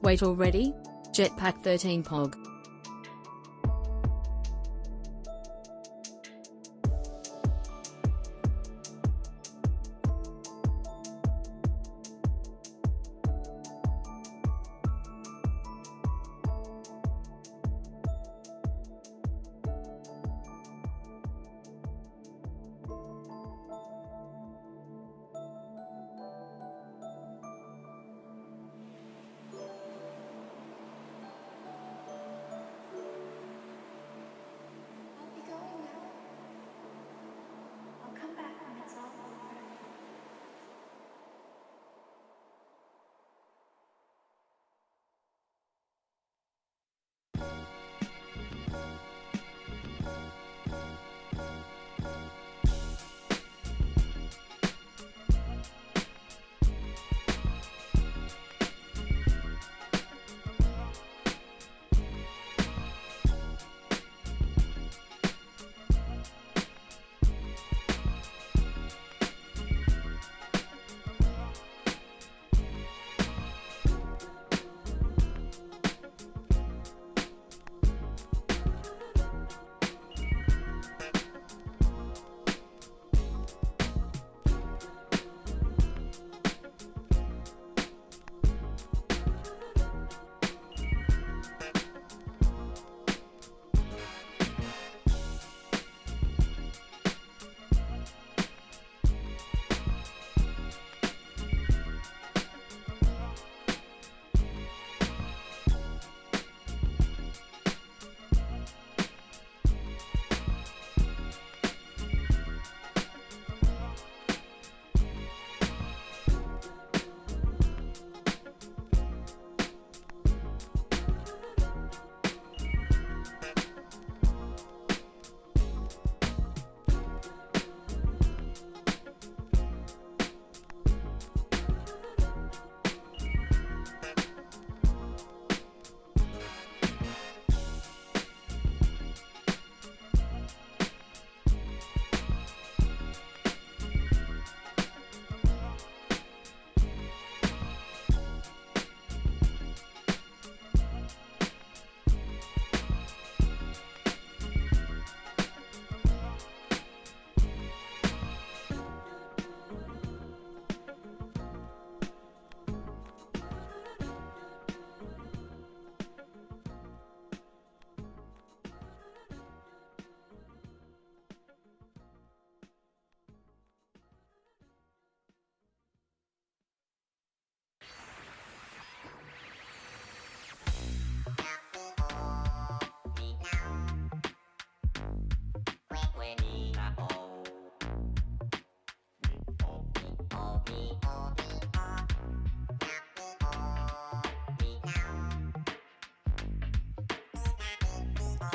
Wait already? Jetpack 13 Pog.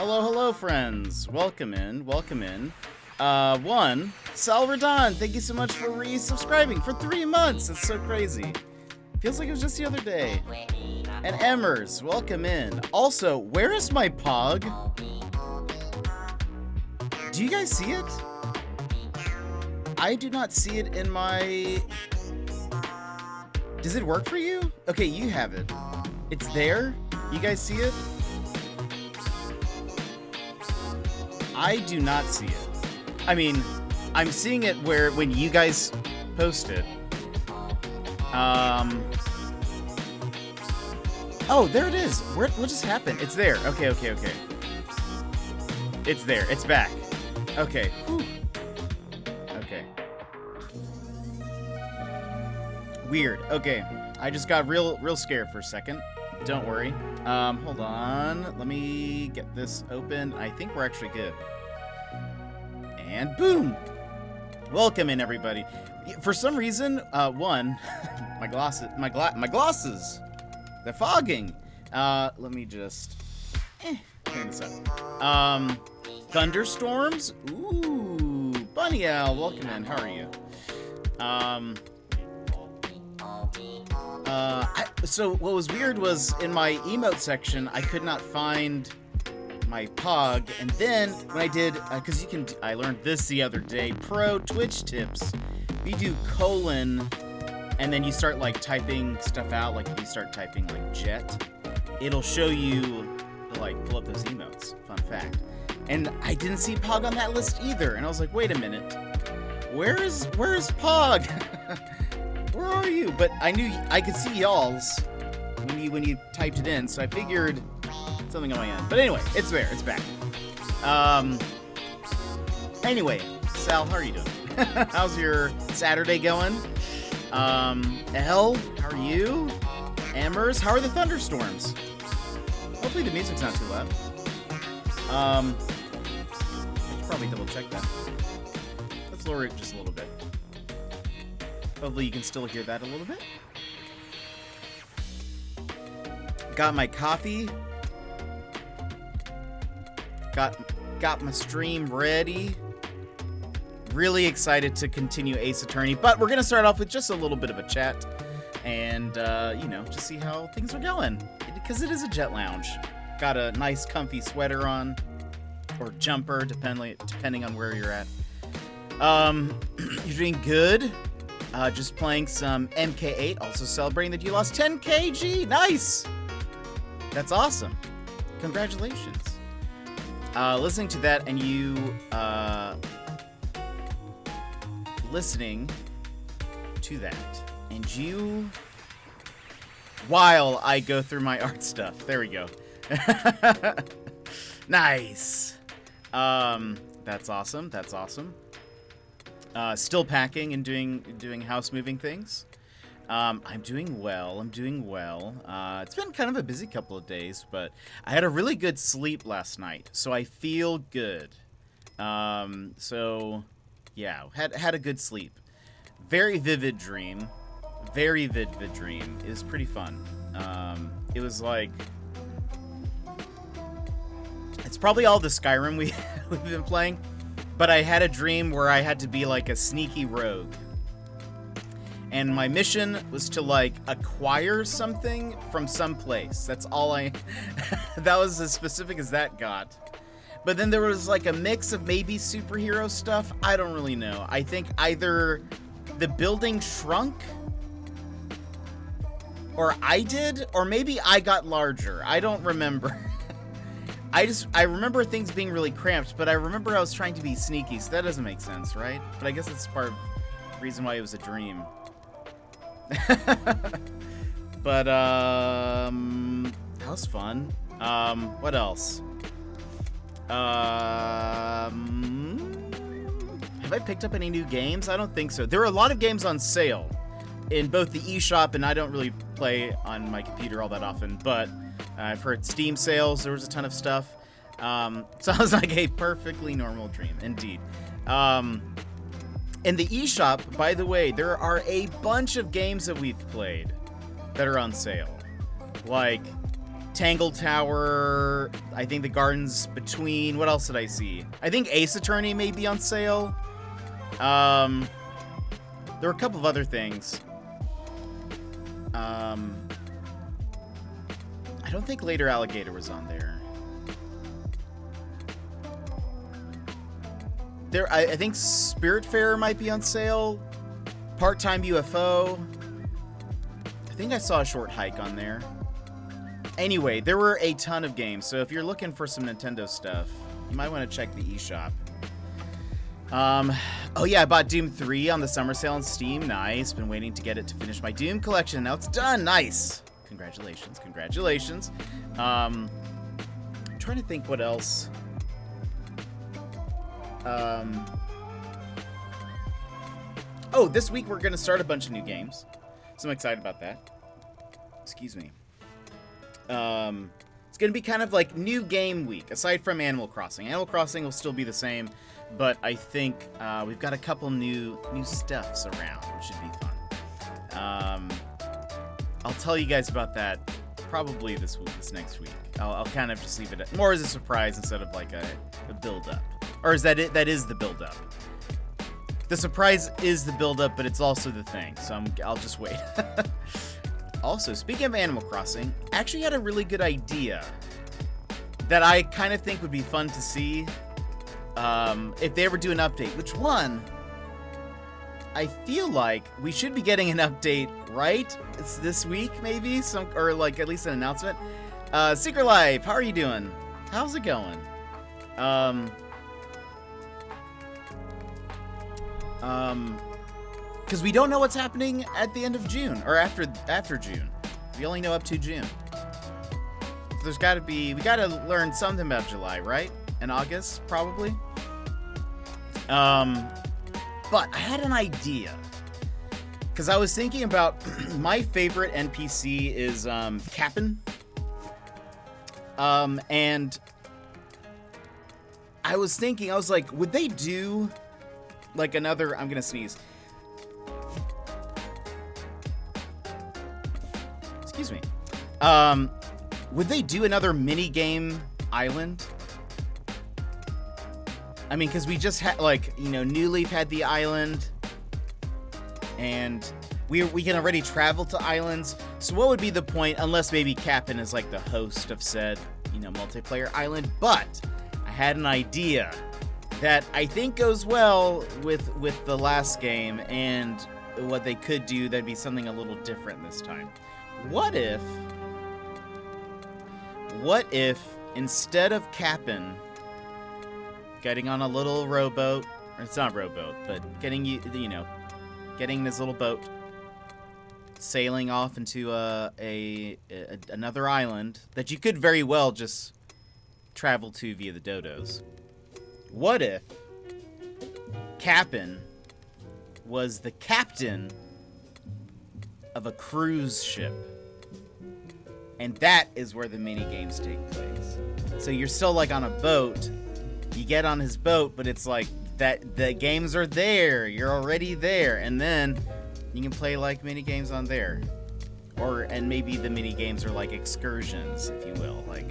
Hello, friends. Welcome in. Salvador, thank you so much for resubscribing for 3 months. It's so crazy. Feels like it was just the other day. And Emmers, welcome in. Also, where is my Pog? Do you guys see it? I do not see it in my... Does it work for you? Okay, you have it. It's there? You guys see it? I do not see it. I mean, I'm seeing it when you guys post it. Oh, there it is. What just happened? It's there. Okay. It's there. It's back. Okay. Whew. Okay. Weird. Okay. I just got real scared for a second. Don't worry. Hold on. Let me get this open. I think we're actually good. And boom! Welcome in, everybody. For some reason, my glasses, they're fogging. Let me just clean this up. Thunderstorms. Ooh, Bunny Owl, welcome in. How are you? So what was weird was in my emote section, I could not find my Pog, and then when I did, because I learned this the other day, pro Twitch tips. We do and then you start like typing stuff out, like if you start typing like jet, it'll show you to like pull up those emotes. Fun fact. And I didn't see Pog on that list either, and I was like, wait a minute, where's Pog? Where are you? But I knew I could see y'all's when you typed it in, so I figured something on my end. But anyway, it's there, it's back. Anyway, Sal, how are you doing? How's your Saturday going? Elle, how are you? Amers, how are the thunderstorms? Hopefully the music's not too loud. I should probably double check that. Let's lower it just a little bit. Hopefully you can still hear that a little bit. Got my coffee. Got my stream ready. Really excited to continue Ace Attorney, but we're going to start off with just a little bit of a chat and, just see how things are going, because it is a jet lounge. Got a nice comfy sweater on, or jumper, depending on where you're at. You're doing good. Just playing some MK8, also celebrating that you lost 10 kg. Nice! That's awesome. Congratulations. Listening to that and you, listening to that, and you, while I go through my art stuff. There we go. Nice. That's awesome. That's awesome. Still packing and doing house moving things. I'm doing well. It's been kind of a busy couple of days, but I had a really good sleep last night, so I feel good. So yeah, had a good sleep. Very vivid dream. Very vivid dream. It was pretty fun. It was like, it's probably all the Skyrim we've been playing, but I had a dream where I had to be like a sneaky rogue. And my mission was to like acquire something from some place. That's all that was as specific as that got. But then there was like a mix of maybe superhero stuff. I don't really know. I think either the building shrunk, or I did, or maybe I got larger. I don't remember. I remember things being really cramped, but I remember I was trying to be sneaky, so that doesn't make sense, right? But I guess it's part of the reason why it was a dream. But, that was fun. What else? Have I picked up any new games? I don't think so. There are a lot of games on sale in both the eShop, and I don't really play on my computer all that often, but I've heard Steam sales, there was a ton of stuff. Sounds like a perfectly normal dream, indeed. In the eShop, by the way, there are a bunch of games that we've played that are on sale. Like Tangle Tower, I think The Gardens Between, what else did I see? I think Ace Attorney may be on sale. There were a couple of other things. I don't think Later Alligator was on there. I think Spiritfarer might be on sale. Part-Time UFO. I think I saw a Short Hike on there. Anyway, there were a ton of games, so if you're looking for some Nintendo stuff, you might want to check the eShop. Oh yeah, I bought Doom 3 on the summer sale on Steam. Nice. Been waiting to get it to finish my Doom collection. Now it's done. Nice. Congratulations. Congratulations. I'm trying to think what else. Oh, this week we're going to start a bunch of new games. So I'm excited about that. Excuse me. It's going to be kind of like new game week, aside from Animal Crossing. Animal Crossing will still be the same, but I think we've got a couple new stuffs around, which should be fun. I'll tell you guys about that probably this next week. I'll kind of just leave it more as a surprise instead of like a build-up. Or is that it? That is the build-up. The surprise is the build-up, but it's also the thing, so I'll just wait. Also, speaking of Animal Crossing, I actually had a really good idea that I kind of think would be fun to see if they ever do an update. Which one? I feel like we should be getting an update, right? It's this week, maybe? Or like at least an announcement. Secret Life, how are you doing? How's it going? Because we don't know what's happening at the end of June, or after June. We only know up to June. So we gotta learn something about July, right? And August, probably. But I had an idea. Because I was thinking about, my favorite NPC is, Cap'n. And I was thinking, I was like, would they do, like, another, I'm gonna sneeze. Excuse me. Would they do another mini-game island? I mean, because we just had, like, you know, New Leaf had the island, and we can already travel to islands, so what would be the point, unless maybe Cap'n is, like, the host of said, you know, multiplayer island, but I had an idea that I think goes well with the last game, and what they could do that'd be something a little different this time. What if instead of Cap'n getting on a little rowboat, or it's not a rowboat, but getting this little boat, sailing off into another island that you could very well just travel to via the dodos. What if Cap'n was the captain of a cruise ship? And that is where the mini games take place. So you're still like on a boat. You get on his boat, but it's like that the games are there. You're already there, and then you can play like mini games on there, and maybe the mini games are like excursions, if you will. Like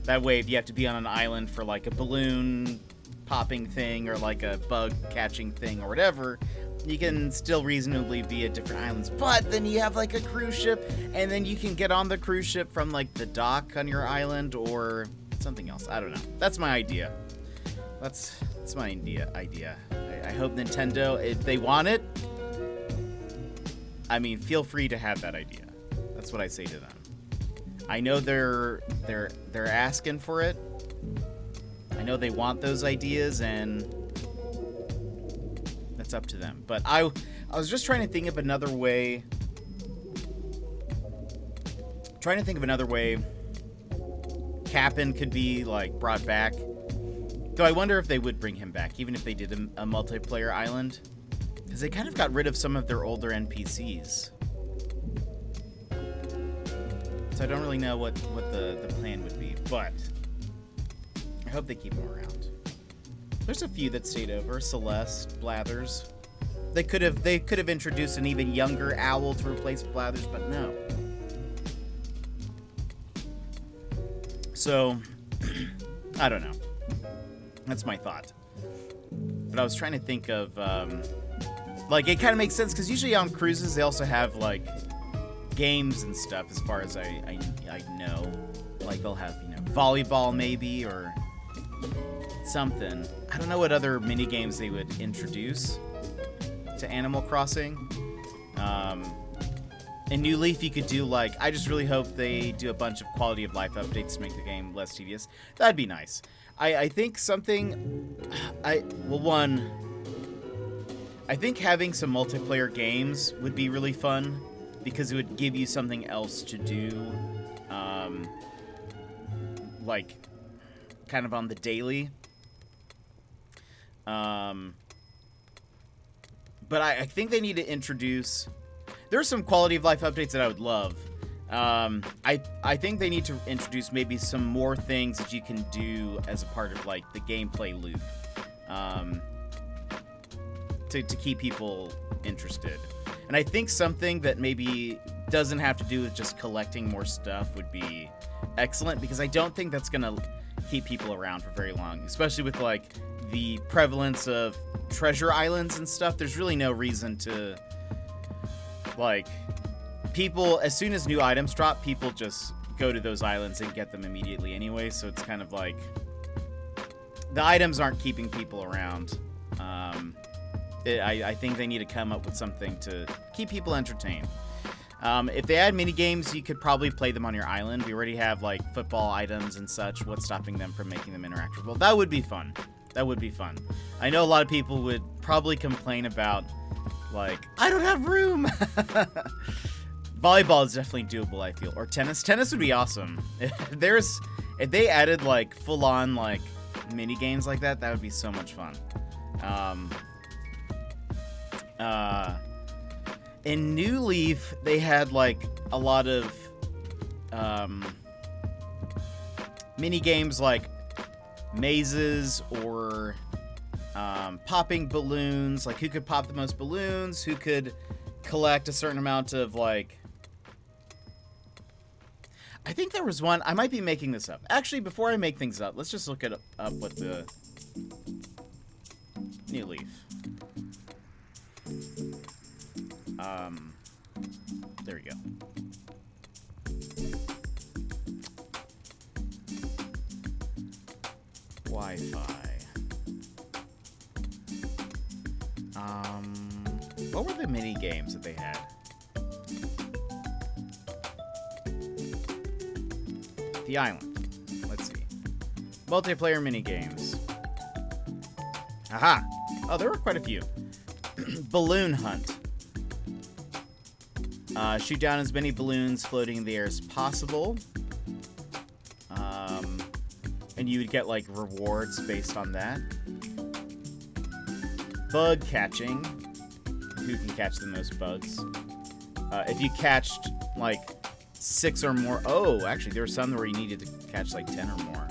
that way, if you have to be on an island for like a balloon popping thing or like a bug catching thing or whatever, you can still reasonably be at different islands. But then you have like a cruise ship, and then you can get on the cruise ship from like the dock on your island or something else. I don't know. That's my idea. That's my idea. I hope Nintendo, if they want it, I mean, feel free to have that idea. That's what I say to them. I know they're asking for it. I know they want those ideas, and that's up to them. But I was just trying to think of another way. Cap'n could be like brought back. Though I wonder if they would bring him back, even if they did a multiplayer island. Because they kind of got rid of some of their older NPCs. So I don't really know what the plan would be, but I hope they keep them around. There's a few that stayed over. Celeste, Blathers. They could have introduced an even younger Owl to replace Blathers, but no. So, I don't know. That's my thought. But I was trying to think of, like, it kind of makes sense, because usually on cruises, they also have, like, games and stuff, as far as I know. Like, they'll have, you know, volleyball, maybe, or something. I don't know what other mini games they would introduce to Animal Crossing. In New Leaf, you could do, like, I just really hope they do a bunch of quality of life updates to make the game less tedious. That'd be nice. I think something, I think having some multiplayer games would be really fun, because it would give you something else to do, like, kind of on the daily. But I think they need to introduce, there's some quality of life updates that I would love. I think they need to introduce maybe some more things that you can do as a part of, like, the gameplay loop, to keep people interested. And I think something that maybe doesn't have to do with just collecting more stuff would be excellent, because I don't think that's gonna keep people around for very long, especially with, like, the prevalence of treasure islands and stuff. There's really no reason to, like, people, as soon as new items drop, people just go to those islands and get them immediately anyway, so it's kind of like the items aren't keeping people around. I think they need to come up with something to keep people entertained. If they add mini games, you could probably play them on your island. We already have like football items and such. What's stopping them from making them interactable? That would be fun. That would be fun. I know a lot of people would probably complain about, like, I don't have room. Volleyball is definitely doable, I feel. Or tennis. Tennis would be awesome. If they added like full-on like mini games like that, that would be so much fun. In New Leaf, they had like a lot of mini games like mazes or popping balloons, like who could pop the most balloons, who could collect a certain amount of like, I think there was one, I might be making this up. Actually, before I make things up, let's just look it up with the New Leaf. There we go. Wi-Fi. What were the mini games that they had? The island. Let's see. Multiplayer mini games. Aha! Oh, there were quite a few. Balloon hunt. Shoot down as many balloons floating in the air as possible. And you would get, like, rewards based on that. Bug catching. Who can catch the most bugs? If you catched, like, 6 or more... Oh, actually, there were some where you needed to catch, like, 10 or more.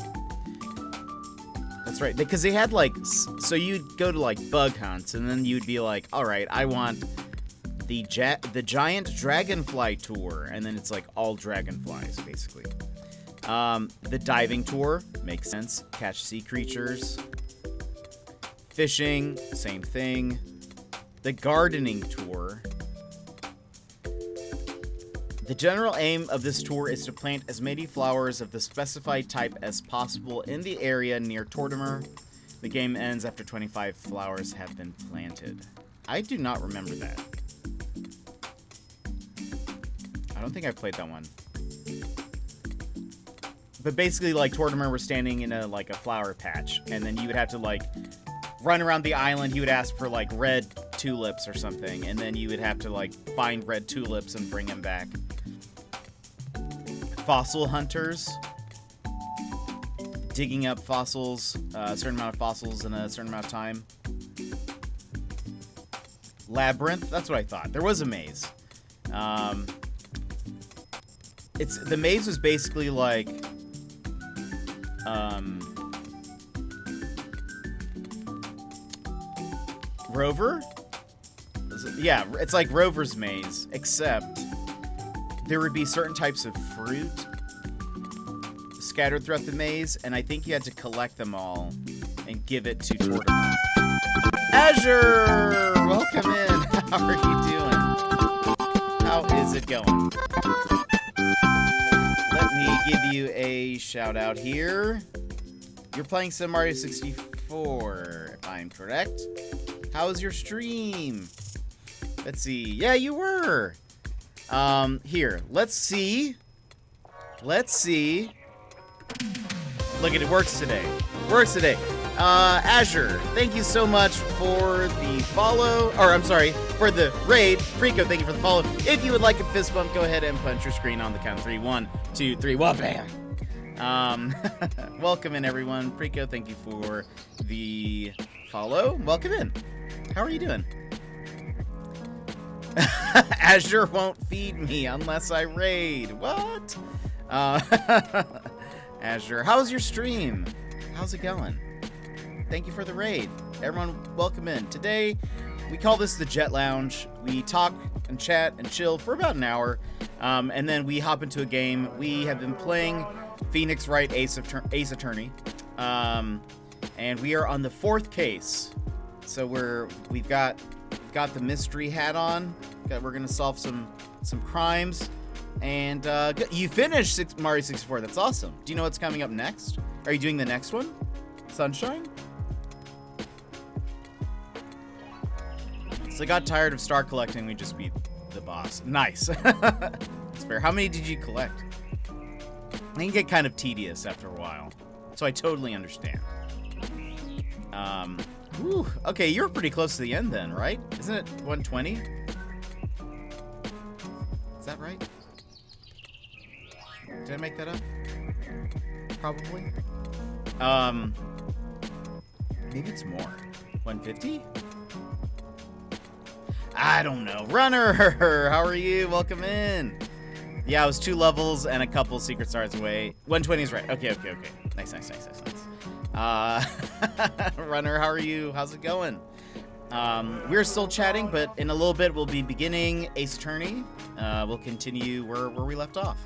That's right. Because they had, like... So you'd go to, like, bug hunts, and then you'd be like, alright, I want the Giant Dragonfly Tour. And then it's, like, all dragonflies, basically. The diving tour, makes sense. Catch sea creatures. Fishing, same thing. The gardening tour. The general aim of this tour is to plant as many flowers of the specified type as possible in the area near Tortimer. The game ends after 25 flowers have been planted. I do not remember that. I don't think I played that one. But basically, like, Tortimer was standing in a flower patch, and then you would have to, like, run around the island. He would ask for, like, red tulips or something, and then you would have to, like, find red tulips and bring them back. Fossil hunters. Digging up fossils, a certain amount of fossils in a certain amount of time. Labyrinth, that's what I thought. There was a maze. The maze was basically like... Rover? Yeah, it's like Rover's Maze, except there would be certain types of fruit scattered throughout the maze, and I think you had to collect them all and give it to Tortimer. Azure! Welcome in. How are you doing? How is it going? Let me give you a shout out here. You're playing Super Mario 64, if I'm correct. How was your stream? Let's see. Yeah, you were. Here. Let's see. Let's see. Look at it. Works today. Works today. Azure, thank you so much for the follow. Or, I'm sorry, for the raid. Frico, thank you for the follow. If you would like a fist bump, go ahead and punch your screen on the count of 3. 1, 2, 3. Well, bam. Welcome in, everyone. Frico, thank you for the follow. Welcome in. How are you doing? Azure won't feed me unless I raid. What? Azure, how's your stream? How's it going? Thank you for the raid. Everyone, welcome in. Today, we call this the Jet Lounge. We talk and chat and chill for about an hour, and then we hop into a game. We have been playing Phoenix Wright Ace Attorney, and we are on the 4th case. So we've got the mystery hat on. We're gonna solve some crimes, and you finished Mario 64. That's awesome. Do you know what's coming up next? Are you doing the next one, Sunshine? So I got tired of star collecting. We just beat the boss. Nice. That's fair. How many did you collect? It can get kind of tedious after a while. So I totally understand. Whew, okay, you're pretty close to the end then, right? Isn't it 120? Is that right? Did I make that up? Probably. Maybe it's more. 150? I don't know. Runner, how are you? Welcome in. Yeah, I was 2 levels and a couple secret stars away. 120 is right. Okay. Nice. Runner, how are you? How's it going? We're still chatting, but in a little bit we'll be beginning Ace Attorney. We'll continue where we left off.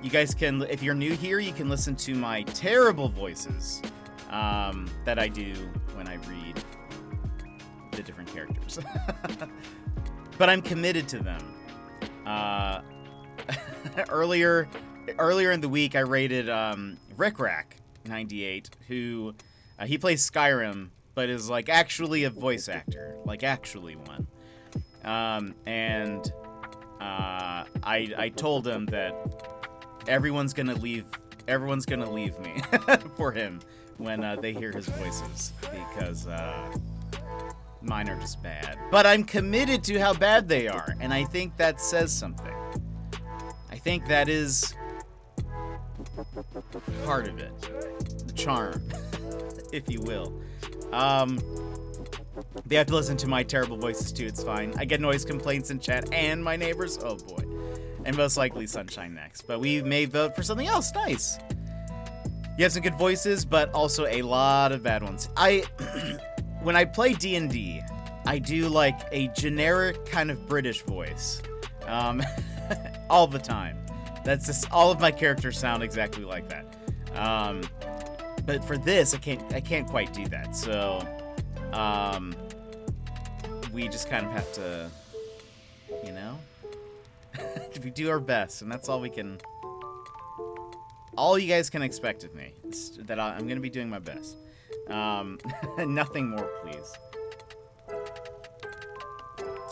You guys can, if you're new here, you can listen to my terrible voices that I do when I read the different characters. But I'm committed to them. Earlier in the week, I rated Rick98, who he plays Skyrim, but is like actually a voice actor, like actually one. And I told him that everyone's gonna leave me for him when they hear his voices, because mine are just bad. But I'm committed to how bad they are, and I think that says something. I think that is part of it. The charm, if you will. They have to listen to my terrible voices too, it's fine. I get noise complaints in chat and my neighbors, oh boy. And most likely Sunshine next. But we may vote for something else, nice. You have some good voices, but also a lot of bad ones. When I play D&D, I do like a generic kind of British voice. All the time. That's just, all of my characters sound exactly like that. But for this, I can't quite do that. So, we just kind of have to, you know, we do our best, and that's all we can. All you guys can expect of me is that I'm going to be doing my best. Nothing more, please.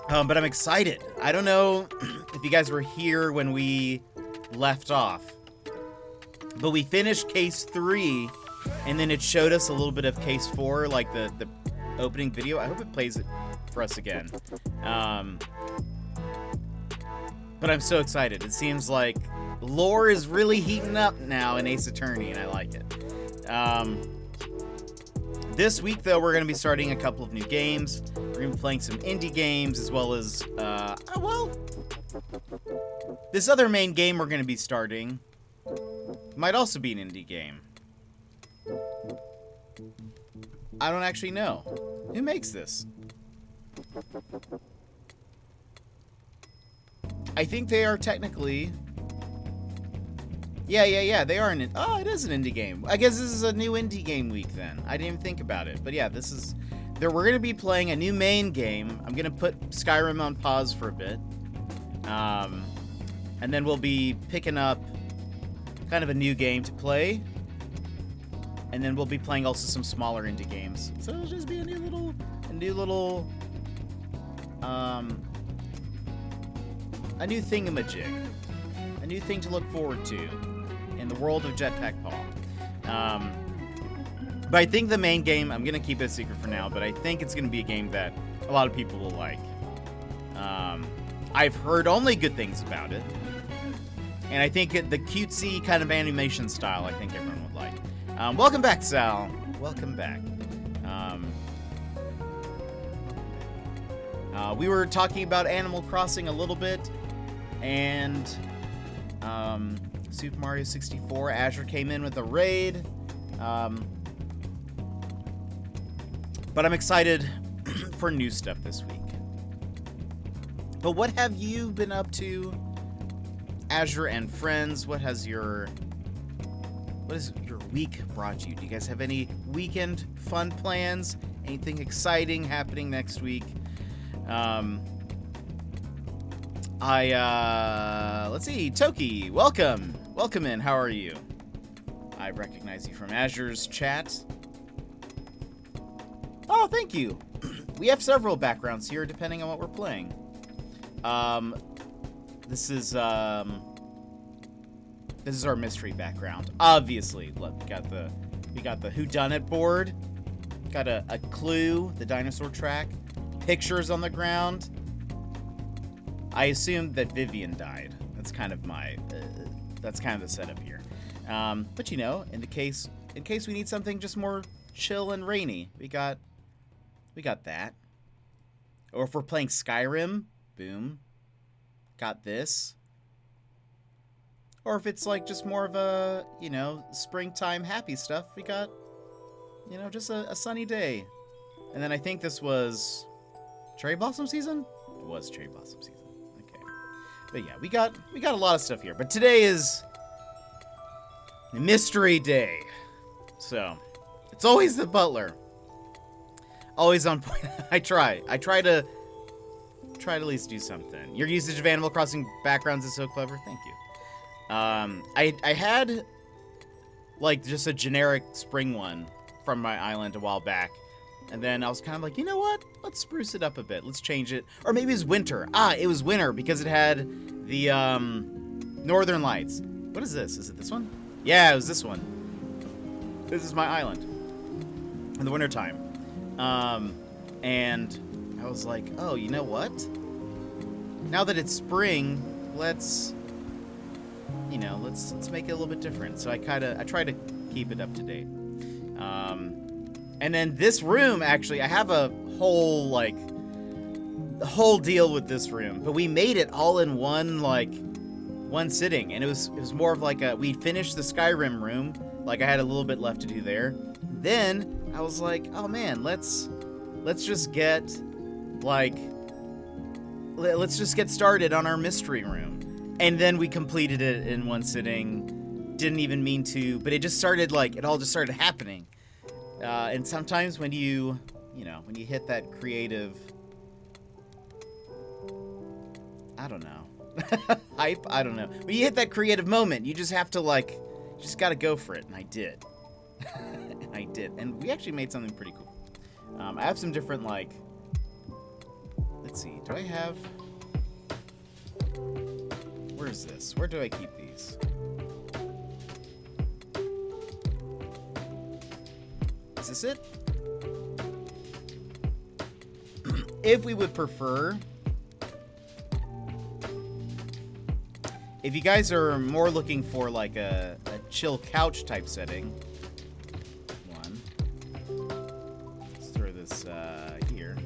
But I'm excited. I don't know if you guys were here when we left off, but we finished case 3, and then it showed us a little bit of case 4, like the opening video. I hope it plays it for us again. But I'm so excited. It seems like lore is really heating up now in Ace Attorney, and I like it. This week, though, we're going to be starting a couple of new games. We're going to be playing some indie games, as well as, this other main game we're going to be starting might also be an indie game. I don't actually know. Who makes this? I think they are technically... Yeah, they are an... Oh, it is an indie game. I guess this is a new indie game week then. I didn't even think about it. But yeah, this is... We're going to be playing a new main game. I'm going to put Skyrim on pause for a bit. And then we'll be picking up kind of a new game to play. And then we'll be playing also some smaller indie games. So it'll just be a new little a new thingamajig. A new thing to look forward to in the world of Jetpack Paw. But I think the main game, I'm going to keep it a secret for now, but I think it's going to be a game that a lot of people will like. I've heard only good things about it. And I think the cutesy kind of animation style, I think everyone would like. Welcome back, Sal. Welcome back. We were talking about Animal Crossing a little bit, and Super Mario 64. Azure came in with a raid. But I'm excited for new stuff this week. But what have you been up to, Azure and friends? What has your week brought you? Do you guys have any weekend fun plans? Anything exciting happening next week? Let's see, Toki, welcome in. How are you? I recognize you from Azure's chat. Oh, thank you. We have several backgrounds here depending on what we're playing. This is our mystery background. Obviously, look, we got the whodunit board. Got a clue, the dinosaur track, pictures on the ground. I assumed that Vivian died. That's kind of the setup here. But you know, in case we need something just more chill and rainy, we got that. Or if we're playing Skyrim, boom, got this. Or if it's like just more of a, you know, springtime happy stuff, we got, you know, just a sunny day. And then I think this was cherry blossom season? It was cherry blossom season. Okay. But yeah, we got a lot of stuff here. But today is mystery day. So, it's always the butler. Always on point. I try to at least do something. Your usage of Animal Crossing backgrounds is so clever. Thank you. I had like just a generic spring one from my island a while back. And then I was kind of like, you know what? Let's spruce it up a bit. Let's change it. Or maybe it was winter. It was winter because it had the Northern Lights. What is this? Is it this one? Yeah, it was this one. This is my island in the wintertime. And I was like, oh, you know what? Now that it's spring, let's make it a little bit different. So I try to keep it up to date. And then this room, actually, I have a whole deal with this room, but we made it all in one sitting, and it was more of like we finished the Skyrim room, like I had a little bit left to do there. Then I was like, oh man, let's just get started on our mystery room. And then we completed it in one sitting. Didn't even mean to, but it all just started happening. And sometimes when you hit that creative, I don't know, hype, I don't know. When you hit that creative moment, you just have to you just gotta go for it, and I did. And I did, and we actually made something pretty cool. I have some different let's see, do I have, where is this? Where do I keep these? Is this it? If we would prefer, if you guys are more looking for like a chill couch type setting, let's throw this here.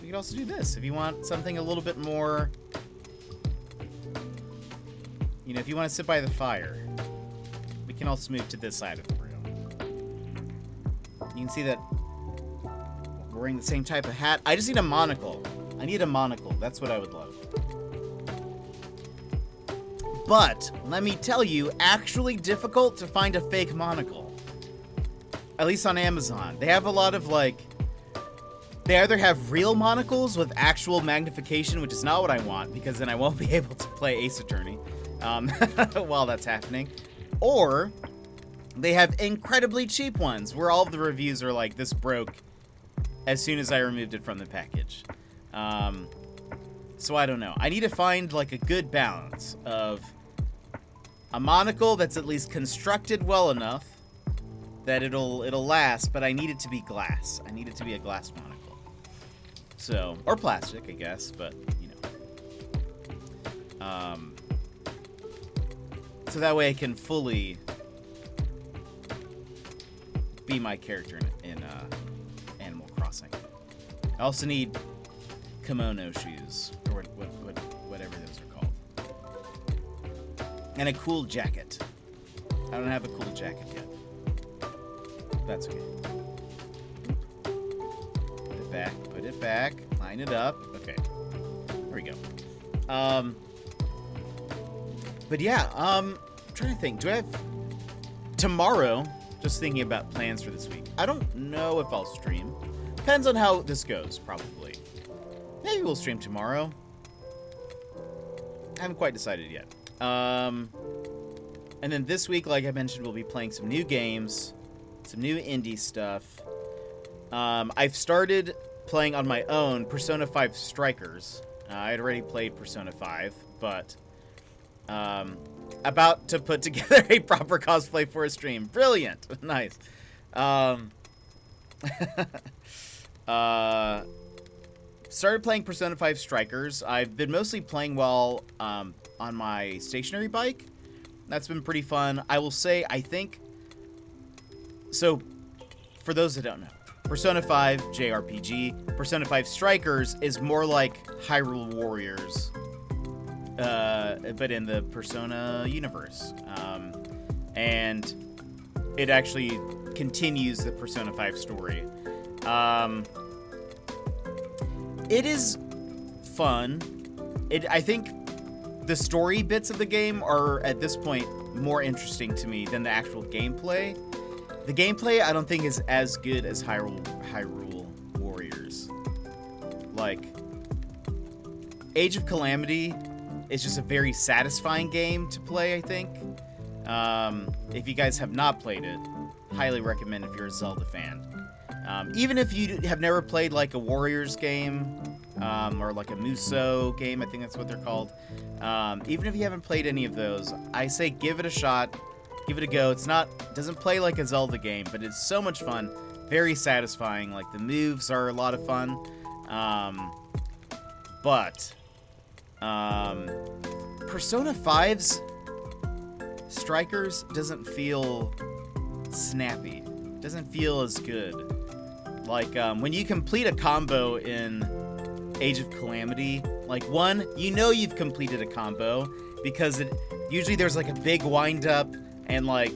We could also do this if you want something a little bit more, if you want to sit by the fire. We can also move to this side of the room. You can see that we're wearing the same type of hat. I just need a monocle. I need a monocle. That's what I would love. But, let me tell you, actually difficult to find a fake monocle. At least on Amazon. They have a lot of, they either have real monocles with actual magnification, which is not what I want, because then I won't be able to play Ace Attorney while that's happening. Or, they have incredibly cheap ones, where all of the reviews are like, this broke as soon as I removed it from the package. So I don't know. I need to find, a good balance of a monocle that's at least constructed well enough that it'll last, but I need it to be glass. I need it to be a glass monocle. So, or plastic, I guess, but, so that way I can fully be my character in Animal Crossing. I also need kimono shoes, or whatever those are called. And a cool jacket. I don't have a cool jacket yet. That's okay. Put it back, line it up. Okay, there we go. But yeah, I'm trying to think. Do I have tomorrow? Just thinking about plans for this week. I don't know if I'll stream. Depends on how this goes, probably. Maybe we'll stream tomorrow. I haven't quite decided yet. And then this week, like I mentioned, we'll be playing some new games. some new indie stuff. I've started playing on my own Persona 5 Strikers. I had already played Persona 5, but about to put together a proper cosplay for a stream. Brilliant. Nice. Started playing Persona 5 Strikers. I've been mostly playing while on my stationary bike. That's been pretty fun. I will say, I think... So, for those that don't know, Persona 5 JRPG, Persona 5 Strikers is more like Hyrule Warriors, but in the Persona universe. And it actually continues the Persona 5 story. It is fun. I think the story bits of the game are, at this point, more interesting to me than the actual gameplay. The gameplay, I don't think, is as good as Hyrule Warriors. Like, Age of Calamity is just a very satisfying game to play, I think. If you guys have not played it, highly recommend if you're a Zelda fan. Even if you have never played like a Warriors game, or like a Musou game, I think that's what they're called. Even if you haven't played any of those, I say give it a shot, give it a go. Doesn't play like a Zelda game, but it's so much fun, very satisfying. Like the moves are a lot of fun. But Persona 5's Strikers doesn't feel snappy. Doesn't feel as good. Like, when you complete a combo in Age of Calamity, like, one, you know you've completed a combo, because usually there's, like, a big wind-up, and, like,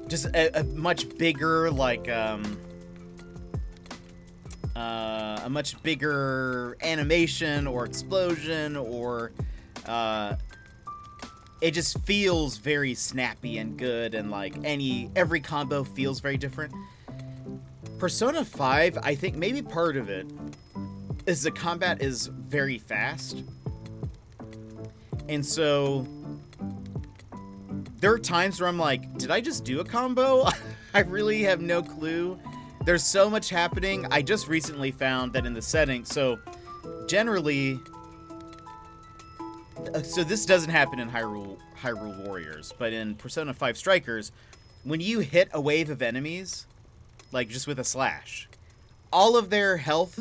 just a much bigger, like, a much bigger animation, or explosion, or, it just feels very snappy and good, and, like, every combo feels very different. Persona 5, I think maybe part of it is the combat is very fast. And so there are times where I'm like, did I just do a combo? I really have no clue. There's so much happening. I just recently found that in the settings, so generally, so this doesn't happen in Hyrule Warriors, but in Persona 5 Strikers, when you hit a wave of enemies, like just with a slash, all of their health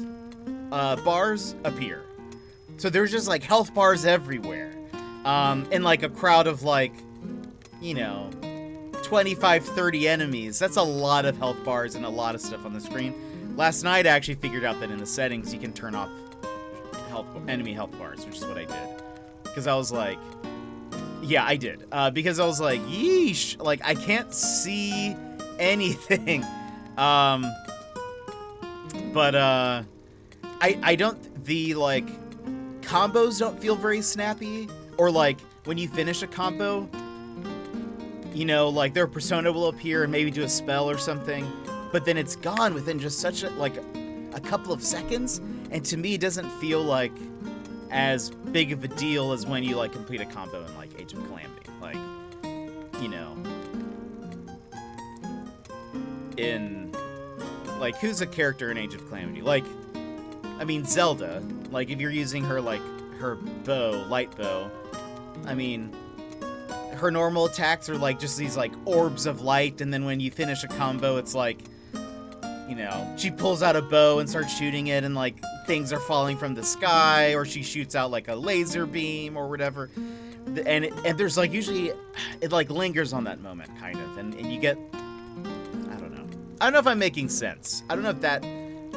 bars appear. So there's just like health bars everywhere. And like a crowd of like, 25, 30 enemies. That's a lot of health bars and a lot of stuff on the screen. Last night I actually figured out that in the settings you can turn off enemy health bars, which is what I did. Because I was like, yeah, I did. Because I was like, yeesh, like I can't see anything. But I don't, the like combos don't feel very snappy, or like when you finish a combo, like their persona will appear and maybe do a spell or something, but then it's gone within just such a couple of seconds, and to me it doesn't feel like as big of a deal as when you like complete a combo in like Age of Calamity, like in like who's a character in Age of Calamity, like I mean Zelda, like if you're using her like her bow, light bow, I mean her normal attacks are like just these like orbs of light, and then when you finish a combo it's like she pulls out a bow and starts shooting it, and like things are falling from the sky, or she shoots out like a laser beam or whatever, and there's like usually it like lingers on that moment kind of, and you get, I don't know if I'm making sense. I don't know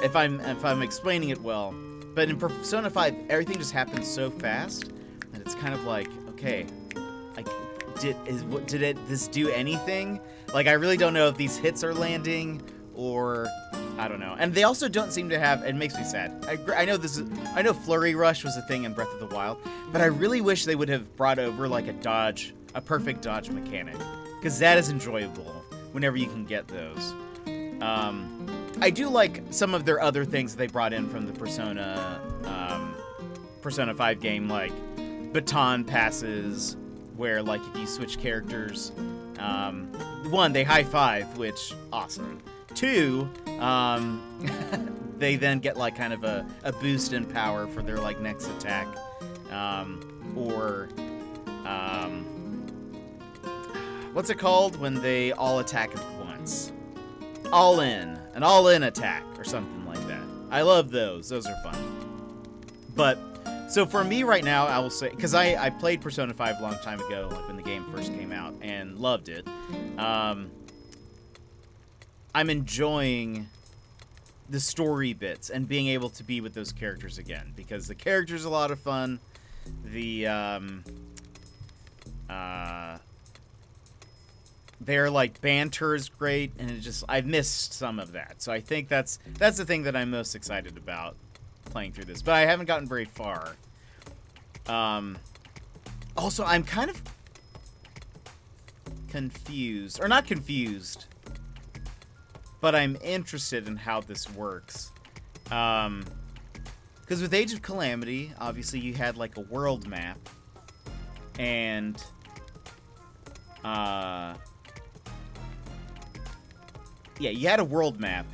if I'm explaining it well, but in Persona 5 everything just happens so fast that it's kind of like, okay, like did this do anything? Like I really don't know if these hits are landing, or I don't know. And they also don't seem to have, it makes me sad. I know Flurry Rush was a thing in Breath of the Wild, but I really wish they would have brought over like a perfect dodge mechanic, because that is enjoyable whenever you can get those. I do like some of their other things that they brought in from the Persona 5 game, like baton passes, where like if you switch characters, one, they high five, which awesome. Two, they then get like kind of a boost in power for their like next attack, what's it called when they all attack at once? An all-in attack or something like that. I love those. Those are fun. But so for me right now, I will say, because I played Persona 5 a long time ago, like when the game first came out, and loved it. I'm enjoying the story bits and being able to be with those characters again, because the characters are a lot of fun. Their like banter is great, and I've missed some of that. So I think that's the thing that I'm most excited about playing through this, but I haven't gotten very far. Also, I'm kind of confused, or not confused, but I'm interested in how this works. Because with Age of Calamity, obviously you had like a world map, and yeah, you had a world map,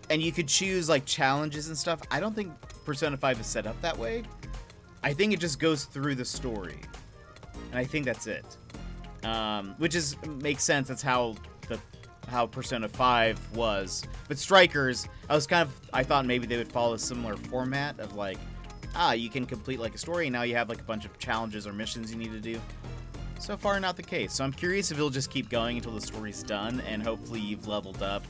and you could choose like challenges and stuff. I don't think Persona 5 is set up that way. I think it just goes through the story, and I think that's it. Which makes sense. That's how Persona 5 was. But Strikers, I thought maybe they would follow a similar format of like, you can complete like a story, and now you have like a bunch of challenges or missions you need to do. So far, not the case. So I'm curious if it'll just keep going until the story's done, and hopefully you've leveled up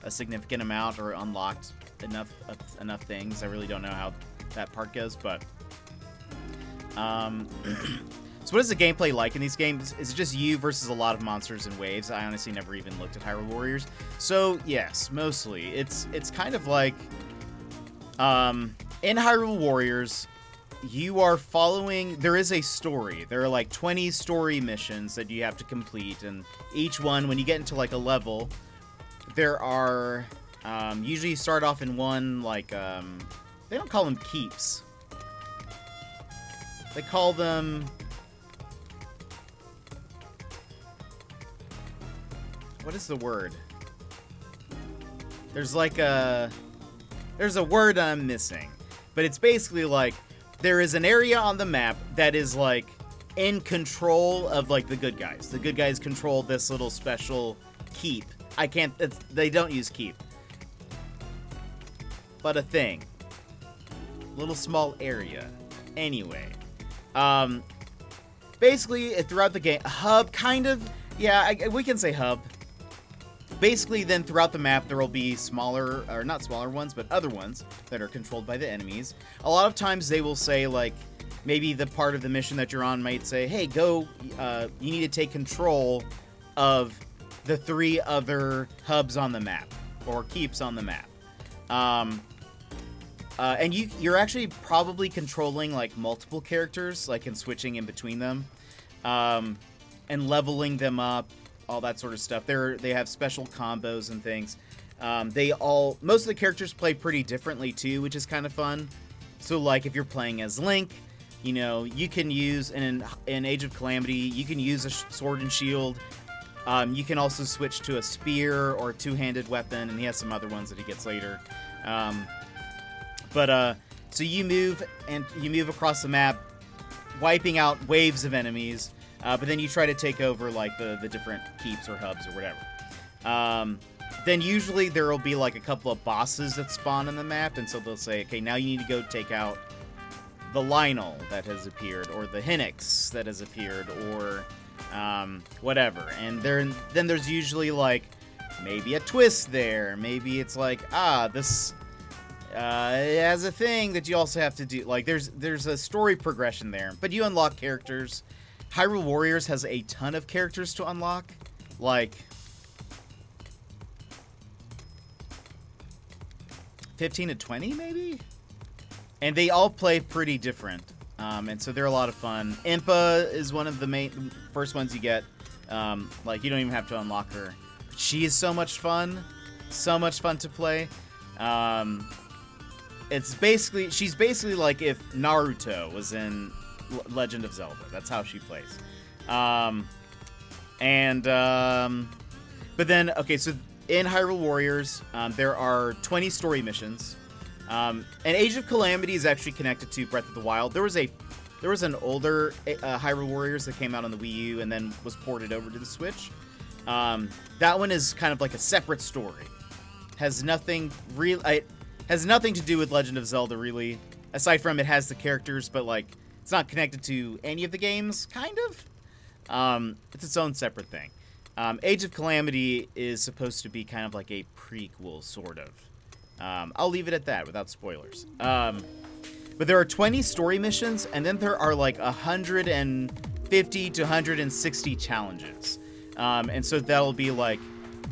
a significant amount or unlocked enough things. I really don't know how that part goes, but so what is the gameplay like in these games? Is it just you versus a lot of monsters and waves? I honestly never even looked at Hyrule Warriors. So yes, mostly it's kind of like in Hyrule Warriors, you are following, there is a story. There are like 20 story missions that you have to complete, and each one, when you get into like a level, there are usually you start off in one like they don't call them keeps. They call them, what is the word? There's a word I'm missing, but it's basically like there is an area on the map that is like in control of like the good guys. The good guys control this little special keep. They don't use keep, but a thing, little small area. Anyway, basically throughout the game, hub kind of, yeah, we can say hub. Basically, then throughout the map, there will be smaller, or not smaller ones, but other ones that are controlled by the enemies. A lot of times they will say, like, maybe the part of the mission that you're on might say, hey, go, you need to take control of the 3 other hubs on the map, or keeps on the map. And you're actually probably controlling, like, multiple characters, like, and switching in between them, and leveling them up. All that sort of stuff. They have special combos and things. Most of the characters play pretty differently too, which is kind of fun. So like if you're playing as Link, you know, you can use in Age of Calamity, you can use a sword and shield. You can also switch to a spear or a two-handed weapon, and he has some other ones that he gets later. So you move across the map, wiping out waves of enemies. But then you try to take over, like, the different keeps or hubs or whatever. Then usually there will be, like, a couple of bosses that spawn in the map, and so they'll say, okay, now you need to go take out the Lionel that has appeared, or the Hinnix that has appeared, or whatever. And then there's usually, like, maybe a twist there. Maybe it's like, this has a thing that you also have to do. Like, there's a story progression there. But you unlock characters. Hyrule Warriors has a ton of characters to unlock, like 15 to 20 maybe? And they all play pretty different, and so they're a lot of fun. Impa is one of the first ones you get. Like, you don't even have to unlock her. She is so much fun to play. She's basically like if Naruto was in Legend of Zelda. That's how she plays. And but then okay, so in Hyrule Warriors, there are 20 story missions. And Age of Calamity is actually connected to Breath of the Wild. There was an older Hyrule Warriors that came out on the Wii U and then was ported over to the Switch. That one is kind of like a separate story. Has nothing to do with Legend of Zelda, really. Aside from it has the characters, but like it's not connected to any of the games, kind of. It's its own separate thing. Age of Calamity is supposed to be kind of like a prequel, sort of. I'll leave it at that without spoilers. But there are 20 story missions, and then there are like 150 to 160 challenges. And so that'll be like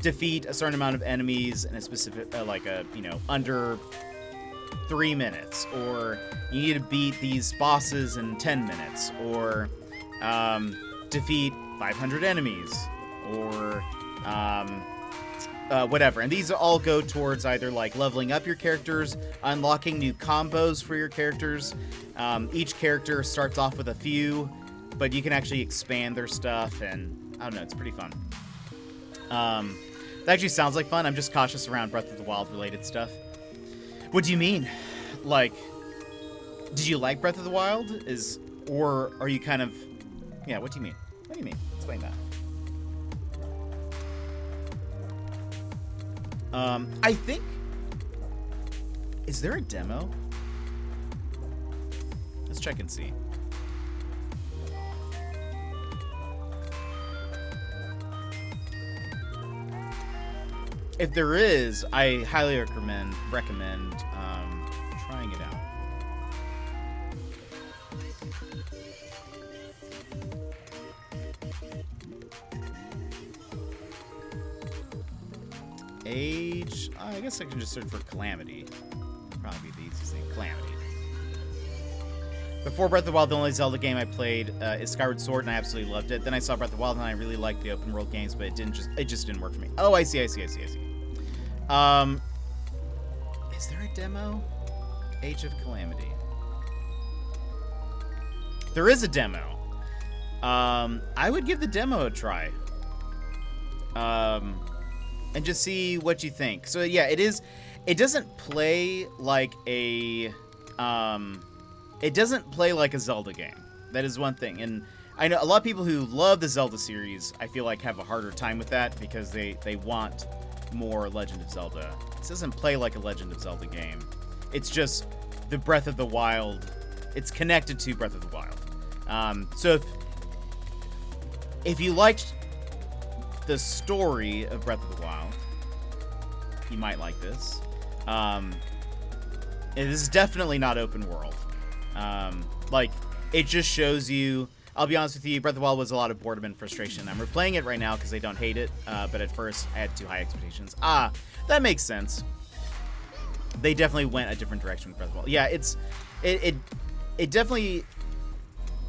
defeat a certain amount of enemies in a specific, under 3 minutes, or you need to beat these bosses in 10 minutes, or defeat 500 enemies, or whatever. And these all go towards either like leveling up your characters, unlocking new combos for your characters. Each character starts off with a few, but you can actually expand their stuff, and I don't know, it's pretty fun. That actually sounds like fun. I'm just cautious around Breath of the Wild related stuff. What do you mean? Like, did you like Breath of the Wild? Or are you kind of, yeah, what do you mean? What do you mean? Explain that. I think, is there a demo? Let's check and see. If there is, I highly recommend trying it out. Age, I guess I can just search for Calamity. Probably be the easiest thing, Calamity. Before Breath of the Wild, the only Zelda game I played is Skyward Sword, and I absolutely loved it. Then I saw Breath of the Wild, and I really liked the open world games, but it just didn't work for me. Oh, I see. Is there a demo? Age of Calamity. There is a demo. I would give the demo a try. And just see what you think. So yeah, it doesn't play like a Zelda game. That is one thing. And I know a lot of people who love the Zelda series, I feel like have a harder time with that because they want more Legend of Zelda. This doesn't play like a Legend of Zelda game. It's just the Breath of the Wild. It's connected to Breath of the Wild. So if you liked the story of Breath of the Wild, you might like this. It is definitely not open world. Like, it just shows you. I'll be honest with you, Breath of the Wild was a lot of boredom and frustration. I'm replaying it right now because I don't hate it, but at first I had too high expectations. That makes sense. They definitely went a different direction with Breath of the Wild. Yeah, it definitely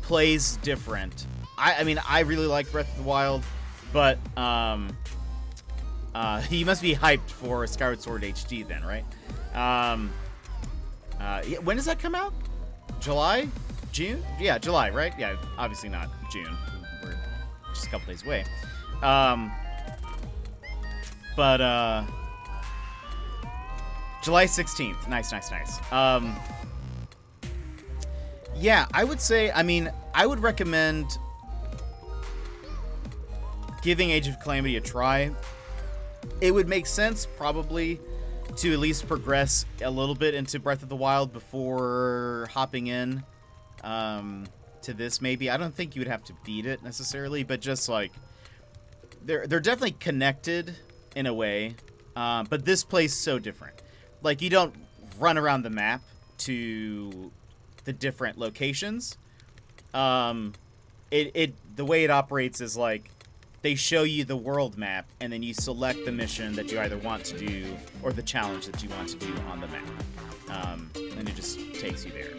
plays different. I mean, I really like Breath of the Wild, but you must be hyped for Skyward Sword HD then, right? When does that come out? July? June? Yeah, July, right? Yeah, obviously not June. We're just a couple days away. But July 16th. Nice. Yeah, I would say, I mean, I would recommend giving Age of Calamity a try. It would make sense, probably, to at least progress a little bit into Breath of the Wild before hopping in to this, maybe. I don't think you would have to beat it, necessarily, but just, like, they're definitely connected in a way, but this plays so different. Like, you don't run around the map to the different locations. The way it operates is, like, they show you the world map, and then you select the mission that you either want to do or the challenge that you want to do on the map. And it just takes you there.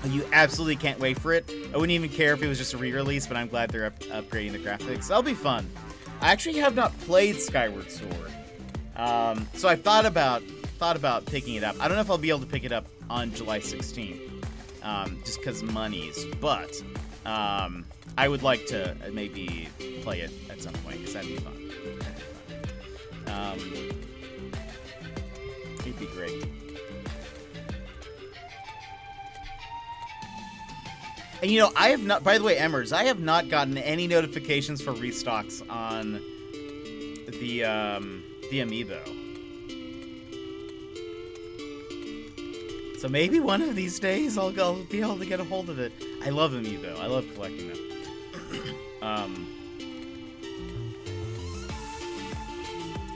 You absolutely can't wait for it. I wouldn't even care if it was just a re-release, but I'm glad they're upgrading the graphics. That'll be fun. I actually have not played Skyward Sword. So I thought about picking it up. I don't know if I'll be able to pick it up on July 16th. Just because monies. But I would like to maybe play it at some point, because that'd be fun. It'd be great. And you know, I have not, by the way, Emmers, I have not gotten any notifications for restocks on the Amiibo. So maybe one of these days I'll be able to get a hold of it. I love Amiibo. I love collecting them.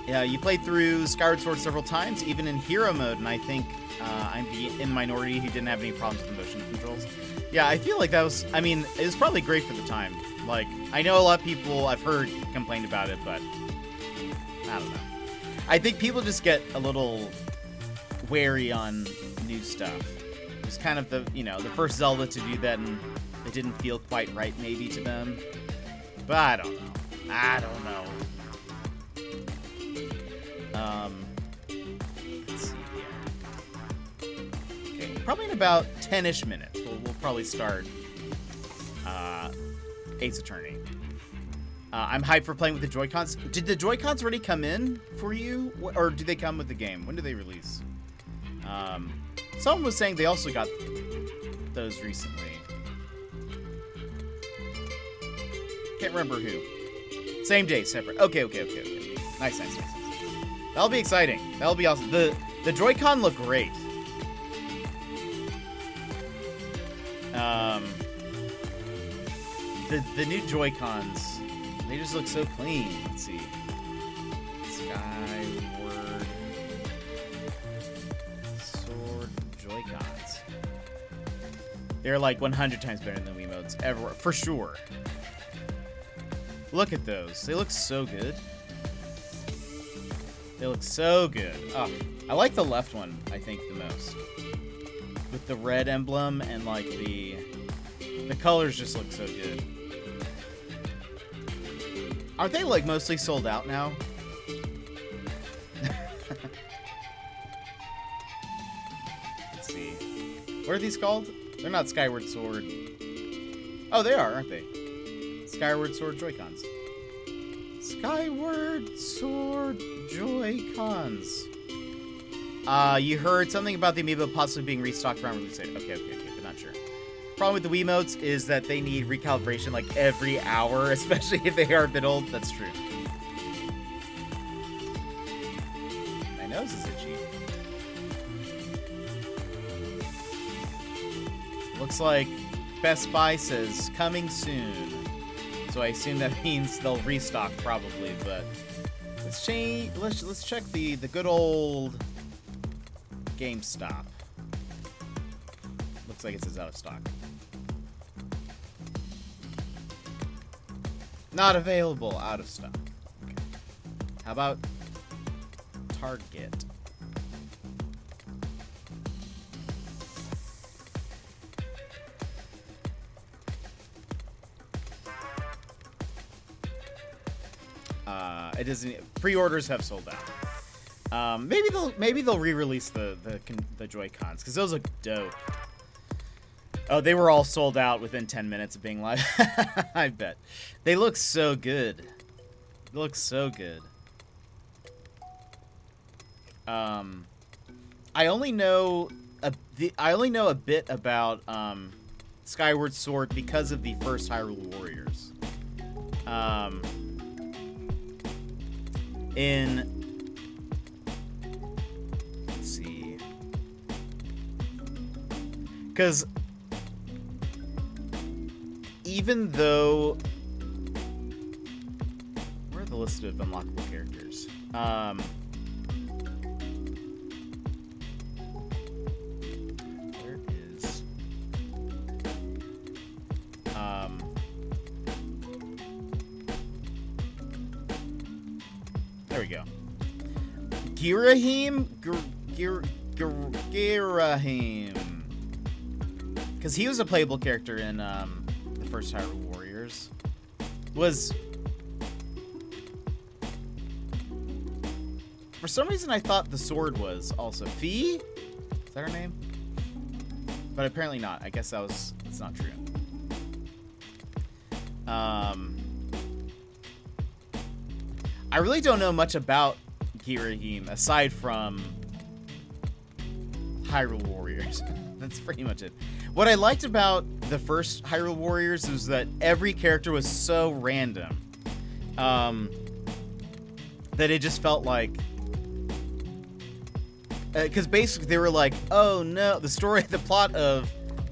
Yeah, you played through Skyward Sword several times, even in hero mode, and I think I'm in the minority who didn't have any problems with the motion controls. Yeah, I feel like that was, I mean, it was probably great for the time. Like, I know a lot of people I've heard complain about it, but I don't know. I think people just get a little wary on new stuff. It was kind of the, you know, the first Zelda to do that, and it didn't feel quite right maybe to them. But I don't know. Let's see here. Okay, probably in about 10-ish minutes, we'll probably start Ace Attorney. I'm hyped for playing with the Joy-Cons. Did the Joy-Cons already come in for you? Or do they come with the game? When do they release? Someone was saying they also got those recently. Can't remember who. Same day, separate. Okay. Nice. That'll be exciting. That'll be awesome. The Joy-Con look great. The new Joy-Cons, they just look so clean. Let's see. Skyward Sword Joy-Cons. They're like 100 times better than the Wiimotes ever, for sure. Look at those. They look so good. Oh, I like the left one, I think, the most. With the red emblem and like the colors just look so good. Aren't they like mostly sold out now? Let's see. What are these called? They're not Skyward Sword. Oh, they are, aren't they? Skyward Sword Joy-Cons. Skyward Sword Joy-Cons. You heard something about the Amiibo possibly being restocked around release date. Okay, but not sure. Problem with the Wiimotes is that they need recalibration like every hour, especially if they are a bit old. That's true. My nose is itchy. Looks like Best Buy says coming soon. So I assume that means they'll restock probably, but let's check the good old GameStop. Looks like it says out of stock. Not available, out of stock. Okay. How about Target? It doesn't. Pre-orders have sold out. Maybe they'll re-release the Joy-Cons because those look dope. Oh, they were all sold out within 10 minutes of being live. I bet. They look so good. They look so good. I only know a bit about Skyward Sword because of the first Hyrule Warriors. Let's see. Because even though... Where are the list of unlockable characters? Where is... There we go. Girahim? Girahim. Because he was a playable character in the first Hyrule Warriors. For some reason I thought the sword was also Fee? Is that her name? But apparently not. I guess it's not true. I really don't know much about Girahim aside from Hyrule Warriors. That's pretty much it. What I liked about the first Hyrule Warriors is that every character was so random. That it just felt like... Because basically they were like, oh no, the plot of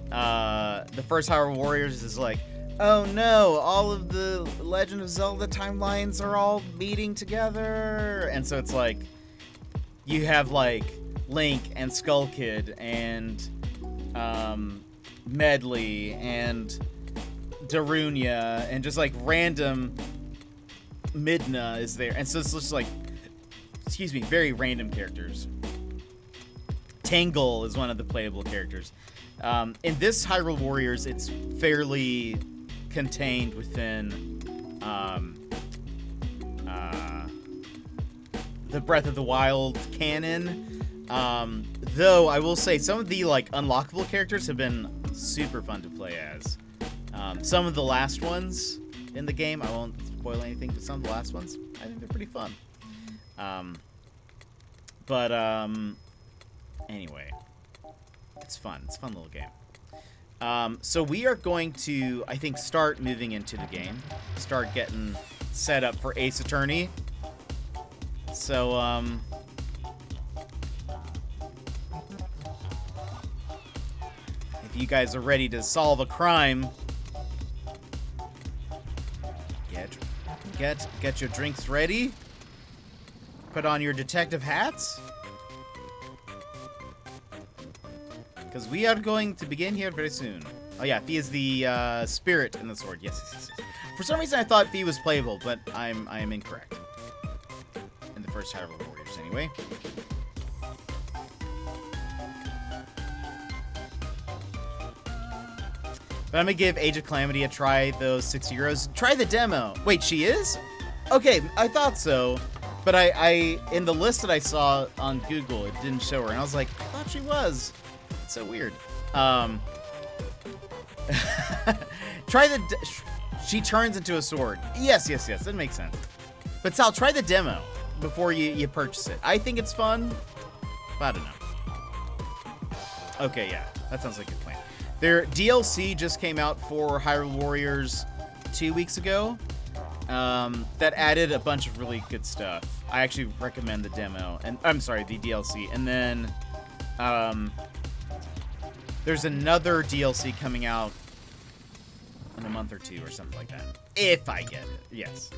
the first Hyrule Warriors is like, oh no, all of the Legend of Zelda timelines are all meeting together. And so it's like, you have like Link and Skull Kid and Medley and Darunia and just like random Midna is there. And so it's just like, excuse me, very random characters. Tangle is one of the playable characters. In this Hyrule Warriors, it's fairly contained within the Breath of the Wild canon. Though I will say some of the like unlockable characters have been super fun to play as. Some of the last ones in the game, I won't spoil anything, but some of the last ones, I think they're pretty fun. Anyway, it's fun. It's a fun little game. So we are going to, I think, start moving into the game. Start getting set up for Ace Attorney. So, if you guys are ready to solve a crime, get your drinks ready. Put on your detective hats. Because we are going to begin here very soon. Oh yeah, Fee is the spirit in the sword. Yes. For some reason I thought Fee was playable, but I am incorrect. In the first Hyrule Warriors, anyway. But I'm gonna give Age of Calamity a try, those 60 euros. Try the demo. Wait, she is? Okay, I thought so. But I in the list that I saw on Google, it didn't show her. And I was like, I thought she was. It's so weird. She turns into a sword. Yes, that makes sense. But Sal, try the demo before you purchase it. I think it's fun, but I don't know. Okay, yeah, that sounds like a good plan. Their DLC just came out for Hyrule Warriors 2 weeks ago. That added a bunch of really good stuff. I actually recommend the demo, and I'm sorry, the DLC. And then, there's another DLC coming out in a month or two or something like that. If I get it. Yes.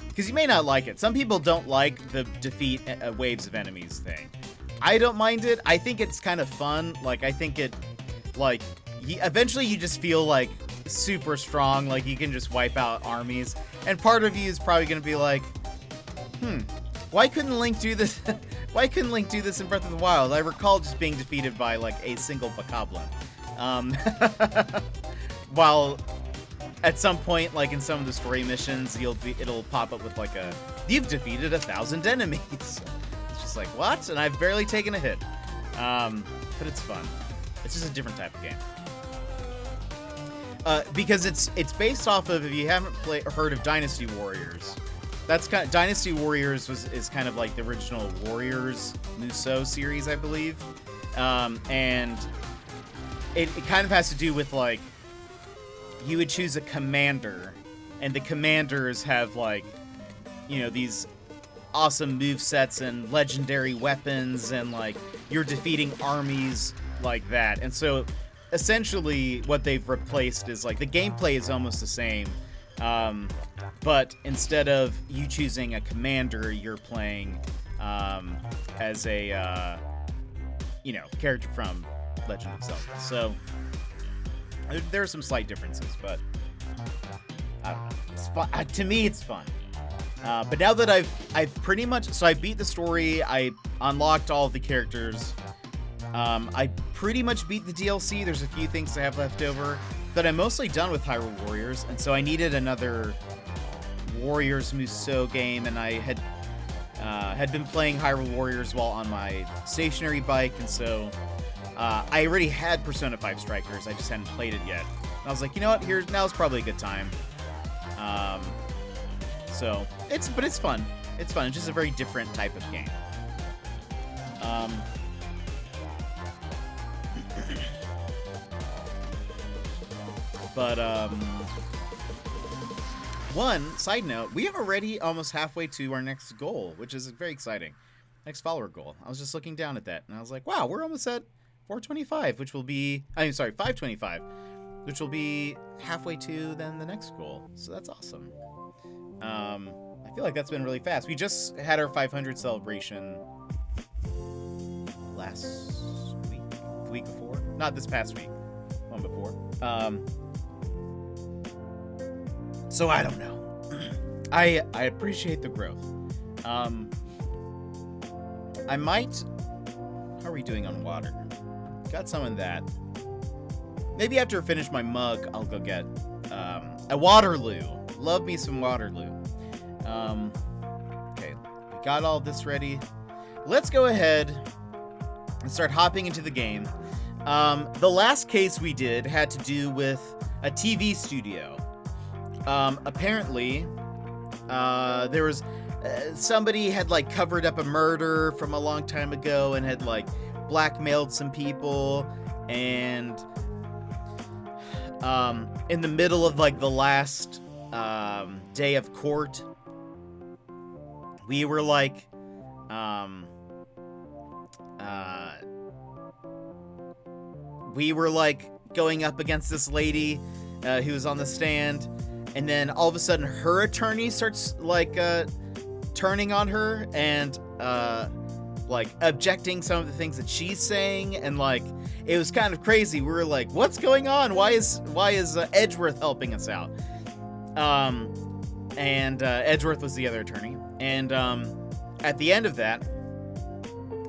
Because you may not like it. Some people don't like the defeat waves of enemies thing. I don't mind it. I think it's kind of fun. Like, I think it, like, eventually you just feel, like, super strong. Like, you can just wipe out armies. And part of you is probably going to be like, why couldn't Link do this? Why couldn't Link do this in Breath of the Wild? I recall just being defeated by, like, a single bokoblin. While at some point, like in some of the story missions, it'll pop up with like you've defeated 1,000 enemies. It's just like, what? And I've barely taken a hit. But it's fun. It's just a different type of game. Because it's based off of, if you haven't heard of Dynasty Warriors, that's kind of, Dynasty Warriors is kind of like the original Warriors Musou series, I believe. And it kind of has to do with like, you would choose a commander, and the commanders have like, you know, these awesome movesets and legendary weapons, and like you're defeating armies like that. And so essentially what they've replaced is like the gameplay is almost the same, but instead of you choosing a commander, you're playing as a character from Legend of Zelda. So there are some slight differences, but I don't know. It's fun. To me, it's fun. But now that I've pretty much, so I beat the story, I unlocked all of the characters. I pretty much beat the DLC. There's a few things I have left over, but I'm mostly done with Hyrule Warriors, and so I needed another Warriors Musou game, and I had been playing Hyrule Warriors while on my stationary bike, and so I already had Persona 5 Strikers. I just hadn't played it yet. I was like, you know what? Now's probably a good time. So it's fun. It's fun. It's just a very different type of game. One side note, we are already almost halfway to our next goal, which is very exciting. Next follower goal. I was just looking down at that, and I was like, wow, we're almost at 425, which will be, 525, which will be halfway to then the next goal. So that's awesome. I feel like that's been really fast. We just had our 500 celebration last week, the week before, not this past week, one before. So I don't know. I appreciate the growth. I might. How are we doing on water? Got some of that. Maybe after I finish my mug, I'll go get a Waterloo. Love me some Waterloo. Okay, we got all this ready. Let's go ahead and start hopping into the game. The last case we did had to do with a TV studio. Apparently, there was somebody had like covered up a murder from a long time ago and had like blackmailed some people, and in the middle of like the last day of court, we were like going up against this lady who was on the stand, and then all of a sudden her attorney starts like turning on her and like objecting some of the things that she's saying, and like it was kind of crazy. We were like, what's going on? Why is Edgeworth helping us out? And Edgeworth was the other attorney, and at the end of that,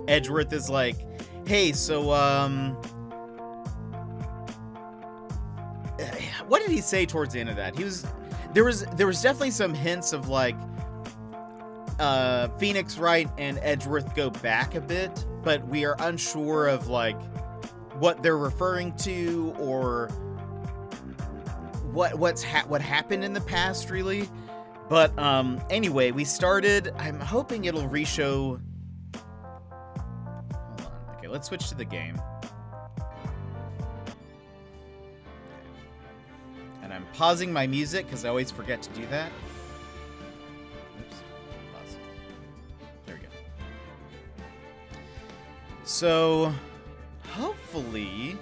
Edgeworth is like, hey, so what did he say towards the end of that? There was definitely some hints of like Phoenix Wright and Edgeworth go back a bit, but we are unsure of like what they're referring to or what happened in the past really. But anyway, we started. I'm hoping it'll re-show. Hold on. Okay, let's switch to the game. And I'm pausing my music because I always forget to do that. Oops. Pause. There we go. So, hopefully,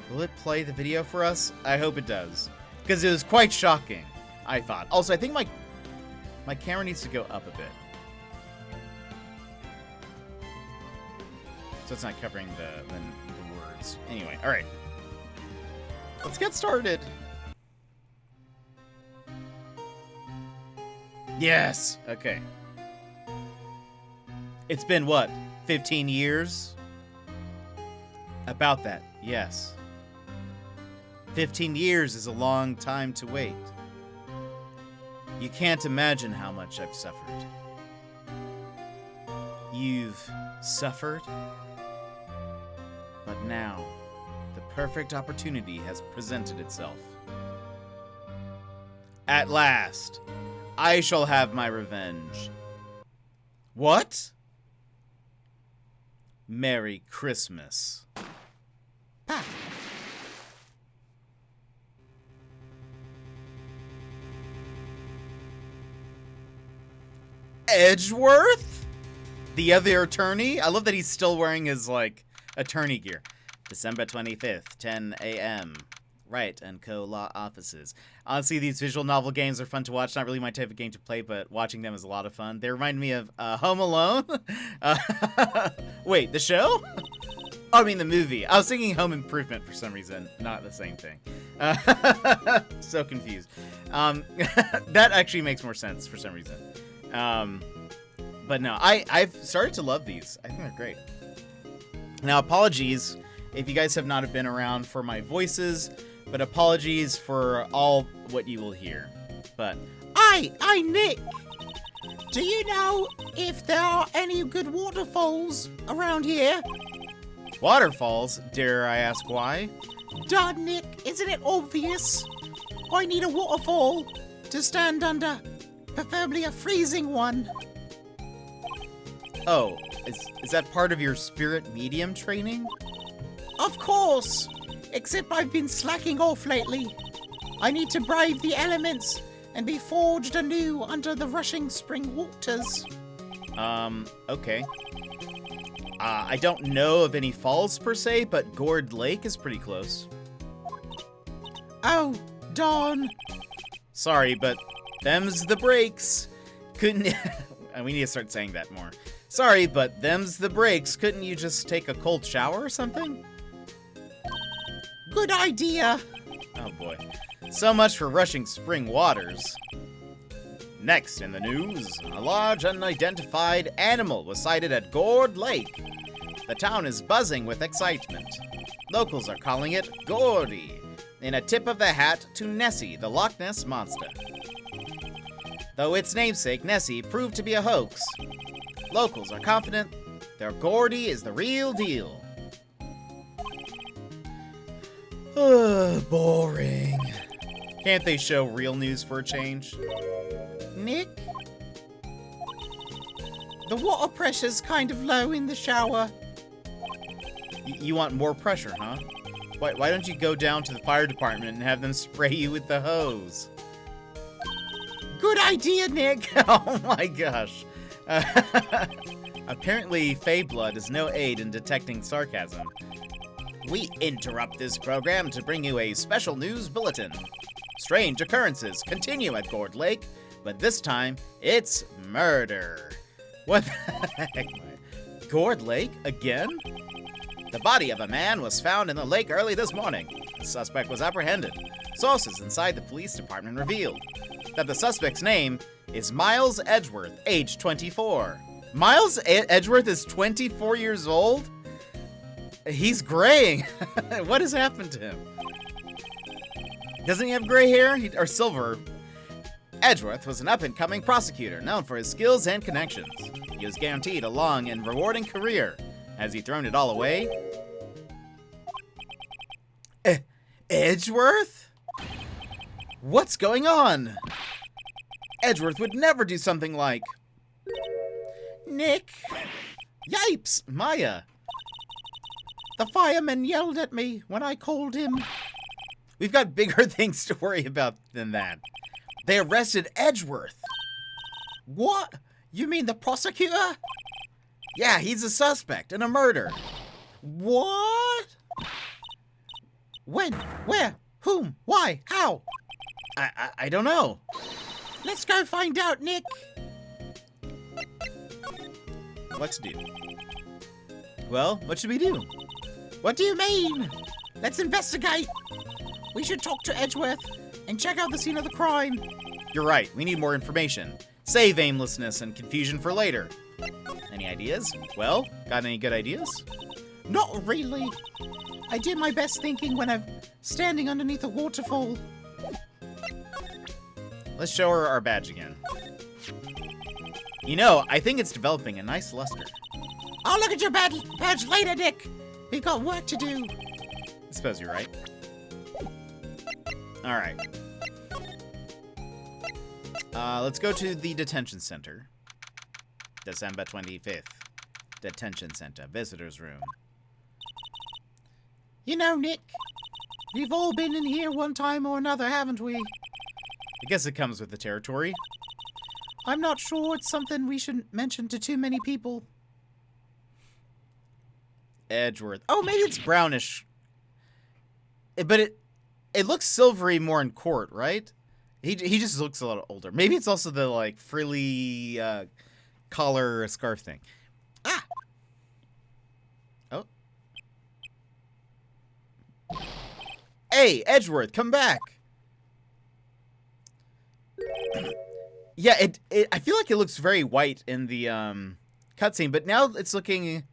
will it play the video for us? I hope it does, because it was quite shocking, I thought. Also, I think my camera needs to go up a bit, so it's not covering the words. Anyway, all right, let's get started. Yes. Okay. It's been what, 15 years? About that. Yes. 15 years is a long time to wait. You can't imagine how much I've suffered. You've suffered? But now, the perfect opportunity has presented itself. At last, I shall have my revenge. What? Merry Christmas. Pa. Edgeworth? The other attorney? I love that he's still wearing his, like, attorney gear. December 25th, 10 a.m. Wright and Co. Law Offices. Honestly, these visual novel games are fun to watch. Not really my type of game to play, but watching them is a lot of fun. They remind me of Home Alone. Wait, the show? Oh, I mean the movie. I was thinking Home Improvement for some reason. Not the same thing. So confused. That actually makes more sense for some reason. But no, I've started to love these. I think they're great. Now, apologies if you guys have not been around for my voices, but apologies for all what you will hear. But I Nick. Do you know if there are any good waterfalls around here? Waterfalls? Dare I ask why? Duh, Nick, isn't it obvious? I need a waterfall to stand under, preferably a freezing one. Oh, is that part of your spirit medium training? Of course, except I've been slacking off lately. I need to brave the elements and be forged anew under the rushing spring waters. Okay. I don't know of any falls per se, but Gourd Lake is pretty close. Oh, darn. Sorry, but them's the breaks. Couldn't... We need to start saying that more. Sorry, but them's the breaks. Couldn't you just take a cold shower or something? Good idea. Oh boy. So much for rushing spring waters. Next in the news, a large unidentified animal was sighted at Gourd Lake. The town is buzzing with excitement. Locals are calling it Gordy, in a tip of the hat to Nessie, the Loch Ness Monster. Though its namesake, Nessie, proved to be a hoax, locals are confident their Gordy is the real deal. Boring. Can't they show real news for a change? Nick? The water pressure's kind of low in the shower. You want more pressure, huh? Why don't you go down to the fire department and have them spray you with the hose? Good idea, Nick. Oh my gosh. Apparently, Fey blood is no aid in detecting sarcasm. We interrupt this program to bring you a special news bulletin. Strange occurrences continue at Gourd Lake, but this time, it's murder. What the heck? Gourd Lake? Again? The body of a man was found in the lake early this morning. The suspect was apprehended. Sources inside the police department revealed that the suspect's name is Miles Edgeworth, age 24. Miles Edgeworth is 24 years old? He's graying. What has happened to him? Doesn't he have gray hair? Or silver? Edgeworth was an up-and-coming prosecutor known for his skills and connections. He was guaranteed a long and rewarding career. Has he thrown it all away? Edgeworth? What's going on? Edgeworth would never do something like... Nick? Yipes, Maya. The fireman yelled at me when I called him. We've got bigger things to worry about than that. They arrested Edgeworth. What? You mean the prosecutor? Yeah, he's a suspect in a murder. What? When? Where? Whom? Why? How? I don't know. Let's go find out, Nick. What to do? Well, what should we do? What do you mean? Let's investigate. We should talk to Edgeworth and check out the scene of the crime. You're right. We need more information. Save aimlessness and confusion for later. Any ideas? Well, got any good ideas? Not really. I did my best thinking when I'm standing underneath a waterfall. Let's show her our badge again. You know, I think it's developing a nice luster. I'll look at your badge later, Nick. We've got work to do. I suppose you're right. Alright. Let's go to the detention center. December 25th. Detention center. Visitor's room. You know, Nick, we've all been in here one time or another, haven't we? I guess it comes with the territory. I'm not sure it's something we should mention to too many people. Edgeworth. Oh, maybe it's brownish. But it looks silvery more in court, right? He just looks a lot older. Maybe it's also the, like, frilly collar scarf thing. Ah! Oh. Hey, Edgeworth, come back! Yeah, I feel like it looks very white in the cutscene, but now it's looking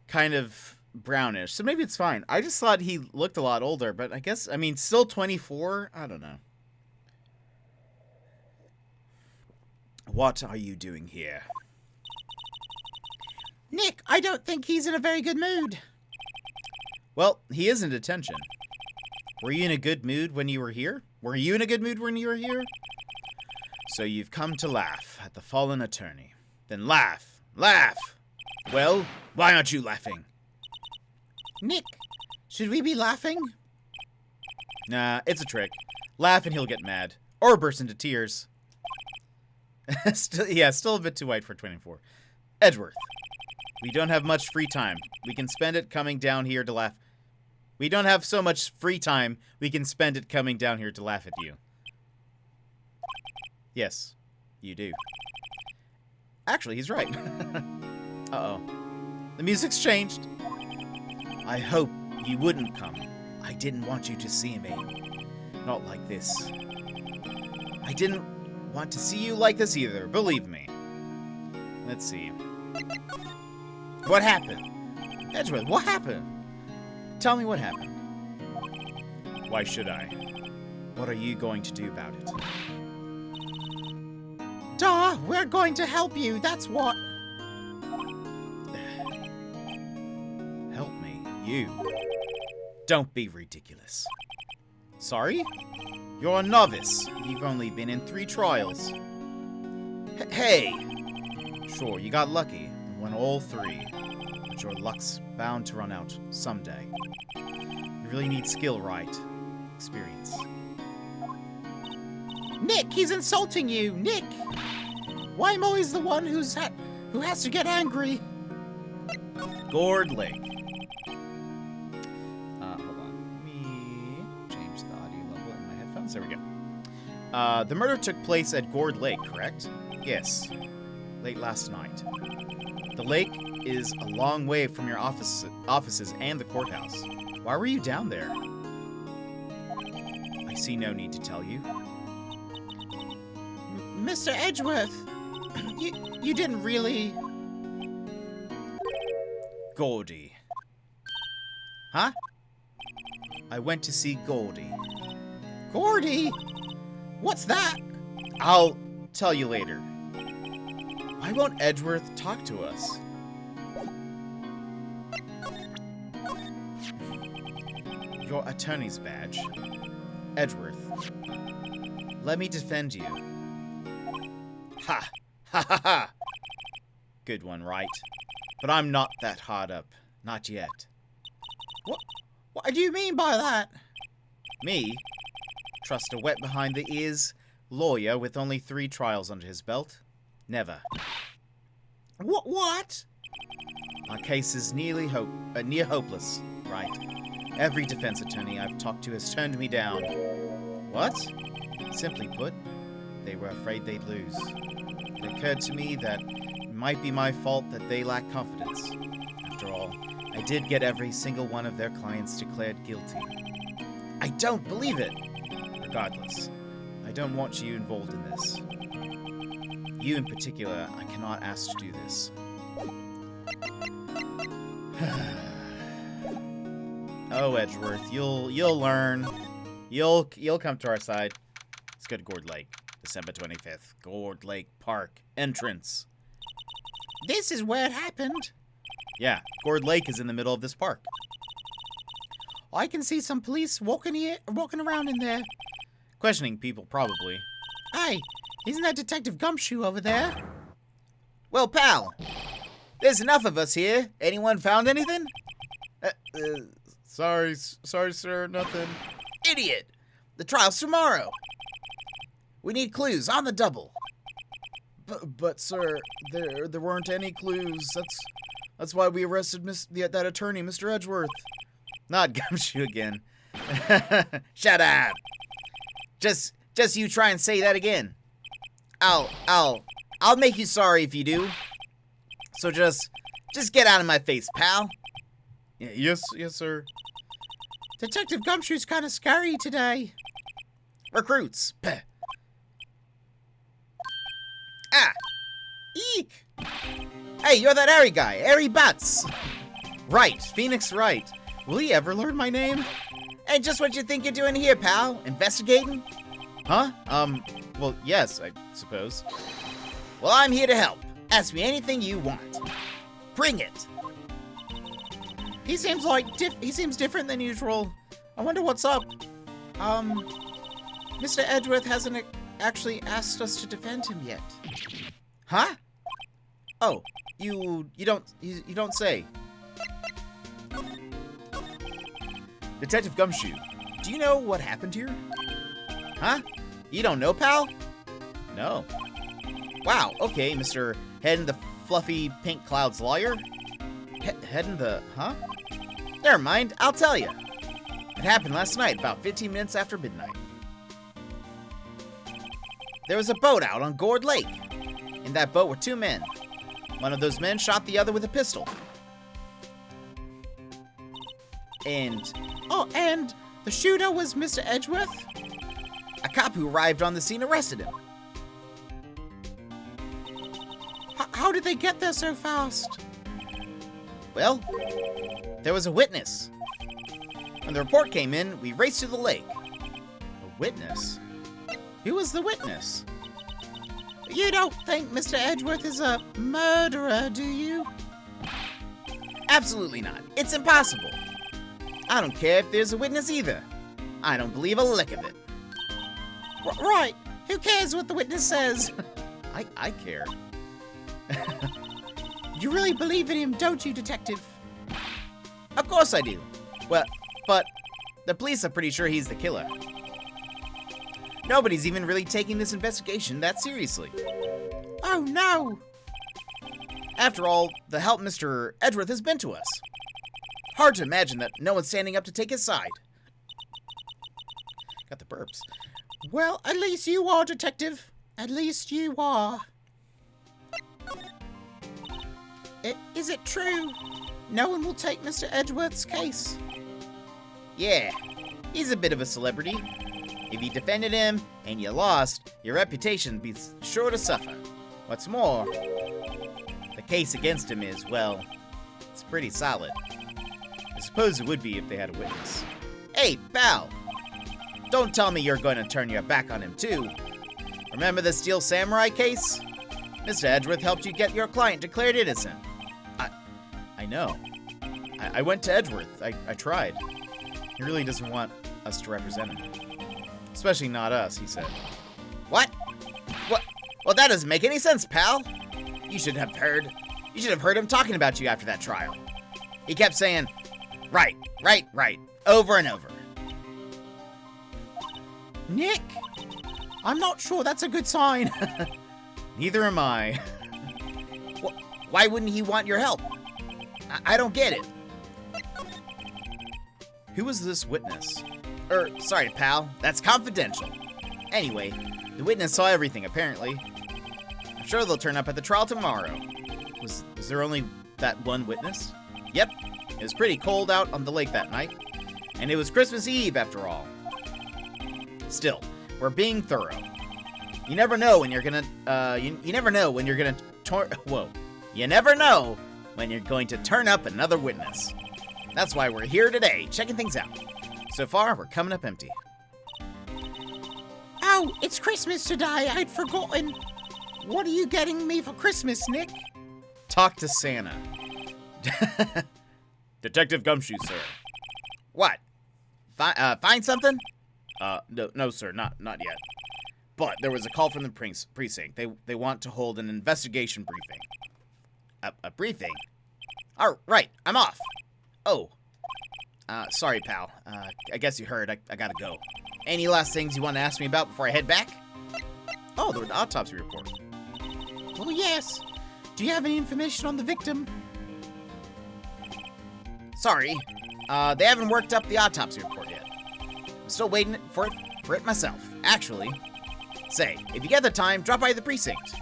kind of brownish, so maybe it's fine. I just thought he looked a lot older, but I guess, I mean, still 24? I don't know. What are you doing here? Nick, I don't think he's in a very good mood. Well, he is in detention. Were you in a good mood when you were here? Were you in a good mood when you were here? So you've come to laugh at the fallen attorney. Then laugh! Laugh! Well, why aren't you laughing? Nick, should we be laughing? Nah, it's a trick. Laugh and he'll get mad. Or burst into tears. Still a bit too white for 24. Edgeworth. We don't have much free time. We can spend it coming down here to laugh. We don't have so much free time. We can spend it coming down here to laugh at you. Yes, you do. Actually, he's right. Uh-oh. The music's changed. I hope you wouldn't come. I didn't want you to see me. Not like this. I didn't want to see you like this either, believe me. Let's see. What happened? Edgeworth, what happened? Tell me what happened. Why should I? What are you going to do about it? Duh, we're going to help you, that's what. Help me, you. Don't be ridiculous. Sorry? You're a novice. You've only been in 3 trials. Hey! Sure, you got lucky and won all 3. But your luck's bound to run out someday. You really need skill, right? Experience. Nick, he's insulting you, Nick! Why am I always the one who has to get angry? Gourd Lake. Hold on. Let me change the audio level in my headphones. There we go. The murder took place at Gourd Lake, correct? Yes. Late last night. The lake is a long way from your offices and the courthouse. Why were you down there? I see no need to tell you. Mr. Edgeworth, you didn't really... Gordy. Huh? I went to see Gordy. Gordy? What's that? I'll tell you later. Why won't Edgeworth talk to us? Your attorney's badge. Edgeworth. Let me defend you. Ha! Ha ha ha! Good one, right? But I'm not that hard up. Not yet. What do you mean by that? Me? Trust a wet behind the ears lawyer with only 3 trials under his belt? Never. What? Our case is near hopeless, right? Every defense attorney I've talked to has turned me down. What? Simply put, they were afraid they'd lose. It occurred to me that it might be my fault that they lack confidence. After all, I did get every single one of their clients declared guilty. I don't believe it! Regardless, I don't want you involved in this. You in particular, I cannot ask to do this. Oh, Edgeworth, you'll learn. You'll come to our side. Let's go to Gourd Lake, December 25th. Gourd Lake Park entrance. This is where it happened. Yeah, Gourd Lake is in the middle of this park. I can see some police walking around in there. Questioning people, probably. Hey, isn't that Detective Gumshoe over there? Well, pal, there's enough of us here. Anyone found anything? Sorry, sir, nothing. Idiot! The trial's tomorrow. We need clues on the double. But sir, there weren't any clues. That's why we arrested that attorney, Mr. Edgeworth. Not Gumshoe again. Shut up. Just you try and say that again. I'll make you sorry if you do. So just get out of my face, pal. Yes, sir. Detective Gumshoe's kind of scary today. Recruits. Peh. Ah. Eek. Hey, you're that Airy guy, Airy Butts. Right, Phoenix Wright. Will he ever learn my name? And just what you think you're doing here, pal? Investigating? Huh? Well, yes, I suppose. Well, I'm here to help. Ask me anything you want. Bring it! He seems different than usual. I wonder what's up. Mr. Edgeworth hasn't actually asked us to defend him yet. Huh? Oh, you don't say. Detective Gumshoe, do you know what happened here? Huh? You don't know, pal? No. Wow, okay, Mr. Head in the Fluffy Pink Clouds lawyer? Head in the... huh? Never mind, I'll tell you. It happened last night, about 15 minutes after midnight. There was a boat out on Gourd Lake. In that boat were 2 men. One of those men shot the other with a pistol. And... oh, and the shooter was Mr. Edgeworth? A cop who arrived on the scene arrested him. How did they get there so fast? Well, there was a witness. When the report came in, we raced to the lake. A witness? Who was the witness? You don't think Mr. Edgeworth is a murderer, do you? Absolutely not. It's impossible. I don't care if there's a witness either. I don't believe a lick of it. Right. Who cares what the witness says? I care. You really believe in him, don't you, Detective? Of course I do. Well, but the police are pretty sure he's the killer. Nobody's even really taking this investigation that seriously. Oh, no. After all, the help Mr. Edgeworth has been to us. Hard to imagine that no one's standing up to take his side. Got the burps. Well, at least you are, Detective. At least you are. Is it true? No one will take Mr. Edgeworth's case? Yeah, he's a bit of a celebrity. If you defended him and you lost, your reputation be sure to suffer. What's more, the case against him is, well, it's pretty solid. I suppose it would be if they had a witness. Hey, pal! Don't tell me you're going to turn your back on him, too. Remember the Steel Samurai case? Mr. Edgeworth helped you get your client declared innocent. I know. I went to Edgeworth. I tried. He really doesn't want us to represent him. Especially not us, he said. What? What? Well, that doesn't make any sense, pal. You should have heard him talking about you after that trial. He kept saying, right, over and over. Nick, I'm not sure that's a good sign. Neither am I. Why wouldn't he want your help? I don't get it. Who was this witness? Sorry, pal. That's confidential. Anyway, the witness saw everything, apparently. I'm sure they'll turn up at the trial tomorrow. Was there only that one witness? Yep. It was pretty cold out on the lake that night. And it was Christmas Eve, after all. Still, we're being thorough. You never know when you're gonna, you never know when you're gonna You never know when you're going to turn up another witness. That's why we're here today, checking things out. So far, we're coming up empty. Oh, it's Christmas today. I'd forgotten. What are you getting me for Christmas, Nick? Talk to Santa. Detective Gumshoe, sir. What? Find something? No, sir, not yet. But there was a call from the precinct. They want to hold an investigation briefing. A briefing? All right, I'm off. Oh. Sorry, pal. I guess you heard. I gotta go. Any last things you want to ask me about before I head back? Oh, the autopsy report. Oh, yes. Do you have any information on the victim? Sorry. They haven't worked up the autopsy report yet. I'm still waiting for it myself. Actually, say, if you get the time, drop by the precinct.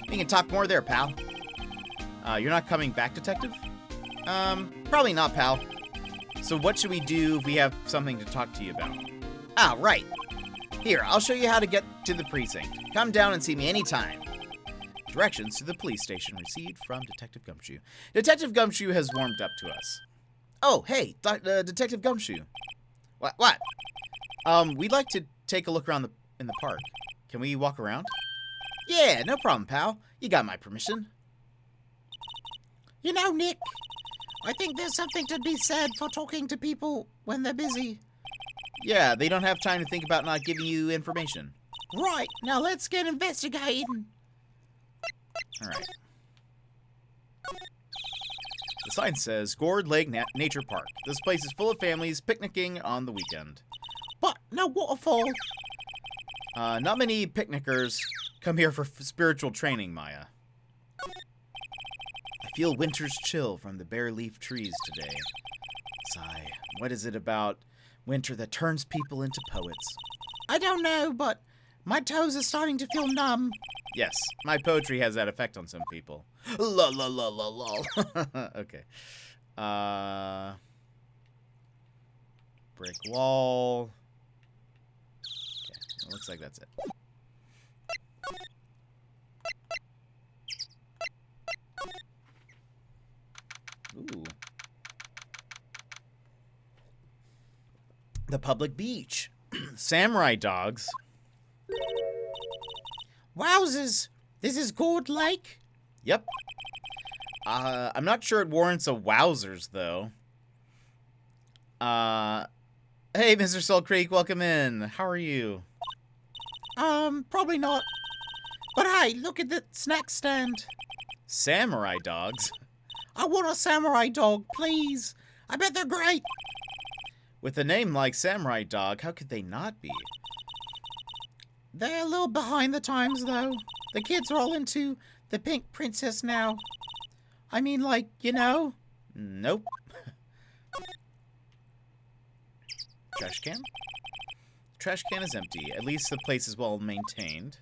We can talk more there, pal. You're not coming back, Detective? Probably not, pal. So what should we do if we have something to talk to you about? Ah, right. Here, I'll show you how to get to the precinct. Come down and see me anytime. Directions to the police station received from Detective Gumshoe. Detective Gumshoe has warmed up to us. Oh, hey, Detective Gumshoe. What? We'd like to take a look around in the park. Can we walk around? Yeah, no problem, pal. You got my permission. You know, Nick, I think there's something to be said for talking to people when they're busy. Yeah, they don't have time to think about not giving you information. Right, now let's get investigating. Alright. The sign says, Gourd Lake Nature Park. This place is full of families picnicking on the weekend. But no waterfall. Not many picnickers come here for spiritual training, Maya. I feel winter's chill from the bare leaf trees today. Sigh, what is it about winter that turns people into poets? I don't know, but my toes are starting to feel numb. Yes, my poetry has that effect on some people. Lol, lol, lol, lol, lol. Okay. Brick wall. Okay, it looks like that's it. Ooh. The public beach. Samurai dogs. Wowzers! This is Gourd Lake? Yep. I'm not sure it warrants a wowzers, though. Hey, Mr. Salt Creek, welcome in. How are you? Probably not. But hey, look at the snack stand. Samurai dogs? I want a samurai dog, please. I bet they're great. With a name like Samurai Dog, how could they not be? They're a little behind the times, though. The kids are all into the Pink Princess now. I mean, like, you know? Nope. Trash can? Trash can is empty. At least the place is well maintained.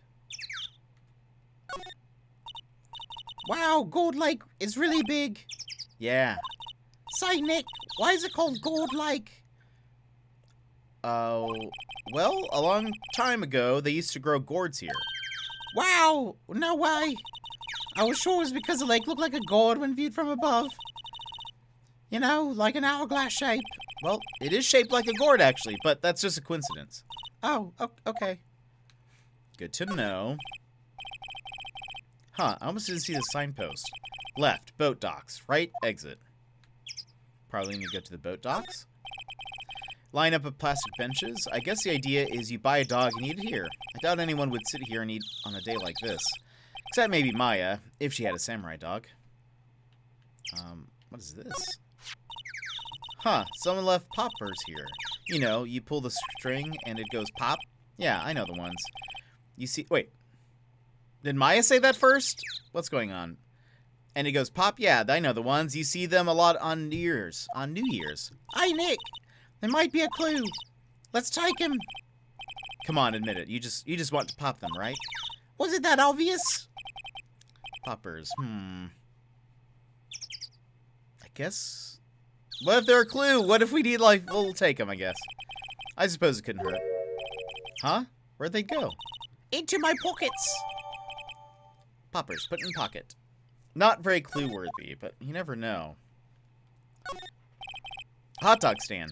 Wow, Gourd Lake is really big. Yeah. Say, Nick, why is it called Gourd Lake? Well, a long time ago, they used to grow gourds here. Wow, no way. I was sure it was because the lake looked like a gourd when viewed from above. You know, like an hourglass shape. Well, it is shaped like a gourd, actually, but that's just a coincidence. Oh, okay. Good to know. Huh, I almost didn't see the signpost. Left, boat docks. Right, exit. Probably need to go to the boat docks. Line up of plastic benches. I guess the idea is you buy a dog and eat it here. I doubt anyone would sit here and eat on a day like this. Except maybe Maya, if she had a samurai dog. What is this? Huh, someone left poppers here. You know, you pull the string and it goes pop. Yeah, I know the ones. You see, wait. Did Maya say that first? What's going on? And it goes pop? Yeah, I know the ones. You see them a lot on New Year's. On New Year's. Hey, Nick, there might be a clue. Let's take him. Come on, admit it. You just want to pop them, right? Was it that obvious? Poppers. I guess. What if they're a clue? What if we need, like, we'll take them, I guess. I suppose it couldn't hurt. Huh? Where'd they go? Into my pockets. Poppers, put in pocket. Not very clue-worthy, but you never know. Hot dog stand.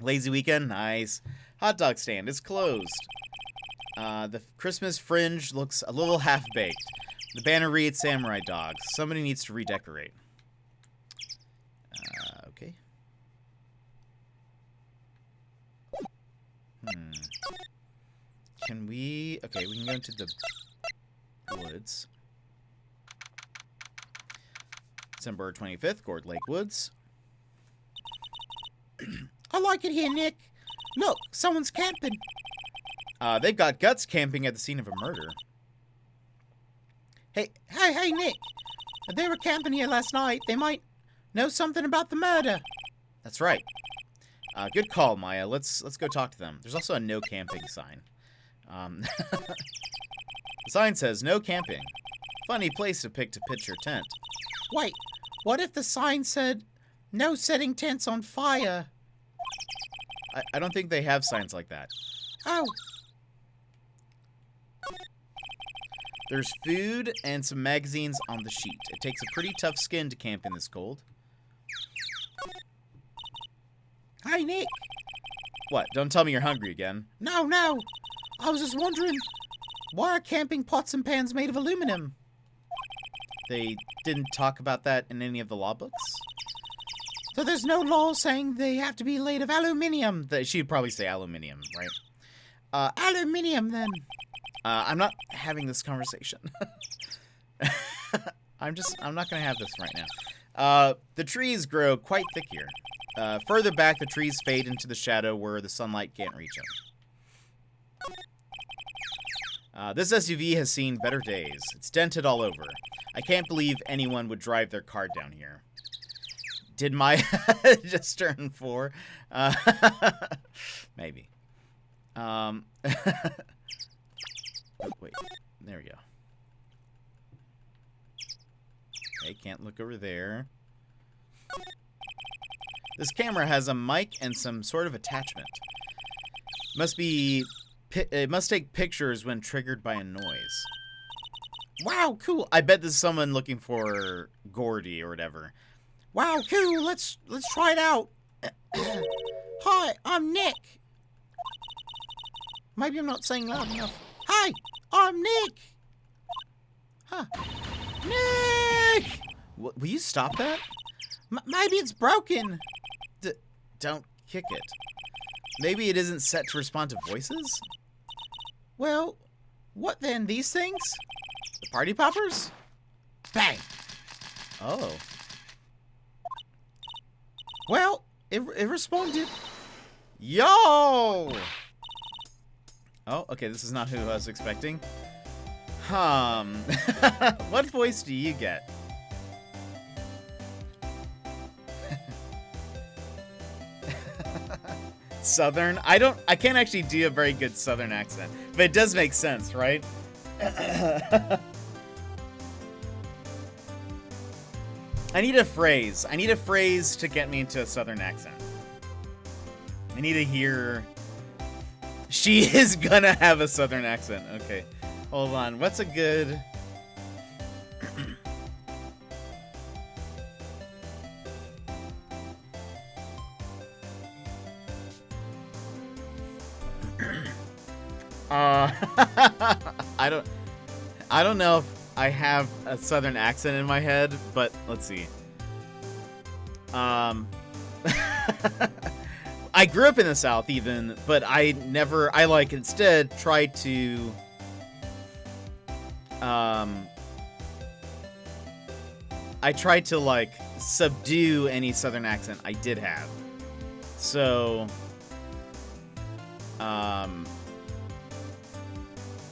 Lazy weekend? Nice. Hot dog stand is closed. The Christmas fringe looks a little half-baked. The banner reads Samurai Dogs. Somebody needs to redecorate. Okay. Can we... Okay, we can go into the woods. December 25th, Gourd Lake Woods. I like it here, Nick. Look, someone's camping. They've got guts camping at the scene of a murder. Hey, Nick. If they were camping here last night, they might know something about the murder. That's right. Good call, Maya. Let's go talk to them. There's also a no camping sign. The sign says no camping. Funny place to pick to pitch your tent. Wait, what if the sign said no setting tents on fire? I don't think they have signs like that. Oh. There's food and some magazines on the sheet. It takes a pretty tough skin to camp in this cold. Hey, Nick. What? Don't tell me you're hungry again. No. I was just wondering, why are camping pots and pans made of aluminum? They didn't talk about that in any of the law books. So there's no law saying they have to be made of aluminium. She'd probably say aluminium, right? Aluminium, then. I'm not having this conversation. I'm not going to have this right now. The trees grow quite thick here. Further back, the trees fade into the shadow where the sunlight can't reach them. This SUV has seen better days. It's dented all over. I can't believe anyone would drive their car down here. Did my just turn 4? Maybe. Oh, wait, there we go. Okay, can't look over there. This camera has a mic and some sort of attachment. It must take pictures when triggered by a noise. Wow, cool. I bet this is someone looking for Gordy or whatever. Wow, cool. Let's try it out. Hi, I'm Nick. Maybe I'm not saying loud enough. Hi, I'm Nick. Huh. Nick! Will you stop that? Maybe it's broken. Don't kick it. Maybe it isn't set to respond to voices? Well, what then? These things? The party poppers? Bang! Oh. Well, it responded. Yo! Oh, okay, this is not who I was expecting. What voice do you get? Southern? I can't actually do a very good Southern accent, but it does make sense, right? I need a phrase. I need a phrase to get me into a Southern accent. I need to hear... She is gonna have a Southern accent. Okay. Hold on. What's a good... I don't know if I have a Southern accent in my head, but let's see. I grew up in the South even, but I instead tried to I tried to like subdue any Southern accent I did have. So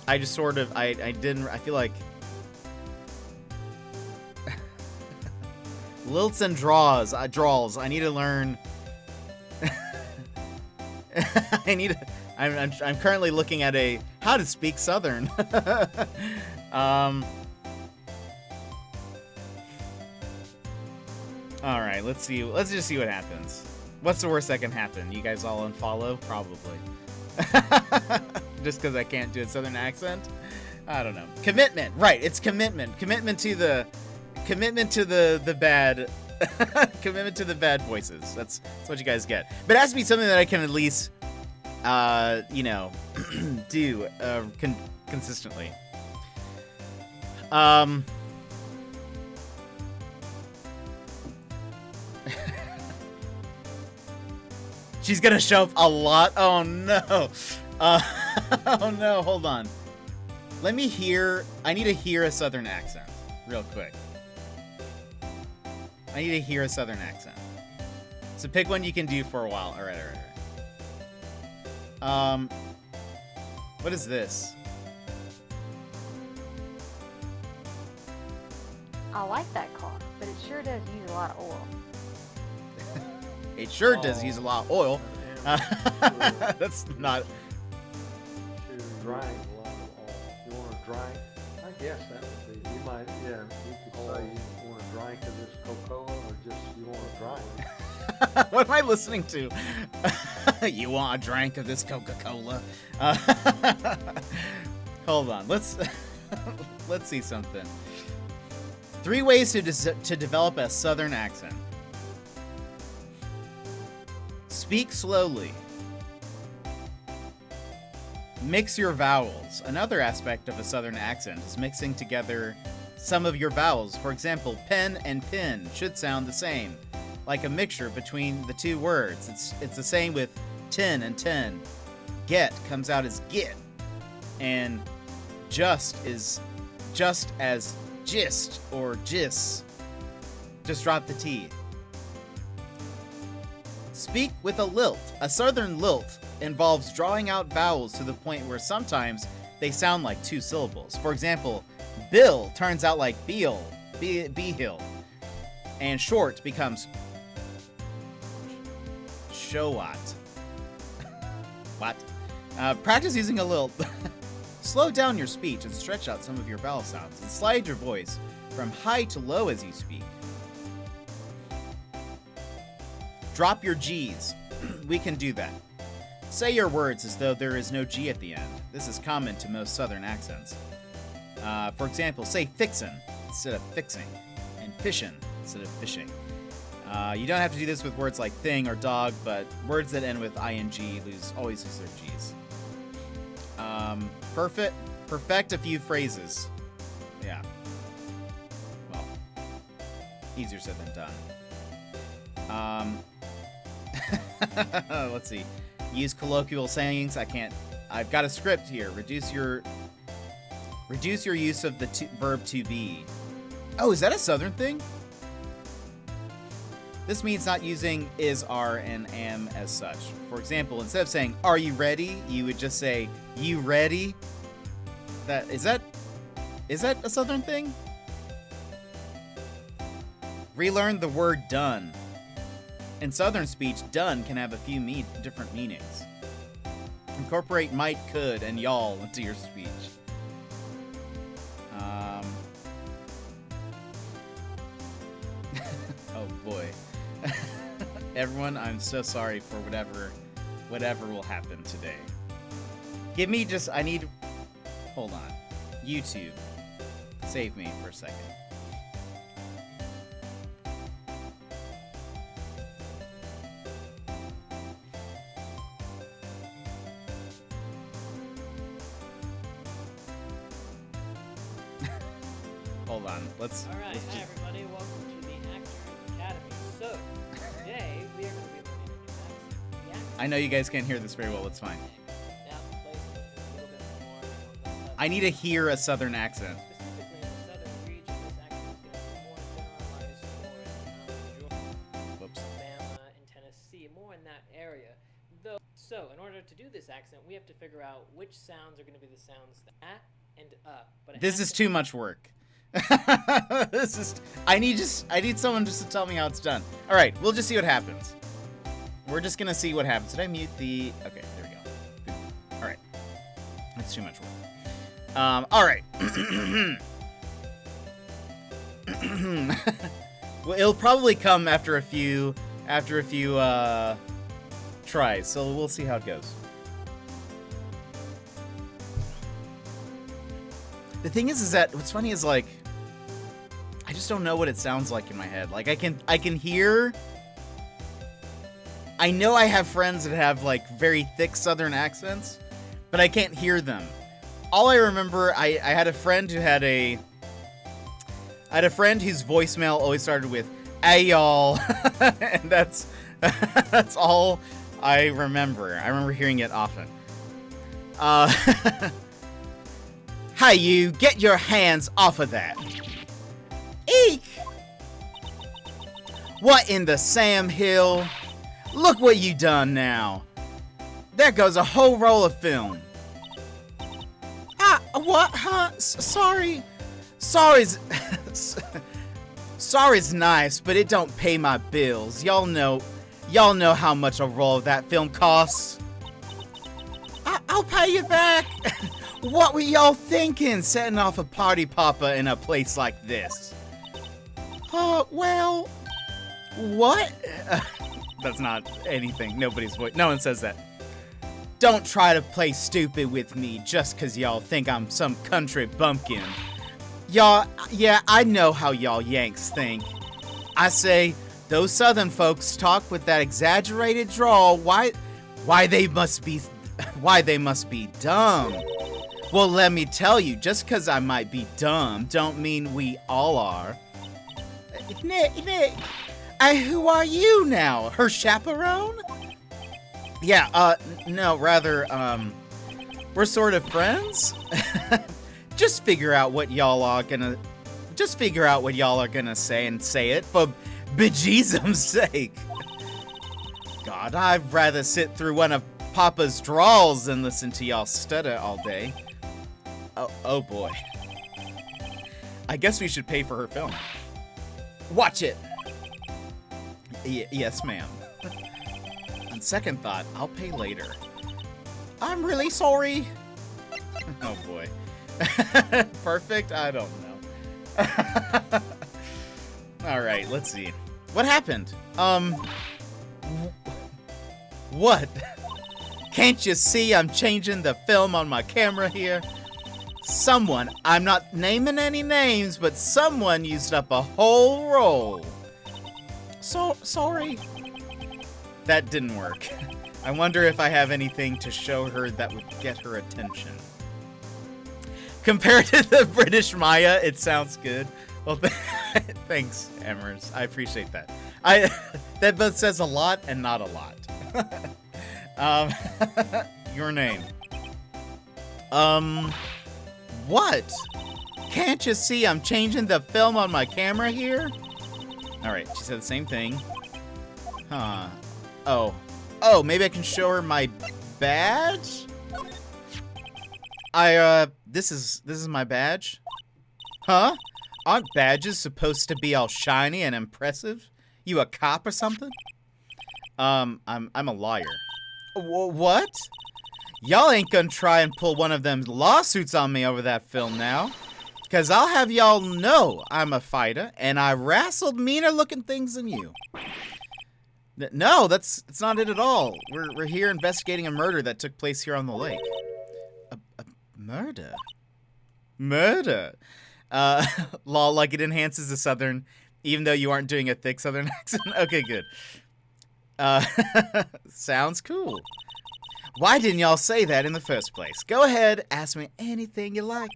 I just sort of, I feel like lilts and draws, I need to learn. I'm currently looking at how to speak Southern. All right, let's just see what happens. What's the worst that can happen? You guys all unfollow? Probably. Just because I can't do a Southern accent? I don't know. Commitment, right? It's commitment. Commitment to the bad. Commitment to the bad voices. That's what you guys get. But it has to be something that I can at least, do consistently. She's gonna show up a lot. Oh no. Oh no, hold on. I need to hear a Southern accent real quick. I need to hear a Southern accent. So pick one you can do for a while. All right. What is this? I like that car, but it sure does use a lot of oil. It sure does use a lot of oil. That's not... To drink a lot of oil. You want to drink? I guess that would be. You might, yeah. You could say you want to drink of this Coca-Cola, or just you want to drink. What am I listening to? You want a drink of this Coca-Cola? Hold on. Let's see something. 3 ways to develop a Southern accent. Speak slowly. Mix your vowels. Another aspect of a Southern accent is mixing together some of your vowels. For example, pen and pin should sound the same, like a mixture between the two words. It's the same with tin and tin. Get comes out as git, and just is just as gist or gis. Just drop the T. Speak with a lilt. A southern lilt involves drawing out vowels to the point where sometimes they sound like two syllables. For example, bill turns out like beal, behill, and short becomes showat. What? Practice using a lilt. Slow down your speech and stretch out some of your vowel sounds, and slide your voice from high to low as you speak. Drop your G's. We can do that. Say your words as though there is no G at the end. This is common to most southern accents. For example, say fixin' instead of fixing, and fishin' instead of fishing. You don't have to do this with words like thing or dog, but words that end with ing always lose their G's. Perfect a few phrases. Yeah. Well, easier said than done. Let's see. Use colloquial sayings. I've got a script here. Reduce your use of the verb to be. Oh, is that a southern thing? This means not using is, are, and am as such. For example, instead of saying, are you ready? You would just say, you ready? Is that a southern thing? Relearn the word done. In southern speech, done can have a few different meanings. Incorporate might, could, and y'all into your speech. Oh boy. Everyone, I'm so sorry for whatever will happen today. Hold on. YouTube. Save me for a second. Hold on. Alright, hi everybody, welcome to the Actor Academy. So, today we are going to be learning a new accent. The accent I know you guys can't hear this very well, it's fine. now places a little bit more on the I need to hear a southern accent. specifically in the southern region, this accent is going to be more generalized towards Georgia, Whoops. Alabama, and Tennessee, more in that area. So, in order to do this accent, we have to figure out which sounds are going to be the sounds that and but it This has is to- too much work. I need someone just to tell me how it's done. All right, we'll just see what happens. We're just gonna see what happens. Did I mute the? Okay, there we go. Good. All right, that's too much work. All right. Well, it'll probably come after a few tries. So we'll see how it goes. The thing is that what's funny is like I just don't know what it sounds like in my head. Like I can hear. I know I have friends that have like very thick southern accents, but I can't hear them. All I remember, I had a friend who had I had a friend whose voicemail always started with "Hey y'all," and that's all I remember. I remember hearing it often. Hey you, get your hands off of that. Eek! What in the Sam Hill? Look what you done now. There goes a whole roll of film. What? Huh? Sorry. Sorry's nice, but it don't pay my bills. Y'all know how much a roll of that film costs. I'll pay you back. What were y'all thinking, setting off a party popper in a place like this? Well, what? That's not anything. Nobody's voice. No one says that. Don't try to play stupid with me just cause y'all think I'm some country bumpkin. Y'all, yeah, I know how y'all Yanks think. I say, those Southern folks talk with that exaggerated drawl. Why they must be dumb. Well, let me tell you, just because I might be dumb, don't mean we all are. Nick, who are you now? Her chaperone? Yeah, no, rather, we're sort of friends? Just figure out what y'all are gonna say and say it for bejesus's sake. God, I'd rather sit through one of Papa's drawls than listen to y'all stutter all day. Oh boy. I guess we should pay for her film. Watch it. Yes, ma'am. On second thought, I'll pay later. I'm really sorry. Oh boy. Perfect? I don't know. Alright, let's see. What happened? What? Can't you see I'm changing the film on my camera here? Someone, I'm not naming any names, but someone used up a whole roll. Sorry. That didn't work. I wonder if I have anything to show her that would get her attention. Compared to the British Maya, it sounds good. Well, thanks, Emmers. I appreciate that. That both says a lot and not a lot. Your name. What? Can't you see I'm changing the film on my camera here? Alright, she said the same thing. Huh. Oh, maybe I can show her my badge? This is my badge? Huh? Aren't badges supposed to be all shiny and impressive? You a cop or something? I'm a lawyer. What? Y'all ain't gonna try and pull one of them lawsuits on me over that film now. Cause I'll have y'all know I'm a fighter and I wrestled meaner looking things than you. No, that's not it at all. We're here investigating a murder that took place here on the lake. A murder? Murder? Lol, like it enhances the southern, even though you aren't doing a thick southern accent. Okay, good. Sounds cool. Why didn't y'all say that in the first place? Go ahead, ask me anything you like.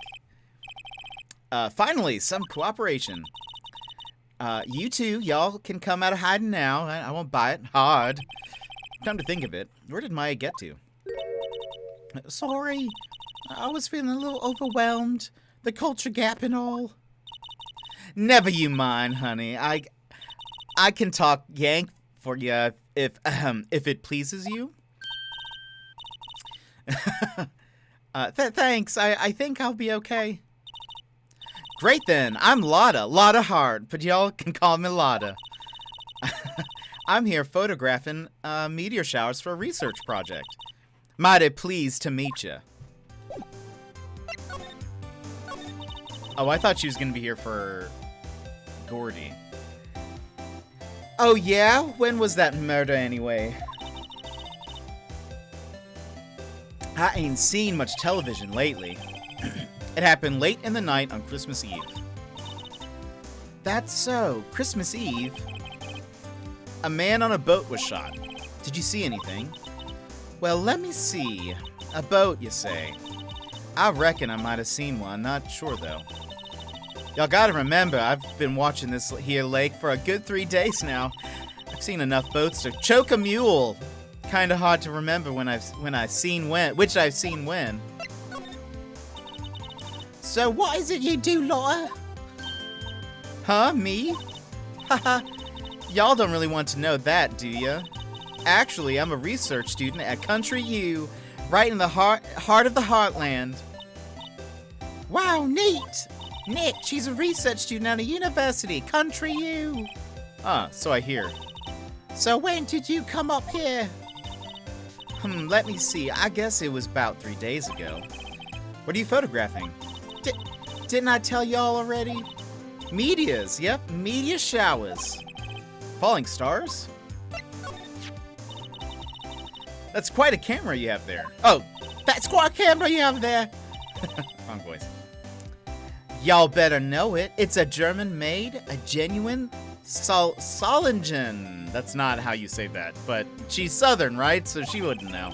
Finally, some cooperation. You two, y'all can come out of hiding now. I won't buy it. Hard. Come to think of it, where did Maya get to? Sorry. I was feeling a little overwhelmed. The culture gap and all. Never you mind, honey. I can talk Yank for you if it pleases you. Thanks. I think I'll be okay. Great then. I'm Lotta. Lotta Hard, but y'all can call me Lotta. I'm here photographing meteor showers for a research project. Mighty pleased to meet you. Oh, I thought she was going to be here for Gordy. Oh, yeah? When was that murder, anyway? I ain't seen much television lately. It happened late in the night on Christmas Eve. That's so. Christmas Eve? A man on a boat was shot. Did you see anything? Well, let me see. A boat, you say? I reckon I might have seen one. Not sure, though. Y'all gotta remember, I've been watching this here lake for a good 3 days now. I've seen enough boats to choke a mule. Kinda hard to remember which I've seen when. So what is it you do, Lotta? Huh, me? Haha, y'all don't really want to know that, do ya? Actually, I'm a research student at Country U, right in the heart of the heartland. Wow, neat! Nick, she's a research student at a university, Country U. Ah, so I hear. So when did you come up here? Let me see. I guess it was about 3 days ago. What are you photographing? Didn't I tell y'all already? Meteors, yep, meteor showers. Falling stars? That's quite a camera you have there. Oh, that's quite a camera you have there. Wrong voice. Y'all better know it. It's a German-made, a genuine Solingen. That's not how you say that, but she's Southern, right? So she wouldn't know.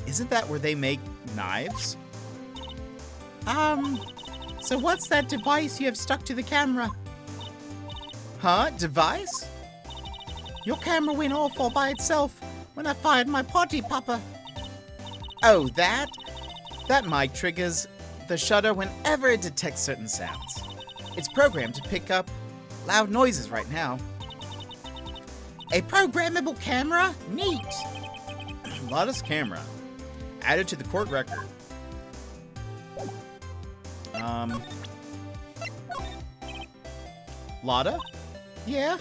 Isn't that where they make knives? So what's that device you have stuck to the camera? Huh? Device? Your camera went off all by itself when I fired my potty popper. Oh, that? That mic triggers the shutter whenever it detects certain sounds. It's programmed to pick up loud noises right now. A programmable camera? Neat. Lada's camera. Added to the court record. Lada? Yeah?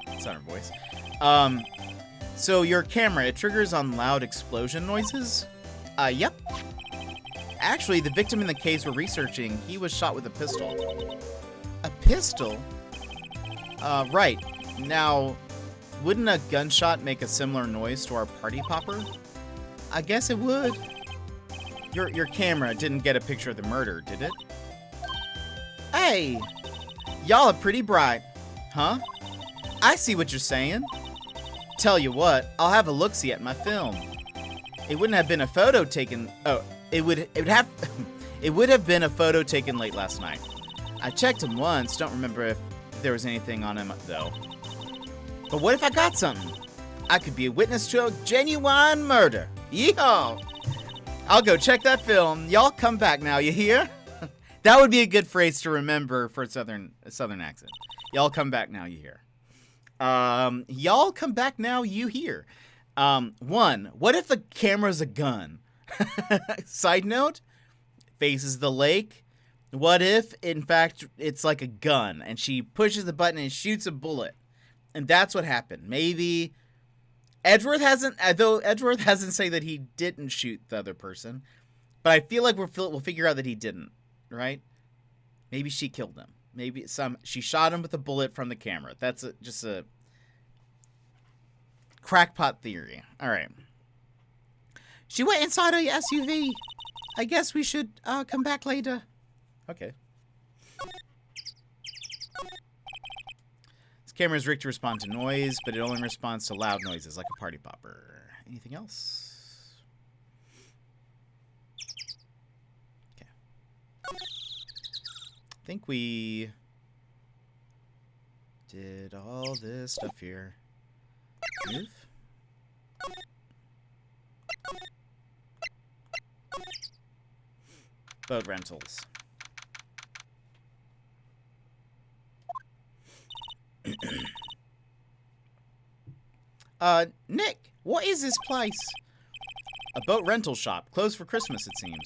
That's not her voice. So your camera, it triggers on loud explosion noises? Yep. Actually, the victim in the case we're researching, he was shot with a pistol. A pistol? Right. Now, wouldn't a gunshot make a similar noise to our party popper? I guess it would. Your camera didn't get a picture of the murder, did it? Hey! Y'all are pretty bright. Huh? I see what you're saying. Tell you what, I'll have a look-see at my film. It wouldn't have been a photo taken... Oh, it would have been a photo taken late last night. I checked him once, don't remember if there was anything on him, though. But what if I got something? I could be a witness to a genuine murder. Yeehaw! I'll go check that film. Y'all come back now, you hear? That would be a good phrase to remember for a southern accent. Y'all come back now, you hear. Y'all come back now, you hear. One, what if the camera's a gun? Side note, faces the lake. What if, in fact, it's like a gun, and she pushes the button and shoots a bullet? And that's what happened. Maybe Edgeworth hasn't say that he didn't shoot the other person, but I feel like we'll figure out that he didn't, right? Maybe she killed him. Maybe she shot him with a bullet from the camera. That's just a crackpot theory. All right. She went inside her SUV. I guess we should come back later. Okay. This camera is rigged to respond to noise, but it only responds to loud noises like a party popper. Anything else? Okay. I think we did all this stuff here. Move. Boat rentals. Nick, what is this place? A boat rental shop. Closed for Christmas, it seems.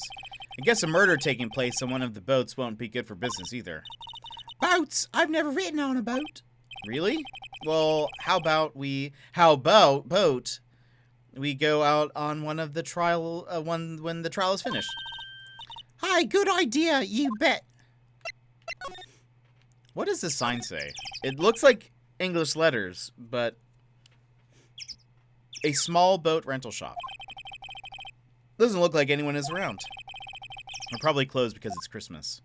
I guess a murder taking place on one of the boats won't be good for business either. Boats? I've never written on a boat. Really? Well, how about we go out on one of the trial, when the trial is finished? Hi, good idea, you bet. What does this sign say? It looks like English letters, but a small boat rental shop. Doesn't look like anyone is around. They're probably closed because it's Christmas.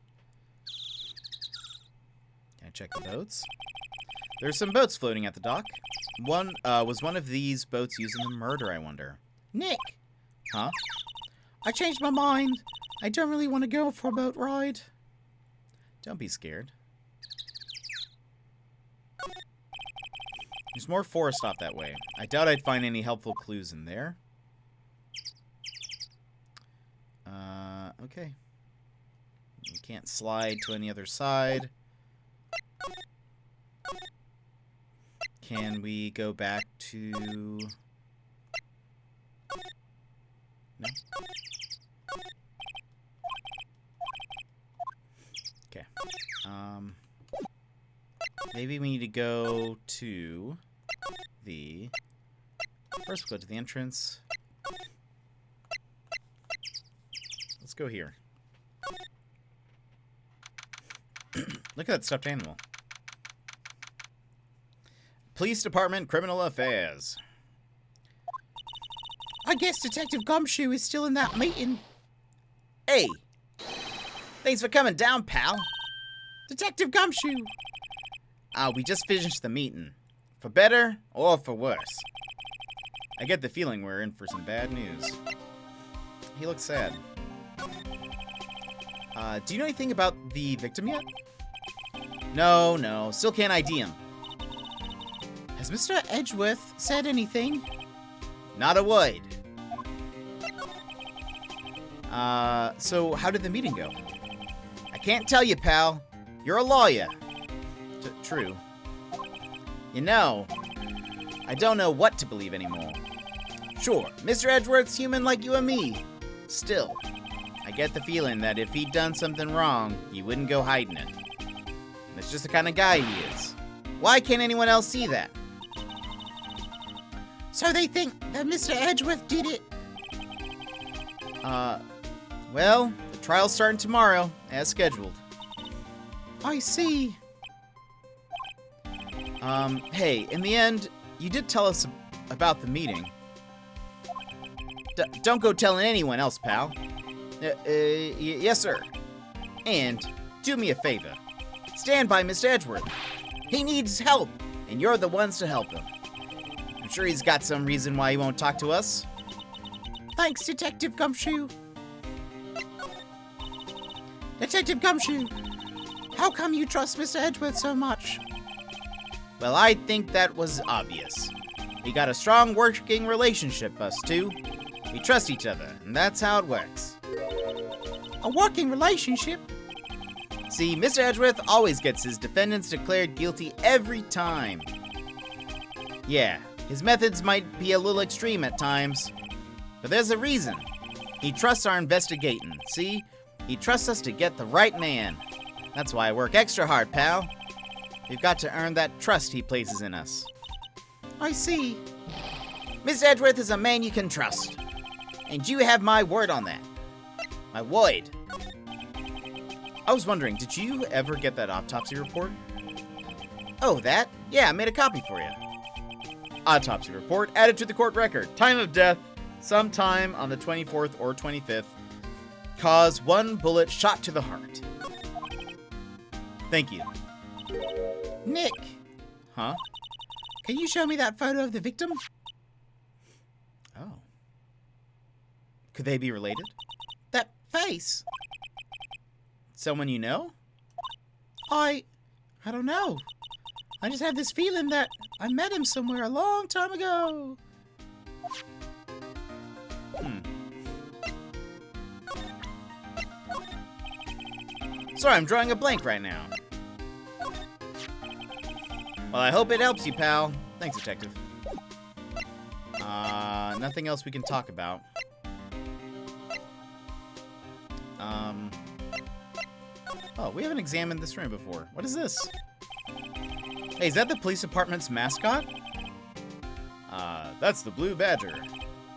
Can I check the boats? There's some boats floating at the dock. Was one of these boats used in the murder, I wonder? Nick. Huh? I changed my mind. I don't really want to go for a boat ride. Don't be scared. There's more forest off that way. I doubt I'd find any helpful clues in there. Okay. We can't slide to any other side. Can we go back to... No? Okay. Maybe we need to go to the... First, we'll go to the entrance. Let's go here. Look at that stuffed animal. Police Department, Criminal Affairs. I guess Detective Gumshoe is still in that meeting. Hey! Thanks for coming down, pal. Detective Gumshoe! We just finished the meeting. For better or for worse. I get the feeling we're in for some bad news. He looks sad. Do you know anything about the victim yet? No. Still can't ID him. Has Mr. Edgeworth said anything? Not a word. So how did the meeting go? I can't tell you, pal. You're a lawyer. True. You know, I don't know what to believe anymore. Sure, Mr. Edgeworth's human like you and me. Still, I get the feeling that if he'd done something wrong, he wouldn't go hiding it. That's just the kind of guy he is. Why can't anyone else see that? So they think that Mr. Edgeworth did it? Well, the trial's starting tomorrow, as scheduled. I see. Hey, in the end, you did tell us about the meeting. Don't go telling anyone else, pal. Yes, sir. And do me a favor. Stand by Mr. Edgeworth. He needs help, and you're the ones to help him. I'm sure he's got some reason why he won't talk to us. Thanks, Detective Gumshoe. Detective Gumshoe, how come you trust Mr. Edgeworth so much? Well, I think that was obvious. We got a strong working relationship, us two. We trust each other, and that's how it works. A working relationship? See, Mr. Edgeworth always gets his defendants declared guilty every time. Yeah, his methods might be a little extreme at times, but there's a reason. He trusts our investigating, see? He trusts us to get the right man. That's why I work extra hard, pal. We've got to earn that trust he places in us. I see. Mr. Edgeworth is a man you can trust. And you have my word on that. My word. I was wondering, did you ever get that autopsy report? Oh, that? Yeah, I made a copy for you. Autopsy report added to the court record. Time of death, sometime on the 24th or 25th. Cause 1 bullet shot to the heart. Thank you. Nick, Huh? can you show me that photo of the victim? Oh. Could they be related? That face? Someone you know? I don't know. I just have this feeling that I met him somewhere a long time ago. Sorry, I'm drawing a blank right now. Well, I hope it helps you, pal. Thanks, Detective. Nothing else we can talk about. Oh, we haven't examined this room before. What is this? Hey, is that the police department's mascot? That's the Blue Badger.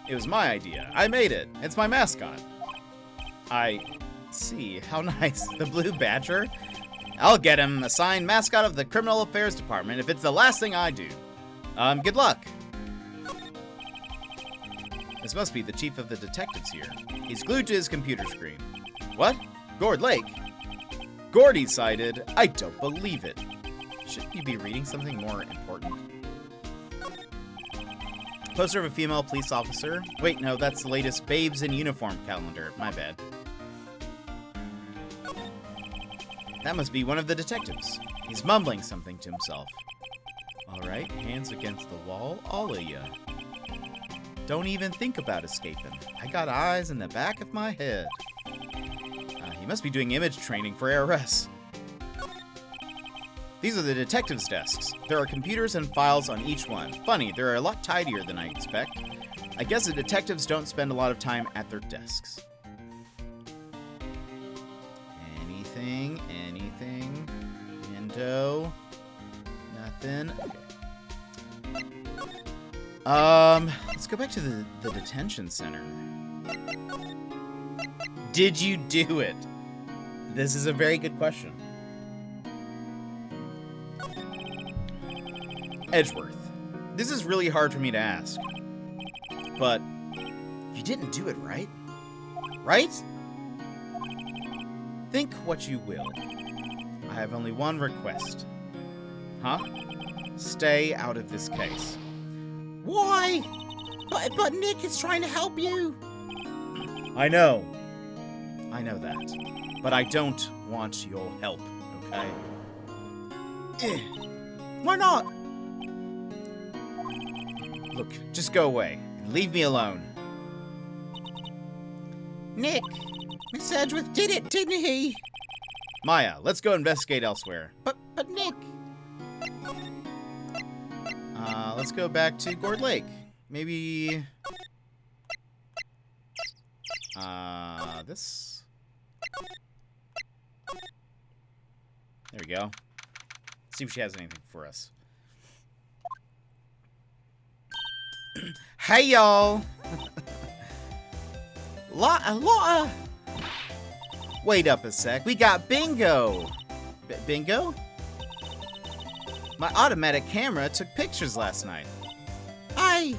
It was my idea. I made it. It's my mascot. I see. How nice. The Blue Badger? I'll get him assigned mascot of the Criminal Affairs Department if it's the last thing I do. Good luck. This must be the chief of the detectives here. He's glued to his computer screen. What? Gord Lake? Gordy sighted? I don't believe it. Shouldn't you be reading something more important? Poster of a female police officer? Wait, no, that's the latest Babes in Uniform calendar. My bad. That must be one of the detectives. He's mumbling something to himself. Alright, hands against the wall, all of ya. Don't even think about escaping. I got eyes in the back of my head. He must be doing image training for ARS. These are the detectives' desks. There are computers and files on each one. Funny, they're a lot tidier than I expect. I guess the detectives don't spend a lot of time at their desks. Anything? Window? Nothing? Okay. Let's go back to the detention center. Did you do it? This is a very good question. Edgeworth. This is really hard for me to ask. But you didn't do it, right? Right? Think what you will. I have only one request. Huh? Stay out of this case. Why? But Nick is trying to help you. I know that. But I don't want your help, okay? Why not? Look, just go away. Leave me alone. Nick, Miss Edgeworth did it, didn't he? Maya, let's go investigate elsewhere. But Nick, Let's go back to Gourd Lake. Maybe... this? There we go. Let's see if she has anything for us. Hey, y'all! Lotta! Wait up a sec. We got bingo! Bingo? My automatic camera took pictures last night. Hey!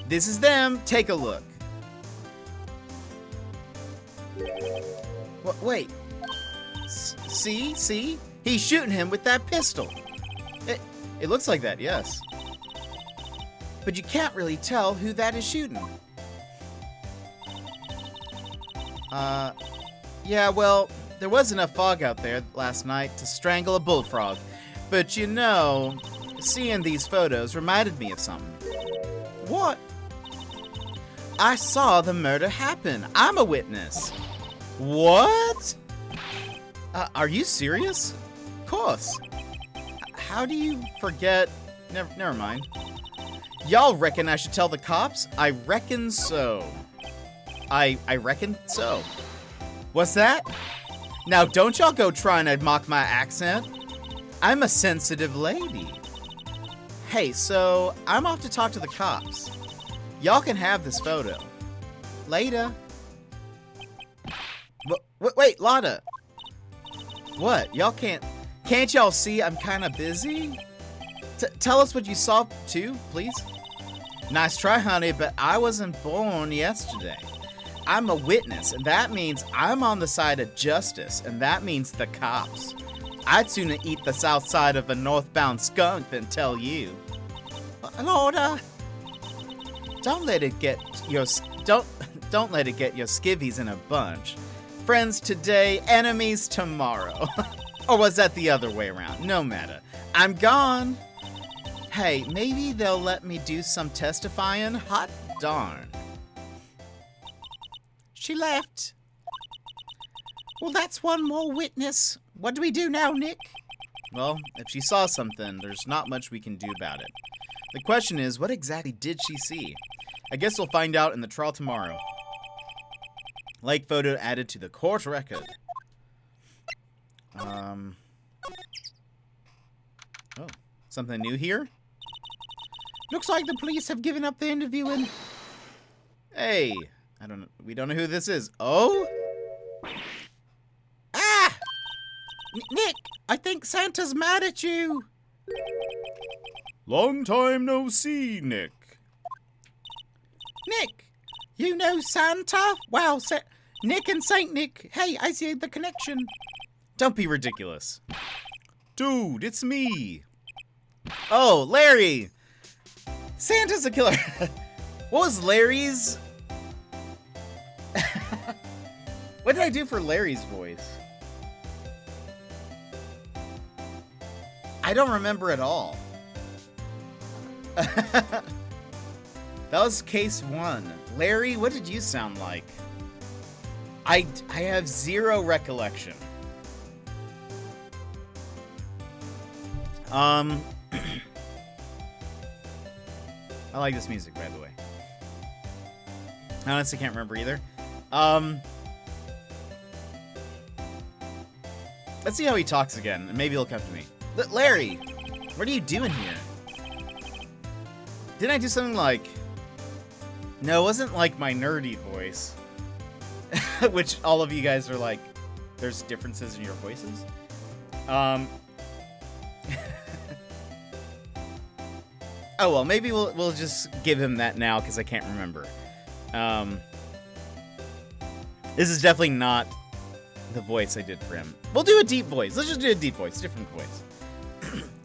This is them. Take a look. Wait. See? He's shooting him with that pistol. It looks like that, yes. But you can't really tell who that is shooting. Yeah, well, there was enough fog out there last night to strangle a bullfrog. But you know, seeing these photos reminded me of something. What? I saw the murder happen. I'm a witness. What? Are you serious? Of course. How do you forget? Never mind. Y'all reckon I should tell the cops? I reckon so. I reckon so. What's that? Now don't y'all go trying to mock my accent. I'm a sensitive lady. Hey, so I'm off to talk to the cops. Y'all can have this photo. Later. Wait, Lotta. What? Y'all can't y'all see I'm kind of busy? Tell us what you saw too, please. Nice try, honey, but I wasn't born yesterday. I'm a witness, and that means I'm on the side of justice, and that means the cops. I'd sooner eat the south side of a northbound skunk than tell you. Lotta! Don't let it get your skivvies in a bunch. Friends today, enemies tomorrow. Or was that the other way around? No matter. I'm gone. Hey, maybe they'll let me do some testifying? Hot darn. She left. Well, that's one more witness. What do we do now, Nick? Well, if she saw something, there's not much we can do about it. The question is, what exactly did she see? I guess we'll find out in the trial tomorrow. Lake photo added to the court record. Oh, something new here? Looks like the police have given up the interviewing. Hey, we don't know who this is. Oh? Ah! Nick, I think Santa's mad at you. Long time no see, Nick. Nick, you know Santa? Wow, Nick and Saint Nick. Hey, I see the connection. Don't be ridiculous. Dude, it's me. Oh, Larry. Santa's a killer. What was Larry's? What did I do for Larry's voice? I don't remember at all. That was case 1. Larry, what did you sound like? I have zero recollection. I like this music, by the way. I honestly can't remember either. Let's see how he talks again, and maybe he'll come to me. Larry, what are you doing here? Didn't I do something like... No, it wasn't like my nerdy voice. Which all of you guys are like, there's differences in your voices. Oh well, maybe we'll just give him that now because I can't remember. This is definitely not the voice I did for him. We'll do a deep voice. Let's just do a deep voice, different voice.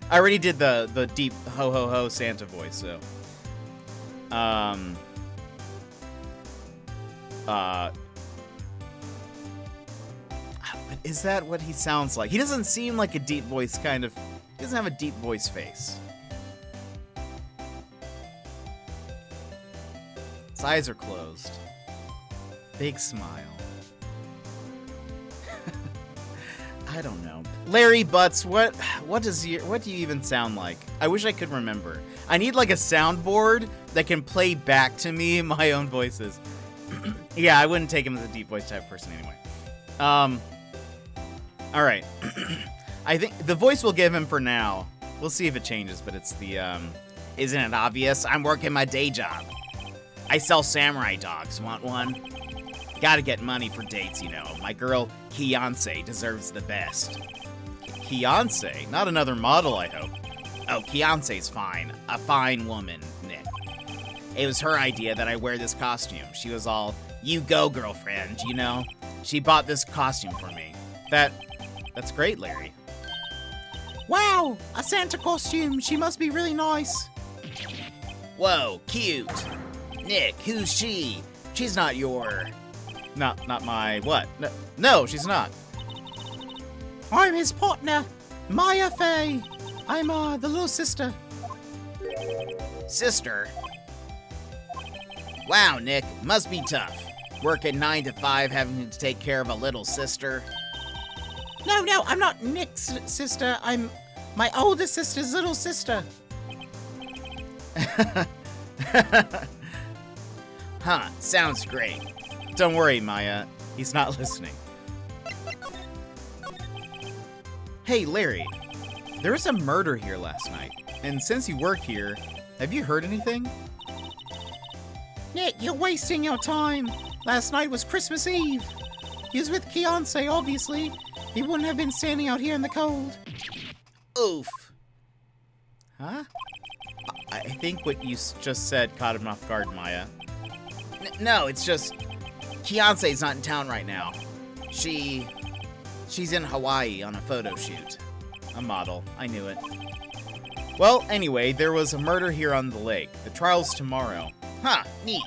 I already did the deep ho ho ho Santa voice, so. But is that what he sounds like? He doesn't seem like a deep voice kind of... He doesn't have a deep voice face. His eyes are closed. Big smile. I don't know. Larry Butts, what do you even sound like? I wish I could remember. I need like a soundboard that can play back to me my own voices. Yeah, I wouldn't take him as a deep voice type person anyway. All right. I think the voice we'll give him for now. We'll see if it changes, but it's the isn't it obvious? I'm working my day job. I sell samurai dogs. Want one? Gotta get money for dates, you know. My girl, Kiance, deserves the best. Kiance? Not another model, I hope. Oh, Kiance's fine. A fine woman, Nick. It was her idea that I wear this costume. She was all, you go, girlfriend, you know? She bought this costume for me. That's great, Larry. Wow, a Santa costume. She must be really nice. Whoa, cute. Nick, who's she? She's not your... Not my... What? No, she's not. I'm his partner, Maya Fey. I'm, the little sister. Sister? Wow, Nick, must be tough. Working 9 to 5, having to take care of a little sister. No, I'm not Nick's sister. I'm my older sister's little sister. Huh, sounds great. Don't worry, Maya. He's not listening. Hey, Larry. There was a murder here last night. And since you work here, have you heard anything? Nick, you're wasting your time. Last night was Christmas Eve. He was with Kiance, obviously. He wouldn't have been standing out here in the cold. Oof. Huh? I think what you just said caught him off guard, Maya. No, it's just... Kiance's not in town right now. She's in Hawaii on a photo shoot. A model. I knew it. Well, anyway, there was a murder here on the lake. The trial's tomorrow. Huh, neat.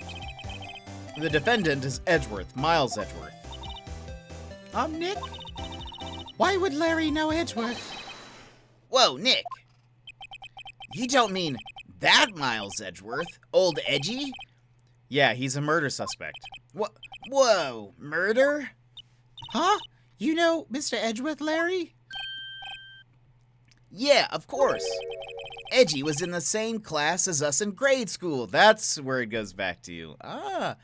The defendant is Edgeworth, Miles Edgeworth. Nick? Why would Larry know Edgeworth? Whoa, Nick. You don't mean that Miles Edgeworth? Old Edgy? Yeah, he's a murder suspect. Whoa, murder? Huh? You know Mr. Edgeworth, Larry? Yeah, of course. Edgy was in the same class as us in grade school. That's where it goes back to. Ah.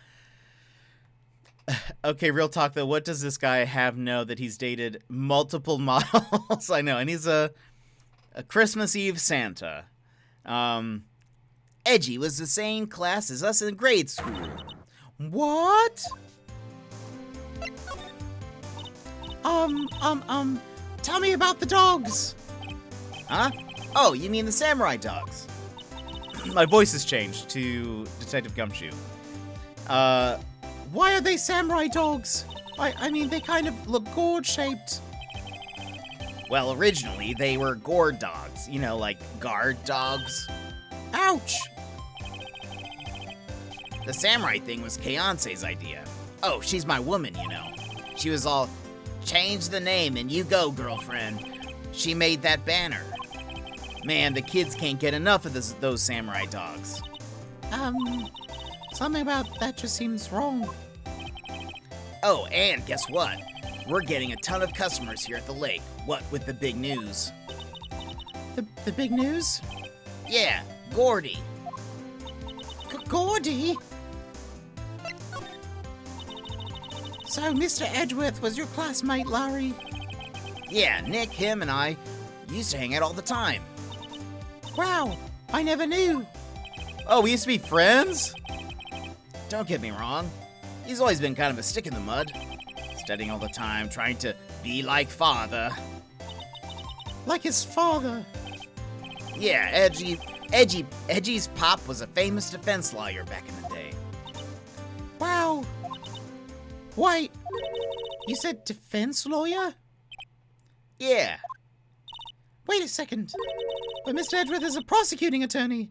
Okay, real talk though. What does this guy have know that he's dated multiple models? I know, and he's a Christmas Eve Santa. Edgy was the same class as us in grade school. What? Tell me about the dogs. Huh? Oh, you mean the samurai dogs? My voice has changed to Detective Gumshoe. Why are they samurai dogs? I mean, they kind of look gourd-shaped. Well, originally, they were gourd dogs. You know, like guard dogs. Ouch! The samurai thing was Kiance's idea. Oh, she's my woman, you know. She was all, change the name and you go, girlfriend. She made that banner. Man, the kids can't get enough of those samurai dogs. Something about that just seems wrong. Oh, and guess what? We're getting a ton of customers here at the lake. What with the big news? The big news? Yeah, Gordy. Gordy? So Mr. Edgeworth was your classmate, Larry? Yeah, Nick, him, and I used to hang out all the time. Wow, I never knew. Oh, we used to be friends? Don't get me wrong. He's always been kind of a stick in the mud. Studying all the time, trying to be like father. Like his father? Yeah, Edgy's pop was a famous defense lawyer back in the day. Wow. Wait, you said defense lawyer? Yeah. Wait a second. But Mr. Edgeworth is a prosecuting attorney.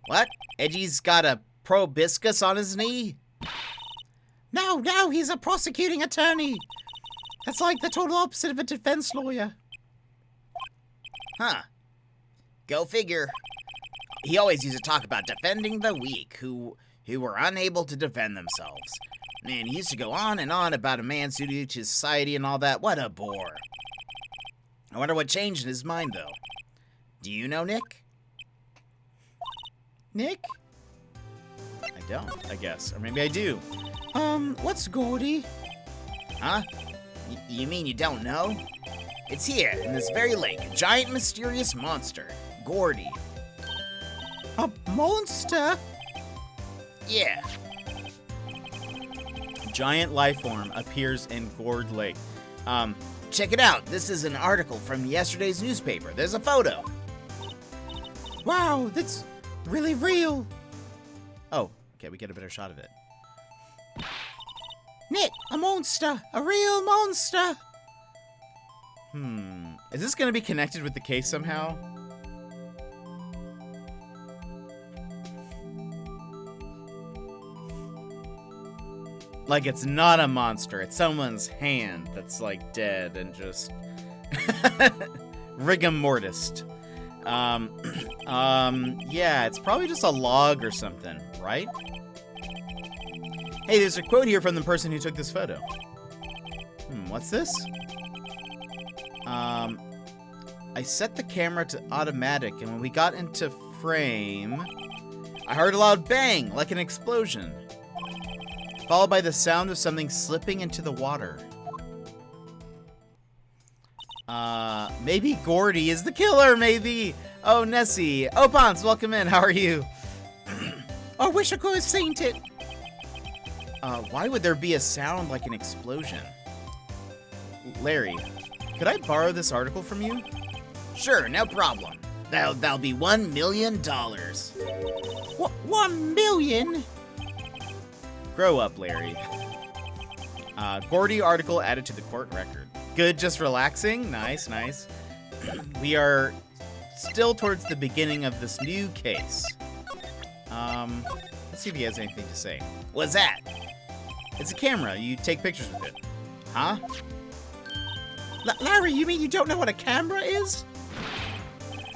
What? Edgy's got a proboscis on his knee? No, he's a prosecuting attorney. That's like the total opposite of a defense lawyer. Huh. Go figure. He always used to talk about defending the weak who were unable to defend themselves. Man, he used to go on and on about a man's duty to society and all that. What a bore. I wonder what changed in his mind, though. Do you know Nick? Nick? I don't, I guess. Or maybe I do. What's Gordy? Huh? You mean you don't know? It's here, in this very lake. A giant, mysterious monster. Gordy. A monster? Yeah. Giant life form appears in Gourd Lake. Check it out. This is an article from yesterday's newspaper. There's a photo. Wow, that's really real. Oh, okay, we get a better shot of it. Nick, a monster. A real monster. Is this going to be connected with the case somehow? Like, it's not a monster. It's someone's hand that's, like, dead and just... rigor mortis. Yeah, it's probably just a log or something, right? Hey, there's a quote here from the person who took this photo. What's this? I set the camera to automatic, and when we got into frame, I heard a loud bang, like an explosion, followed by the sound of something slipping into the water. Maybe Gordy is the killer, maybe! Oh, Nessie. Oh, Ponce, welcome in. How are you? I wish I could have seen it. Why would there be a sound like an explosion? Larry, could I borrow this article from you? Sure, no problem. That'll be $1 million. What? 1 million? Grow up, Larry. Gordy article added to the court record. Good, just relaxing. Nice, nice. We are still towards the beginning of this new case. Let's see if he has anything to say. What's that? It's a camera. You take pictures with it. Huh? Larry, you mean you don't know what a camera is?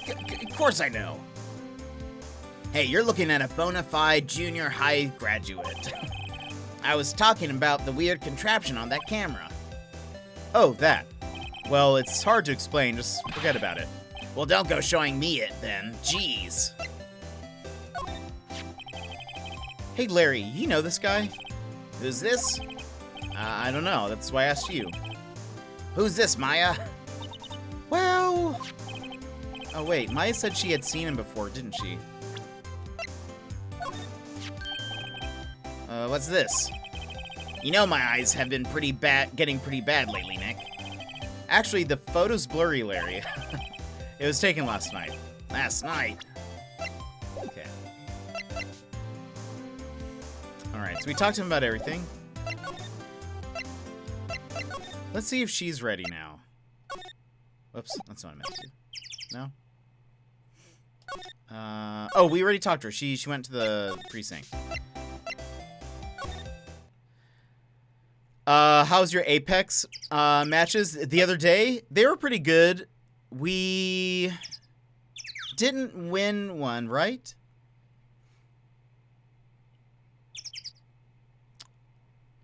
Of course I know. Hey, you're looking at a bona fide junior high graduate. I was talking about the weird contraption on that camera. Oh, that. Well, it's hard to explain. Just forget about it. Well, don't go showing me it then. Jeez. Hey, Larry, you know this guy? Who's this? I don't know. That's why I asked you. Who's this, Maya? Well... Oh, wait. Maya said she had seen him before, didn't she? What's this? You know my eyes have been getting pretty bad lately, Nick. Actually, the photo's blurry, Larry. It was taken last night. Last night? Okay. Alright, so we talked to him about everything. Let's see if she's ready now. Whoops, that's not what I meant to do. No? Oh, we already talked to her. She went to the precinct. How's your Apex matches the other day? They were pretty good. We didn't win one, right?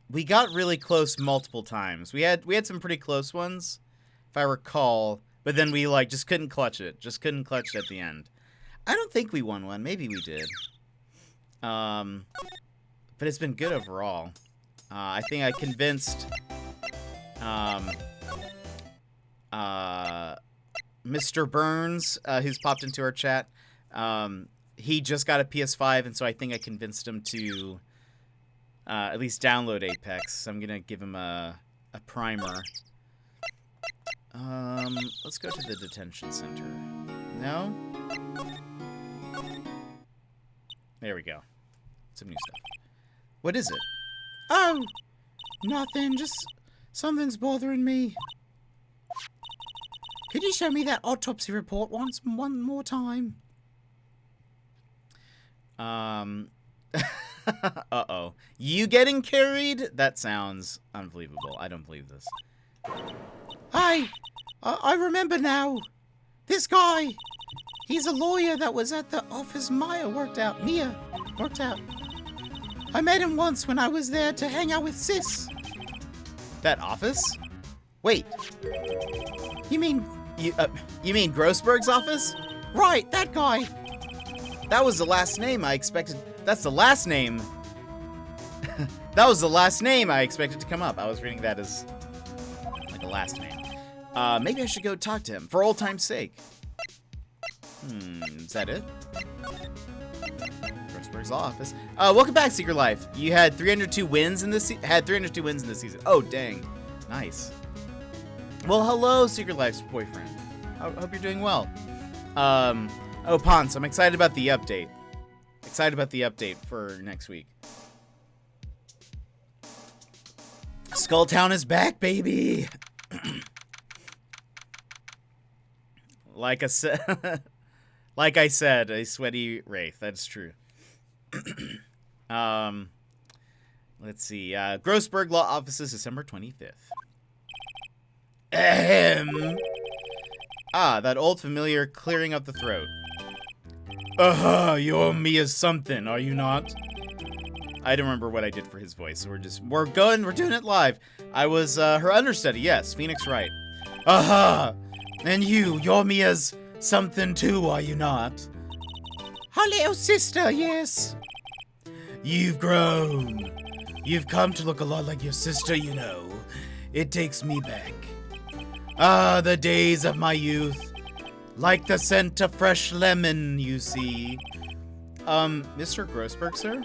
We got really close multiple times. We had some pretty close ones, if I recall, but then we like just couldn't clutch it. Just couldn't clutch it at the end. I don't think we won one. Maybe we did. But it's been good overall. I think I convinced Mr. Burns, who's popped into our chat. He just got a PS5, and so I think I convinced him to at least download Apex. So I'm gonna give him a primer. Let's go to the detention center. No? There we go. Some new stuff. What is it? Oh, nothing. Just something's bothering me. Could you show me that autopsy report one more time? Uh-oh. You getting carried? That sounds unbelievable. I don't believe this. I remember now. This guy, he's a lawyer that was at the office Mia worked out. I met him once when I was there to hang out with Sis. That office? Wait, You mean, you mean Grossberg's office? right, that guy. That was the last name I expected. That's the last name. That was the last name I expected to come up. I was reading that as like a last name. Maybe I should go talk to him for old time's sake. Is that it? Grossberg's office. Welcome back, Secret Life. You had 302 wins in this season. Oh, dang. Nice. Well, hello, Secret Life's boyfriend. I hope you're doing well. Oh, Ponce, I'm excited about the update. Excited about the update for next week. Skulltown is back, baby. Like I said, a sweaty wraith. That's true. Let's see. Grossberg Law Offices, December 25th. Ahem. Ah, that old familiar clearing up the throat. You're Mia's something, are you not? I don't remember what I did for his voice, so we're doing it live. I was her understudy, yes, Phoenix Wright. And you're Mia's something too, are you not? Her little sister, yes. You've grown. You've come to look a lot like your sister, you know. It takes me back. Ah, the days of my youth. Like the scent of fresh lemon, you see. Mr. Grossberg, sir?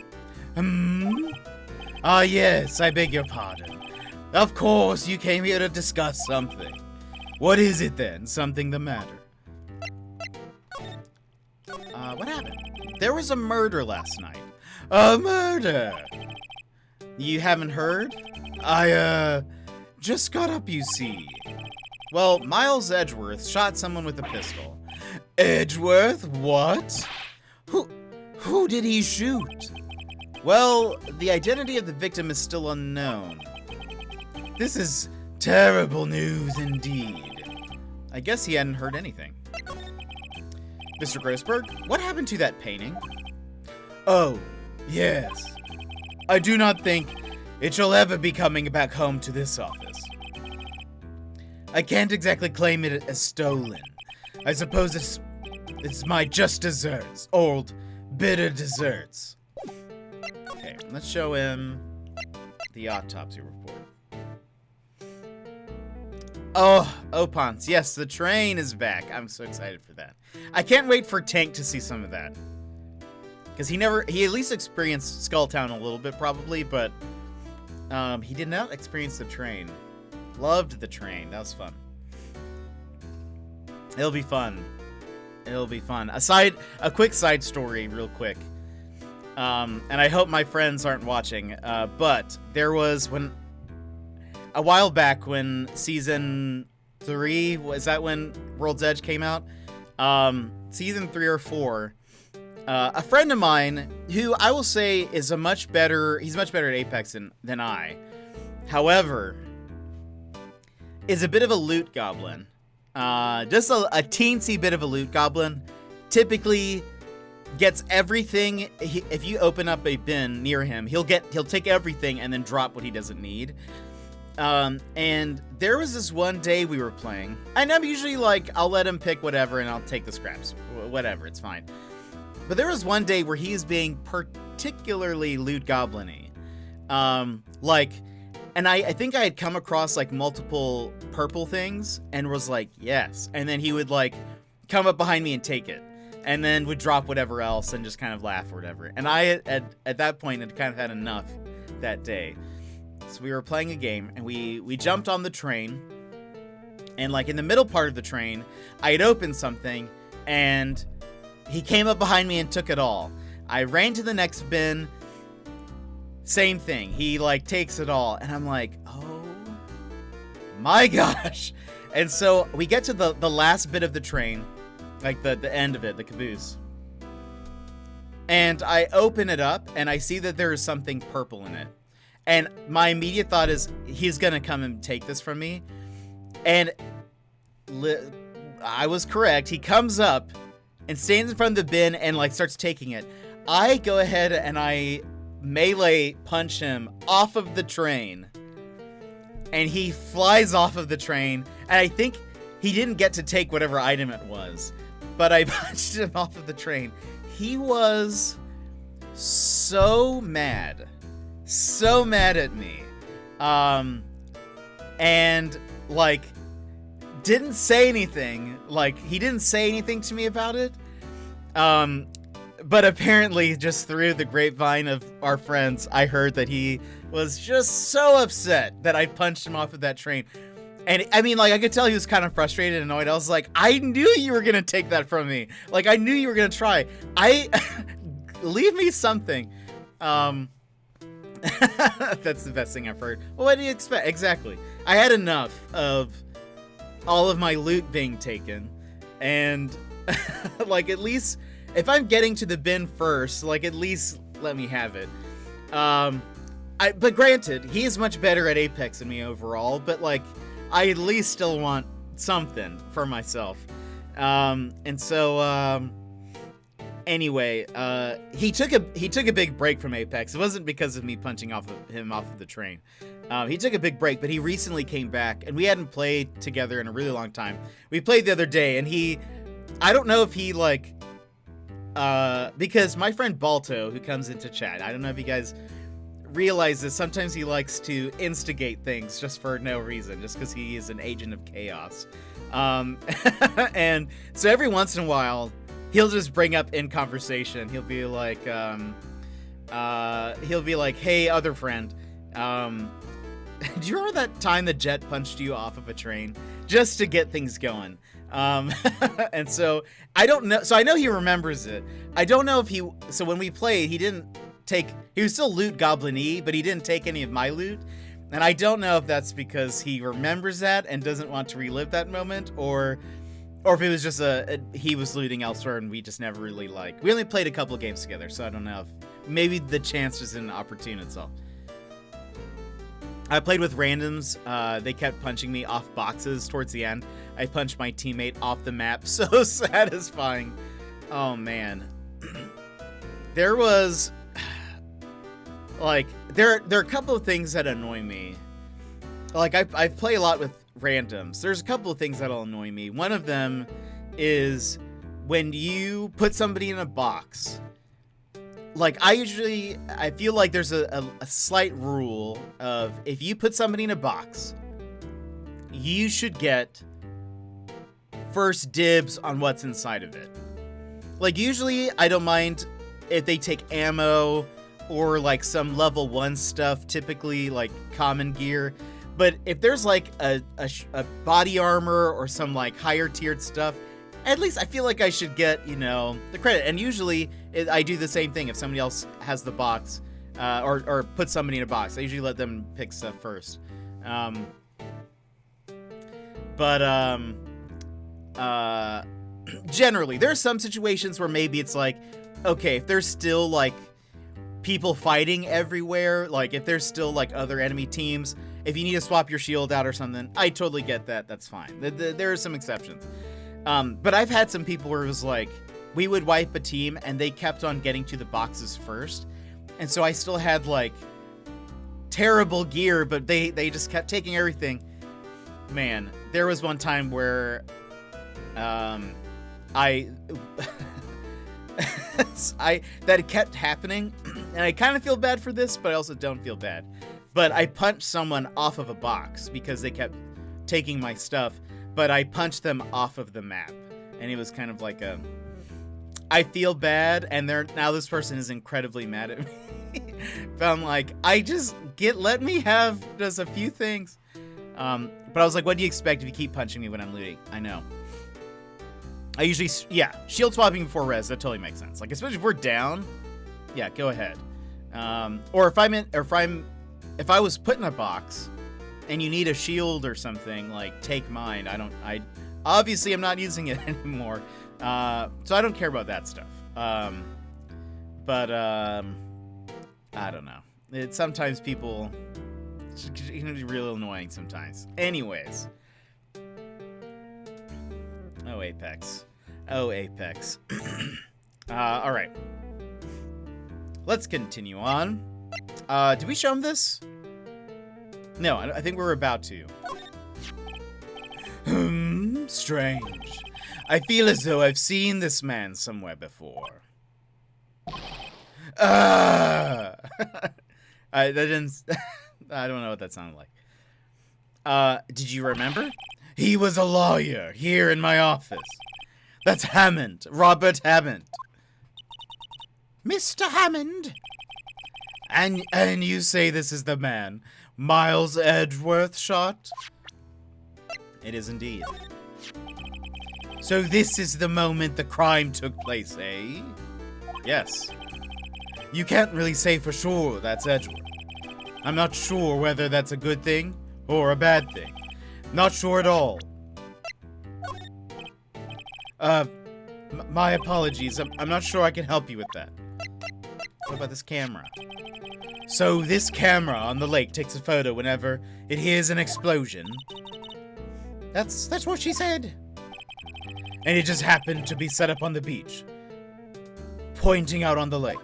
Ah, yes, I beg your pardon. Of course, you came here to discuss something. What is it then? Something the matter? What happened? There was a murder last night. A murder! You haven't heard? I, just got up, you see. Well, Miles Edgeworth shot someone with a pistol. Edgeworth? What? Who did he shoot? Well, the identity of the victim is still unknown. This is terrible news indeed. I guess he hadn't heard anything. Mr. Grossberg, what happened to that painting? Oh, yes. I do not think it shall ever be coming back home to this office. I can't exactly claim it as stolen. I suppose it's my just desserts. Old, bitter desserts. Okay, let's show him the autopsy report. Oh, Ponce. Yes, the train is back. I'm so excited for that. I can't wait for Tank to see some of that. Because he at least experienced Skulltown a little bit probably, but he did not experience the train. Loved the train. That was fun. It'll be fun. It'll be fun. A quick side story real quick. And I hope my friends aren't watching, but there was a while back when season 3, was that when World's Edge came out? Season 3 or 4, a friend of mine who I will say is he's much better at Apex than I. However, is a bit of a loot goblin. Just a teensy bit of a loot goblin. Typically gets everything. If you open up a bin near him, he'll take everything and then drop what he doesn't need. And there was this one day we were playing, and I'm usually like, I'll let him pick whatever and I'll take the scraps. Whatever, it's fine. But there was one day where he is being particularly loot goblin-y. And I think I had come across like multiple purple things and was like, yes. And then he would like come up behind me and take it. And then would drop whatever else and just kind of laugh or whatever. And I, at that point, had kind of had enough that day. So we were playing a game and we jumped on the train. And like in the middle part of the train, I had opened something and he came up behind me and took it all. I ran to the next bin. Same thing. He like takes it all. And I'm like, oh my gosh. And so we get to the last bit of the train. Like the end of it, the caboose. And I open it up, and I see that there is something purple in it. And my immediate thought is, he's going to come and take this from me. And I was correct. He comes up and stands in front of the bin and, like, starts taking it. I go ahead and I melee punch him off of the train. And he flies off of the train. And I think he didn't get to take whatever item it was. But I punched him off of the train. He was so mad. So mad at me. And, like, didn't say anything. Like, he didn't say anything to me about it. But apparently, just through the grapevine of our friends, I heard that he was just so upset that I punched him off of that train. And, I mean, like, I could tell he was kind of frustrated and annoyed. I was like, I knew you were going to take that from me. Like, I knew you were going to try. Leave me something. That's the best thing I've heard. Well, what do you expect? Exactly. I had enough of all of my loot being taken. And, like, at least, if I'm getting to the bin first, like, at least let me have it. But granted, he is much better at Apex than me overall, but, like, I at least still want something for myself. Anyway, he took a big break from Apex. It wasn't because of me punching him off of the train. He took a big break, but he recently came back, and we hadn't played together in a really long time. We played the other day, and I don't know if he, like, because my friend Balto, who comes into chat, I don't know if you guys realize this, sometimes he likes to instigate things just for no reason, just because he is an agent of chaos. And so every once in a while, he'll just bring up in conversation. He'll be like, hey, other friend, do you remember that time the Jet punched you off of a train? Just to get things going. And so I don't know. So I know he remembers it. I don't know if so when we played, he was still loot goblin-y, but he didn't take any of my loot. And I don't know if that's because he remembers that and doesn't want to relive that moment, or if it was just he was looting elsewhere and we just never really we only played a couple of games together, so I don't know if maybe the chance just didn't opportune itself. I played with randoms. They kept punching me off boxes towards the end. I punched my teammate off the map. So satisfying. Oh, man. There was, like, there are a couple of things that annoy me. Like, I play a lot with randoms. There's a couple of things that'll annoy me. One of them is when you put somebody in a box. Like, I feel like there's a slight rule of, if you put somebody in a box, you should get first dibs on what's inside of it. Like, usually I don't mind if they take ammo or, like, some level 1 stuff, typically, like, common gear. But if there's, like, a body armor or some, like, higher tiered stuff, at least I feel like I should get, the credit. And usually I do the same thing if somebody else has the box, or put somebody in a box. I usually let them pick stuff first. Generally, there are some situations where maybe it's like, okay, if there's still, like, people fighting everywhere, like, if there's still, like, other enemy teams, if you need to swap your shield out or something, I totally get that. That's fine. There are some exceptions. But I've had some people where it was like, we would wipe a team and they kept on getting to the boxes first. And so I still had, like, terrible gear, but they just kept taking everything. Man, there was one time where that kept happening, and I kind of feel bad for this, but I also don't feel bad. But I punched someone off of a box because they kept taking my stuff, but I punched them off of the map, and it was kind of like I feel bad, and now this person is incredibly mad at me. But I'm like, let me have just a few things. But I was like, what do you expect if you keep punching me when I'm looting? I know. I usually, shield swapping before res, that totally makes sense. Like, especially if we're down, yeah, go ahead. Or if I was put in a box and you need a shield or something, like, take mine. obviously I'm not using it anymore. So I don't care about that stuff. But, I don't know. Sometimes people... It can be real annoying sometimes. Anyways. Oh, Apex. Oh, Apex. Alright. Let's continue on. Did we show him this? No, I think we're about to. Strange. I feel as though I've seen this man somewhere before. I didn't... I don't know what that sounded like. Did you remember? He was a lawyer here in my office. That's Hammond. Robert Hammond. Mr. Hammond? And you say this is the man Miles Edgeworth shot? It is indeed. So this is the moment the crime took place, eh? Yes. You can't really say for sure that's Edgeworth. I'm not sure whether that's a good thing or a bad thing. Not sure at all. My apologies. I'm not sure I can help you with that. What about this camera? So this camera on the lake takes a photo whenever it hears an explosion. That's what she said. And it just happened to be set up on the beach, pointing out on the lake.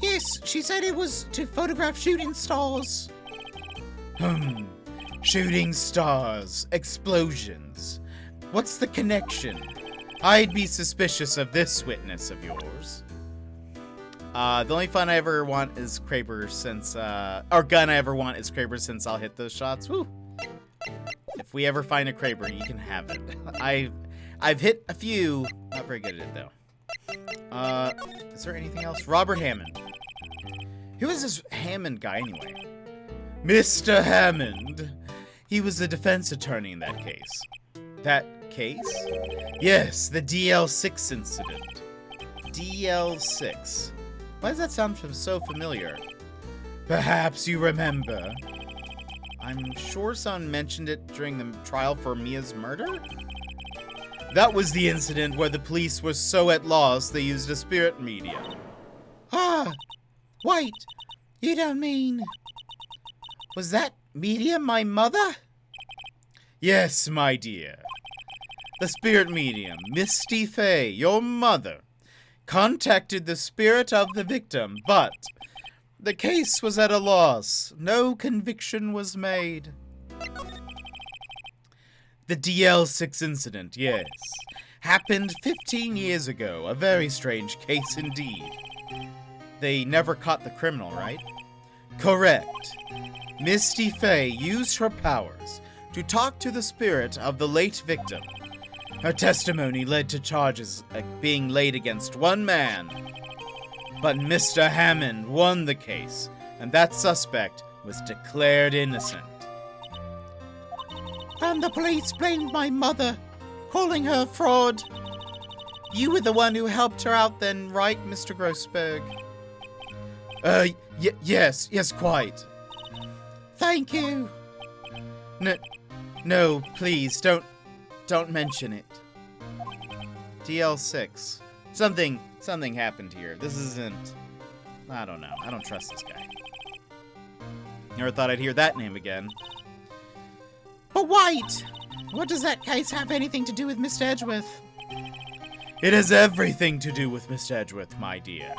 Yes, she said it was to photograph shooting stars. Shooting stars, explosions. What's the connection? I'd be suspicious of this witness of yours. The only fun I ever want is Kraber since, or gun I ever want is Kraber since I'll hit those shots. Woo! If we ever find a Kraber, you can have it. I've hit a few. Not very good at it, though. Is there anything else? Robert Hammond. Who is this Hammond guy, anyway? Mr. Hammond. He was the defense attorney in that case. That case? Yes, the DL6 incident. DL6. Why does that sound so familiar? Perhaps you remember. I'm sure someone mentioned it during the trial for Mia's murder? That was the incident where the police were so at loss they used a spirit medium. Ah, wait, you don't mean... Was that medium my mother? Yes, my dear. The spirit medium, Misty Fay, your mother, contacted the spirit of the victim, but the case was at a loss. No conviction was made. The DL6 incident, yes, happened 15 years ago. A very strange case indeed. They never caught the criminal, right? Correct. Misty Fay used her powers to talk to the spirit of the late victim. Her testimony led to charges being laid against one man. But Mr. Hammond won the case, and that suspect was declared innocent. And the police blamed my mother, calling her a fraud. You were the one who helped her out then, right, Mr. Grossberg? Yes, quite. Thank you. No, please, don't mention it. DL6. Something happened here. This isn't... I don't know. I don't trust this guy. Never thought I'd hear that name again. But wait! What does that case have anything to do with Mr. Edgeworth? It has everything to do with Mr. Edgeworth, my dear.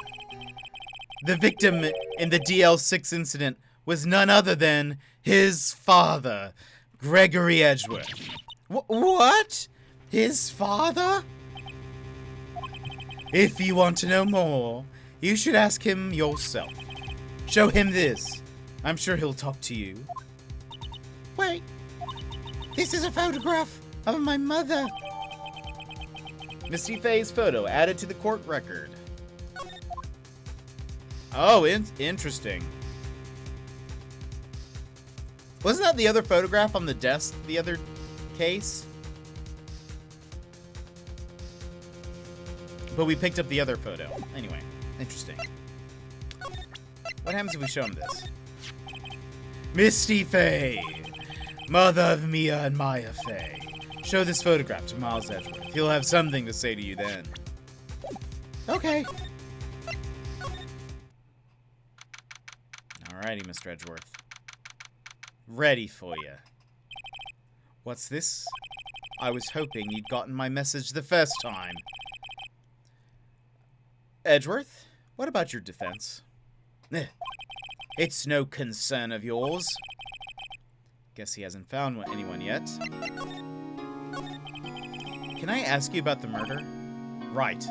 The victim in the DL6 incident was none other than his father, Gregory Edgeworth. What? His father? If you want to know more, you should ask him yourself. Show him this. I'm sure he'll talk to you. Wait. This is a photograph of my mother. Misty Fay's photo added to the court record. Oh, interesting. Wasn't that the other photograph on the desk, the other case? But we picked up the other photo. Anyway, interesting. What happens if we show him this? Misty Fay, mother of Mia and Maya Fay. Show this photograph to Miles Edgeworth. He'll have something to say to you then. Okay. Alrighty, Mr. Edgeworth. Ready for you. What's this? I was hoping you'd gotten my message the first time. Edgeworth, what about your defense? It's no concern of yours. Guess he hasn't found anyone yet. Can I ask you about the murder? Right.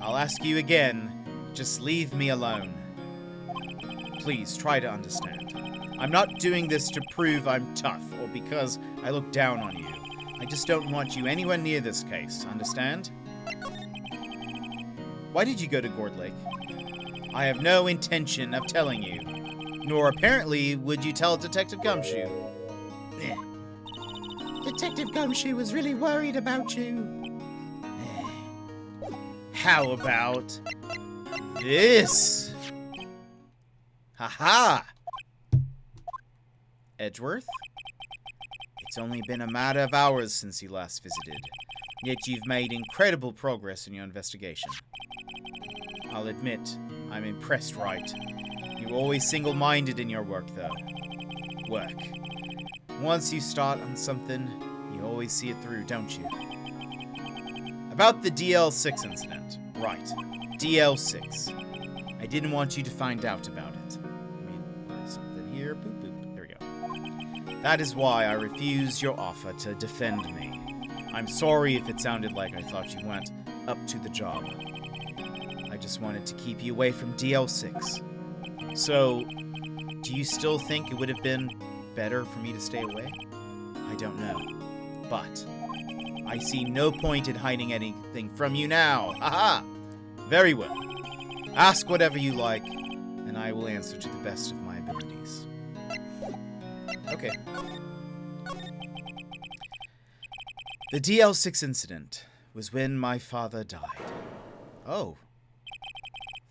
I'll ask you again. Just leave me alone. Please, try to understand. I'm not doing this to prove I'm tough or because I look down on you. I just don't want you anywhere near this case, understand? Why did you go to Gourd Lake? I have no intention of telling you. Nor apparently would you tell Detective Gumshoe. Detective Gumshoe was really worried about you. How about this? Haha! Edgeworth? It's only been a matter of hours since you last visited, yet you've made incredible progress in your investigation. I'll admit, I'm impressed, right? You're always single-minded in your work, though. Work. Once you start on something, you always see it through, don't you? About the DL6 incident. Right. DL6. I didn't want you to find out about it. Let me put something here. Boop, boop. There we go. That is why I refused your offer to defend me. I'm sorry if it sounded like I thought you weren't up to the job. I just wanted to keep you away from DL6. So, do you still think it would have been better for me to stay away? I don't know. But I see no point in hiding anything from you now. Haha! Very well. Ask whatever you like, and I will answer to the best of my abilities. Okay. The DL6 incident was when my father died. Oh.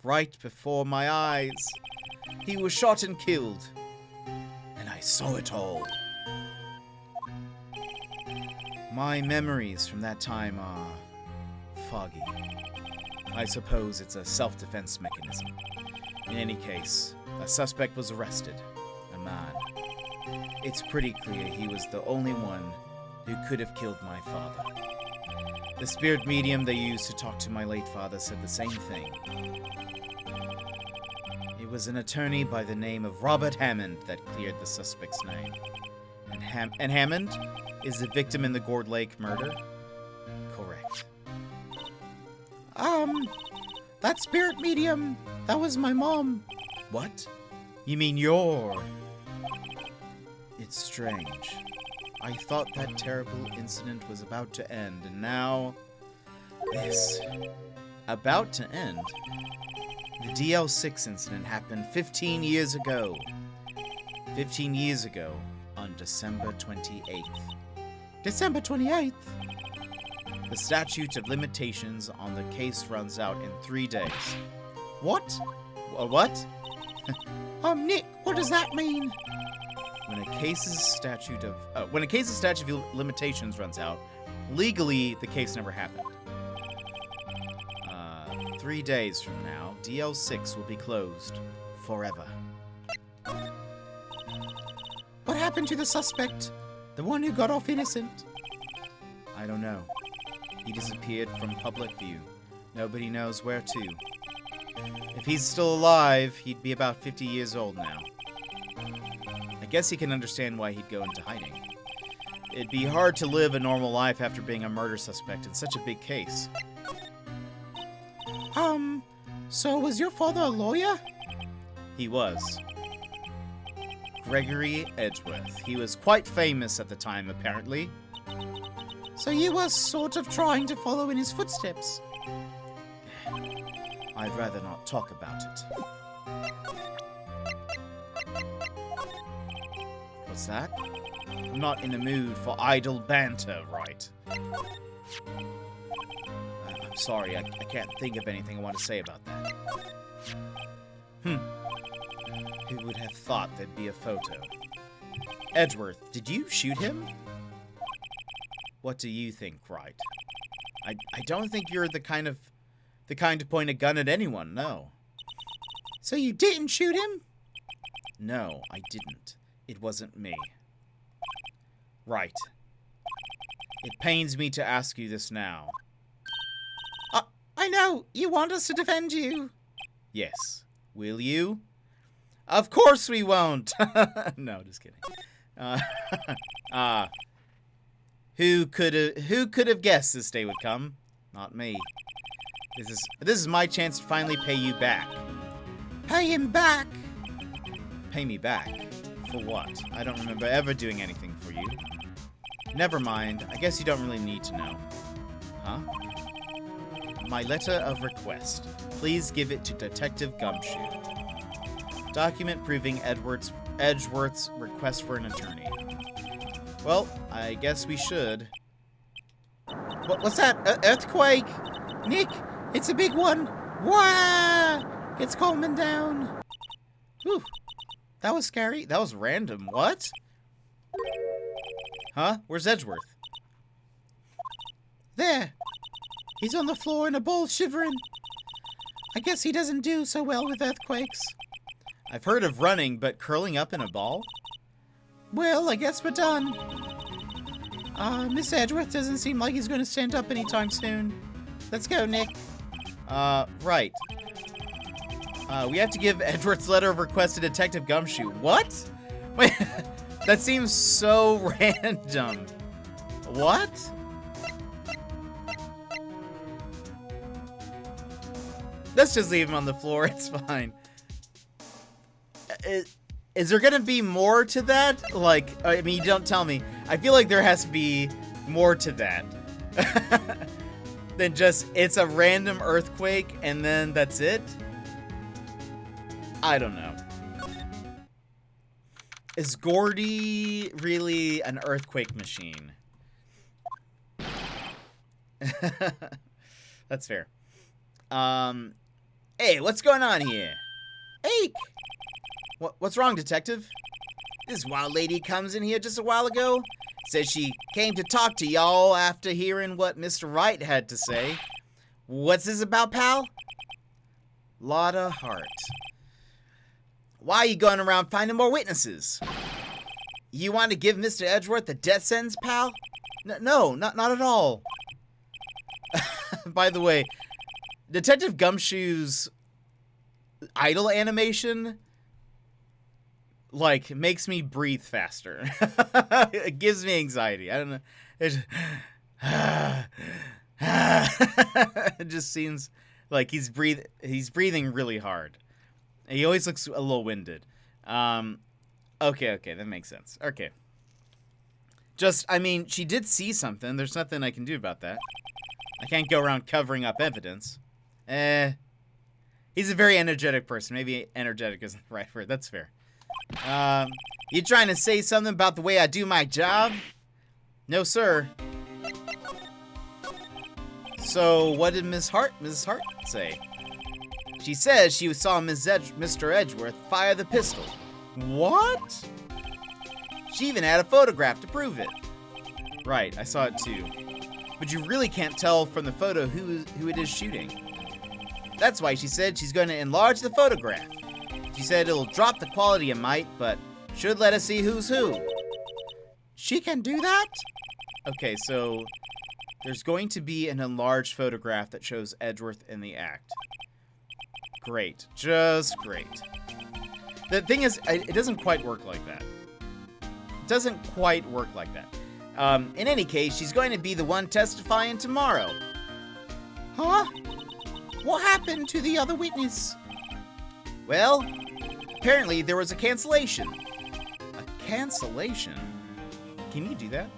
Right before my eyes. He was shot and killed. And I saw it all. My memories from that time are foggy. I suppose it's a self-defense mechanism. In any case, a suspect was arrested. A man. It's pretty clear he was the only one who could have killed my father. The spirit medium they used to talk to my late father said the same thing. It was an attorney by the name of Robert Hammond that cleared the suspect's name. And Hammond is the victim in the Gourd Lake murder? Correct. That spirit medium, that was my mom. What? You mean you're... It's strange. I thought that terrible incident was about to end, and now... this. About to end? The DL6 incident happened 15 years ago. 15 years ago, on December 28th. December 28th? The statute of limitations on the case runs out in 3 days. What? What? Nick, what does that mean? When a case's statute of limitations runs out, legally the case never happened. 3 days from now, DL6 will be closed forever. What happened to the suspect? The one who got off innocent? I don't know. He disappeared from public view. Nobody knows where to. If he's still alive, he'd be about 50 years old now. I guess he can understand why he'd go into hiding. It'd be hard to live a normal life after being a murder suspect in such a big case. So was your father a lawyer? He was. Gregory Edgeworth. He was quite famous at the time, apparently. So you were sort of trying to follow in his footsteps? I'd rather not talk about it. What's that? I'm not in the mood for idle banter, right? I'm sorry, I can't think of anything I want to say about that. Who would have thought there'd be a photo? Edgeworth, did you shoot him? What do you think, Wright? I don't think you're the kind to point a gun at anyone, no. So you didn't shoot him? No, I didn't. It wasn't me. Right. It pains me to ask you this now. I know. You want us to defend you. Yes. Will you? Of course we won't! No, just kidding. Who could have guessed this day would come? Not me. This is my chance to finally pay you back. Pay him back. Pay me back? For what? I don't remember ever doing anything for you. Never mind. I guess you don't really need to know. Huh? My letter of request. Please give it to Detective Gumshoe. Document proving Edgeworth's request for an attorney. Well, I guess we should. What's that? Earthquake? Nick, it's a big one. Wah! It's calming down. Whew. That was scary. That was random. What? Huh? Where's Edgeworth? There. He's on the floor in a ball shivering. I guess he doesn't do so well with earthquakes. I've heard of running, but curling up in a ball? Well, I guess we're done. Miss Edgeworth doesn't seem like he's going to stand up anytime soon. Let's go, Nick. Right. We have to give Edgeworth's letter of request to Detective Gumshoe. What? Wait, that seems so random. What? Let's just leave him on the floor. It's fine. Is there gonna be more to that? Like, I mean, you don't tell me. I feel like there has to be more to that. Than just, it's a random earthquake and then that's it? I don't know. Is Gordy really an earthquake machine? That's fair. Hey, what's going on here? Eek! What's wrong, Detective? This wild lady comes in here just a while ago. Says she came to talk to y'all after hearing what Mr. Wright had to say. What's this about, pal? Lot of heart. Why are you going around finding more witnesses? You want to give Mr. Edgeworth a death sentence, pal? No, not at all. By the way, Detective Gumshoe's idle animation, like, makes me breathe faster. It gives me anxiety. I don't know. It just seems like he's breathing really hard. He always looks a little winded. Okay, that makes sense. Okay. Just, I mean, she did see something. There's nothing I can do about that. I can't go around covering up evidence. He's a very energetic person. Maybe energetic isn't the right word. That's fair. You trying to say something about the way I do my job? No, sir. So, what did Mrs. Hart say? She says she saw Mr. Edgeworth fire the pistol. What? She even had a photograph to prove it. Right, I saw it too. But you really can't tell from the photo who it is shooting. That's why she said she's going to enlarge the photograph. She said it'll drop the quality a mite, but should let us see who's who. She can do that? Okay, so there's going to be an enlarged photograph that shows Edgeworth in the act. Great. Just great. The thing is, it doesn't quite work like that. It doesn't quite work like that. In any case, she's going to be the one testifying tomorrow. Huh? What happened to the other witness? Well, apparently there was a cancellation. A cancellation? Can you do that?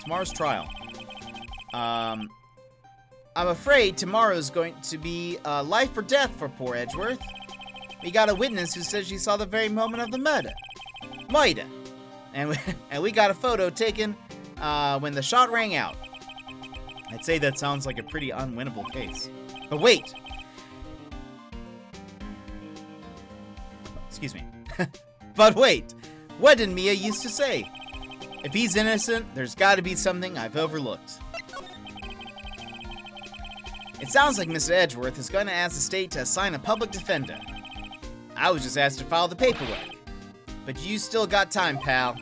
Tomorrow's trial. I'm afraid tomorrow's going to be life or death for poor Edgeworth. We got a witness who says she saw the very moment of the murder. And we got a photo taken when the shot rang out. I'd say that sounds like a pretty unwinnable case. But wait. Excuse me. But wait. What did Mia used to say? If he's innocent, there's got to be something I've overlooked. It sounds like Mr. Edgeworth is going to ask the state to assign a public defender. I was just asked to file the paperwork. But you still got time, pal.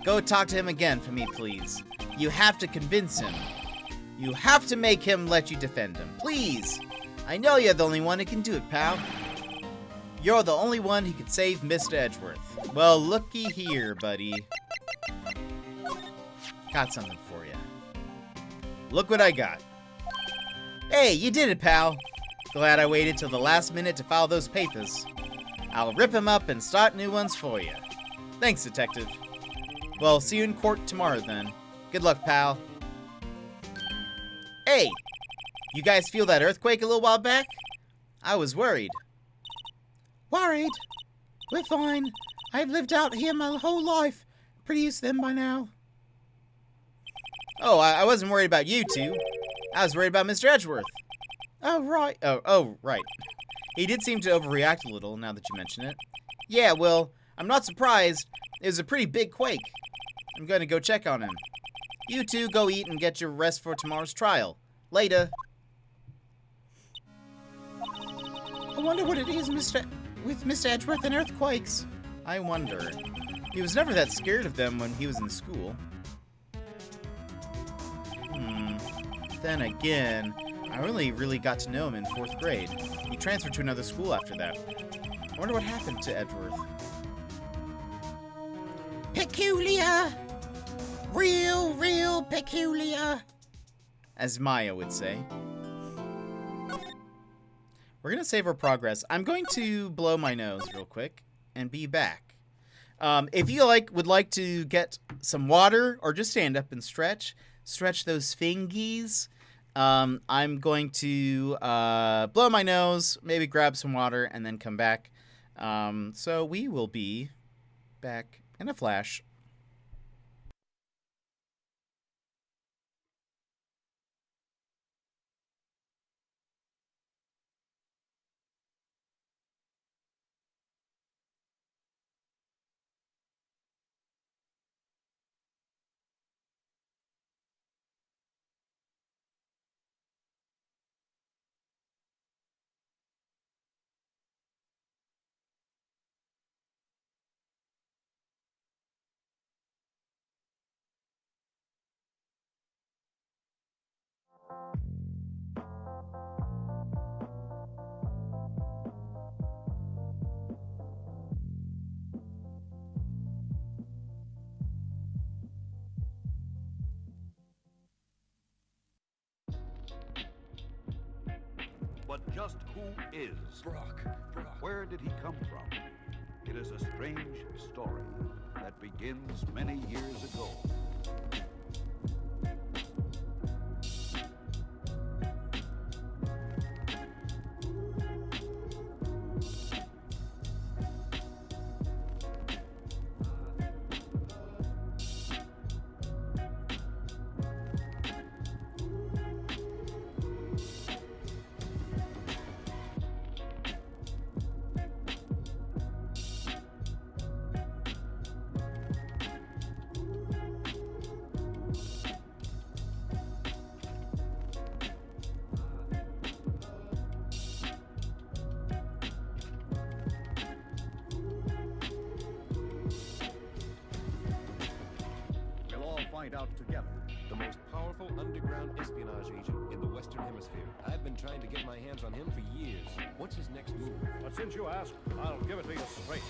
Go talk to him again for me, please. You have to convince him. You have to make him let you defend him. Please! I know you're the only one who can do it, pal. You're the only one who can save Mr. Edgeworth. Well, looky here, buddy. Got something for you. Look what I got. Hey, you did it, pal. Glad I waited till the last minute to file those papers. I'll rip them up and start new ones for you. Thanks, Detective. Well, see you in court tomorrow, then. Good luck, pal. Hey! You guys feel that earthquake a little while back? I was worried. Worried? We're fine. I've lived out here my whole life. Pretty used to them by now. Oh, I wasn't worried about you two. I was worried about Mr. Edgeworth. Oh, right. Oh, right. He did seem to overreact a little, now that you mention it. Yeah, well, I'm not surprised. It was a pretty big quake. I'm going to go check on him. You two go eat and get your rest for tomorrow's trial. Later. I wonder what it is with Mr. Edgeworth and earthquakes. I wonder. He was never that scared of them when he was in school. Then again, I only really got to know him in 4th grade. He transferred to another school after that. I wonder what happened to Edgeworth. Peculiar. Real peculiar. As Maya would say. We're going to save our progress. I'm going to blow my nose real quick and be back. If you would like to get some water or just stand up and stretch those fingies, I'm going to blow my nose, maybe grab some water, and then come back. So we will be back in a flash. But just who is Brock? Where did he come from? It is a strange story that begins many years ago. Find out together. The most powerful underground espionage agent in the Western Hemisphere. I've been trying to get my hands on him for years. What's his next move? But since you ask, I'll give it to you straight.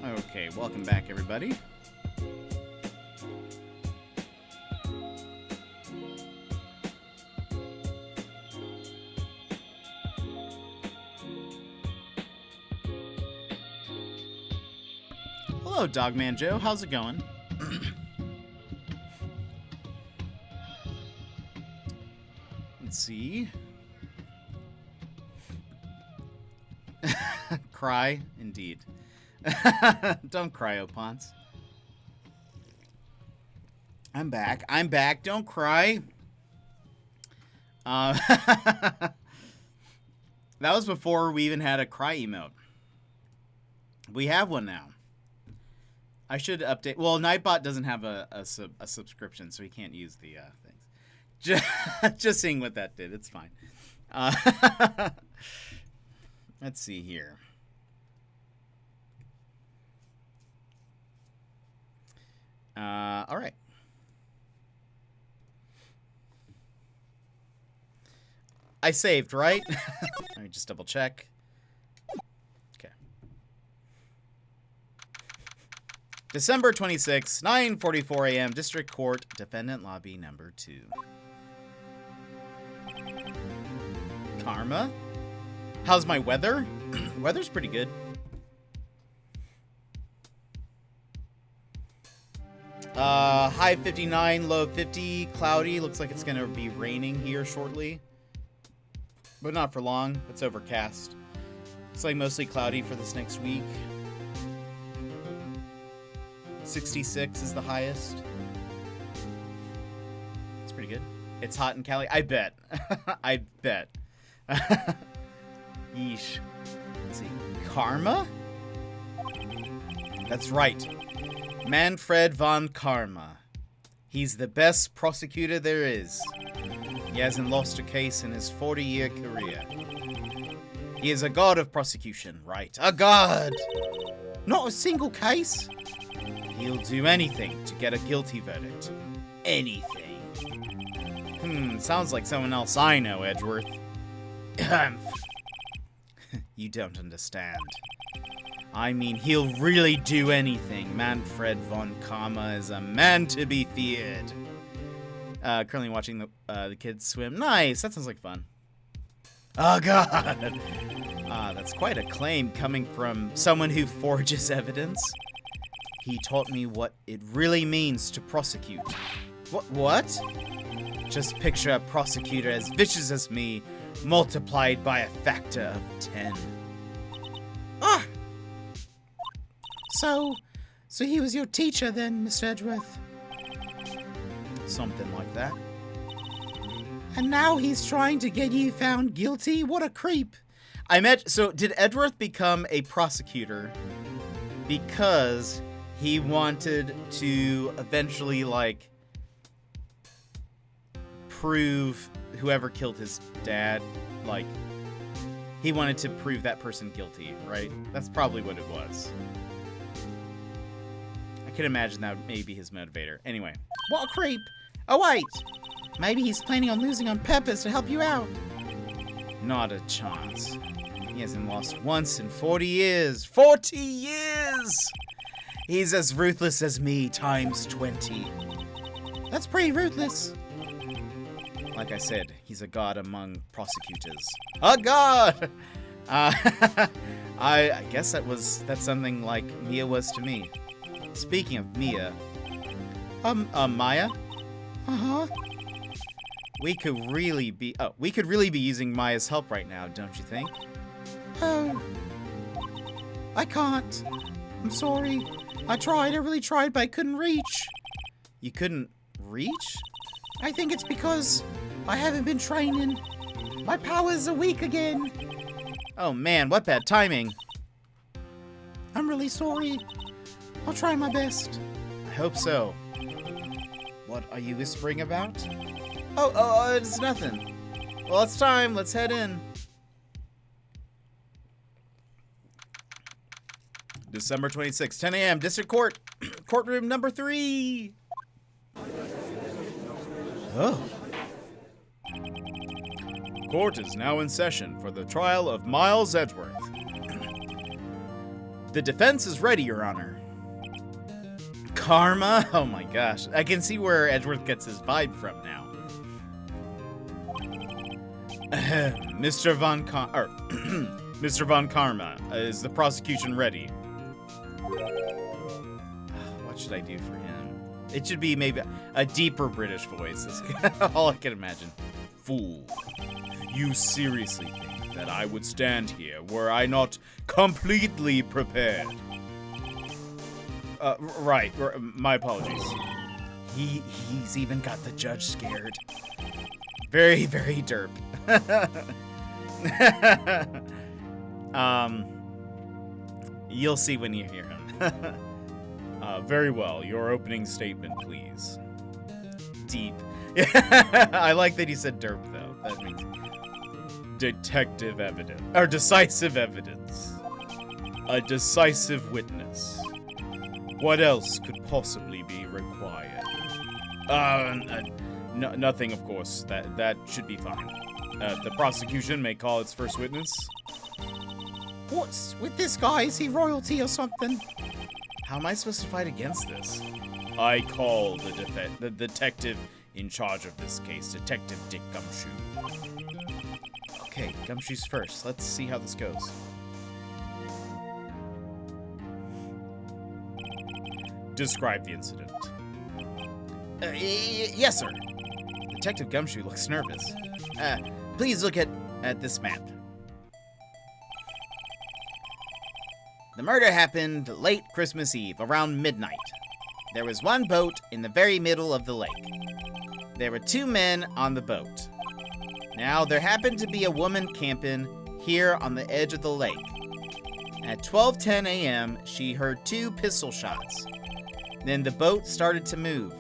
Okay, welcome back, everybody. Hello, Dogman Joe. How's it going? Let's see. Cry, indeed. Don't cry, Opons. I'm back. I'm back. Don't cry. That was before we even had a cry emote. We have one now. I should update. Well, Nightbot doesn't have a subscription, so he can't use the things. Just seeing what that did. It's fine. Let's see here. All right. I saved, right? Let me just double check. Okay. December 26, 9:44 a.m. District Court, Defendant Lobby number 2. Karma? How's my weather? Weather's pretty good. High 59, low 50, cloudy. Looks like it's going to be raining here shortly. But not for long. It's overcast. It's like mostly cloudy for this next week. 66 is the highest. It's pretty good. It's hot in Cali. I bet. I bet. Yeesh. Let's see. Karma? That's right. Manfred von Karma. He's the best prosecutor there is. He hasn't lost a case in his 40-year career. He is a god of prosecution, right? A god! Not a single case? He'll do anything to get a guilty verdict. Anything. Sounds like someone else I know, Edgeworth. You don't understand. I mean, he'll really do anything. Manfred von Karma is a man to be feared. Currently watching the kids swim. Nice, that sounds like fun. Oh, God. That's quite a claim coming from someone who forges evidence. He taught me what it really means to prosecute. What? Just picture a prosecutor as vicious as me, multiplied by a factor of 10. Ah! So he was your teacher then, Mr. Edgeworth? Something like that. And now he's trying to get you found guilty? What a creep. So did Edgeworth become a prosecutor because he wanted to eventually, like, prove whoever killed his dad, like, he wanted to prove that person guilty, right? That's probably what it was. I can imagine that may be his motivator. Anyway. What a creep! Oh, wait! Maybe he's planning on losing on purpose to help you out. Not a chance. He hasn't lost once in 40 years. 40 years! He's as ruthless as me times 20. That's pretty ruthless. Like I said, he's a god among prosecutors. A god! I guess that's something like Mia was to me. Speaking of Mia, Maya? Uh-huh. We could really be using Maya's help right now, don't you think? Oh. I can't. I'm sorry. I really tried, but I couldn't reach. You couldn't reach? I think it's because I haven't been training. My powers are weak again. Oh man, what bad timing. I'm really sorry. I'll try my best. I hope so. What are you whispering about? Oh, it's nothing. Well, it's time. Let's head in. December 26, 10 a.m. District Court. Courtroom number 3. Oh. Court is now in session for the trial of Miles Edgeworth. The defense is ready, Your Honor. Karma? Oh my gosh. I can see where Edgeworth gets his vibe from now. Mr. Von Karma, is the prosecution ready? What should I do for him? It should be maybe a deeper British voice. Is all I can imagine. Fool. You seriously think that I would stand here were I not completely prepared? Right. My apologies. He's even got the judge scared. Very, very derp. You'll see when you hear him. Very well. Your opening statement, please. Deep. I like that he said derp, though. That means detective evidence. Or decisive evidence. A decisive witness. What else could possibly be required? Nothing, of course. That should be fine. The prosecution may call its first witness. What's with this guy? Is he royalty or something? How am I supposed to fight against this? I call the detective in charge of this case, Detective Dick Gumshoe. Okay, Gumshoe's first. Let's see how this goes. Describe the incident. Yes, sir. Detective Gumshoe looks nervous. Please look at this map. The murder happened late Christmas Eve, around midnight. There was one boat in the very middle of the lake. There were 2 men on the boat. Now, there happened to be a woman camping here on the edge of the lake. At 12:10 a.m., she heard 2 pistol shots. Then the boat started to move.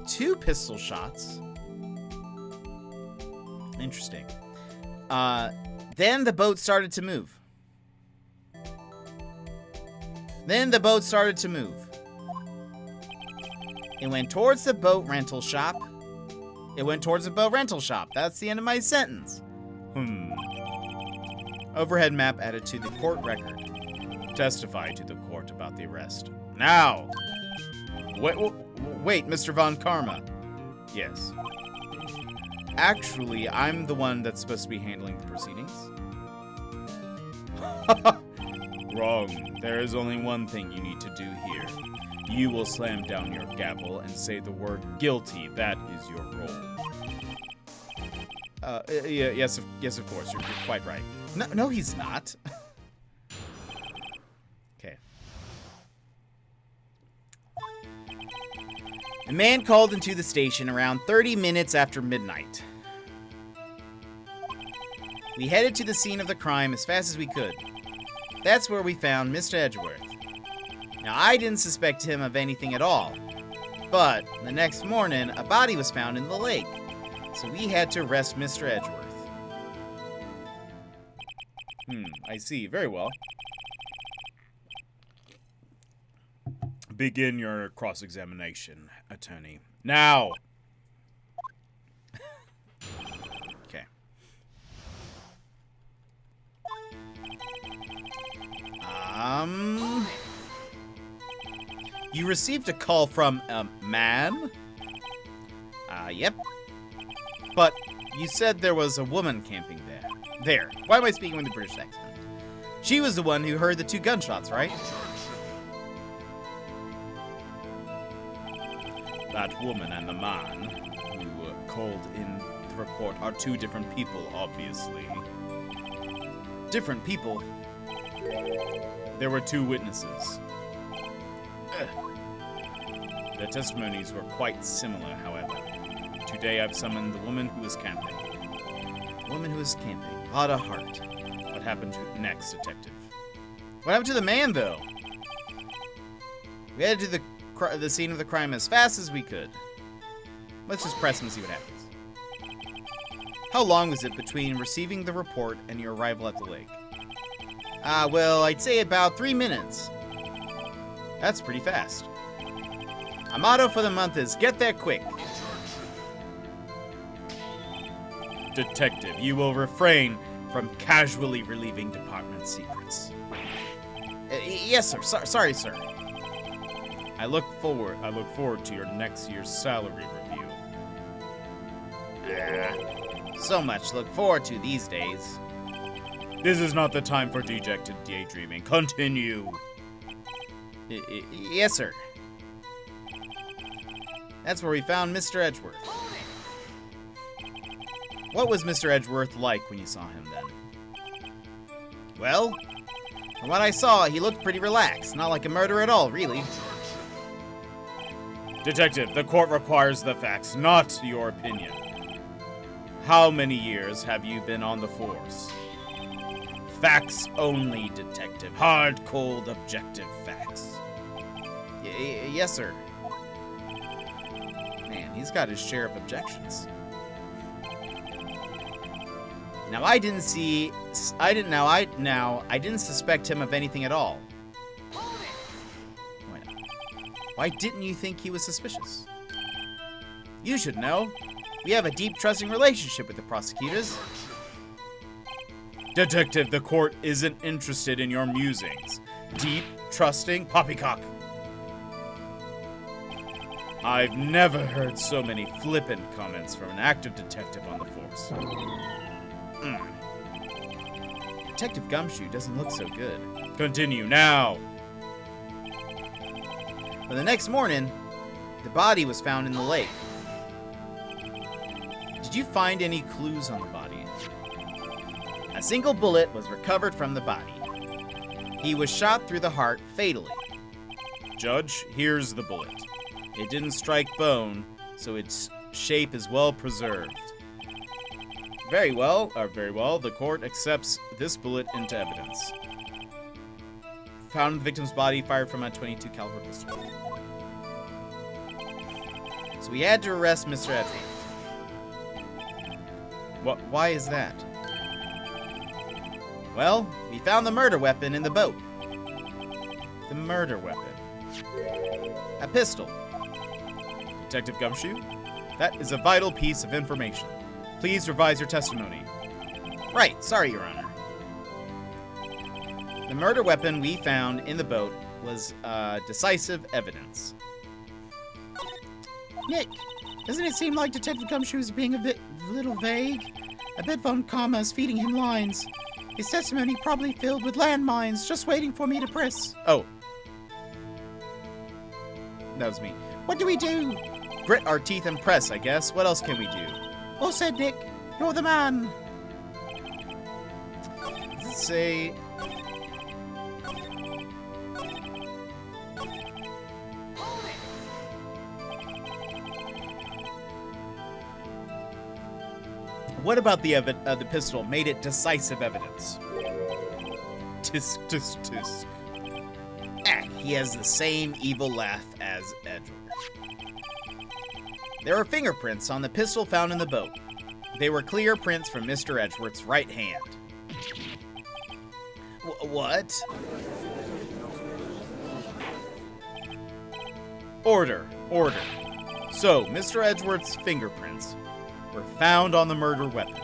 2 pistol shots? Interesting. Then the boat started to move. It went towards the boat rental shop. That's the end of my sentence. Overhead map added to the court record. Testify to the court about the arrest. Now! Wait, Mr. Von Karma. Yes. Actually, I'm the one that's supposed to be handling the proceedings. Wrong. There is only one thing you need to do here. You will slam down your gavel and say the word guilty. That is your role. Yes, of course. You're quite right. No, he's not. Okay. The man called into the station around 30 minutes after midnight. We headed to the scene of the crime as fast as we could. That's where we found Mr. Edgeworth. Now, I didn't suspect him of anything at all, but the next morning, a body was found in the lake, so we had to arrest Mr. Edgeworth. I see. Very well. Begin your cross-examination, attorney. Now! Okay. You received a call from a man? Yep. But you said there was a woman camping there. Why am I speaking with a British accent? She was the one who heard the 2 gunshots, right? That woman and the man who called in the report are 2 different people, obviously. Different people? There were 2 witnesses. Their testimonies were quite similar, however. Today I've summoned the woman who was camping. The woman who was camping. Lot of heart. What happened next, detective? What happened to the man, though? We headed to the scene of the crime as fast as we could. Let's just press him and see what happens. How long was it between receiving the report and your arrival at the lake? Well, I'd say about 3 minutes. That's pretty fast. Our motto for the month is, get there quick. Detective, you will refrain from casually relieving department secrets. Yes, sir. Sorry, sir. I look forward to your next year's salary review. So much to look forward to these days. This is not the time for dejected daydreaming. Continue. Yes, sir. That's where we found Mr. Edgeworth. What was Mr. Edgeworth like when you saw him then? Well, from what I saw, he looked pretty relaxed. Not like a murderer at all, really. Detective, the court requires the facts, not your opinion. How many years have you been on the force? Facts only, detective. Hard, cold, objective facts. Yes, sir. Man, he's got his share of objections. Now I didn't suspect him of anything at all. Why didn't you think he was suspicious? You should know. We have a deep, trusting relationship with the prosecutors. Detective, the court isn't interested in your musings. Deep, trusting, poppycock. I've never heard so many flippant comments from an active detective on the force. Detective Gumshoe doesn't look so good. Continue now. But the next morning, the body was found in the lake. Did you find any clues on the body? A single bullet was recovered from the body. He was shot through the heart fatally. Judge, here's the bullet. It didn't strike bone, so its shape is well preserved. Very well, the court accepts this bullet into evidence. Found in the victim's body, fired from a .22 caliber pistol. So we had to arrest Mr. Edgeworth. Why is that? Well, we found the murder weapon in the boat. The murder weapon. A pistol. Detective Gumshoe, that is a vital piece of information. Please revise your testimony. Right, sorry, Your Honor. The murder weapon we found in the boat was decisive evidence. Nick, doesn't it seem like Detective Gumshoe is being a little vague? I bet Von Karma's feeding him lines. His testimony probably filled with landmines, just waiting for me to press. Oh. That was me. What do we do? Grit our teeth and press, I guess. What else can we do? Well said, Nick. You're the man. Let's say... What about the pistol made it decisive evidence? Tisk, tisk, tisk. He has the same evil laugh as Edgeworth. There were fingerprints on the pistol found in the boat. They were clear prints from Mr. Edgeworth's right hand. What? Order. So, Mr. Edgeworth's fingerprints were found on the murder weapon.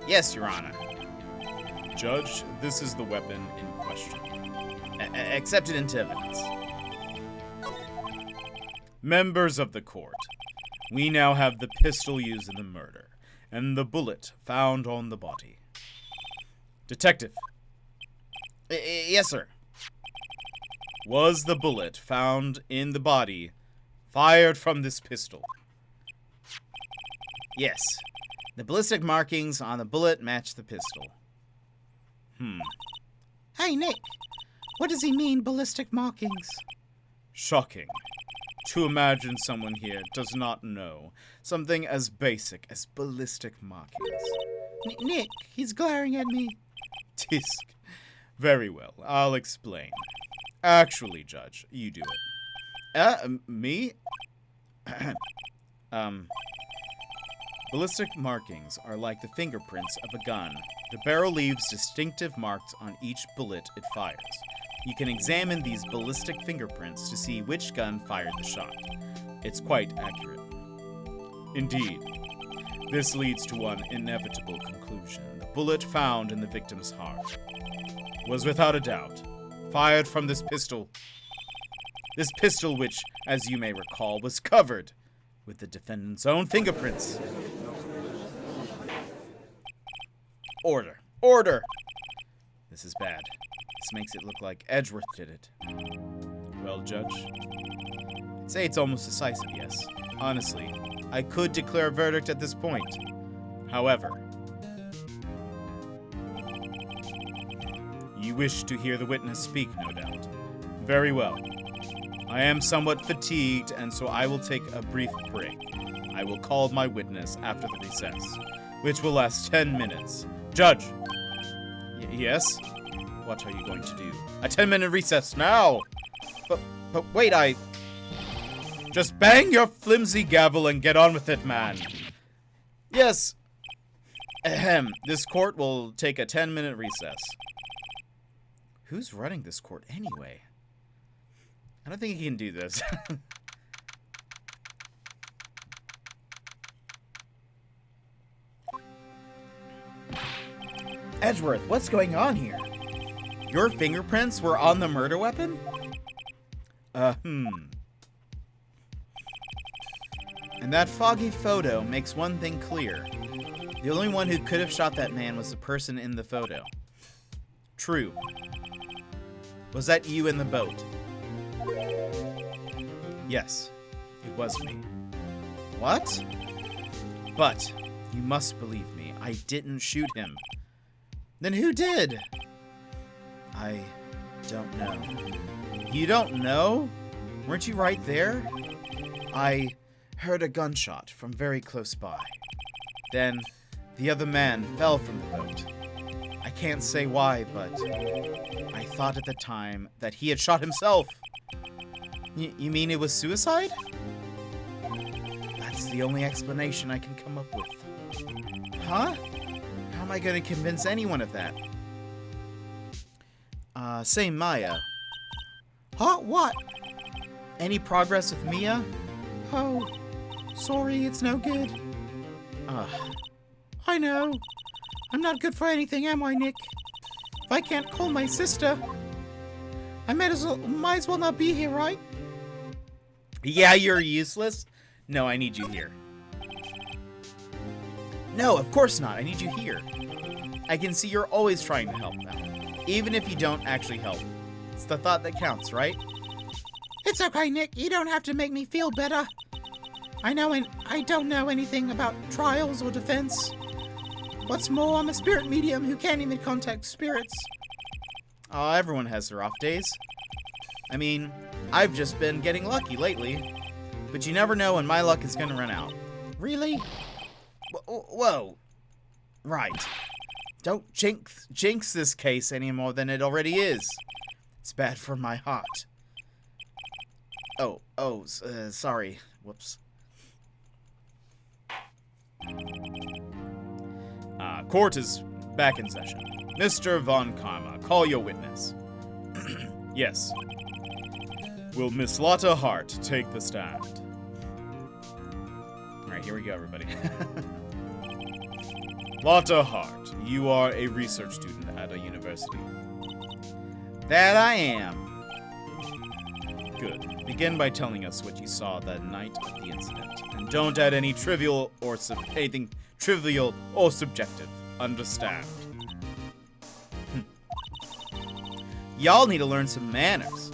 Yes, Your Honor. Judge, this is the weapon in question. Accepted into evidence. Members of the court, we now have the pistol used in the murder, and the bullet found on the body. Detective. Yes, sir. Was the bullet found in the body fired from this pistol? Yes. The ballistic markings on the bullet match the pistol. Hey, Nick. What does he mean, ballistic markings? Shocking. To imagine someone here does not know something as basic as ballistic markings. Nick, he's glaring at me. Tisk. Very well, I'll explain. Actually, Judge, you do it. Me? Ballistic markings are like the fingerprints of a gun. The barrel leaves distinctive marks on each bullet it fires. You can examine these ballistic fingerprints to see which gun fired the shot. It's quite accurate. Indeed, this leads to one inevitable conclusion. The bullet found in the victim's heart was without a doubt fired from this pistol. This pistol which, as you may recall, was covered with the defendant's own fingerprints. Order. Order! This is bad. This makes it look like Edgeworth did it. Well, Judge, I'd say it's almost decisive, yes. Honestly, I could declare a verdict at this point. However, you wish to hear the witness speak, no doubt. Very well. I am somewhat fatigued, and so I will take a brief break. I will call my witness after the recess, which will last 10 minutes. Judge! Yes? What are you going to do? A 10-minute recess now! But wait, Just bang your flimsy gavel and get on with it, man. Yes. Ahem. This court will take a 10-minute recess. Who's running this court anyway? I don't think he can do this. Edgeworth, what's going on here? Your fingerprints were on the murder weapon? And that foggy photo makes one thing clear. The only one who could have shot that man was the person in the photo. True. Was that you in the boat? Yes, it was me. What? But, you must believe me, I didn't shoot him. Then who did? I don't know. You don't know? Weren't you right there? I heard a gunshot from very close by. Then, the other man fell from the boat. I can't say why, but I thought at the time that he had shot himself. You mean it was suicide? That's the only explanation I can come up with. Huh? How am I going to convince anyone of that? Say Maya. Huh? What? Any progress with Mia? Oh, sorry, it's no good. I know. I'm not good for anything, am I, Nick? If I can't call my sister, I might as well not be here, right? Yeah, you're useless. No, I need you here. No, of course not. I need you here. I can see you're always trying to help now. Even if you don't actually help. It's the thought that counts, right? It's okay, Nick. You don't have to make me feel better. I don't know anything about trials or defense. What's more, I'm a spirit medium who can't even contact spirits. Oh, everyone has their off days. I mean, I've just been getting lucky lately. But you never know when my luck is gonna run out. Really? Whoa. Right. Don't jinx this case any more than it already is. It's bad for my heart. Sorry. Whoops. Court is back in session. Mr. Von Karma, call your witness. Yes. Will Miss Lotta Hart take the stand? Alright, here we go, everybody. Lotta Hart, you are a research student at a university. That I am. Good. Begin by telling us what you saw that night of the incident. And don't add any anything trivial or subjective. Understand? Y'all need to learn some manners.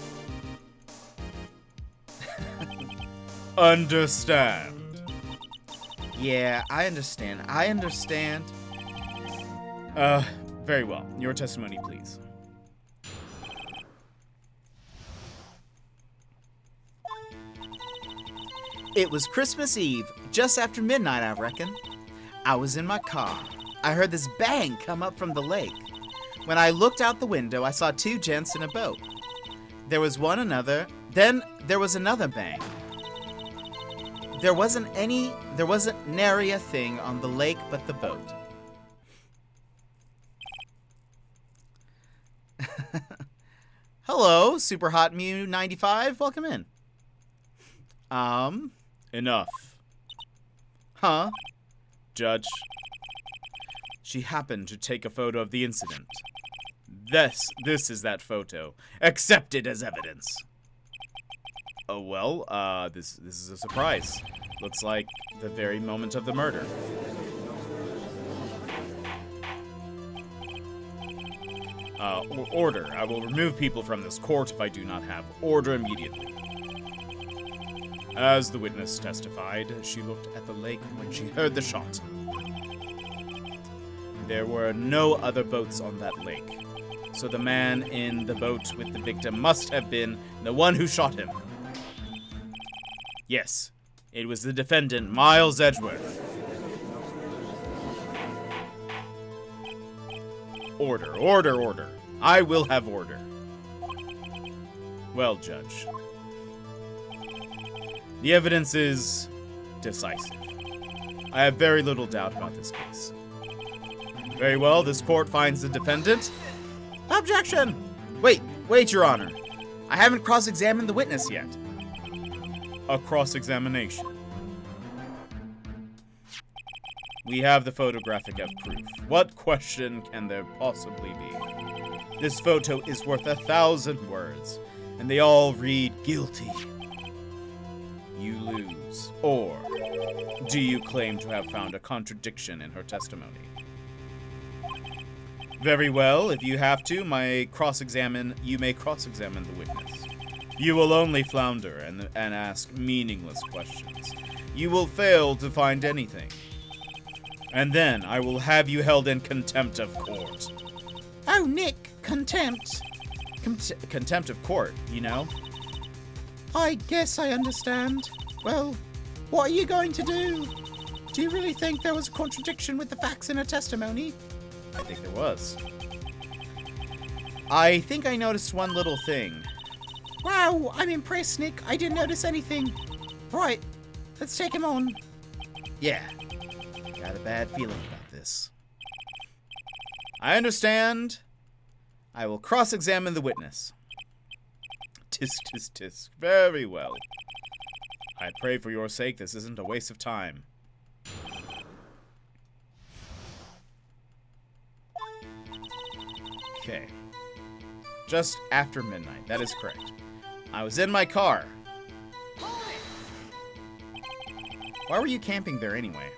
Understand? Yeah, I understand. Very well. Your testimony, please. It was Christmas Eve, just after midnight, I reckon. I was in my car. I heard this bang come up from the lake. When I looked out the window, I saw two gents in a boat. Then there was another bang. There wasn't nary a thing on the lake but the boat. Hello, Super Hot Mew 95. Welcome in. Enough. Huh? Judge. She happened to take a photo of the incident. This is that photo. Accepted as evidence. Oh, well, this is a surprise. Looks like the very moment of the murder. Order. I will remove people from this court if I do not have order immediately. As the witness testified, she looked at the lake when she heard the shot. There were no other boats on that lake, so the man in the boat with the victim must have been the one who shot him. Yes, it was the defendant, Miles Edgeworth. Order, order, order. I will have order. Well, Judge. The evidence is decisive. I have very little doubt about this case. Very well, this court finds the defendant. Objection! Wait, Your Honor. I haven't cross-examined the witness yet. A cross-examination. We have the photographic proof. What question can there possibly be? This photo is worth 1,000 words, and they all read guilty. You lose. Or do you claim to have found a contradiction in her testimony? Very well, if you have to, you may cross-examine the witness. You will only flounder and ask meaningless questions. You will fail to find anything. And then I will have you held in contempt of court. Oh, Nick, contempt. Contempt of court, you know? I guess I understand. Well, what are you going to do? Do you really think there was a contradiction with the facts in her testimony? I think there was. I think I noticed one little thing. Wow, I'm impressed, Nick. I didn't notice anything. Right, let's take him on. Yeah, got a bad feeling about this. I understand. I will cross-examine the witness. Tisk, tisk, tisk. Very well. I pray for your sake this isn't a waste of time. Okay. Just after midnight, that is correct. I was in my car. Why were you camping there anyway?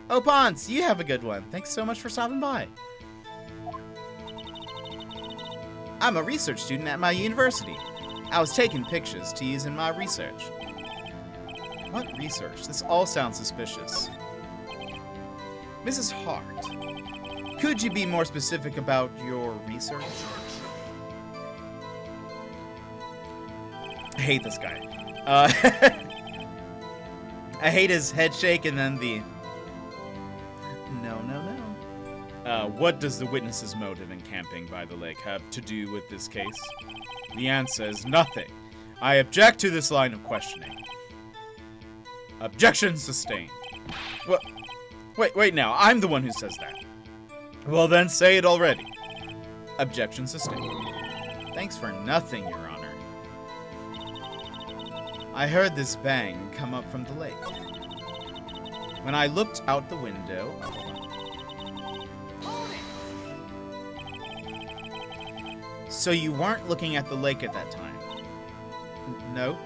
Oh, Ponce, you have a good one. Thanks so much for stopping by. I'm a research student at my university. I was taking pictures to use in my research. What research? This all sounds suspicious. Mrs. Hart, could you be more specific about your research? I hate this guy. I hate his head shake and then the... No. What does the witness's motive in camping by the lake have to do with this case? The answer is nothing. I object to this line of questioning. Objection sustained. What? Wait now. I'm the one who says that. Well then, say it already. Objection sustained. Thanks for nothing, Your Honor. I heard this bang come up from the lake. When I looked out the window... So you weren't looking at the lake at that time? Nope.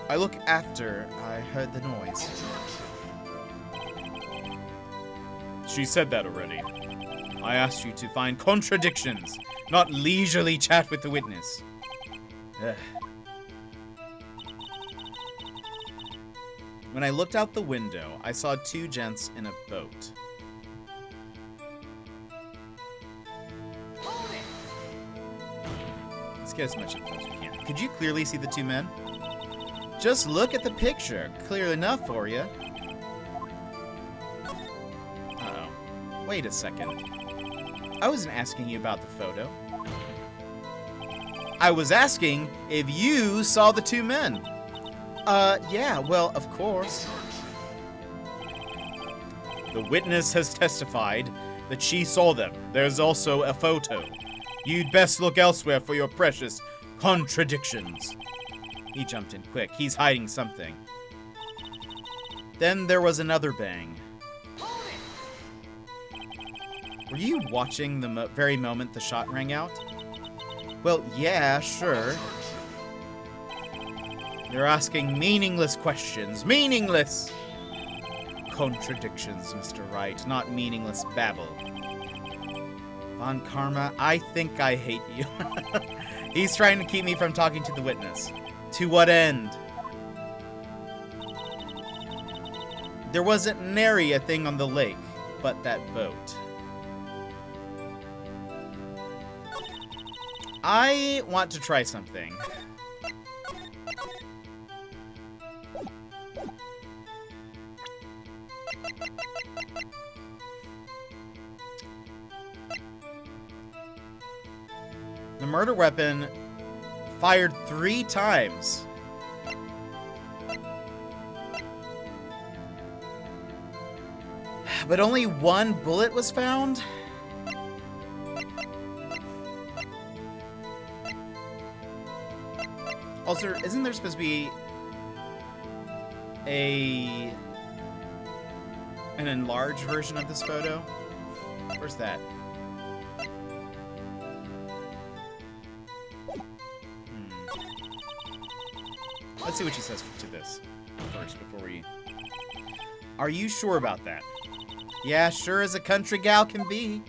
I look after I heard the noise. She said that already. I asked you to find contradictions, not leisurely chat with the witness. Ugh. When I looked out the window, I saw two gents in a boat. Let's get as much info as we can. Could you clearly see the two men? Just look at the picture. Clear enough for you. Uh-oh. Wait a second. I wasn't asking you about the photo. I was asking if you saw the two men. Yeah, well, of course. The witness has testified that she saw them. There's also a photo. You'd best look elsewhere for your precious contradictions. He jumped in quick. He's hiding something. Then there was another bang. Were you watching the very moment the shot rang out? Well, yeah, sure. You're asking meaningless questions. Meaningless! Contradictions, Mr. Wright, not meaningless babble. Von Karma, I think I hate you. He's trying to keep me from talking to the witness. To what end? There wasn't nary a thing on the lake, but that boat. I want to try something. The murder weapon fired 3 times. But only 1 bullet was found? Also, isn't there supposed to be an enlarged version of this photo? Where's that? Let's see what she says to this first before we... Are you sure about that? Yeah, sure as a country gal can be.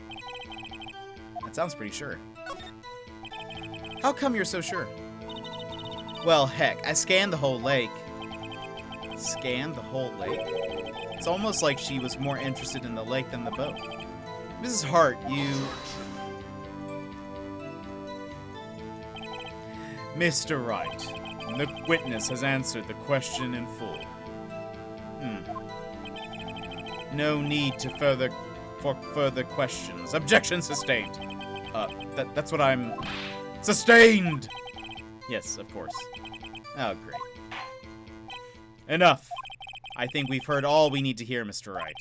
That sounds pretty sure. How come you're so sure? Well, heck, I scanned the whole lake. Scanned the whole lake? It's almost like she was more interested in the lake than the boat. Mrs. Hart, you... Mr. Wright, the witness has answered the question in full. No need to for further questions. Objection sustained. That's what I'm... Sustained! Yes, of course. Oh, great. Enough. I think we've heard all we need to hear, Mr. Wright.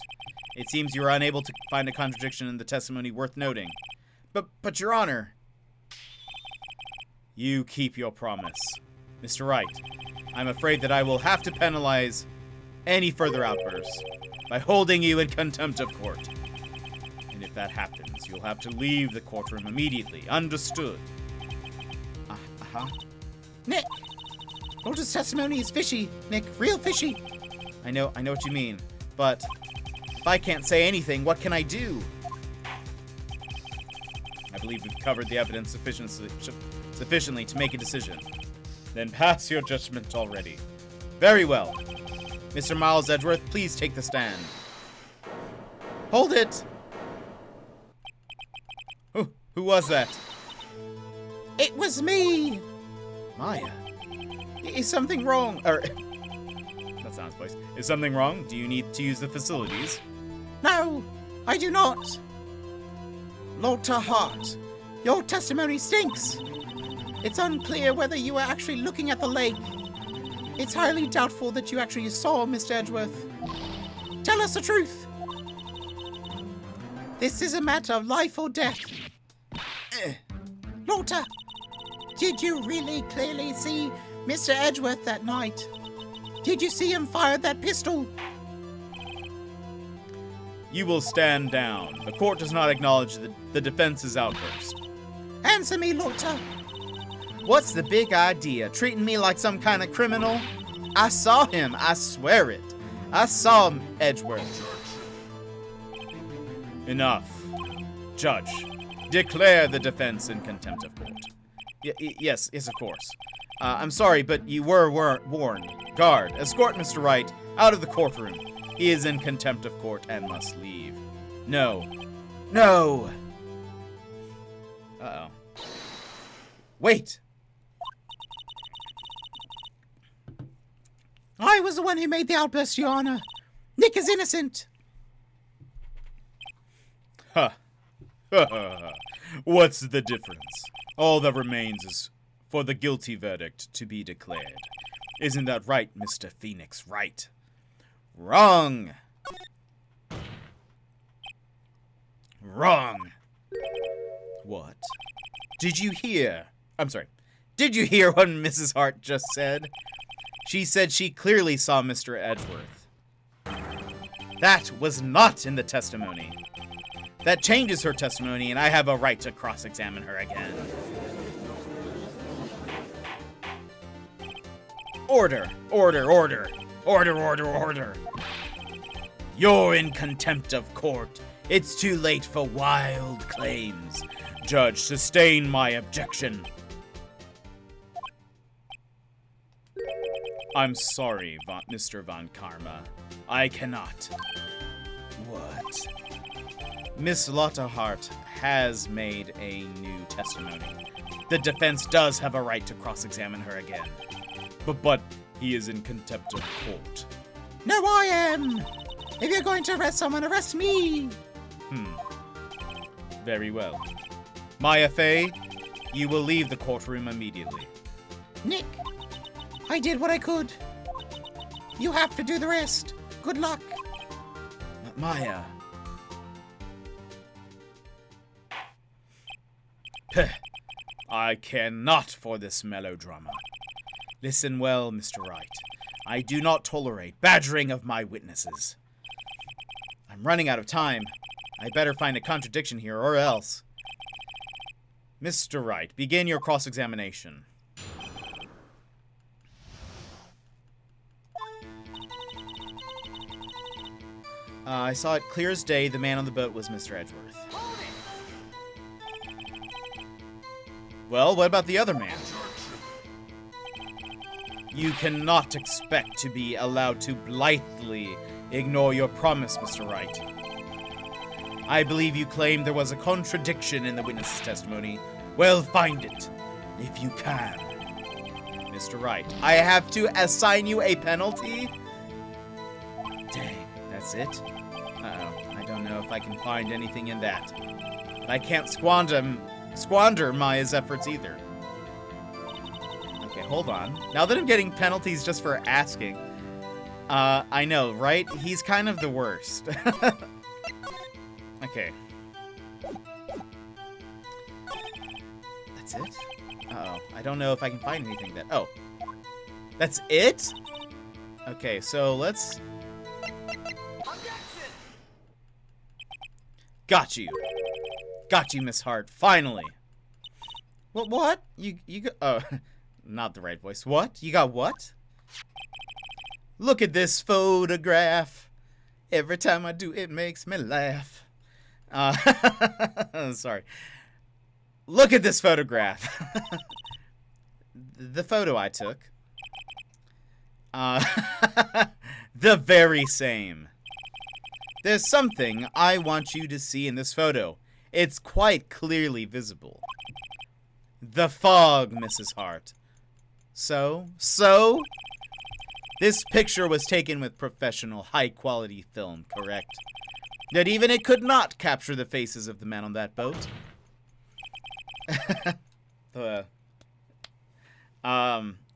It seems you are unable to find a contradiction in the testimony worth noting. But Your Honor... You keep your promise. Mr. Wright, I'm afraid that I will have to penalize any further outbursts by holding you in contempt of court. And if that happens, you'll have to leave the courtroom immediately. Understood? Uh-huh. Nick! Walter's testimony is fishy, Nick. Real fishy. I know what you mean. But if I can't say anything, what can I do? I believe we've covered the evidence sufficiently to make a decision. Then pass your judgment already. Very well. Mr. Miles Edgeworth, please take the stand. Hold it! Who was that? It was me! Maya. Is something wrong? That's not his voice. Is something wrong? Do you need to use the facilities? No, I do not. Walter Hart, your testimony stinks. It's unclear whether you were actually looking at the lake. It's highly doubtful that you actually saw Mr. Edgeworth. Tell us the truth. This is a matter of life or death. Walter, did you really clearly see Mr. Edgeworth that night? Did you see him fire that pistol? You will stand down. The court does not acknowledge the defense's outburst. Answer me, Walter. What's the big idea? Treating me like some kind of criminal? I saw him. I swear it. I saw Edgeworth. Enough. Judge, declare the defense in contempt of court. Yes, of course. I'm sorry, but you were warned. Guard, escort Mr. Wright out of the courtroom. He is in contempt of court and must leave. No. No! Uh-oh. Wait! I was the one who made the outburst, Your Honor. Nick is innocent. Ha! What's the difference? All that remains is for the guilty verdict to be declared. Isn't that right, Mr. Phoenix Wright? Wrong! Wrong! What? Did you hear? I'm sorry. Did you hear what Mrs. Hart just said? She said she clearly saw Mr. Edgeworth. That was not in the testimony. That changes her testimony, and I have a right to cross-examine her again. Order, order, order. Order, order, order. You're in contempt of court. It's too late for wild claims. Judge, sustain my objection. I'm sorry, Mr. Von Karma. I cannot. What? Miss Lotterhart has made a new testimony. The defense does have a right to cross-examine her again. But he is in contempt of court. No, I am. If you're going to arrest someone, arrest me. Very well. Maya Fey, you will leave the courtroom immediately. Nick, I did what I could. You have to do the rest. Good luck. Maya. Peh. I care not for this melodrama. Listen well, Mr. Wright. I do not tolerate badgering of my witnesses. I'm running out of time. I better find a contradiction here, or else. Mr. Wright, begin your cross-examination. I saw it clear as day the man on the boat was Mr. Edgeworth. Well, what about the other man? You cannot expect to be allowed to blithely ignore your promise, Mr. Wright. I believe you claimed there was a contradiction in the witness's testimony. Well, find it, if you can. Mr. Wright, I have to assign you a penalty? Dang, that's it? Uh-oh, I don't know if I can find anything in that. But I can't squander Maya's efforts either. Okay, hold on. Now that I'm getting penalties just for asking, I know, right? He's kind of the worst. Okay. That's it? Uh-oh. I don't know if I can find anything that... Oh. That's it? Okay, so let's... Got you. Got you, Miss Hart. Finally. What? You got... Oh, not the right voice. What? You got what? Look at this photograph. Every time I do, it makes me laugh. Sorry. Look at this photograph. The photo I took. The very same. There's something I want you to see in this photo. It's quite clearly visible. The fog, Mrs. Hart. So? This picture was taken with professional, high-quality film, correct? That even it could not capture the faces of the men on that boat.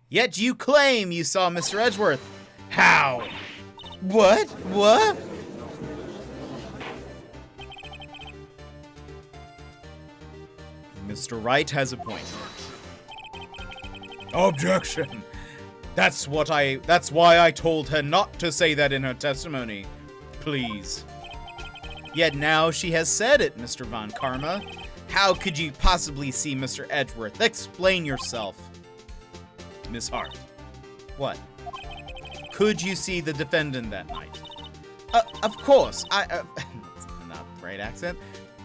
Yet you claim you saw Mr. Edgeworth. How? What? Mr. Wright has a point. Objection. That's why I told her not to say that in her testimony. Please. Yet now she has said it, Mr. Von Karma. How could you possibly see Mr. Edgeworth? Explain yourself. Miss Hart. What? Could you see the defendant that night? Of course. That's not the right accent.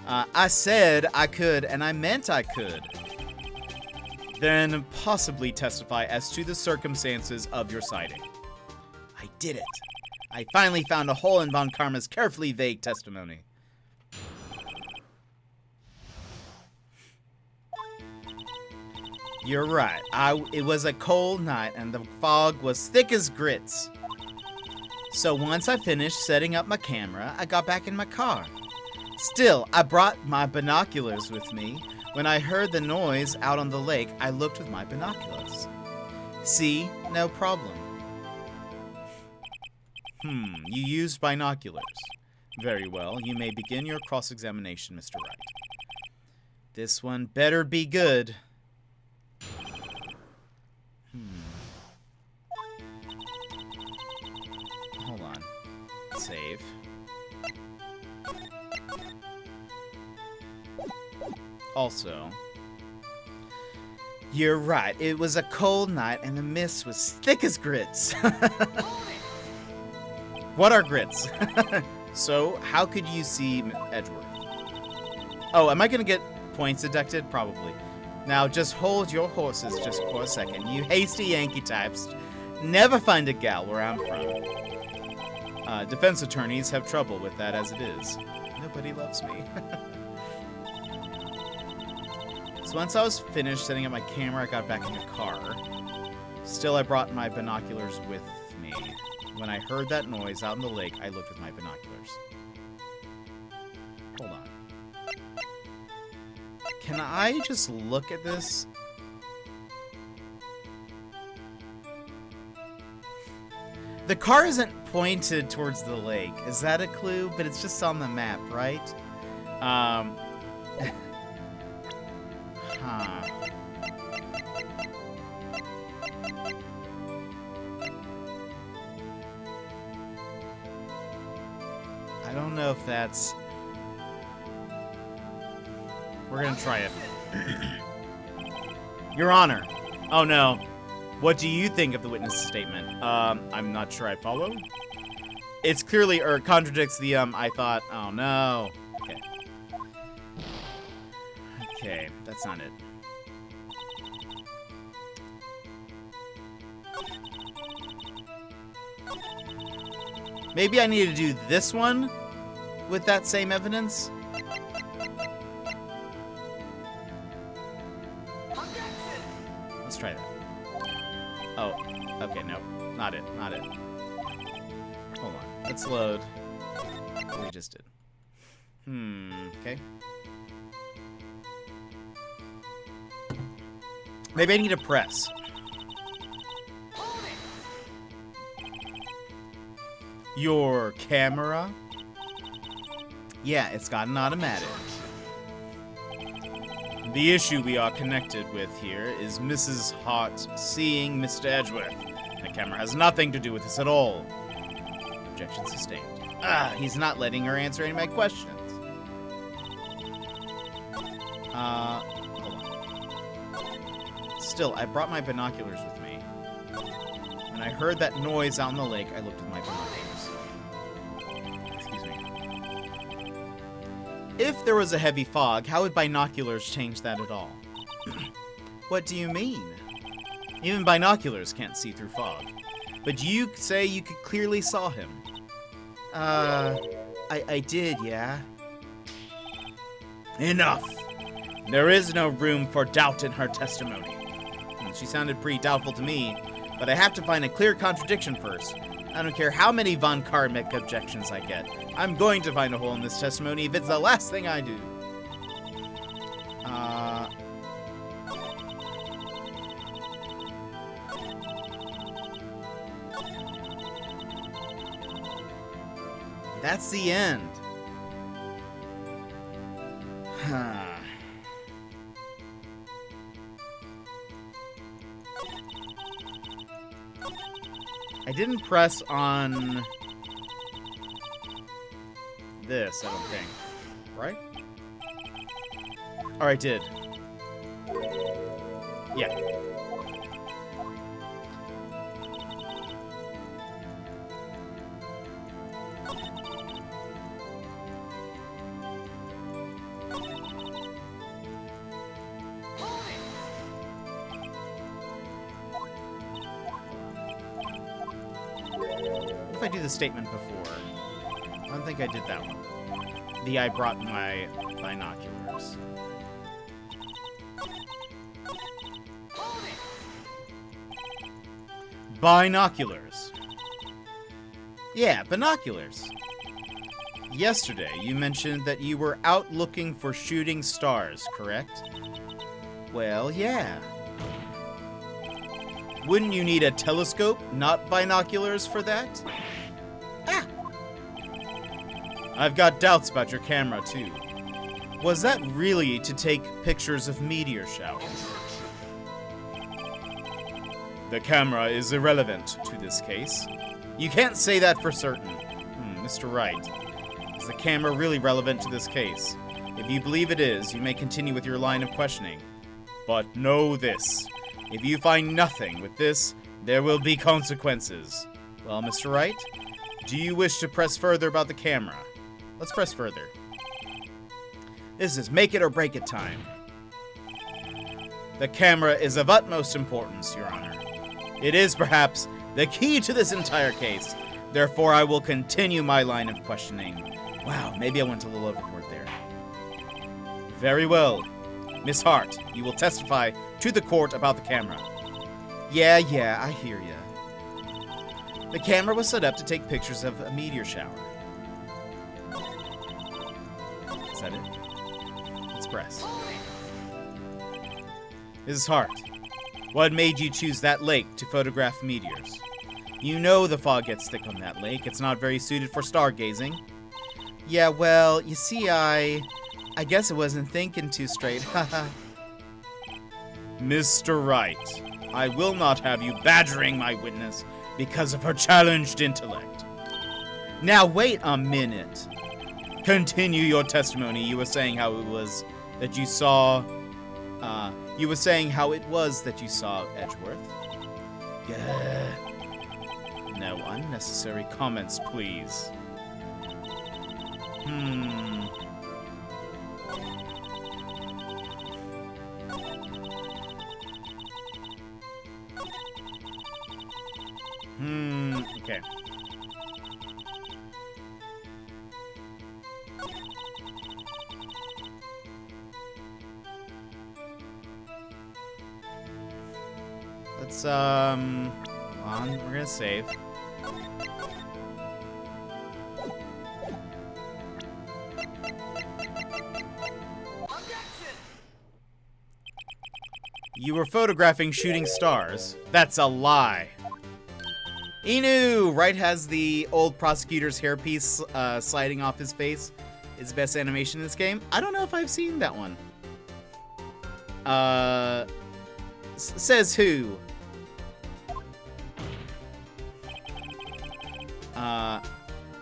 I said I could, and I meant I could. Then possibly testify as to the circumstances of your sighting. I did it. I finally found a hole in Von Karma's carefully vague testimony. You're right. It was a cold night and the fog was thick as grits. So once I finished setting up my camera, I got back in my car. Still, I brought my binoculars with me. When I heard the noise out on the lake, I looked with my binoculars. See? No problem. You used binoculars. Very well. You may begin your cross-examination, Mr. Wright. This one better be good. Hold on. Save. Also, you're right. It was a cold night and the mist was thick as grits. What are grits? So, how could you see Edgeworth? Oh, am I going to get points deducted? Probably. Now, just hold your horses just for a second. You hasty Yankee types never find a gal where I'm from. Defense attorneys have trouble with that as it is. Nobody loves me. So once I was finished setting up my camera, I got back in the car. Still, I brought my binoculars with me. When I heard that noise out in the lake, I looked with my binoculars. Hold on. Can I just look at this? The car isn't pointed towards the lake. Is that a clue? But it's just on the map, right? Huh. I don't know if that's... We're gonna try it. Your Honor. Oh no. What do you think of the witness statement? I'm not sure I follow. It's clearly, or contradicts the, I thought. Oh no. Okay. Okay, that's not it. Maybe I need to do this one with that same evidence? Let's try that. Oh, okay, no. Not it, not it. Hold on. Let's load. We just did. Okay. Maybe I need to press. Your camera? Yeah, it's got an automatic. The issue we are connected with here is Mrs. Hart seeing Mr. Edgeworth. The camera has nothing to do with this at all. Objection sustained. He's not letting her answer any of my questions. Hold on. Still, I brought my binoculars with me. When I heard that noise out in the lake, I looked at my binoculars. Excuse me. If there was a heavy fog, how would binoculars change that at all? What do you mean? Even binoculars can't see through fog. But you say you could clearly saw him. I did, yeah. Enough! There is no room for doubt in her testimony. She sounded pretty doubtful to me, but I have to find a clear contradiction first. I don't care how many Von Karmic objections I get. I'm going to find a hole in this testimony if it's the last thing I do. That's the end. I didn't press on this, I don't think. Right? Or I did. Yeah. If I do the statement before. I don't think I did that one. I brought my binoculars. Binoculars. Yeah, binoculars. Yesterday, you mentioned that you were out looking for shooting stars, correct? Well, yeah. Wouldn't you need a telescope, not binoculars, for that? Ah! I've got doubts about your camera, too. Was that really to take pictures of meteor showers? The camera is irrelevant to this case. You can't say that for certain. Mr. Wright. Is the camera really relevant to this case? If you believe it is, you may continue with your line of questioning. But know this. If you find nothing with this, there will be consequences. Well, Mr. Wright, do you wish to press further about the camera? Let's press further. This is make it or break it time. The camera is of utmost importance, Your Honor. It is, perhaps, the key to this entire case. Therefore, I will continue my line of questioning. Wow, maybe I went a little overboard there. Very well. Miss Hart, you will testify to the court about the camera. Yeah, I hear ya. The camera was set up to take pictures of a meteor shower. Is that it? Let's press. Mrs. Hart, what made you choose that lake to photograph meteors? You know the fog gets thick on that lake. It's not very suited for stargazing. Yeah, well, you see, I guess I wasn't thinking too straight. Haha. Mr. Wright, I will not have you badgering my witness because of her challenged intellect. Now wait a minute. Continue your testimony. You were saying how it was that you saw... you were saying how it was that you saw Edgeworth. No unnecessary comments, please. Okay. Let's, hold on, we're gonna save. You were photographing shooting stars. That's a lie. Inu! Wright has the old prosecutor's hairpiece sliding off his face. It's the best animation in this game. I don't know if I've seen that one. Says who?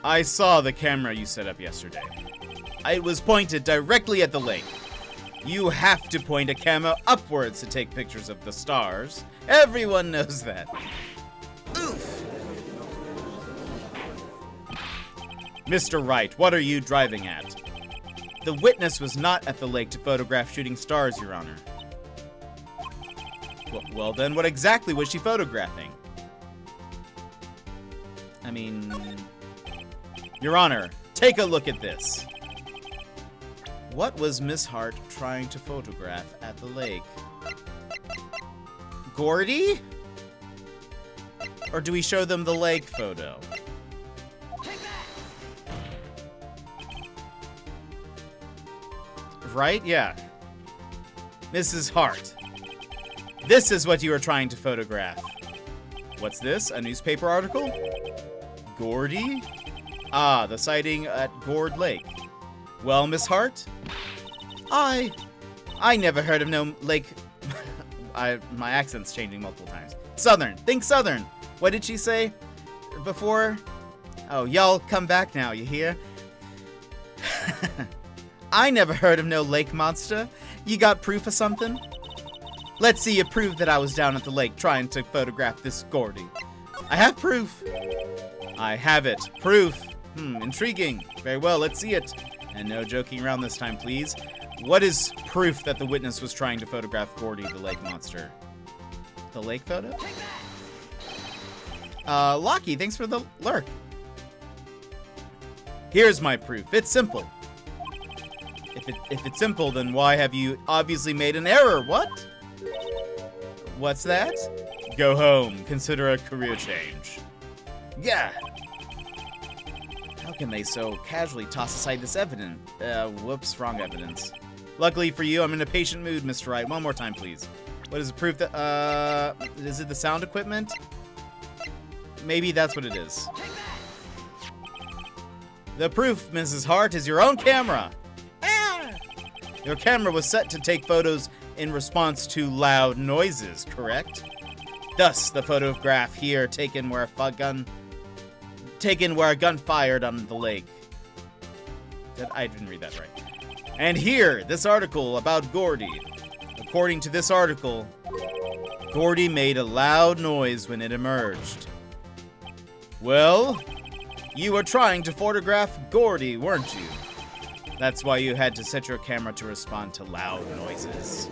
I saw the camera you set up yesterday. It was pointed directly at the lake. You have to point a camera upwards to take pictures of the stars. Everyone knows that. Oof! Mr. Wright, what are you driving at? The witness was not at the lake to photograph shooting stars, Your Honor. Well then, what exactly was she photographing? I mean... Your Honor, take a look at this. What was Miss Hart trying to photograph at the lake? Gordy? Or do we show them the lake photo? Right? Yeah. Mrs. Hart. This is what you were trying to photograph. What's this? A newspaper article? Gordy? Ah, the sighting at Gord Lake. Well, Miss Hart? I never heard of no lake... my accent's changing multiple times. Southern. Think Southern. What did she say before? Oh, y'all come back now, you hear? I never heard of no lake monster. You got proof of something? Let's see you prove that I was down at the lake trying to photograph this Gordy. I have proof. I have it. Proof. Intriguing. Very well, let's see it. And no joking around this time, please. What is proof that the witness was trying to photograph Gordy, the lake monster? The lake photo? Lockie, thanks for the lurk. Here's my proof. It's simple. If it's simple, then why have you obviously made an error? What? What's that? Go home. Consider a career change. Yeah. How can they so casually toss aside this evidence? Whoops, wrong evidence. Luckily for you, I'm in a patient mood, Mr. Wright. One more time, please. What is the proof that, is it the sound equipment? Maybe that's what it is. The proof, Mrs. Hart, is your own camera. Your camera was set to take photos in response to loud noises, correct? Thus, the photograph here taken where a gun fired on the lake. I didn't read that right. And here, this article about Gordy. According to this article, Gordy made a loud noise when it emerged. Well, you were trying to photograph Gordy, weren't you? That's why you had to set your camera to respond to loud noises.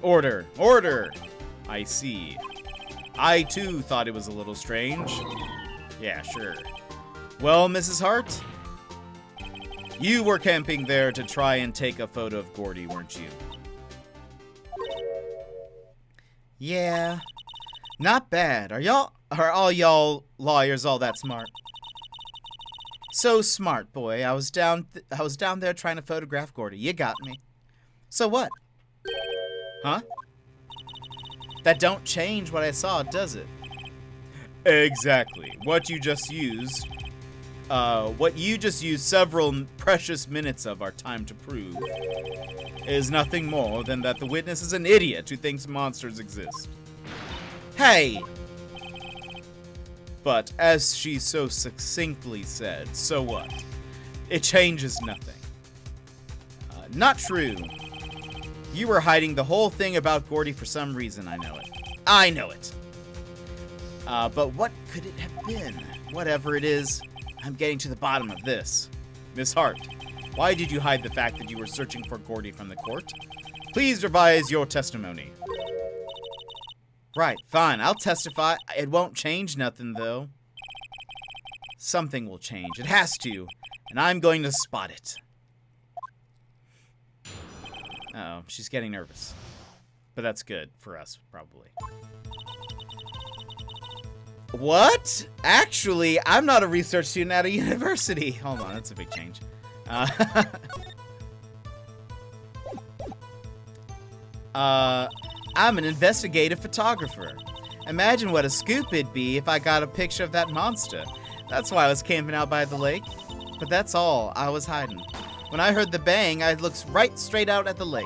Order! Order! I see. I too thought it was a little strange. Yeah, sure. Well, Mrs. Hart? You were camping there to try and take a photo of Gordy, weren't you? Yeah. Not bad. Are all y'all lawyers all that smart? So smart, boy. I was down there trying to photograph Gordy. You got me. So what? Huh? That don't change what I saw, does it? Exactly. What you just used several precious minutes of our time to prove is nothing more than that the witness is an idiot who thinks monsters exist. Hey! But as she so succinctly said, so what? It changes nothing. Not true. You were hiding the whole thing about Gordy for some reason, I know it. I know it. But what could it have been? Whatever it is, I'm getting to the bottom of this. Miss Hart, why did you hide the fact that you were searching for Gordy from the court? Please revise your testimony. Right, fine, I'll testify. It won't change nothing, though. Something will change. It has to. And I'm going to spot it. Uh-oh, she's getting nervous. But that's good for us, probably. What? Actually, I'm not a research student at a university. Hold on, that's a big change. I'm an investigative photographer. Imagine what a scoop it'd be if I got a picture of that monster. That's why I was camping out by the lake. But that's all I was hiding. When I heard the bang, I looked right straight out at the lake.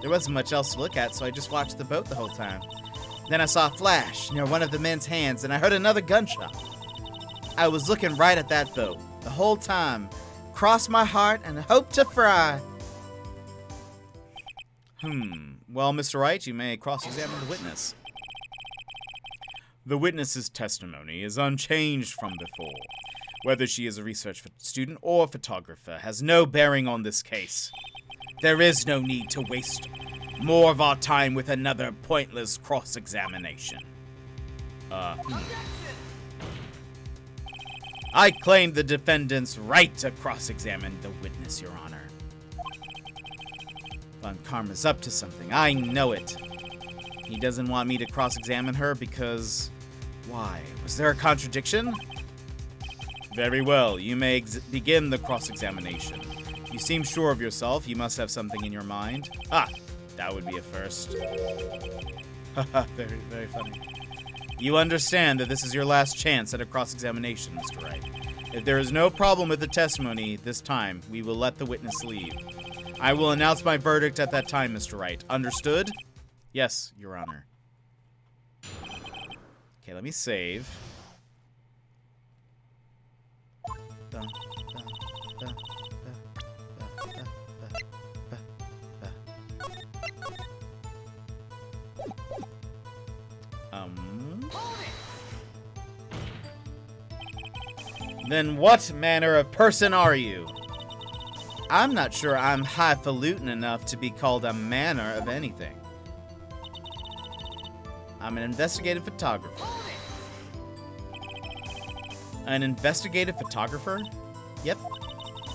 There wasn't much else to look at, so I just watched the boat the whole time. Then I saw a flash near one of the men's hands, and I heard another gunshot. I was looking right at that boat the whole time. Crossed my heart and hoped to fry. Well, Mr. Wright, you may cross-examine the witness. The witness's testimony is unchanged from before. Whether she is a research student or photographer has no bearing on this case. There is no need to waste more of our time with another pointless cross-examination. I claim the defendant's right to cross-examine the witness, Your Honor. Von Karma's up to something. I know it. He doesn't want me to cross-examine her because... Why? Was there a contradiction? Very well. You may begin the cross-examination. You seem sure of yourself. You must have something in your mind. Ah, that would be a first. Haha, very, very funny. You understand that this is your last chance at a cross-examination, Mr. Wright. If there is no problem with the testimony this time, we will let the witness leave. I will announce my verdict at that time, Mr. Wright. Understood? Yes, Your Honor. Okay, let me save. Then what manner of person are you? I'm not sure I'm highfalutin enough to be called a manner of anything. I'm an investigative photographer. An investigative photographer? Yep.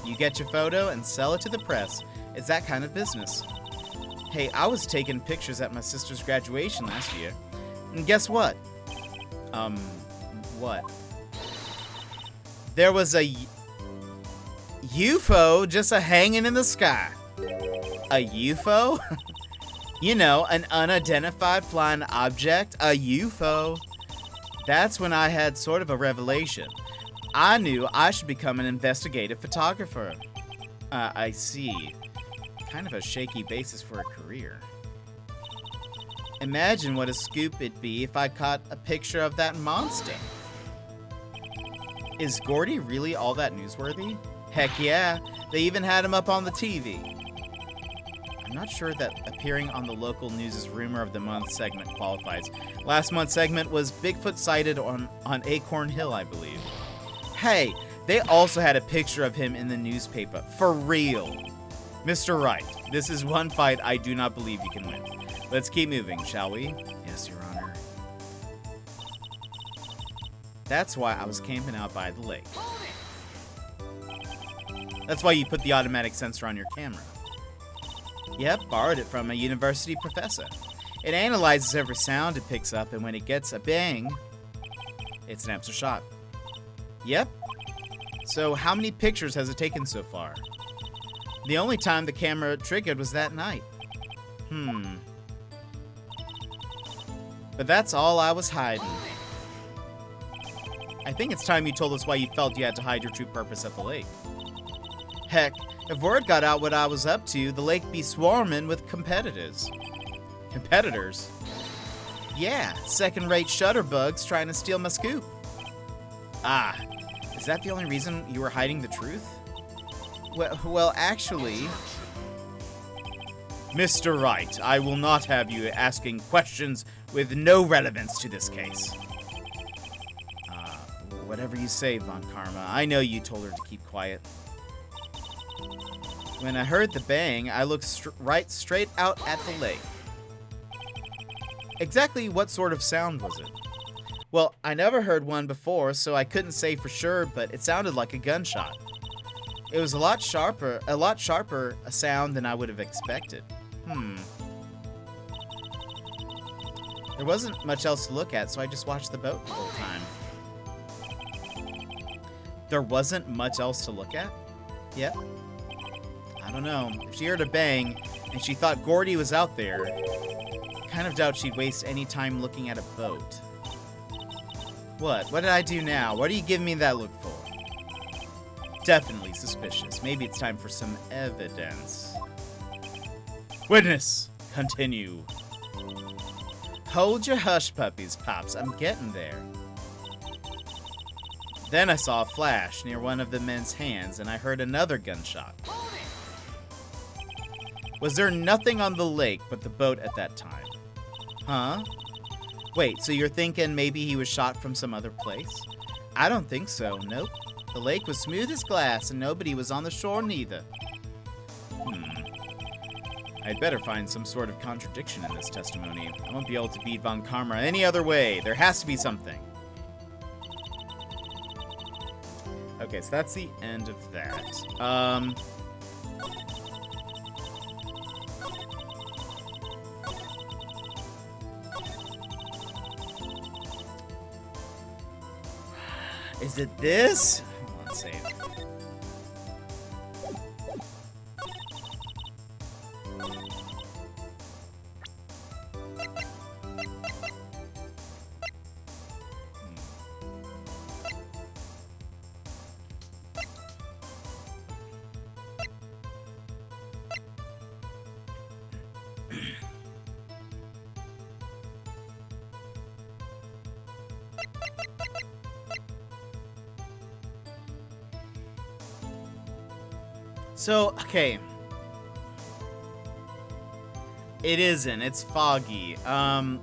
You get your photo and sell it to the press. It's that kind of business. Hey, I was taking pictures at my sister's graduation last year. And guess what? What? There was a UFO just hanging in the sky. A UFO? You know, an unidentified flying object, a UFO. That's when I had sort of a revelation. I knew I should become an investigative photographer. I see. Kind of a shaky basis for a career. Imagine what a scoop it'd be if I caught a picture of that monster. Is Gordy really all that newsworthy? Heck yeah, they even had him up on the TV. I'm not sure that appearing on the local news' Rumor of the Month segment qualifies. Last month's segment was Bigfoot sighted on Acorn Hill, I believe. Hey, they also had a picture of him in the newspaper. For real. Mr. Wright, this is one fight I do not believe you can win. Let's keep moving, shall we? Yes, Your Honor. That's why I was camping out by the lake. That's why you put the automatic sensor on your camera. Yep, borrowed it from a university professor. It analyzes every sound it picks up, and when it gets a bang, it snaps a shot. Yep. So how many pictures has it taken so far? The only time the camera triggered was that night. But that's all I was hiding. I think it's time you told us why you felt you had to hide your true purpose at the lake. Heck, if word got out what I was up to, the lake be swarming with competitors. Competitors? Yeah, second-rate shutterbugs trying to steal my scoop. Ah, is that the only reason you were hiding the truth? Well, actually... Mr. Wright, I will not have you asking questions with no relevance to this case. Whatever you say, Von Karma. I know you told her to keep quiet. When I heard the bang, I looked straight out at the lake. Exactly what sort of sound was it? Well, I never heard one before, so I couldn't say for sure, but it sounded like a gunshot. It was a lot sharper a sound than I would have expected. There wasn't much else to look at, so I just watched the boat the whole time. There wasn't much else to look at? Yep. I don't know. If she heard a bang and she thought Gordy was out there, I kind of doubt she'd waste any time looking at a boat. What? What did I do now? What are you giving me that look for? Definitely suspicious. Maybe it's time for some evidence. Witness! Continue. Hold your hush puppies, Pops. I'm getting there. Then I saw a flash near one of the men's hands, and I heard another gunshot. Was there nothing on the lake but the boat at that time? Huh? Wait, so you're thinking maybe he was shot from some other place? I don't think so, nope. The lake was smooth as glass, and nobody was on the shore neither. I'd better find some sort of contradiction in this testimony. I won't be able to beat Von Karma any other way. There has to be something. Okay, so that's the end of that. Is it this? Let's see. So, okay. It isn't. It's foggy. And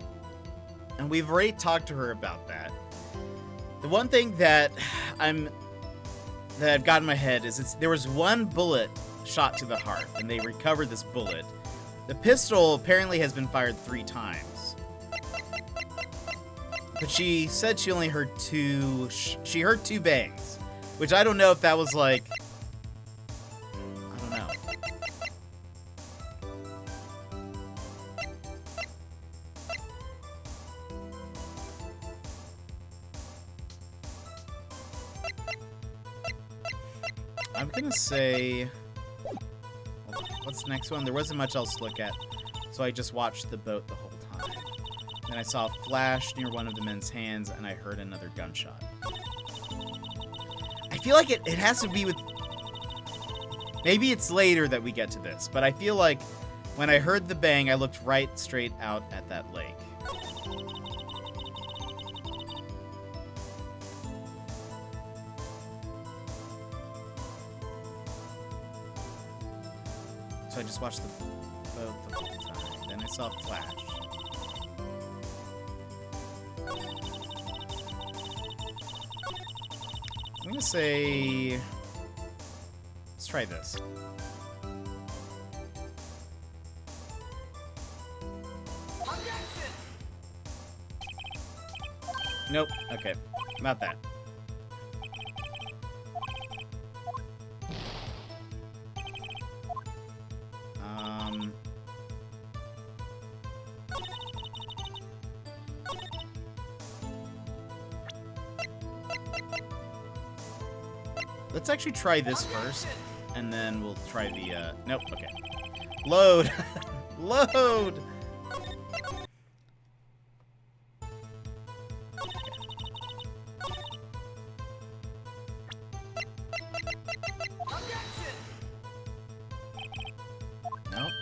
we've already talked to her about that. The one thing that I've got in my head is there was one bullet shot to the heart, and they recovered this bullet. The pistol apparently has been fired 3 times. But she said she only heard 2... She heard 2 bangs. Which I don't know if that was like... I'm gonna say... What's the next one? There wasn't much else to look at, so I just watched the boat the whole time. Then I saw a flash near one of the men's hands, and I heard another gunshot. I feel like it has to be with... Maybe it's later that we get to this, but I feel like when I heard the bang, I looked right straight out at that lake. So I just watched the boat the whole time. Then I saw a flash. I'm gonna say... Let's try this. Nope. Okay. Not that. Let's actually try this first, and then we'll try the, nope, okay. Load! Load! Nope.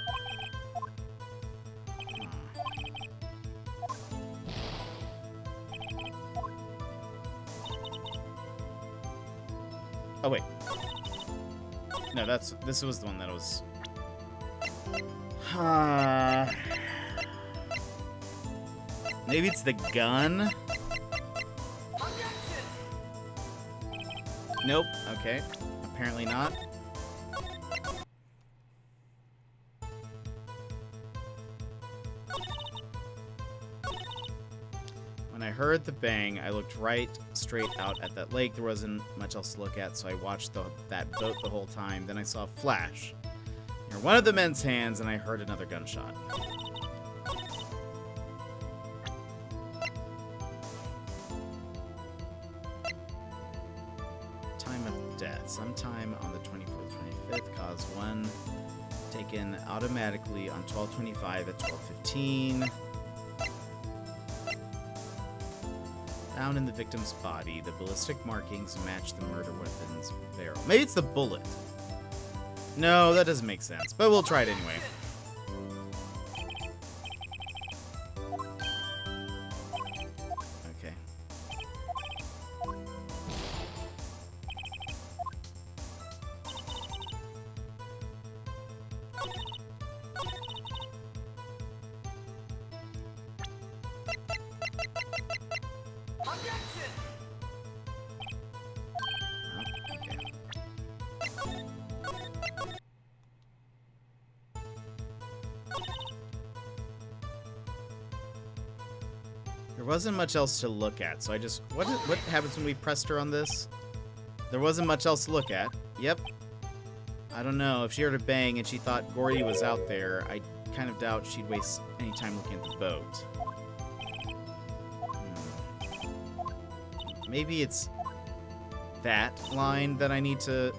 Oh, wait. No, this was the one that was... Maybe it's the gun? Nope. Okay. Apparently not. When I heard the bang, I looked right straight out at that lake. There wasn't much else to look at, so I watched that boat the whole time. Then I saw a flash near one of the men's hands, and I heard another gunshot. Time of death. Sometime on the 24th, 25th, cause 1 taken automatically on 12/25 at 12:15. Found in the victim's body, the ballistic markings match the murder weapon's barrel. Maybe it's the bullet. No, that doesn't make sense, but we'll try it anyway. Okay. There wasn't much else to look at, so I just... What happens when we pressed her on this? There wasn't much else to look at. Yep. I don't know. If she heard a bang and she thought Gordy was out there, I kind of doubt she'd waste any time looking at the boat. Maybe it's that line that I need to...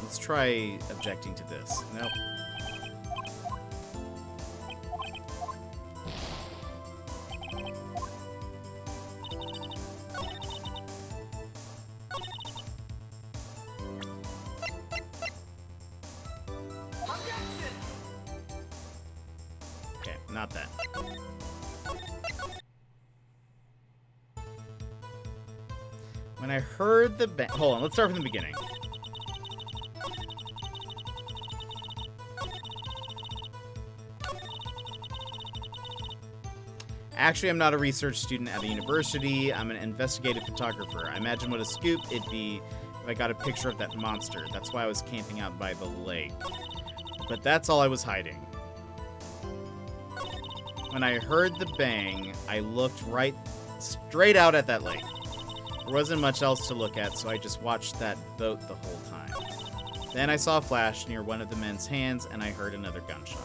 Let's try objecting to this. Nope. Okay, not that. When I heard the bang... Hold on, let's start from the beginning. Actually, I'm not a research student at a university. I'm an investigative photographer. I imagine what a scoop it'd be if I got a picture of that monster. That's why I was camping out by the lake. But that's all I was hiding. When I heard the bang, I looked right straight out at that lake. There wasn't much else to look at, so I just watched that boat the whole time. Then I saw a flash near one of the men's hands, and I heard another gunshot.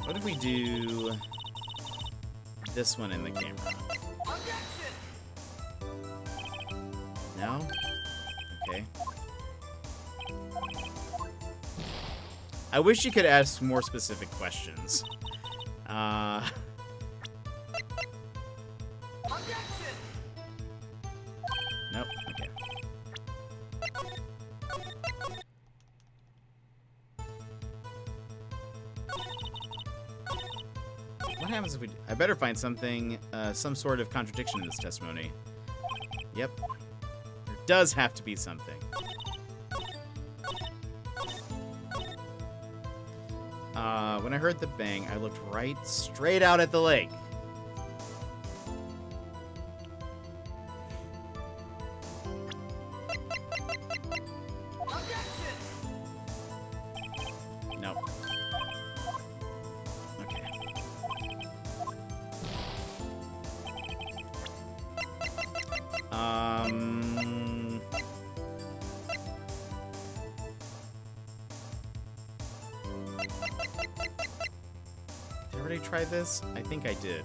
What if we do this one in the camera? No? Okay. I wish you could ask more specific questions. Nope, okay. What happens if we... I better find something, some sort of contradiction in this testimony. Yep. There does have to be something. When I heard the bang, I looked right straight out at the lake. Nope. Okay. Did I already try this? I think I did.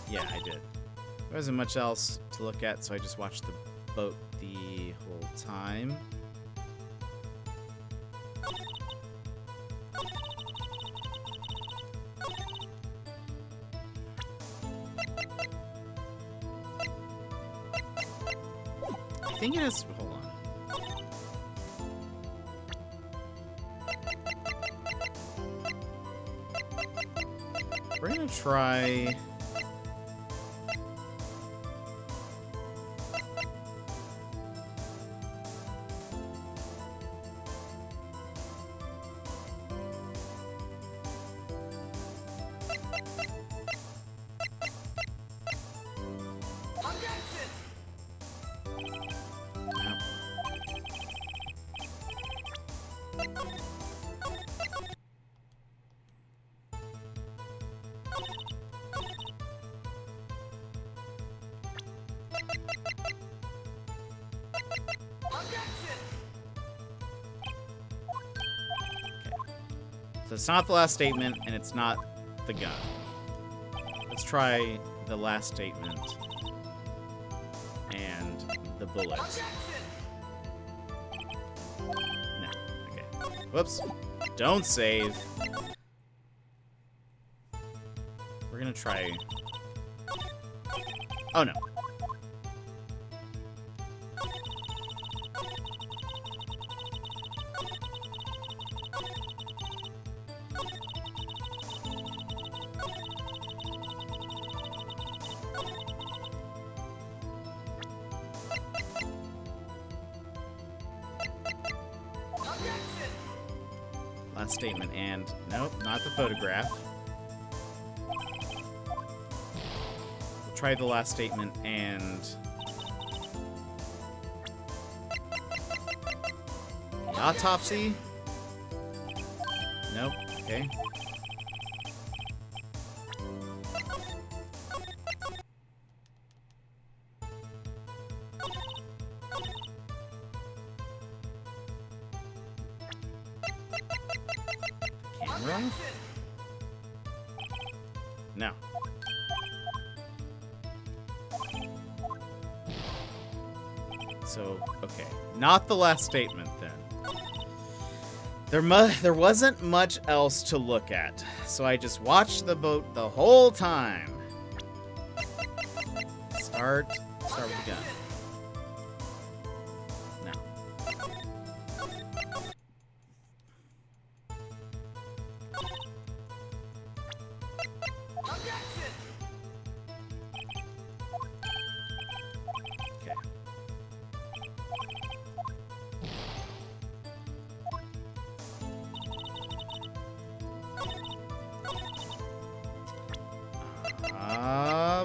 Yeah, I did. There wasn't much else to look at, so I just watched the boat the whole time. I think it has. Hold on. We're gonna try. No. So it's not the last statement, and it's not the gun. Let's try the last statement and the bullet. No. Okay. Whoops. Don't save. We're gonna try. Oh no. Last statement and nope, not the photograph. We'll try the last statement and the autopsy. Nope. Okay. Camera? No. So, okay. Not the last statement, then. There wasn't much else to look at, so I just watched the boat the whole time. Start with the gun. Okay.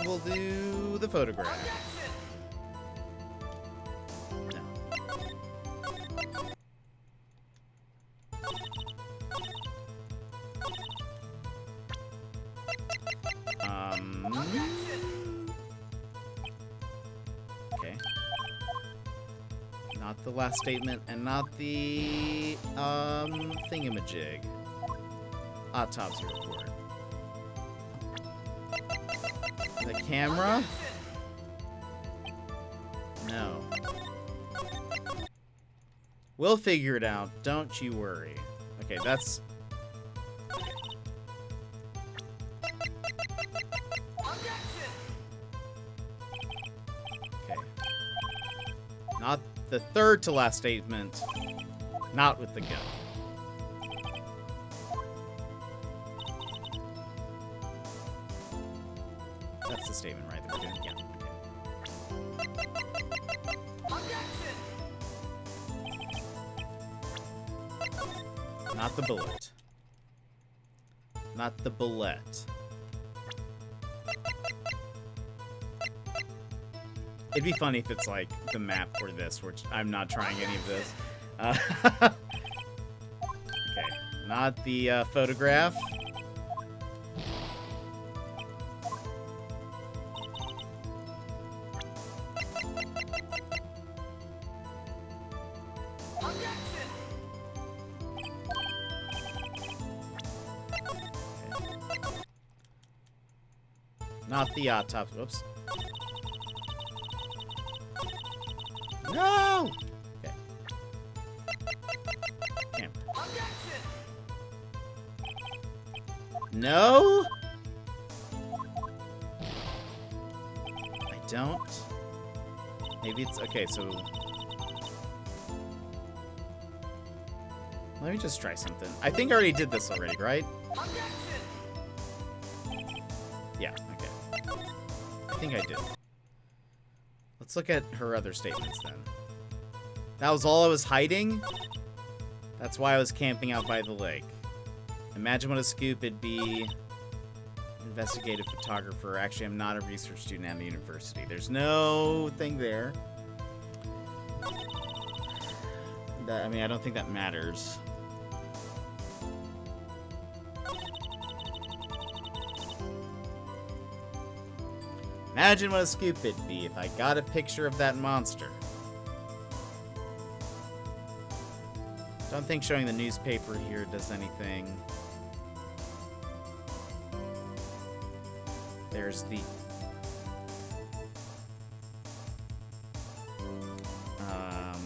We'll do the photograph. No. Okay. Not the last statement and not the thingamajig. Autopsy report. The camera? No. We'll figure it out. Don't you worry. Okay, that's... Okay. Not the third to last statement. Not with the gun. That's the statement, right? That we're doing. Yeah. Okay. Not the bullet. Not the bullet. It'd be funny if it's like the map or this, which I'm not trying any of this. Okay, not the photograph. Not the autopsy. Whoops. No! Okay. Camera. No? I don't. Maybe it's... Okay, so... Let me just try something. I think I already did this already, right? Yeah, okay. I think I did. Let's look at her other statements then. That was all I was hiding? That's why I was camping out by the lake. Imagine what a scoop it'd be. Investigative photographer. Actually, I'm not a research student at the university. There's no thing there. I mean, I don't think that matters. Imagine what a scoop it'd be if I got a picture of that monster. Don't think showing the newspaper here does anything. There's the... I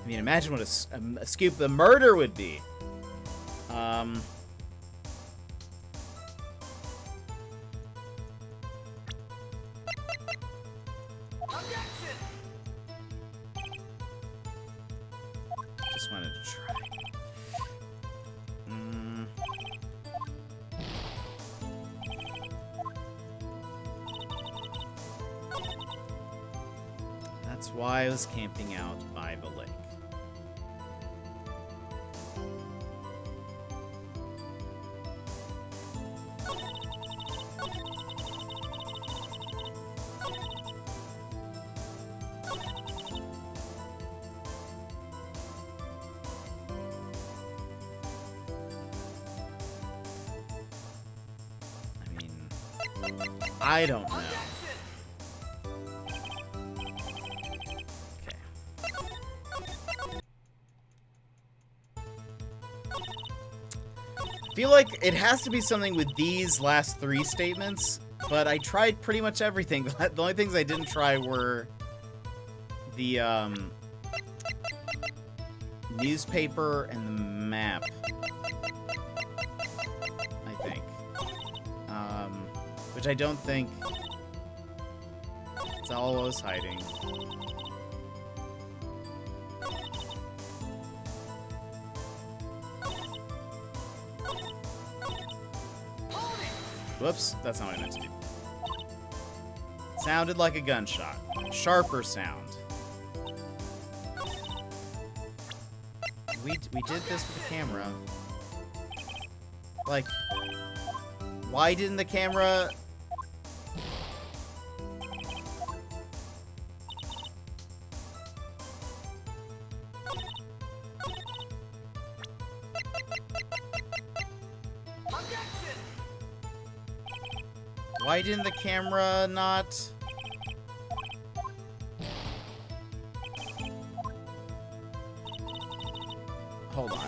mean, imagine what a scoop the murder would be. Just wanted to try. That's why I was camping out by the lake. I don't know. Okay. I feel like it has to be something with these last three statements, but I tried pretty much everything. The only things I didn't try were the newspaper and the map. Which I don't think it's all I was hiding. Whoops, that's not what I meant to do. Sounded like a gunshot. Sharper sound. We did this with the camera. Like, why didn't the camera... Why didn't the camera not... Hold on.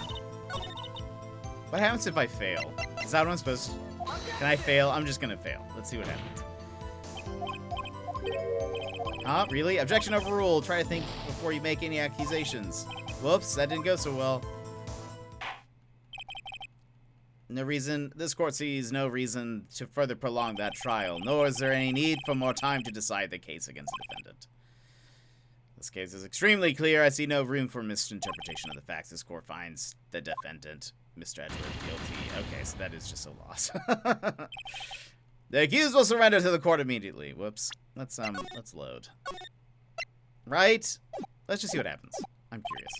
What happens if I fail? Is that what I'm supposed to... Can I fail? I'm just gonna fail. Let's see what happens. Huh? Really? Objection overruled. Try to think before you make any accusations. Whoops, that didn't go so well. No reason. This court sees no reason to further prolong that trial, nor is there any need for more time to decide the case against the defendant. This case is extremely clear. I see no room for misinterpretation of the facts. This court finds the defendant Mr. Edgeworth guilty. Okay, so that is just a loss. The accused will surrender to the court immediately. Whoops. Let's load. Right? Let's just see what happens. I'm curious.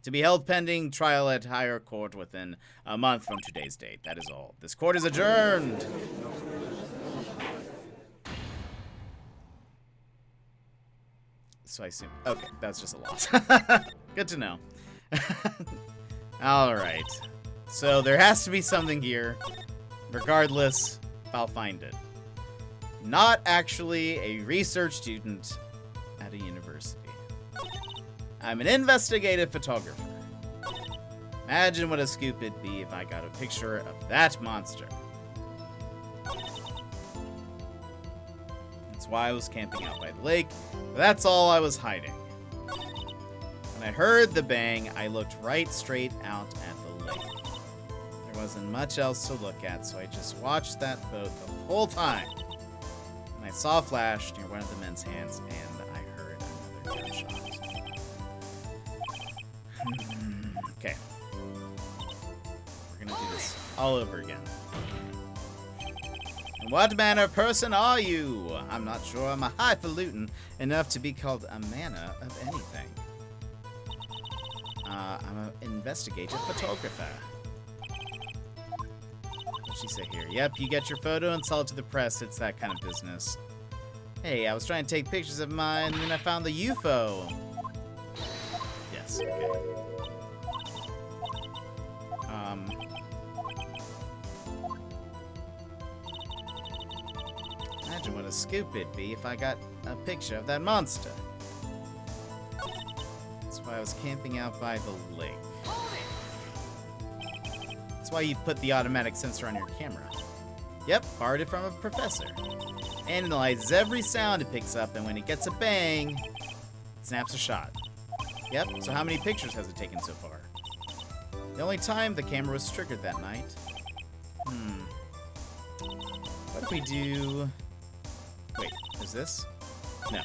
To be held pending trial at higher court within a month from today's date. That is all. This court is adjourned. So I assume. Okay, that's just a loss. Good to know. Alright. So there has to be something here. Regardless, I'll find it. Not actually a research student at a university. I'm an investigative photographer. Imagine what a scoop it'd be if I got a picture of that monster. That's why I was camping out by the lake. But that's all I was hiding. When I heard the bang, I looked right straight out at the lake. There wasn't much else to look at, so I just watched that boat the whole time. And I saw a flash near one of the men's hands, and I heard another gunshot. Okay. We're gonna do this all over again. And what manner of person are you? I'm not sure I'm a highfalutin enough to be called a manner of anything. I'm an investigative photographer. What'd she say here? Yep, you get your photo and sell it to the press. It's that kind of business. Hey, I was trying to take pictures of mine, and then I found the UFO. Yes, okay. Imagine what a scoop it'd be if I got a picture of that monster. That's why I was camping out by the lake. That's why you put the automatic sensor on your camera. Yep, borrowed it from a professor. Analyzes every sound it picks up, and when it gets a bang, it snaps a shot. Yep, so how many pictures has it taken so far? The only time the camera was triggered that night. What if we do... Wait, is this? No.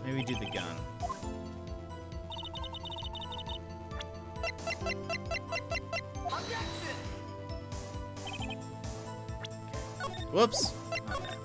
Maybe do the gun. Whoops. Not that.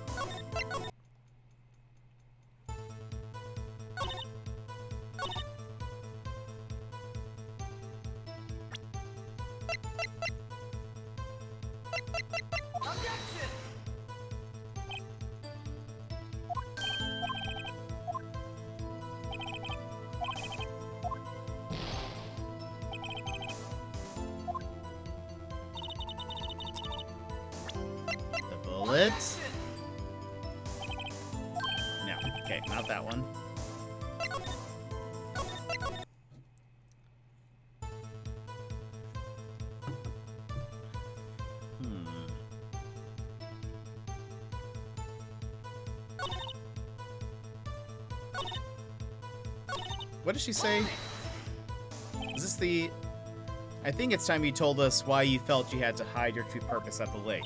Bullet. No, okay, not that one. What did she say? Is this the... I think it's time you told us why you felt you had to hide your true purpose at the lake.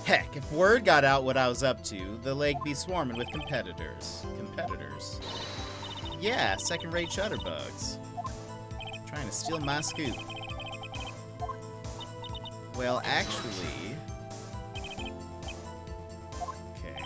Heck, if word got out what I was up to, the lake be swarming with competitors. Competitors? Yeah, second-rate shutterbugs. Trying to steal my scoop. Well, actually... Okay.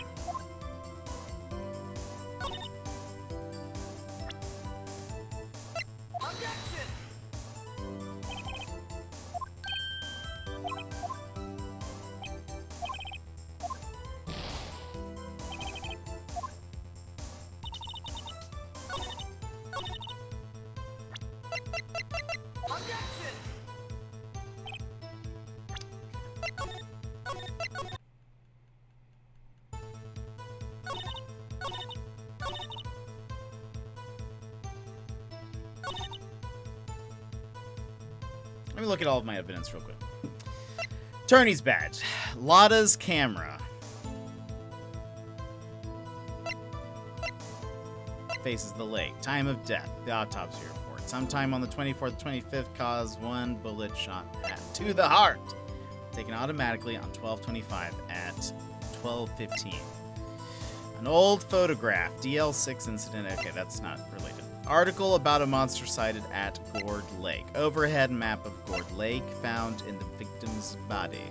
Let me look at all of my evidence real quick. Attorney's badge. Lotta's camera. faces the lake. Time of death. The autopsy report. Sometime on the 24th, 25th, cause 1 bullet shot to the heart. Taken automatically on 12/25 at 12:15. An old photograph. DL6 incident. Okay, that's not related. Article about a monster sighted at Gourd Lake. Overhead map of Gourd Lake found in the victim's body.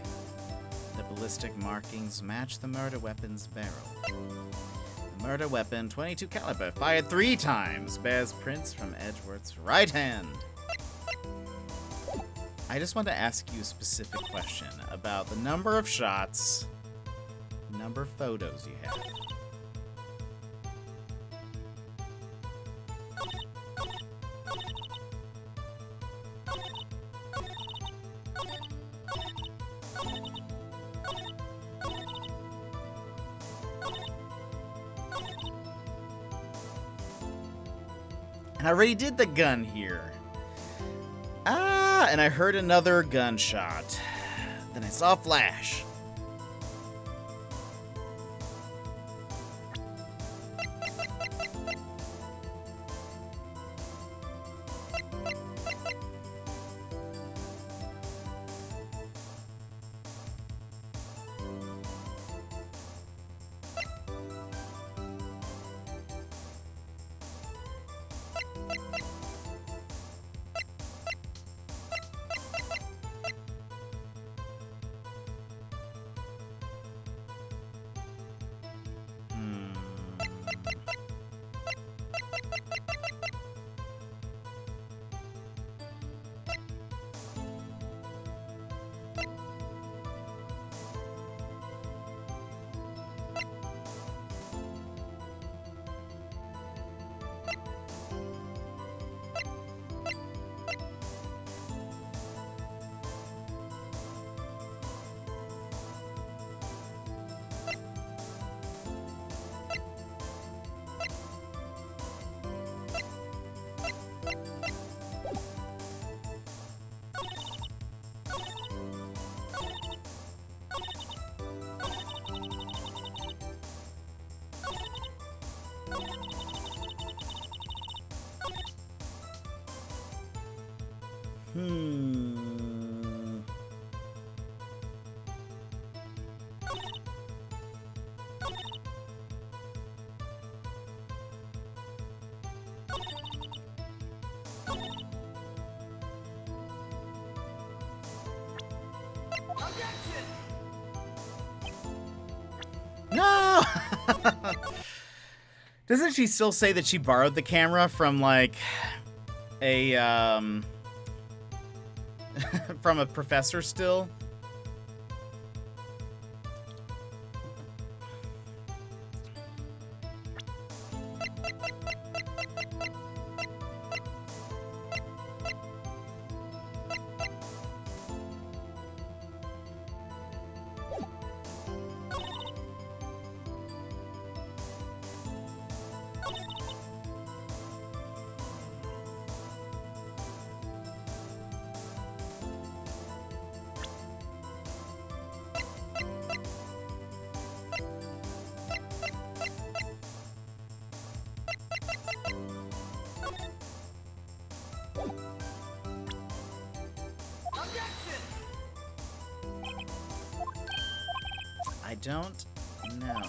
The ballistic markings match the murder weapon's barrel. The murder weapon, 22 caliber, fired 3 times, bears prints from Edgeworth's right hand. I just want to ask you a specific question about the number of shots, number of photos you have. And I already did the gun here. And I heard another gunshot. Then I saw a flash. No! Doesn't she still say that she borrowed the camera from, like, a, from a professor still? I don't know.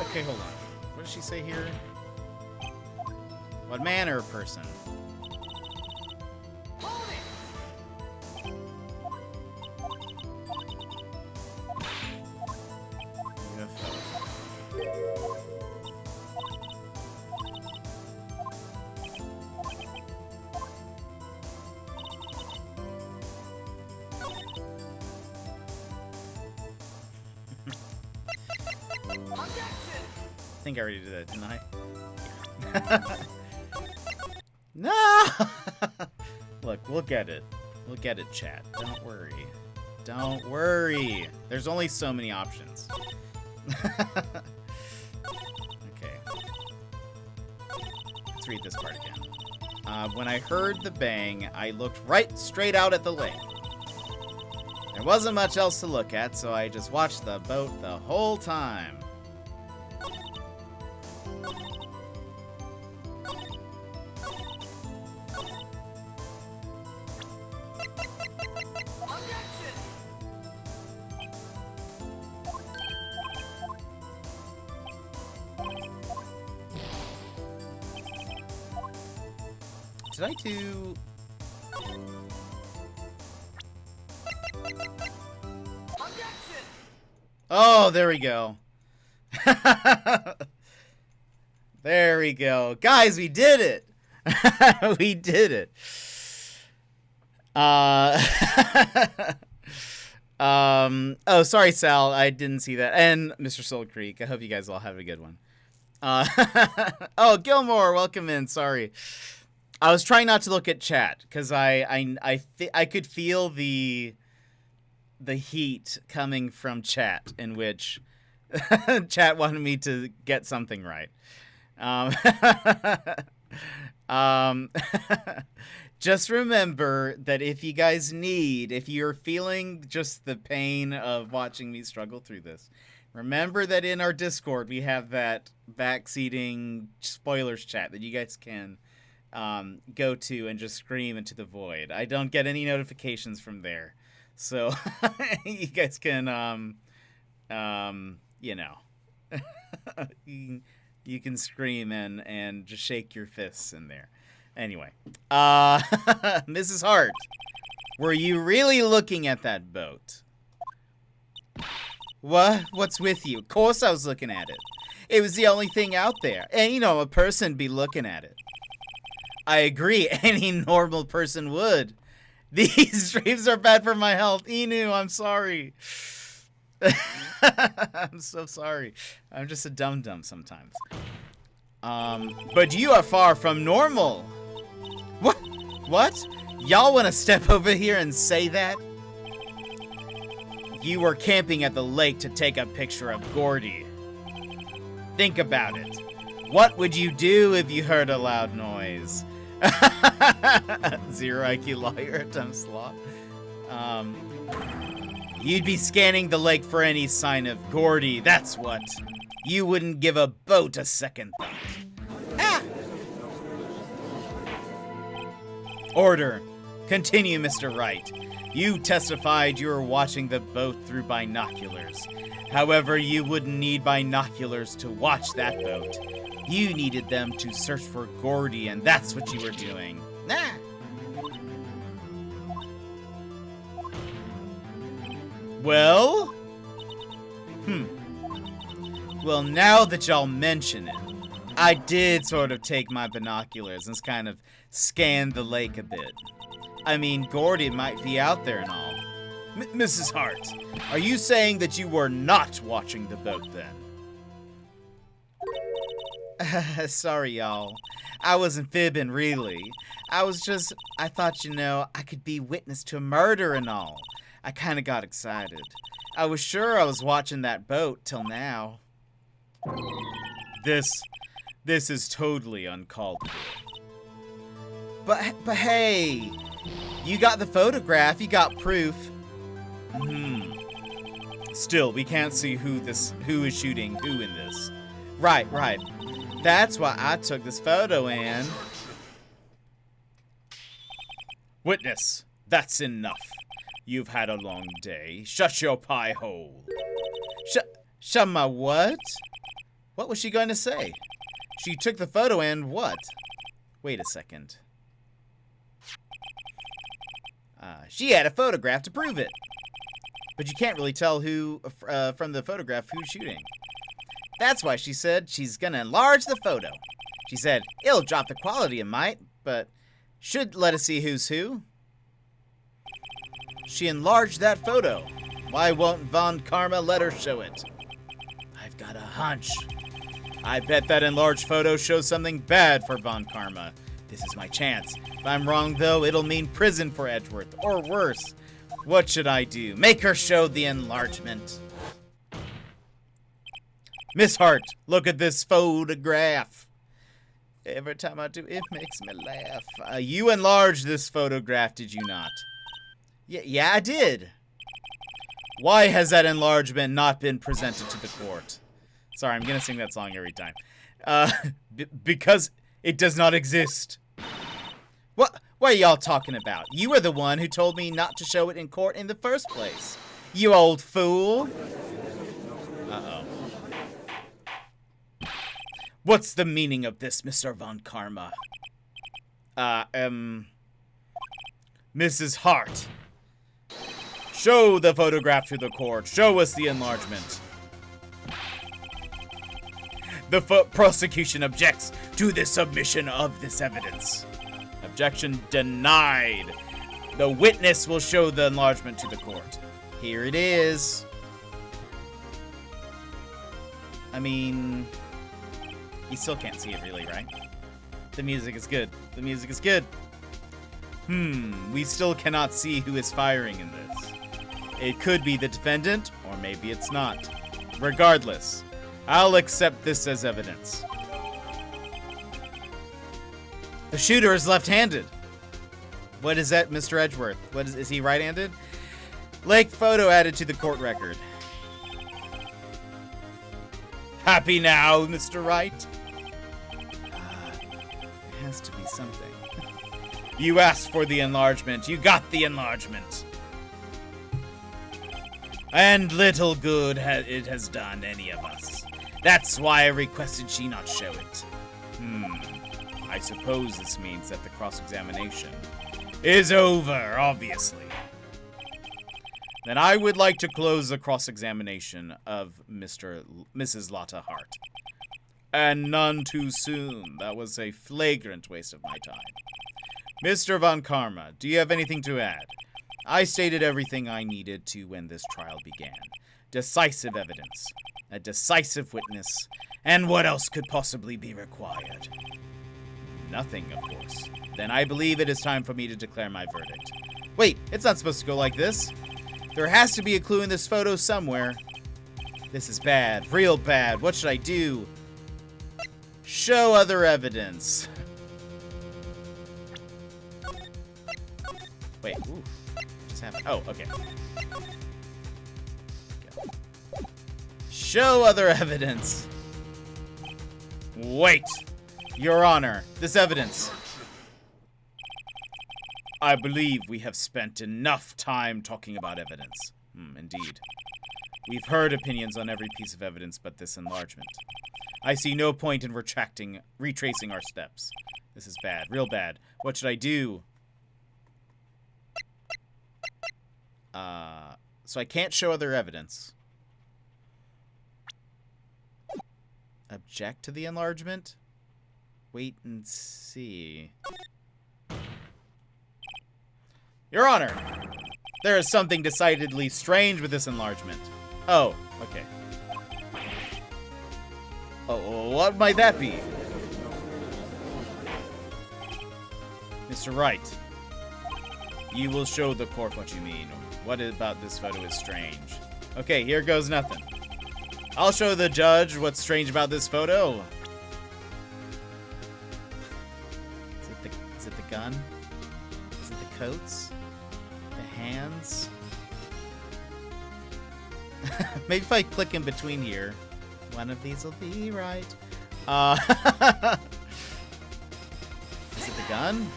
Okay, hold on. What does she say here? What man or person? I think I already did that, didn't I? No! Look, we'll get it. We'll get it, chat. Don't worry. Don't worry. There's only so many options. Okay. let's read this part again. When I heard the bang, I looked right straight out at the lake. There wasn't much else to look at, so I just watched the boat the whole time. Did I do... Oh, there we go. There we go. Guys, we did it. We did it. Oh, sorry, Sal. I didn't see that. And Mr. Soul Creek. I hope you guys all have a good one. Oh, Gilmore, welcome in. Sorry. I was trying not to look at chat because I could feel the heat coming from chat, in which chat wanted me to get something right. Just remember that if you guys if you're feeling just the pain of watching me struggle through this, remember that in our Discord we have that backseating spoilers chat that you guys can go to and just scream into the void. I don't get any notifications from there, so you guys can you know, you can scream and just shake your fists in there. Anyway, Mrs. Hart, were you really looking at that boat? What's with you? Of course I was looking at it. It was the only thing out there, and you know, a person be looking at it. I agree, any normal person would. These streams are bad for my health. Inu, I'm sorry. I'm so sorry. I'm just a dum-dum sometimes. But you are far from normal. What? Y'all want to step over here and say that? You were camping at the lake to take a picture of Gordy. Think about it. What would you do if you heard a loud noise? Zero IQ lawyer times sloth. You'd be scanning the lake for any sign of Gordy, that's what. You wouldn't give a boat a second thought. Ah! Order. Continue, Mr. Wright. You testified you were watching the boat through binoculars. However, you wouldn't need binoculars to watch that boat. You needed them to search for Gordy, and that's what you were doing. Ah! Well? Well, now that y'all mention it, I did sort of take my binoculars and kind of scan the lake a bit. I mean, Gordy might be out there and all. Mrs. Hart, are you saying that you were not watching the boat then? Sorry, y'all. I wasn't fibbing, really. I thought, you know, I could be witness to a murder and all. I kind of got excited. I was sure I was watching that boat till now. This is totally uncalled for. But hey, you got the photograph, you got proof. Still, we can't see who is shooting who in this. Right. That's why I took this photo and... Witness, that's enough. You've had a long day. Shut your pie hole. Shut my what? What was she going to say? She took the photo and what? Wait a second. She had a photograph to prove it. But you can't really tell who from the photograph who's shooting. That's why she said she's gonna enlarge the photo. She said it'll drop the quality, it might, but should let us see who's who. She enlarged that photo. Why won't Von Karma let her show it? I've got a hunch. I bet that enlarged photo shows something bad for Von Karma. This is my chance. If I'm wrong, though, it'll mean prison for Edgeworth, or worse. What should I do? Make her show the enlargement. Miss Hart, look at this photograph. Every time I do, it makes me laugh. You enlarged this photograph, did you not? Yeah, I did. Why has that enlargement not been presented to the court? Sorry, I'm gonna sing that song every time. Because it does not exist. What are y'all talking about? You were the one who told me not to show it in court in the first place. You old fool. Uh-oh. What's the meaning of this, Mr. Von Karma? Mrs. Hart. Show the photograph to the court. Show us the enlargement. The prosecution objects to the submission of this evidence. Objection denied. The witness will show the enlargement to the court. Here it is. I mean, you still can't see it really, right? The music is good. The music is good. We still cannot see who is firing in this. It could be the defendant, or maybe it's not. Regardless, I'll accept this as evidence. The shooter is left-handed. What is that, Mr. Edgeworth? Is he right-handed? Lake photo added to the court record. Happy now, Mr. Wright? There has to be something. You asked for the enlargement. You got the enlargement. And little good it has done any of us. That's why I requested she not show it. I suppose this means that the cross-examination is over, obviously. Then I would like to close the cross-examination of Mrs. Lotta Hart. And none too soon. That was a flagrant waste of my time. Mr. Von Karma, do you have anything to add? I stated everything I needed to when this trial began. Decisive evidence, a decisive witness, and what else could possibly be required? Nothing, of course. Then I believe it is time for me to declare my verdict. Wait, it's not supposed to go like this. There has to be a clue in this photo somewhere. This is bad, real bad. What should I do? Show other evidence. Wait, ooh. What's happening? Oh, okay. Show other evidence. Wait. Your Honor, this evidence. I believe we have spent enough time talking about evidence. Indeed. We've heard opinions on every piece of evidence but this enlargement. I see no point in retracing our steps. This is bad, real bad. What should I do? So I can't show other evidence. Object to the enlargement? Wait and see. Your Honor, there is something decidedly strange with this enlargement. Oh, okay. Oh, what might that be? Mr. Wright, you will show the court what you mean. What about this photo is strange? Okay, here goes nothing. I'll show the judge what's strange about this photo. Is it the gun? Is it the coats? The hands? Maybe if I click in between here, one of these will be right. Is it the gun?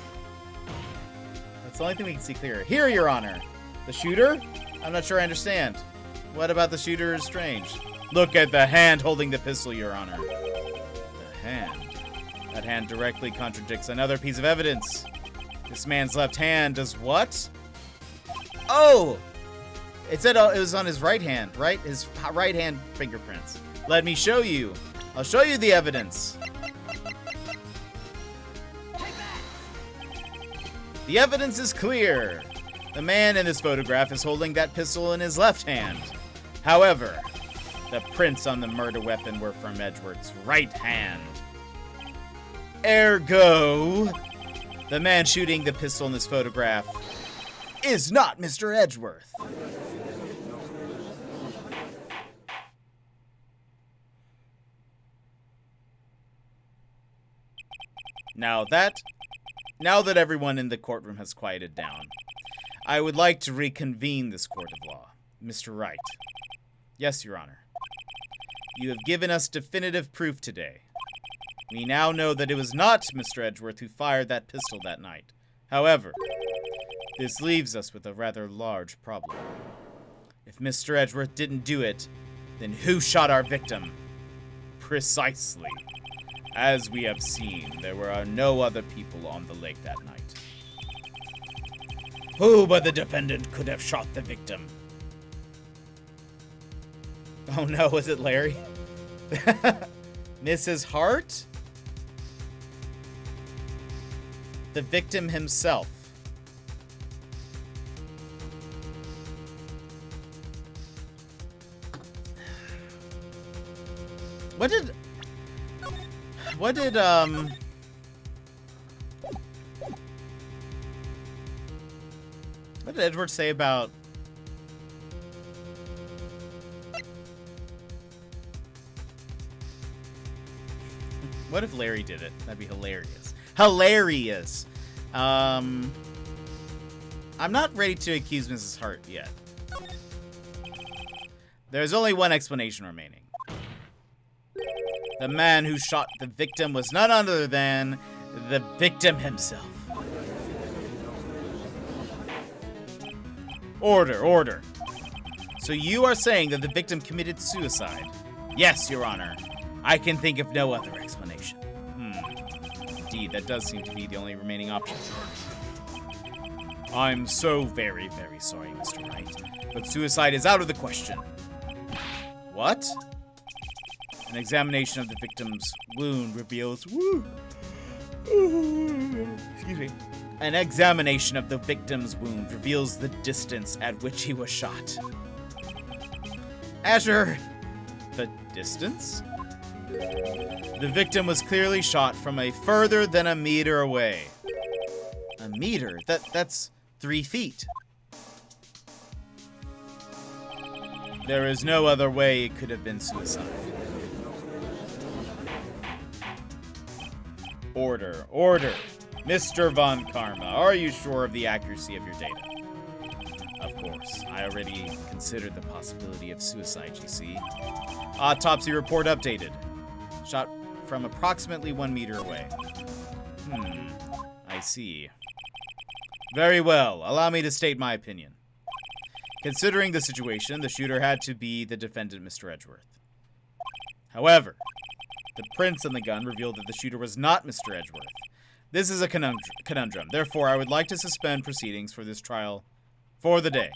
That's the only thing we can see clear. Here, Your Honor. The shooter? I'm not sure I understand. What about the shooter is strange? Look at the hand holding the pistol, Your Honor. The hand. That hand directly contradicts another piece of evidence. This man's left hand does what? Oh! It said it was on his right hand, right? His right hand fingerprints. Let me show you. I'll show you the evidence. The evidence is clear. The man in this photograph is holding that pistol in his left hand. However, the prints on the murder weapon were from Edgeworth's right hand. Ergo, the man shooting the pistol in this photograph is not Mr. Edgeworth. Now that everyone in the courtroom has quieted down, I would like to reconvene this court of law. Mr. Wright. Yes, Your Honor. You have given us definitive proof today. We now know that it was not Mr. Edgeworth who fired that pistol that night. However, this leaves us with a rather large problem. If Mr. Edgeworth didn't do it, then who shot our victim? Precisely. As we have seen, there were no other people on the lake that night. Who but the defendant could have shot the victim? Oh no, was it Larry? Mrs. Hart? The victim himself. What did Edward say about what if Larry did it? That'd be hilarious. Hilarious. I'm not ready to accuse Mrs. Hart yet. There's only one explanation remaining. The man who shot the victim was none other than the victim himself. Order, order. So you are saying that the victim committed suicide? Yes, Your Honor. I can think of no other explanation. Indeed, that does seem to be the only remaining option. I'm so very, very sorry, Mr. Wright, but suicide is out of the question. What? An examination of the victim's wound reveals... Excuse me. An examination of the victim's wound reveals the distance at which he was shot. Azure, the distance? The victim was clearly shot from a further than a meter away. A meter? That's 3 feet. There is no other way it could have been suicide. Order, order. Mr. Von Karma, are you sure of the accuracy of your data? Of course, I already considered the possibility of suicide, you see. Autopsy report updated. Shot from approximately 1 meter away. I see. Very well, allow me to state my opinion. Considering the situation, the shooter had to be the defendant, Mr. Edgeworth. However, the prints on the gun revealed that the shooter was not Mr. Edgeworth. This is a conundrum. Therefore, I would like to suspend proceedings for this trial for the day.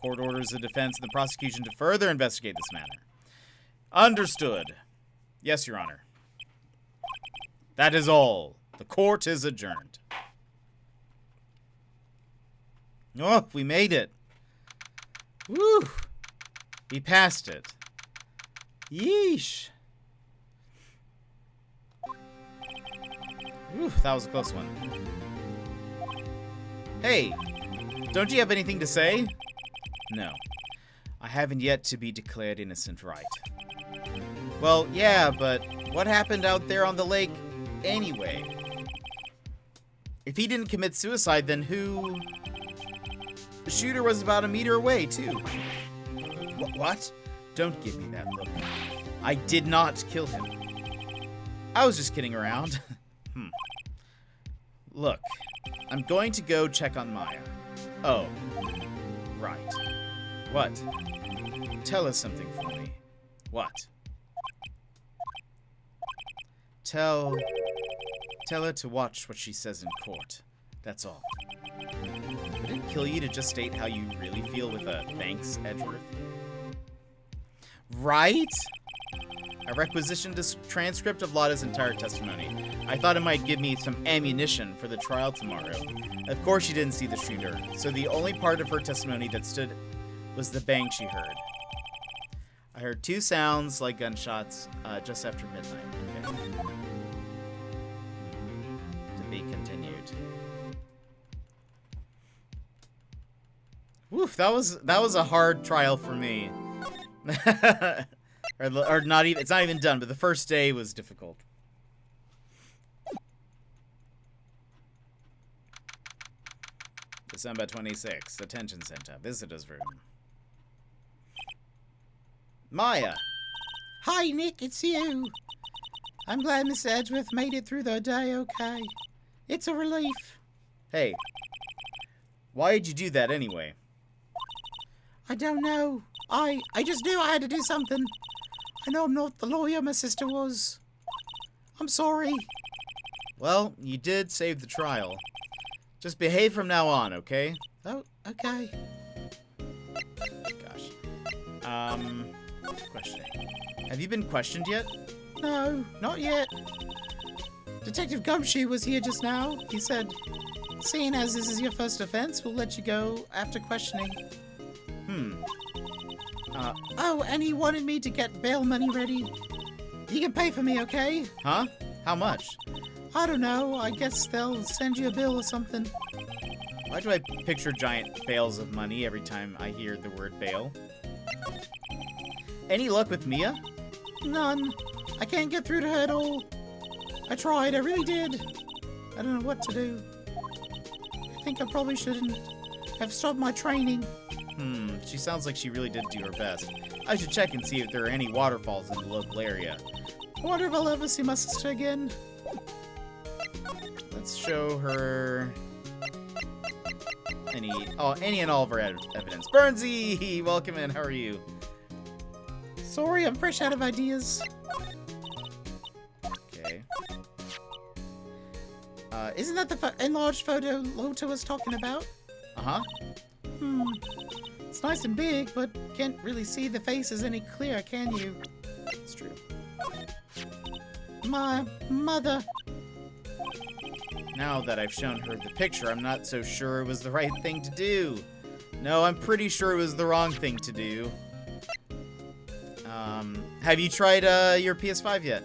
Court orders the defense and the prosecution to further investigate this matter. Understood. Yes, Your Honor. That is all. The court is adjourned. Oh, we made it. Woo! We passed it. Yeesh. Ooh, that was a close one. Hey, don't you have anything to say? No. I haven't yet to be declared innocent, right? Well, yeah, but what happened out there on the lake anyway? If he didn't commit suicide, then who... The shooter was about a meter away, too. What? Don't give me that look. I did not kill him. I was just kidding around. Look, I'm going to go check on Maya. Oh, right. What? Tell us something for me. What? Tell her to watch what she says in court. That's all. Would it kill you to just state how you really feel with a thanks, Edgeworth? Right? I requisitioned this transcript of Lotta's entire testimony. I thought it might give me some ammunition for the trial tomorrow. Of course she didn't see the shooter, so the only part of her testimony that stood was the bang she heard. I heard 2 sounds like gunshots just after midnight. Okay. To be continued. Woof, that was a hard trial for me. or not even, it's not even done, but the first day was difficult. December 26th. Attention Center. Visitors room. Maya! Hi, Nick, it's you. I'm glad Miss Edgeworth made it through the day okay. It's a relief. Hey. Why'd you do that anyway? I don't know. I just knew I had to do something. I know I'm not the lawyer my sister was. I'm sorry. Well, you did save the trial. Just behave from now on, okay? Oh, okay. Gosh. Questioning. Have you been questioned yet? No, not yet. Detective Gumshoe was here just now. He said, seeing as this is your first offense, we'll let you go after questioning. Oh, and he wanted me to get bail money ready. You can pay for me, okay? Huh? How much? I don't know. I guess they'll send you a bill or something. Why do I picture giant bales of money every time I hear the word bail? Any luck with Mia? None. I can't get through to her at all. I tried, I really did. I don't know what to do. I think I probably shouldn't have stopped my training. She sounds like she really did do her best. I should check and see if there are any waterfalls in the local area. I wonder if I'll ever see my sister again. Let's show her any and all of her evidence. Burnsy! Welcome in, how are you? Sorry, I'm fresh out of ideas. Okay. Isn't that the enlarged photo Lota was talking about? Uh-huh. It's nice and big, but can't really see the faces any clearer, can you? It's true. My mother. Now that I've shown her the picture, I'm not so sure it was the right thing to do. No, I'm pretty sure it was the wrong thing to do. Have you tried your PS5 yet?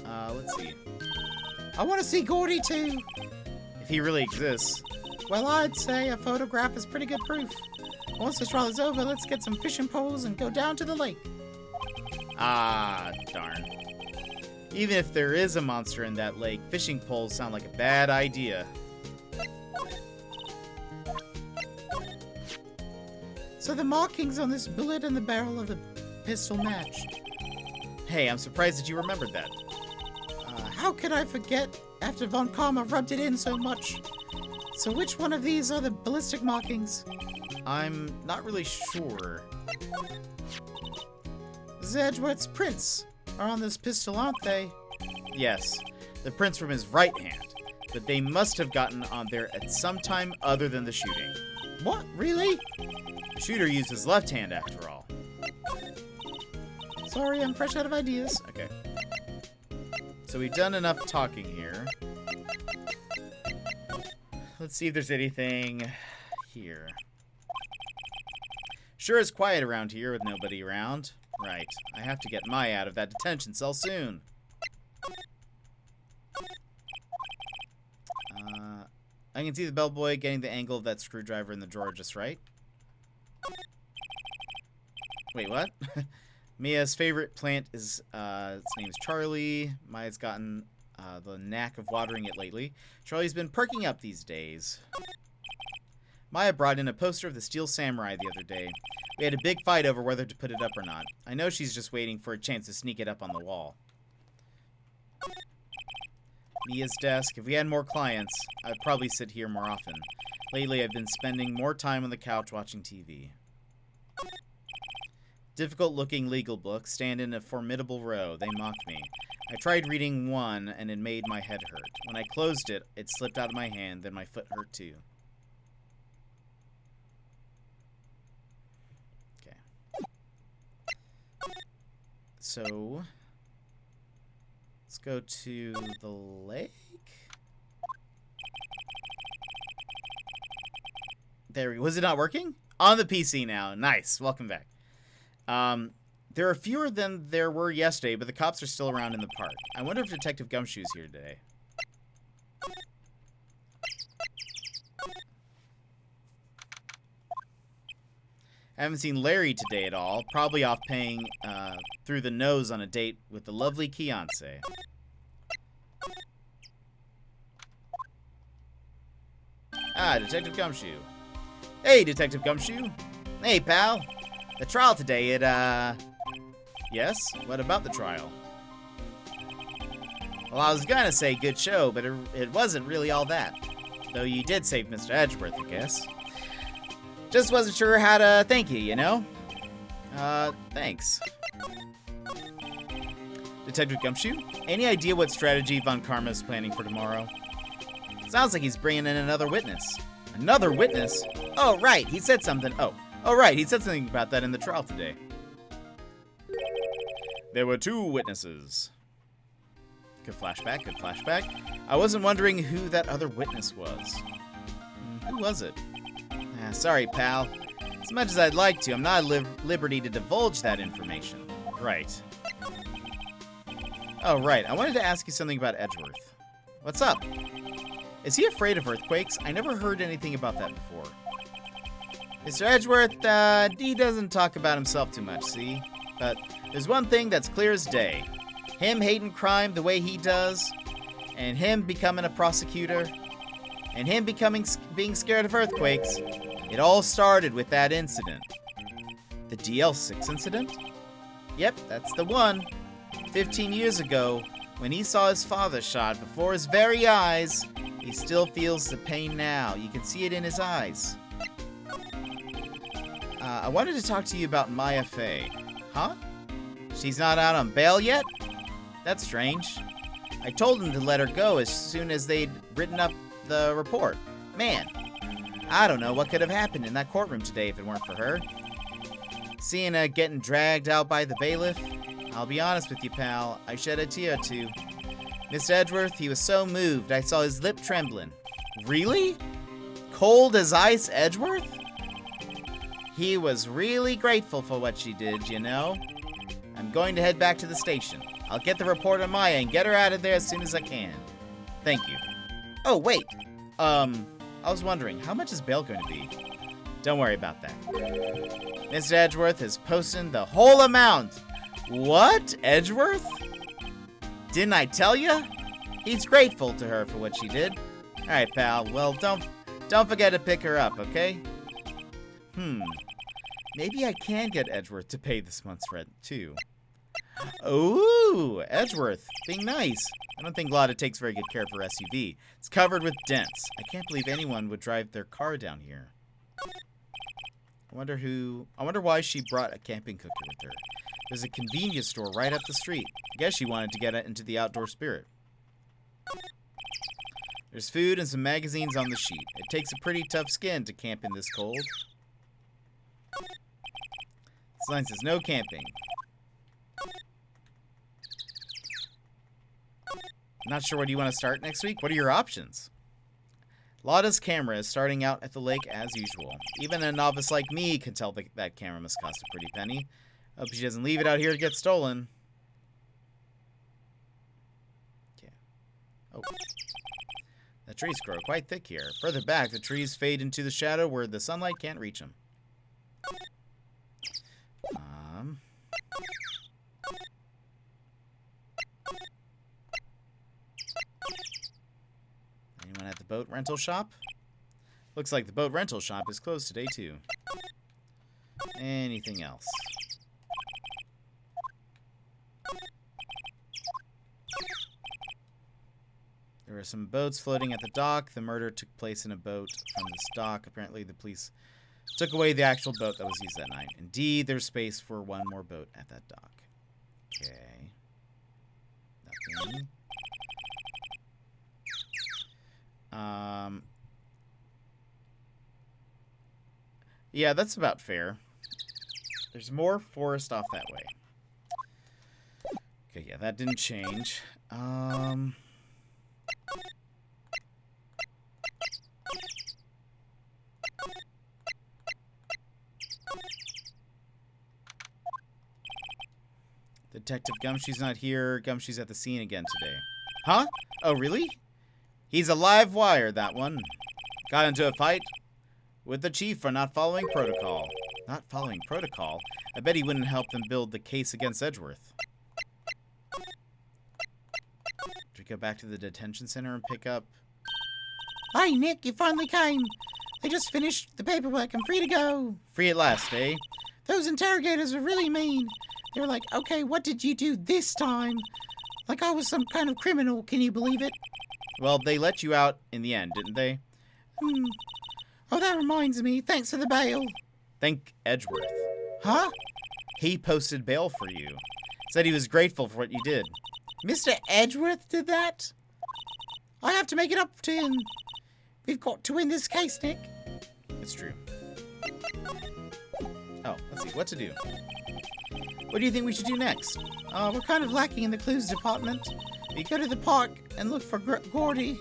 Let's see. I want to see Gordy too. If he really exists. Well, I'd say a photograph is pretty good proof. Once this trial is over, let's get some fishing poles and go down to the lake. Ah, darn. Even if there is a monster in that lake, fishing poles sound like a bad idea. So the markings on this bullet and the barrel of the pistol match. Hey, I'm surprised that you remembered that. How could I forget after Von Karma rubbed it in so much? So which one of these are the ballistic markings? I'm not really sure. Edgeworth's prints are on this pistol, aren't they? Yes, the prints from his right hand, but they must have gotten on there at some time other than the shooting. What? Really? The shooter used his left hand after all. Sorry, I'm fresh out of ideas. Okay. So we've done enough talking here. Let's see if there's anything here. Sure is quiet around here with nobody around. Right. I have to get Maya out of that detention cell soon. I can see the bellboy getting the angle of that screwdriver in the drawer just right. Wait, what? Mia's favorite plant is, its name is Charlie. Maya's gotten the knack of watering it lately. Charlie's been perking up these days. Maya brought in a poster of the Steel Samurai the other day. We had a big fight over whether to put it up or not. I know she's just waiting for a chance to sneak it up on the wall. Mia's desk. If we had more clients, I'd probably sit here more often. Lately, I've been spending more time on the couch watching TV. Difficult-looking legal books stand in a formidable row. They mocked me. I tried reading one, and it made my head hurt. When I closed it, it slipped out of my hand, then my foot hurt too. Okay. So, let's go to the lake. There we go. Was it not working? On the PC now. Nice. Welcome back. There are fewer than there were yesterday, but the cops are still around in the park. I wonder if Detective Gumshoe's here today. I haven't seen Larry today at all. Probably off paying through the nose on a date with the lovely Keonce. Ah, Detective Gumshoe. Hey, Detective Gumshoe. Hey, pal. The trial today, Yes? What about the trial? Well, I was gonna say good show, but it wasn't really all that. Though you did save Mr. Edgeworth, I guess. Just wasn't sure how to thank you, you know? Thanks. Detective Gumshoe, any idea what strategy Von Karma is planning for tomorrow? Sounds like he's bringing in another witness. Another witness? Oh, right, he said something. Oh, right, he said something about that in the trial today. There were 2 witnesses. Good flashback, good flashback. I wasn't wondering who that other witness was. Who was it? Sorry, pal. As much as I'd like to, I'm not at liberty to divulge that information. Right. Oh, right. I wanted to ask you something about Edgeworth. What's up? Is he afraid of earthquakes? I never heard anything about that before. Mr. Edgeworth, he doesn't talk about himself too much, see? But there's one thing that's clear as day. Him hating crime the way he does, and him becoming a prosecutor, and him being scared of earthquakes, it all started with that incident. The DL6 incident? Yep, that's the one. 15 years ago, when he saw his father shot before his very eyes, he still feels the pain now. You can see it in his eyes. I wanted to talk to you about Maya Fey. Huh? She's not out on bail yet? That's strange. I told him to let her go as soon as they'd written up the report. Man, I don't know what could have happened in that courtroom today if it weren't for her. Seeing her getting dragged out by the bailiff, I'll be honest with you, pal, I shed a tear or two. Mr. Edgeworth, he was so moved, I saw his lip trembling. Really? Cold as ice Edgeworth? He was really grateful for what she did, you know? I'm going to head back to the station. I'll get the report on Maya and get her out of there as soon as I can. Thank you. Oh, wait. I was wondering, how much is bail going to be? Don't worry about that. Mr. Edgeworth is posting the whole amount. What? Edgeworth? Didn't I tell you? He's grateful to her for what she did. All right, pal. Well, don't forget to pick her up, okay? Maybe I can get Edgeworth to pay this month's rent, too. Ooh, Edgeworth, being nice. I don't think Lotta takes very good care of her SUV. It's covered with dents. I can't believe anyone would drive their car down here. I wonder why she brought a camping cooker with her. There's a convenience store right up the street. I guess she wanted to get into the outdoor spirit. There's food and some magazines on the sheet. It takes a pretty tough skin to camp in this cold. This line says no camping. Not sure what you want to start next week. What are your options? Lotta's camera is starting out at the lake as usual. Even a novice like me can tell that camera must cost a pretty penny. Hope she doesn't leave it out here to get stolen. Yeah. Oh. The trees grow quite thick here. Further back, the trees fade into the shadow where the sunlight can't reach them. Anyone at the boat rental shop? Looks like the boat rental shop is closed today, too. Anything else? There were some boats floating at the dock. The murder took place in a boat from this dock. Apparently, the police took away the actual boat that was used that night. Indeed, there's space for one more boat at that dock. Okay. Nothing. Yeah, that's about fair. There's more forest off that way. Okay, yeah, that didn't change. Detective Gumshoe's not here. Gumshoe's at the scene again today. Huh? Oh, really? He's a live wire, that one. Got into a fight with the chief for not following protocol. Not following protocol? I bet he wouldn't help them build the case against Edgeworth. Should we go back to the detention center and pick up... Hey, Nick, you finally came. They just finished the paperwork. I'm free to go. Free at last, eh? Those interrogators are really mean. They were like, okay, what did you do this time? Like I was some kind of criminal. Can you believe it? Well, they let you out in the end, didn't they? Oh, that reminds me. Thanks for the bail. Thank Edgeworth. Huh? He posted bail for you. Said he was grateful for what you did. Mr. Edgeworth did that? I have to make it up to him. We've got to win this case, Nick. It's true. Oh, let's see. What to do? What do you think we should do next? We're kind of lacking in the clues department. We go to the park and look for Gordy.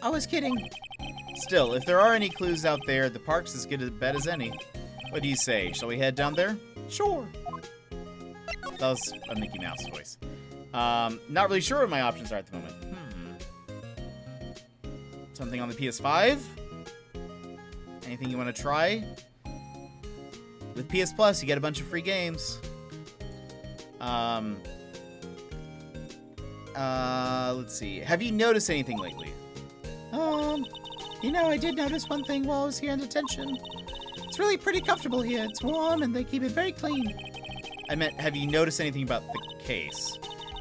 I was kidding. Still, if there are any clues out there, the park's as good a bet as any. What do you say? Shall we head down there? Sure. That was a Mickey Mouse voice. Not really sure what my options are at the moment. Something on the PS5? Anything you want to try? With PS Plus, you get a bunch of free games. Let's see. Have you noticed anything lately? I did notice one thing while I was here in detention. It's really pretty comfortable here. It's warm and they keep it very clean. I meant, have you noticed anything about the case?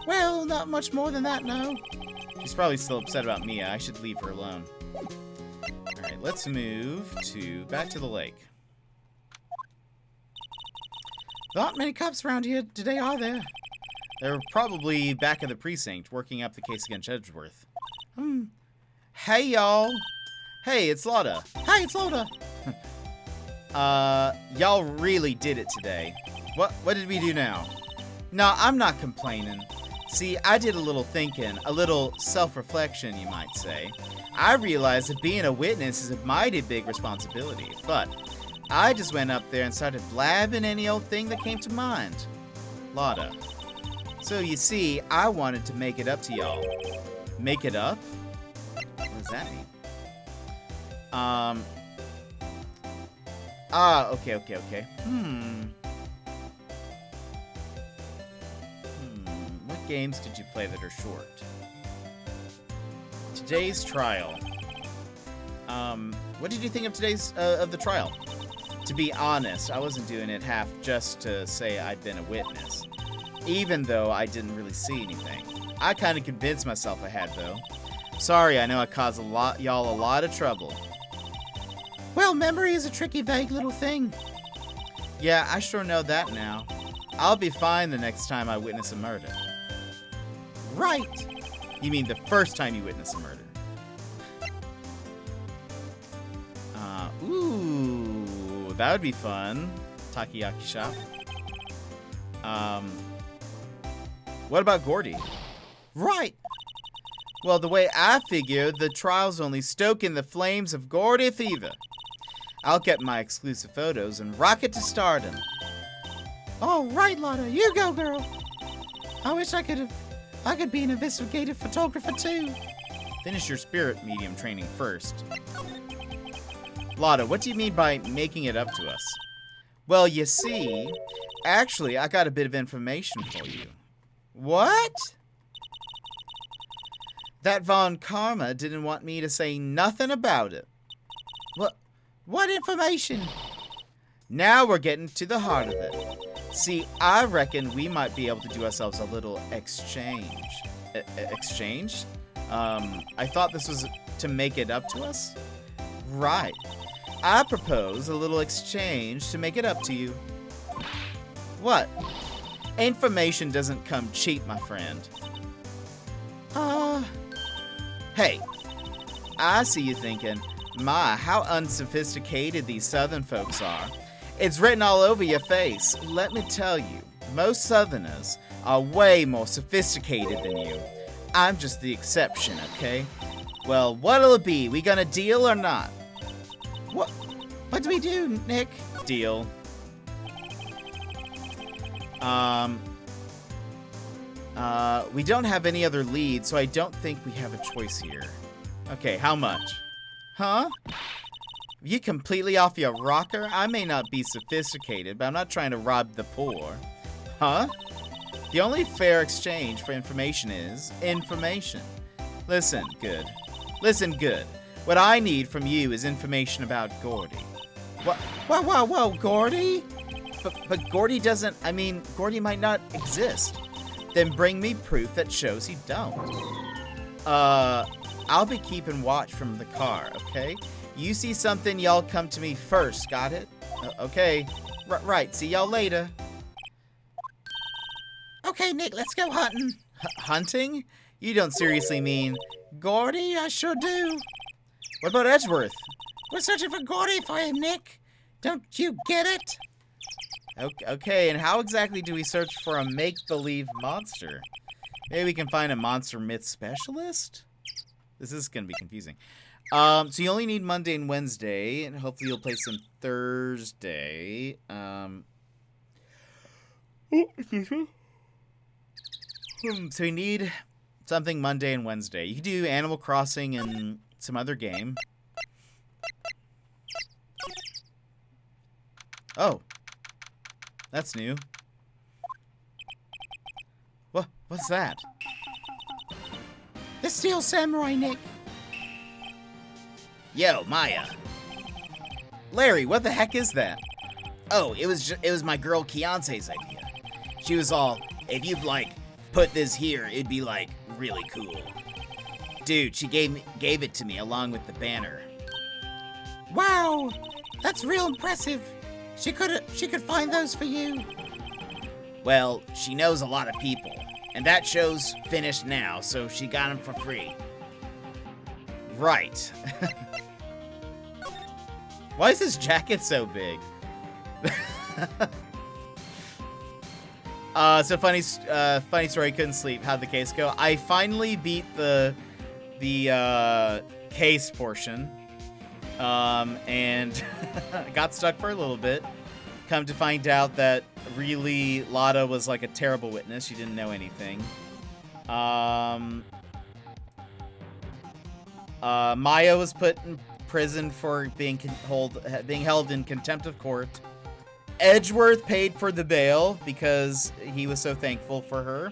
Well, not much more than that, no. She's probably still upset about Mia. I should leave her alone. Alright, let's move back to the lake. There aren't many cops around here today, are there? They're probably back at the precinct, working up the case against Edgeworth. Hey, y'all. Hey, it's Lotta. Hey, it's Lotta. Y'all really did it today. What did we do now? No, I'm not complaining. See, I did a little thinking, a little self-reflection, you might say. I realized that being a witness is a mighty big responsibility, but I just went up there and started blabbing any old thing that came to mind. Lotta. So you see, I wanted to make it up to y'all. Make it up? What does that mean? Okay. What games did you play that are short? Today's trial. What did you think of today's, of the trial? To be honest, I wasn't doing it half just to say I'd been a witness. Even though I didn't really see anything. I kind of convinced myself I had, though. Sorry, I know I caused y'all a lot of trouble. Well, memory is a tricky, vague little thing. Yeah, I sure know that now. I'll be fine the next time I witness a murder. Right. You mean the first time you witness a murder? Ooh, that would be fun. Takoyaki shop. What about Gordy? Right. Well, the way I figure, the trial's only stoking the flames of Gordy fever. I'll get my exclusive photos and rocket to stardom. All right, Lotta, you go, girl. I wish I could be an investigative photographer too. Finish your spirit medium training first. Lotta, what do you mean by making it up to us? Well, you see, actually, I got a bit of information for you. What? That Von Karma didn't want me to say nothing about it. What information? Now we're getting to the heart of it. See, I reckon we might be able to do ourselves a little exchange. Exchange? I thought this was to make it up to us? Right. I propose a little exchange to make it up to you. What? Information doesn't come cheap, my friend. Hey, I see you thinking, my, how unsophisticated these Southern folks are. It's written all over your face. Let me tell you, most Southerners are way more sophisticated than you. I'm just the exception, okay? Well, what'll it be? We gonna deal or not? What do we do, Nick? Deal. We don't have any other leads, so I don't think we have a choice here. Okay, how much? Huh? You completely off your rocker? I may not be sophisticated, but I'm not trying to rob the poor. Huh? The only fair exchange for information is information. Listen, good. Listen good. What I need from you is information about Gordy. What? Whoa, Gordy? But Gordy doesn't, Gordy might not exist. Then bring me proof that shows he don't. I'll be keeping watch from the car, okay? You see something, y'all come to me first, got it? Okay. Right, see y'all later. Okay, Nick, let's go hunting. Hunting? You don't seriously mean... Gordy, I sure do. What about Edgeworth? We're searching for Gordy for him, Nick. Don't you get it? Okay, and how exactly do we search for a make-believe monster? Maybe we can find a monster myth specialist? This is going to be confusing. So you only need Monday and Wednesday, and hopefully you'll play some Thursday. So we need something Monday and Wednesday. You could do Animal Crossing and some other game. Oh. That's new. What's that? The Steel Samurai, Nick. Yo, Maya. Larry, what the heck is that? Oh, it was my girl Keonce's idea. She was all, if you'd like put this here, it'd be like really cool. Dude, she gave it to me along with the banner. Wow, that's real impressive. She could find those for you. Well, she knows a lot of people, and that show's finished now, so she got them for free. Right. Why is this jacket so big? So funny story, couldn't sleep. How'd the case go? I finally beat the case portion. And got stuck for a little bit. Come to find out that really Lada was like a terrible witness. She didn't know anything. Maya was put in prison for being held in contempt of court. Edgeworth paid for the bail because he was so thankful for her.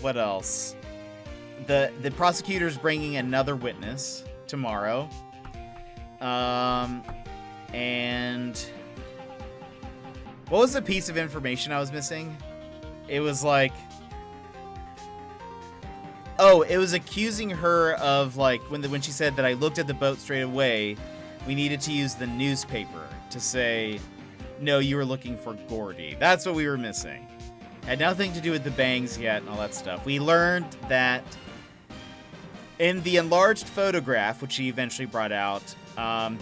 What else? The prosecutor's bringing another witness tomorrow. And what was the piece of information I was missing? It was like, oh, it was accusing her of like when she said that I looked at the boat straight away, we needed to use the newspaper to say, no, you were looking for Gordy. That's what we were missing. Had nothing to do with the bangs yet and all that stuff. We learned that in the enlarged photograph, which he eventually brought out,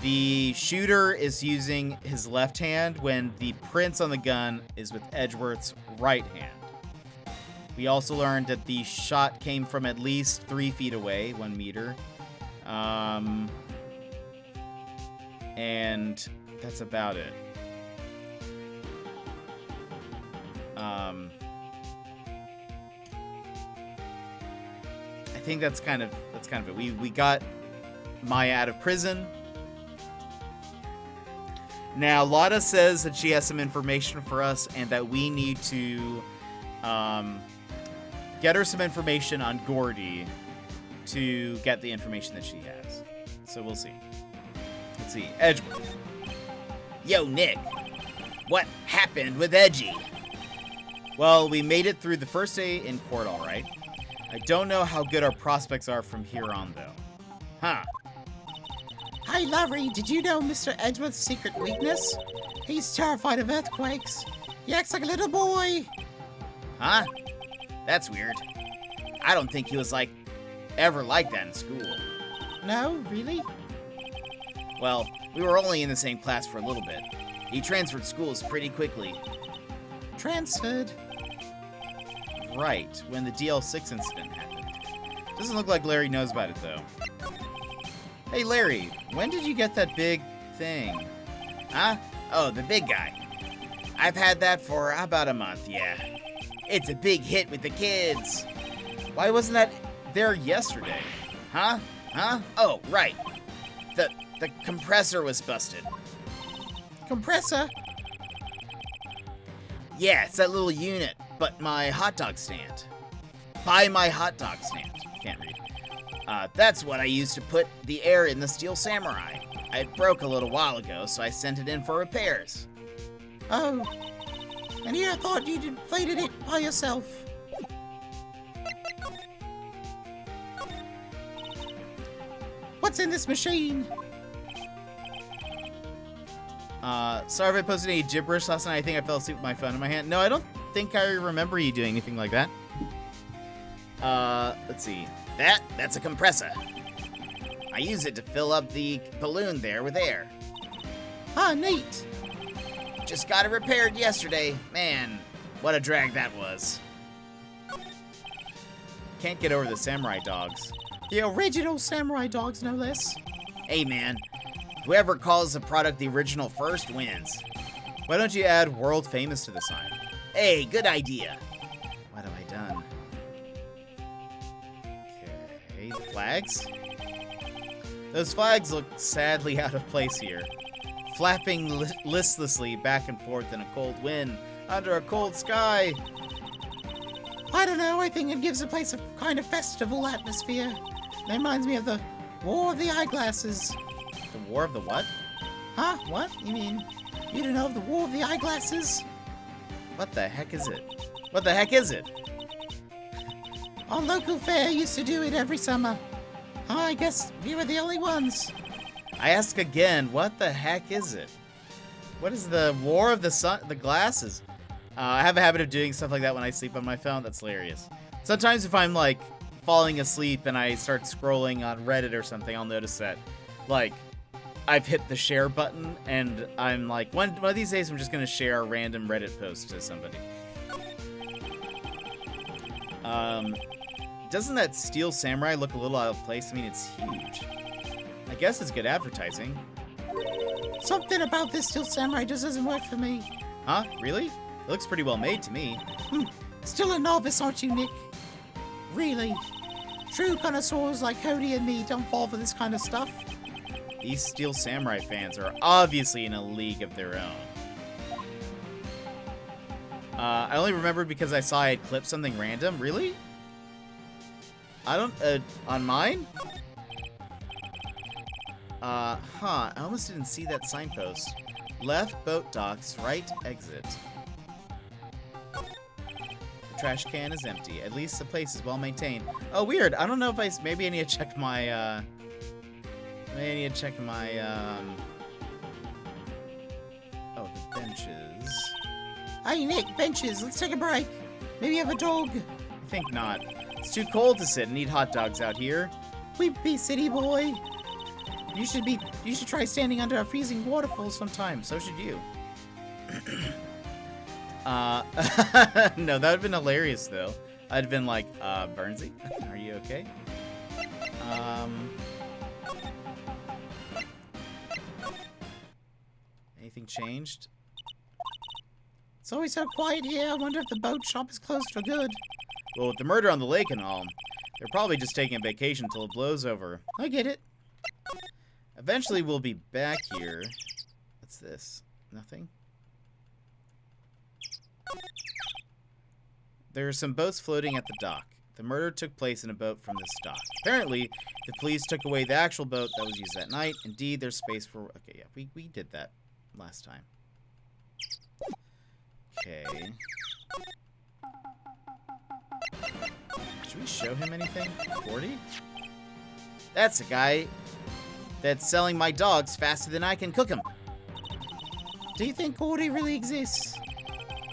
the shooter is using his left hand when the prints on the gun is with Edgeworth's right hand. We also learned that the shot came from at least 3 feet away, 1 meter. And that's about it. I think that's kind of it. We got Maya out of prison. Now, Lada says that she has some information for us and that we need to get her some information on Gordy to get the information that she has. So we'll see. Let's see. Edgeworth. Yo, Nick. What happened with Edgy? Well, we made it through the first day in court, all right. I don't know how good our prospects are from here on, though. Huh. Hey, Larry, did you know Mr. Edgeworth's secret weakness? He's terrified of earthquakes. He acts like a little boy. Huh? That's weird. I don't think he was ever like that in school. No, really? Well, we were only in the same class for a little bit. He transferred schools pretty quickly. Transferred? Right, when the DL6 incident happened. Doesn't look like Larry knows about it, though. Hey, Larry, when did you get that big thing? Huh? Oh, the big guy. I've had that for about a month, yeah. It's a big hit with the kids. Why wasn't that there yesterday? Huh? Oh, right. The compressor was busted. Compressor? Yeah, it's that little unit, but my hot dog stand. By my hot dog stand. Can't read. That's what I used to put the air in the Steel Samurai. It broke a little while ago, so I sent it in for repairs. Oh. And here I thought you'd inflated it by yourself. What's in this machine? Sorry if I posted any gibberish last night. I think I fell asleep with my phone in my hand. No, I don't think I remember you doing anything like that. Let's see. That's a compressor. I use it to fill up the balloon there with air. Ah, neat. Just got it repaired yesterday. Man, what a drag that was. Can't get over the samurai dogs. The original samurai dogs, no less. Hey, man. Whoever calls the product the original first wins. Why don't you add world famous to the sign? Hey, good idea. What have I done? Okay, flags? Those flags look sadly out of place here. Flapping listlessly back and forth in a cold wind, under a cold sky. I don't know, I think it gives the place a kind of festival atmosphere. That reminds me of the War of the Eyeglasses. The War of the what? Huh? What? You mean, you don't know of the War of the Eyeglasses? What the heck is it? What the heck is it? Our local fair used to do it every summer. I guess we were the only ones. I ask again, what the heck is it? What is the War of the Glasses? I have a habit of doing stuff like that when I sleep on my phone. That's hilarious. Sometimes if I'm like falling asleep and I start scrolling on Reddit or something, I'll notice that like I've hit the share button and I'm like, one of these days I'm just gonna share a random Reddit post to somebody. Doesn't that Steel Samurai look a little out of place? I mean, it's huge. I guess it's good advertising. Something about this Steel Samurai just doesn't work for me. Huh? Really? It looks pretty well made to me. Still a novice, aren't you, Nick? Really? True connoisseurs like Cody and me don't fall for this kind of stuff. These Steel Samurai fans are obviously in a league of their own. I only remembered because I saw I had clipped something random. Really? I don't, on mine? I almost didn't see that signpost. Left boat docks, right exit. The trash can is empty. At least the place is well maintained. Oh, weird. I don't know if maybe I need to check my, maybe I need to check my, oh, the benches. Hey, Nick, benches. Let's take a break. Maybe have a dog. I think not. It's too cold to sit and eat hot dogs out here. Weepy city boy. You should try standing under a freezing waterfall sometime. So should you. No, that would have been hilarious, though. I'd been like, Burnsy, are you okay? Anything changed? It's always so quiet here. I wonder if the boat shop is closed for good. Well, with the murder on the lake and all, they're probably just taking a vacation until it blows over. I get it. Eventually, we'll be back here. What's this? Nothing? There are some boats floating at the dock. The murder took place in a boat from this dock. Apparently, the police took away the actual boat that was used that night. Indeed, there's space for... Okay, yeah, we did that last time. Okay. Should we show him anything? 40? That's the guy that's selling my dogs faster than I can cook them. Do you think Gordy really exists?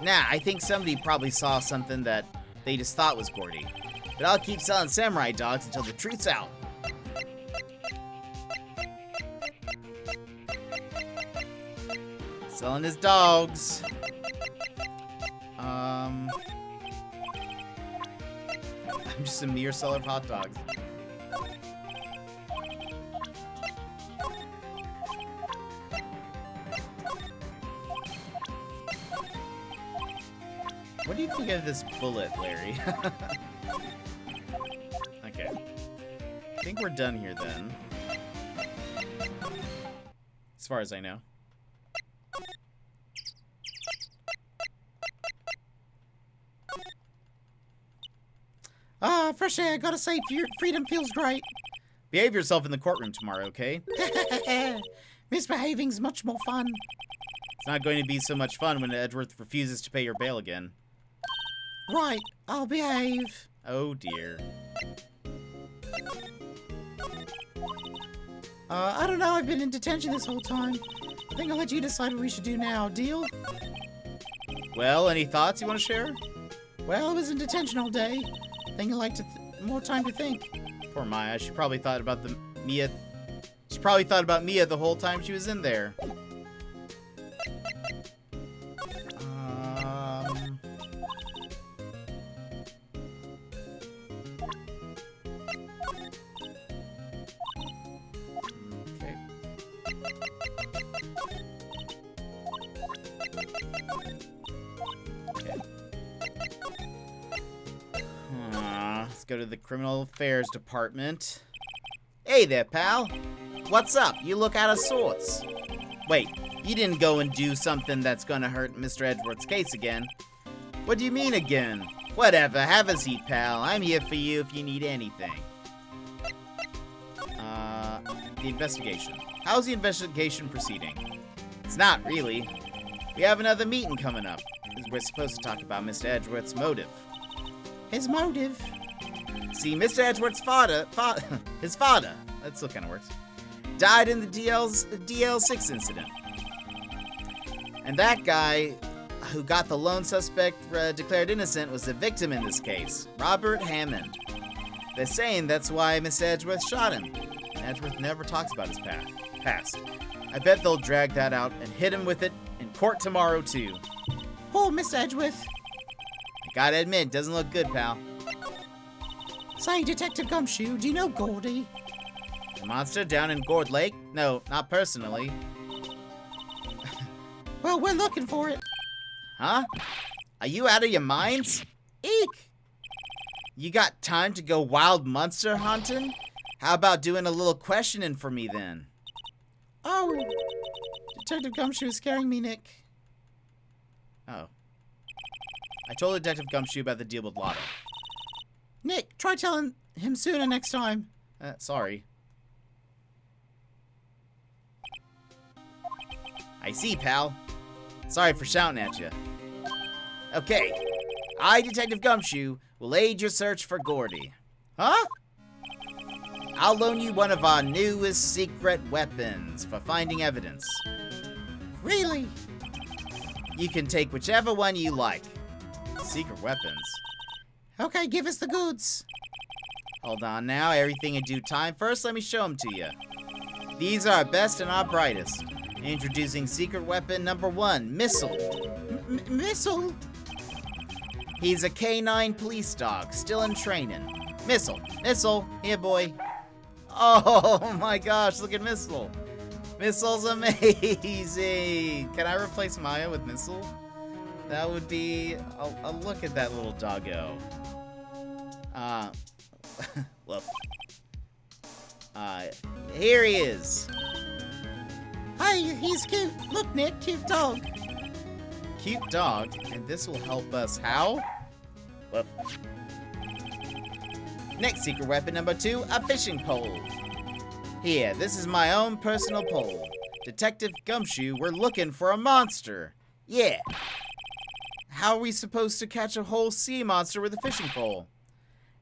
Nah, I think somebody probably saw something that they just thought was Gordy. But I'll keep selling samurai dogs until the truth's out. Selling his dogs. I'm just a mere seller of hot dogs. What do you think of this bullet, Larry? Okay. I think we're done here then. As far as I know. fresh air. Gotta say, freedom feels great. Behave yourself in the courtroom tomorrow, okay? Misbehaving's much more fun. It's not going to be so much fun when Edgeworth refuses to pay your bail again. Right, I'll behave. Oh dear. I don't know, I've been in detention this whole time. I think I'll let you decide what we should do now. Deal? Well, any thoughts you want to share? Well, I was in detention all day. I think I'd like to more time to think. Poor Maya, she probably thought about Mia. She probably thought about Mia the whole time she was in there. Okay. Let's go to the Criminal Affairs Department. Hey there, pal. What's up? You look out of sorts. Wait, you didn't go and do something that's gonna hurt Mr. Edgeworth's case again. What do you mean again? Whatever, have a seat, pal. I'm here for you if you need anything. The investigation. How's the investigation proceeding? It's not really. We have another meeting coming up. We're supposed to talk about Mr. Edgeworth's motive. His motive? See, Mr. Edgeworth's his father, that still kind of works, died in the DL6 incident. And that guy who got the lone suspect declared innocent was the victim in this case, Robert Hammond. They're saying that's why Mr. Edgeworth shot him. Edgeworth never talks about his past. I bet they'll drag that out and hit him with it in court tomorrow, too. Poor Mr. Edgeworth. I gotta admit, doesn't look good, pal. Say, Detective Gumshoe, do you know Gordy? The monster down in Gourd Lake? No, not personally. Well, we're looking for it. Huh? Are you out of your minds? Eek! You got time to go wild monster hunting? How about doing a little questioning for me then? Oh, Detective Gumshoe is scaring me, Nick. Oh. I told Detective Gumshoe about the deal with Lotto. Nick, try telling him sooner next time. Sorry. I see, pal. Sorry for shouting at you. Okay. I, Detective Gumshoe, will aid your search for Gordy. Huh? I'll loan you one of our newest secret weapons for finding evidence. Really? You can take whichever one you like. Secret weapons. Okay, give us the goods. Hold on now, everything in due time. First, let me show them to you. These are our best and our brightest. Introducing secret weapon number 1, Missile. Missile? He's a K9 police dog, still in training. Missile, here boy. Oh my gosh, look at Missile. Missile's amazing. Can I replace Maya with Missile? That would be a look at that little doggo. Woof. Here he is. Hey, he's cute. Look, Nick, cute dog. Cute dog, and this will help us how? Woof. Next secret weapon number 2, a fishing pole. Here, this is my own personal pole. Detective Gumshoe, we're looking for a monster. Yeah. How are we supposed to catch a whole sea monster with a fishing pole?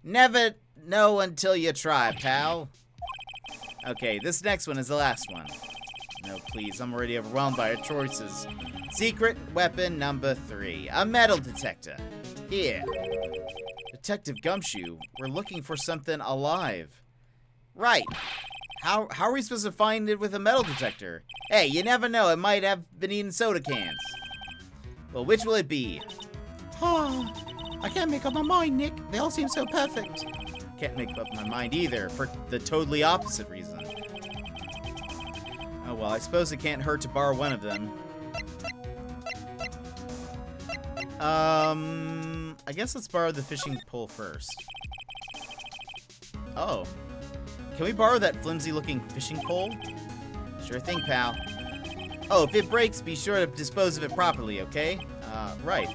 Never know until you try, pal. Okay, this next one is the last one. No, please, I'm already overwhelmed by our choices. Secret weapon number 3, a metal detector. Here. Detective Gumshoe, we're looking for something alive. Right. How are we supposed to find it with a metal detector? Hey, you never know, it might have been eating soda cans. Well, which will it be? Oh, I can't make up my mind, Nick. They all seem so perfect. Can't make up my mind either, for the totally opposite reason. Oh well, I suppose it can't hurt to borrow one of them. I guess let's borrow the fishing pole first. Oh. Can we borrow that flimsy-looking fishing pole? Sure thing, pal. Oh, if it breaks, be sure to dispose of it properly, okay? Right.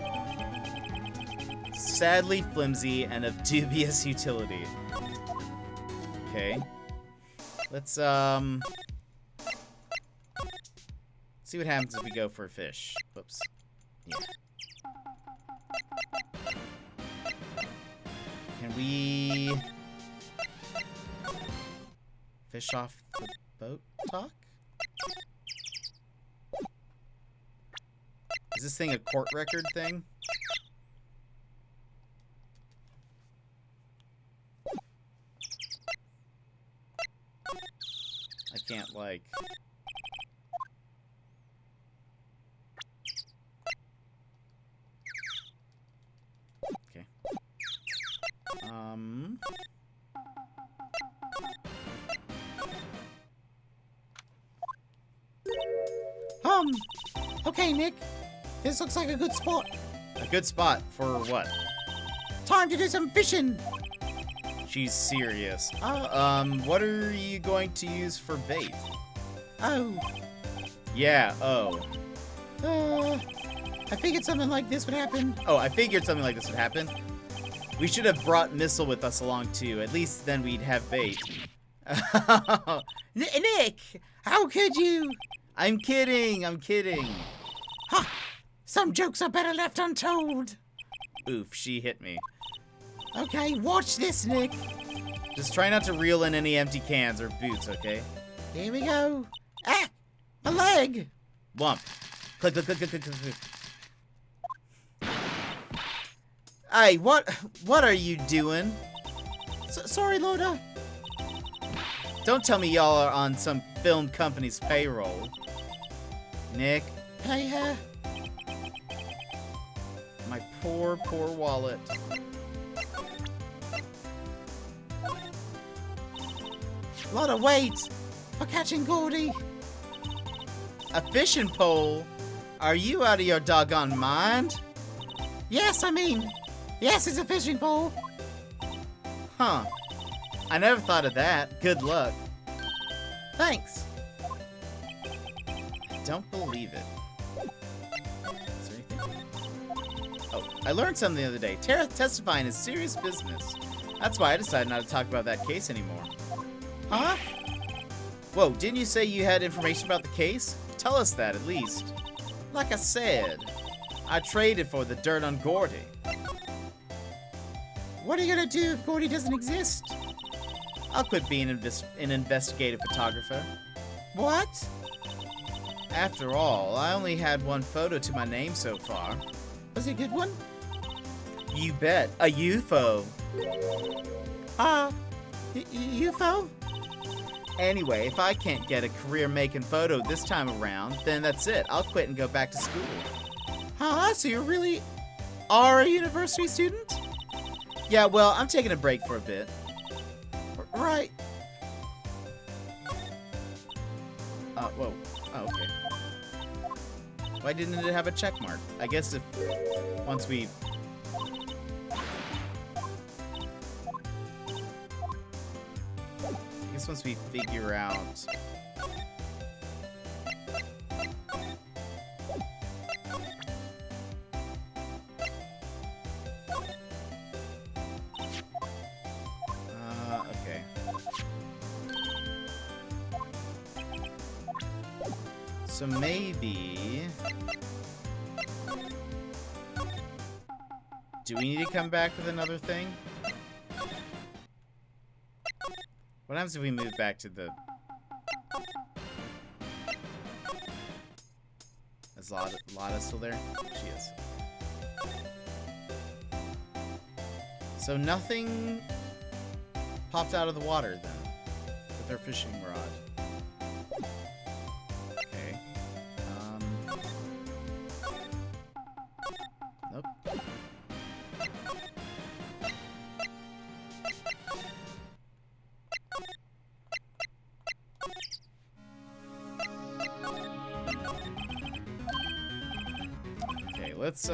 sadly flimsy and of dubious utility. Okay. Let's see what happens if we go for a fish. Whoops. Yeah. Can we fish off the boat dock? Is this thing a court record thing? I can't, like... Okay. Okay, Nick. This looks like a good spot. A good spot for what? Time to do some fishing. She's serious. What are you going to use for bait? Oh. Yeah, oh. I figured something like this would happen. Oh, I figured something like this would happen. We should have brought Missile with us along, too. At least then we'd have bait. Nick! How could you? I'm kidding, I'm kidding. Ha! Some jokes are better left untold. Oof, she hit me. Okay, watch this, Nick. Just try not to reel in any empty cans or boots, okay? Here we go. Ah! A leg! Wump. Click, click, click, click, click, click, click. Hey, what are you doing? Sorry, Loda. Don't tell me y'all are on some film company's payroll. Nick. Pay her. My poor, poor wallet. A lot of weight for catching Gordy. A fishing pole? Are you out of your doggone mind? Yes, yes, it's a fishing pole. Huh. I never thought of that. Good luck. Thanks. I don't believe it. Is there anything? Oh, I learned something the other day. Testifying is serious business. That's why I decided not to talk about that case anymore. Huh? Whoa, didn't you say you had information about the case? Tell us that, at least. Like I said, I traded for the dirt on Gordy. What are you gonna do if Gordy doesn't exist? I'll quit being an investigative photographer. What? After all, I only had one photo to my name so far. Was it a good one? You bet. A UFO. UFO? Anyway, if I can't get a career making photo this time around, then that's it. I'll quit and go back to school. Huh? So you really are a university student? Yeah, well, I'm taking a break for a bit. Right. Whoa. Oh, okay. Why didn't it have a check mark? I guess once we... I guess once we figure out... okay. So maybe... Do we need to come back with another thing? What happens if we move back to the... Is Lotta still there? She is. So nothing popped out of the water then with their fishing rod. Okay. Nope. Okay, let's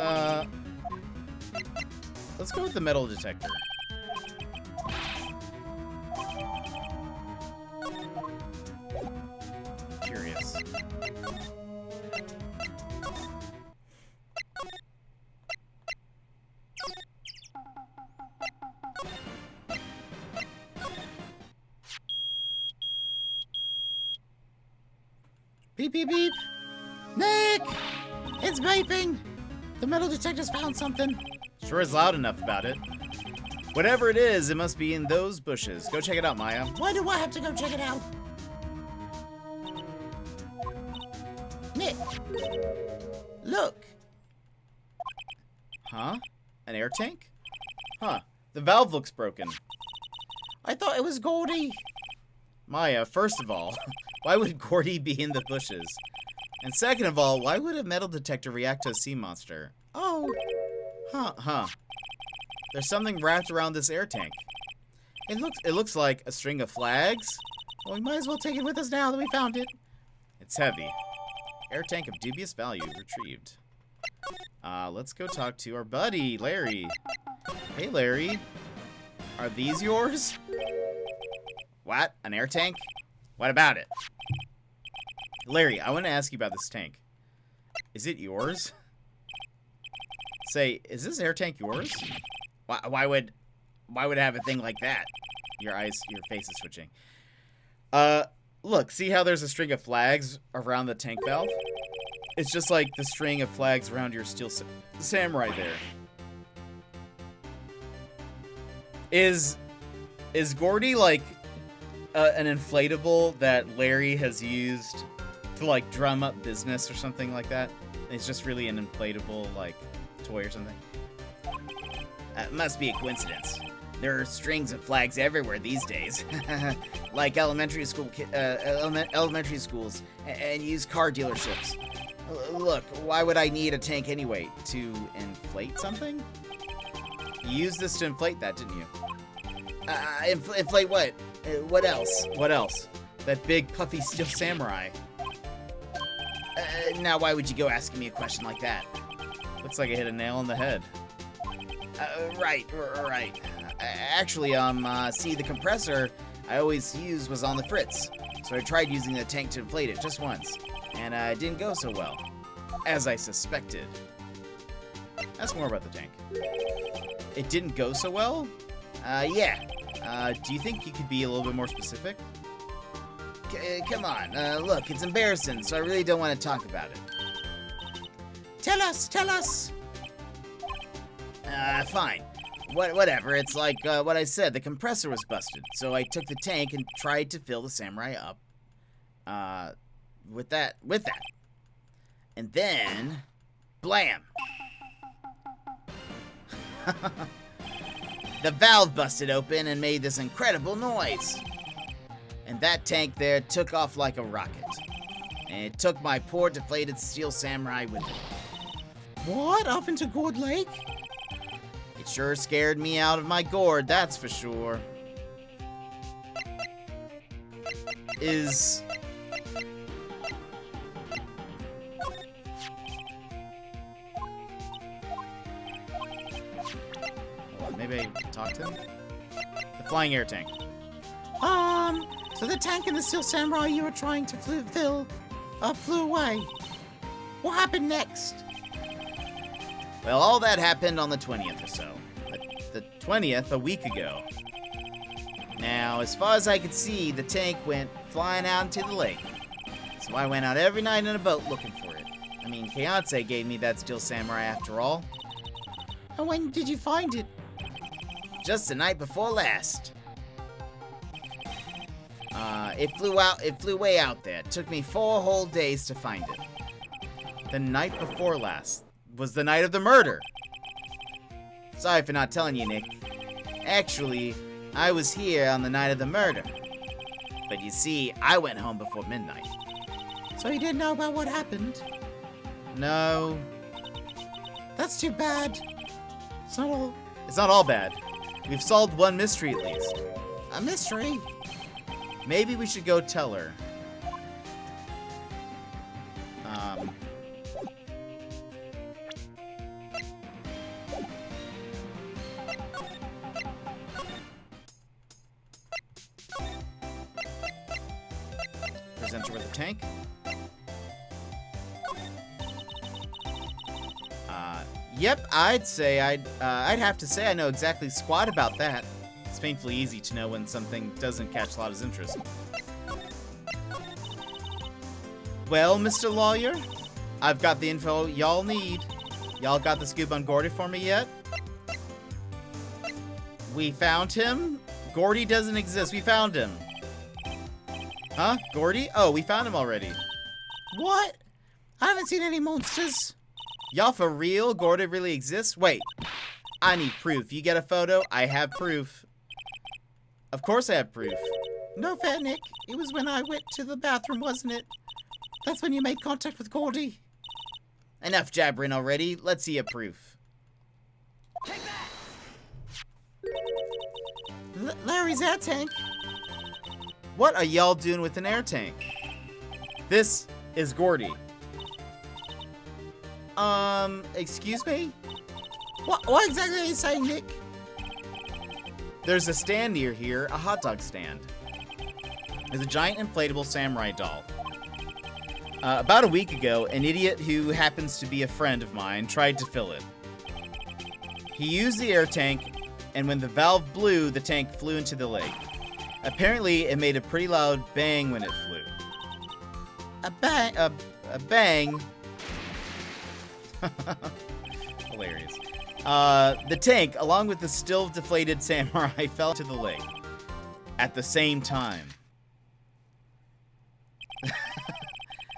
go with the metal detector. Curious. Beep, beep, beep. Nick! It's vaping! The metal detector's found something. Sure is loud enough about it. Whatever it is, it must be in those bushes. Go check it out, Maya. Why do I have to go check it out? Nick! Look! Huh? An air tank? Huh. The valve looks broken. I thought it was Gordy. Maya, first of all, why would Gordy be in the bushes? And second of all, why would a metal detector react to a sea monster? Oh. Huh. There's something wrapped around this air tank. It looks like a string of flags. Well, we might as well take it with us now that we found it. It's heavy. Air tank of dubious value retrieved. Let's go talk to our buddy, Larry. Hey, Larry. Are these yours? What? An air tank? What about it? Larry, I want to ask you about this tank. Is it yours? Say, is this air tank yours? Why would it have a thing like that? Your face is switching. Look, see how there's a string of flags around the tank valve? It's just like the string of flags around your steel samurai there. Is Gordy like an inflatable that Larry has used to like drum up business or something like that? It's just really an inflatable like toy or something. It must be a coincidence. There are strings of flags everywhere these days, like elementary schools and used car dealerships. Look, why would I need a tank anyway? To inflate something? You used this to inflate that, didn't you? Inflate what? What else? What else? That big puffy steel samurai. Now why would you go asking me a question like that? Looks like I hit a nail on the head. Right. Actually, see, the compressor I always used was on the fritz, so I tried using the tank to inflate it just once, and it didn't go so well, as I suspected. Ask more about the tank. It didn't go so well? Yeah. Do you think you could be a little bit more specific? Come on, look, it's embarrassing, so I really don't want to talk about it. Tell us! Fine. Whatever, it's like what I said, the compressor was busted, so I took the tank and tried to fill the samurai up, with that. And then, blam! The valve busted open and made this incredible noise. And that tank there took off like a rocket. And it took my poor deflated steel samurai with it. What? Up into Gourd Lake? It sure scared me out of my gourd, that's for sure. Maybe talk to him? The flying air tank. So the tank and the steel samurai you were trying to fill flew away. What happened next? Well, all that happened on the 20th or so. The 20th, a week ago. Now, as far as I could see, the tank went flying out into the lake. So I went out every night in a boat looking for it. I mean, Kayance gave me that steel samurai after all. And when did you find it? Just the night before last. It flew way out there. It took me 4 whole days to find it. The night before last was the night of the murder. Sorry for not telling you, Nick. Actually, I was here on the night of the murder. But you see, I went home before midnight. So you didn't know about what happened? No. That's too bad. It's not all bad. We've solved one mystery at least. A mystery? Maybe we should go tell her. Present her with a tank. Yep, I'd have to say I know exactly squat about that. It's painfully easy to know when something doesn't catch Lotta's interest. Well, Mr. Lawyer, I've got the info y'all need. Y'all got the scoop on Gordy for me yet? We found him? Gordy doesn't exist. We found him. Huh? Gordy? Oh, we found him already. What? I haven't seen any monsters. Y'all for real? Gordy really exists? Wait. I need proof. You get a photo? I have proof. Of course I have proof. No fair, Nick. It was when I went to the bathroom, wasn't it? That's when you made contact with Gordy. Enough jabbering already. Let's see a proof. Larry's air tank. What are y'all doing with an air tank? This is Gordy. Excuse me? What exactly are you saying, Nick? There's a stand near here, a hot dog stand. There's a giant inflatable samurai doll. About a week ago, an idiot who happens to be a friend of mine tried to fill it. He used the air tank, and when the valve blew, the tank flew into the lake. Apparently, it made a pretty loud bang when it flew. A bang? Hilarious. The tank, along with the still deflated samurai, fell into the lake at the same time.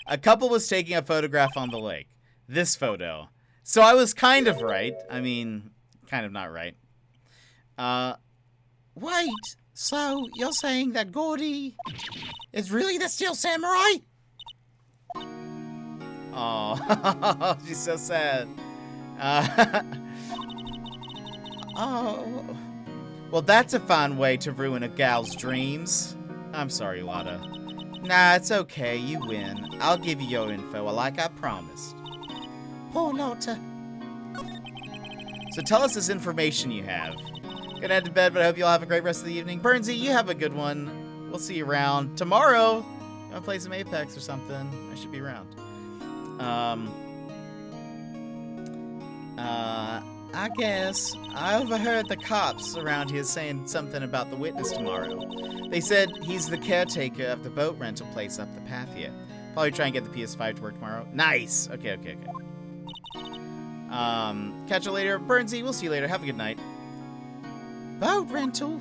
A couple was taking a photograph on the lake. This photo. So I was kind of right. I mean, kind of not right. Wait, so you're saying that Gordy is really the Steel Samurai? Oh, she's so sad. Oh. Well, that's a fun way to ruin a gal's dreams. I'm sorry, Lotta. Nah, it's okay. You win. I'll give you your info like I promised. Poor Lotta. So tell us this information you have. Gonna head to bed, but I hope you all have a great rest of the evening. Burnsy, you have a good one. We'll see you around. Tomorrow, you wanna play some Apex or something? I should be around. I guess I overheard the cops around here saying something about the witness tomorrow. They said he's the caretaker of the boat rental place up the path here. Probably try and get the PS5 to work tomorrow. Nice! Okay. Catch you later. Burnsy, we'll see you later. Have a good night. Boat rental?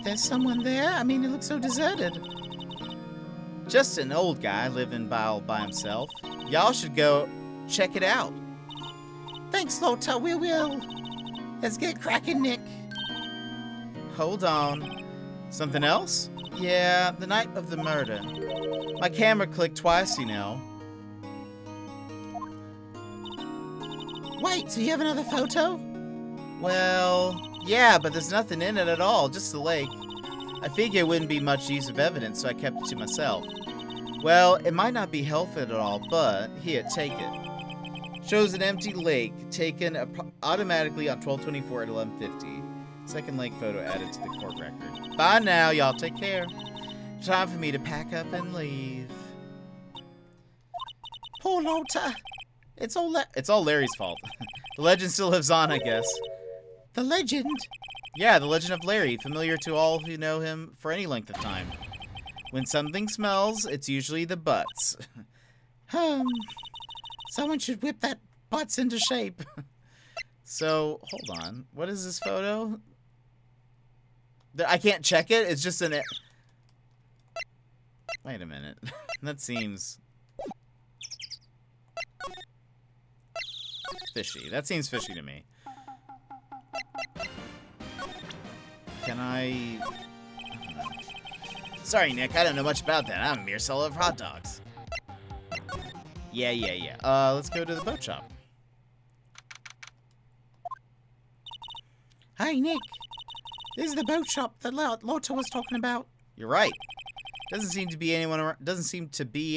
There's someone there? I mean, it looks so deserted. Just an old guy living by himself. Y'all should go check it out. Thanks, Lotta. We will. Let's get cracking, Nick. Hold on. Something else? Yeah, the night of the murder. My camera clicked twice, you know. Wait, so you have another photo? Well, yeah, but there's nothing in it at all, just the lake. I figured it wouldn't be much use of evidence, so I kept it to myself. Well, it might not be helpful at all, but here, take it. Shows an empty lake taken automatically on 12/24 at 11:50. Second lake photo added to the court record. Bye now, y'all. Take care. Time for me to pack up and leave. Poor Lotta. It's all Larry's fault. The legend still lives on, I guess. The legend? Yeah, the legend of Larry, familiar to all who know him for any length of time. When something smells, it's usually the butts. Someone should whip that butts into shape. So, hold on. What is this photo? I can't check it? It's just an... Wait a minute. That seems... fishy. That seems fishy to me. Can I don't know. Sorry, Nick. I don't know much about that. I'm a mere seller of hot dogs. Yeah. Let's go to the boat shop. Hey, Nick. This is the boat shop that Lotta was talking about. You're right. Doesn't seem to be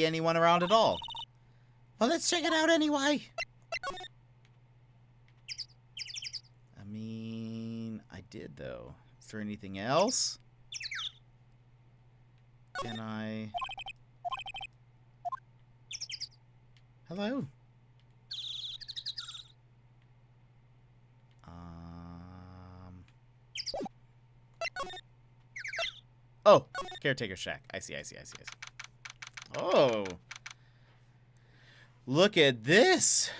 anyone around at all. Well, let's check it out anyway. I mean, I did though. Is there anything else? Can I... Hello? Oh, caretaker shack. I see. Oh. Look at this.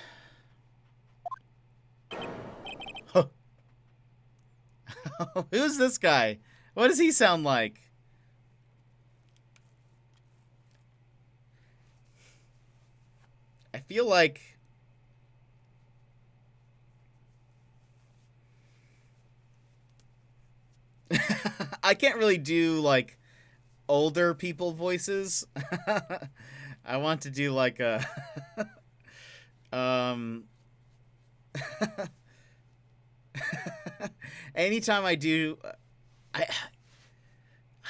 Huh. Who's this guy? What does he sound like? I feel like... I can't really do, like, older people voices. I want to do, like, a... Anytime I do... I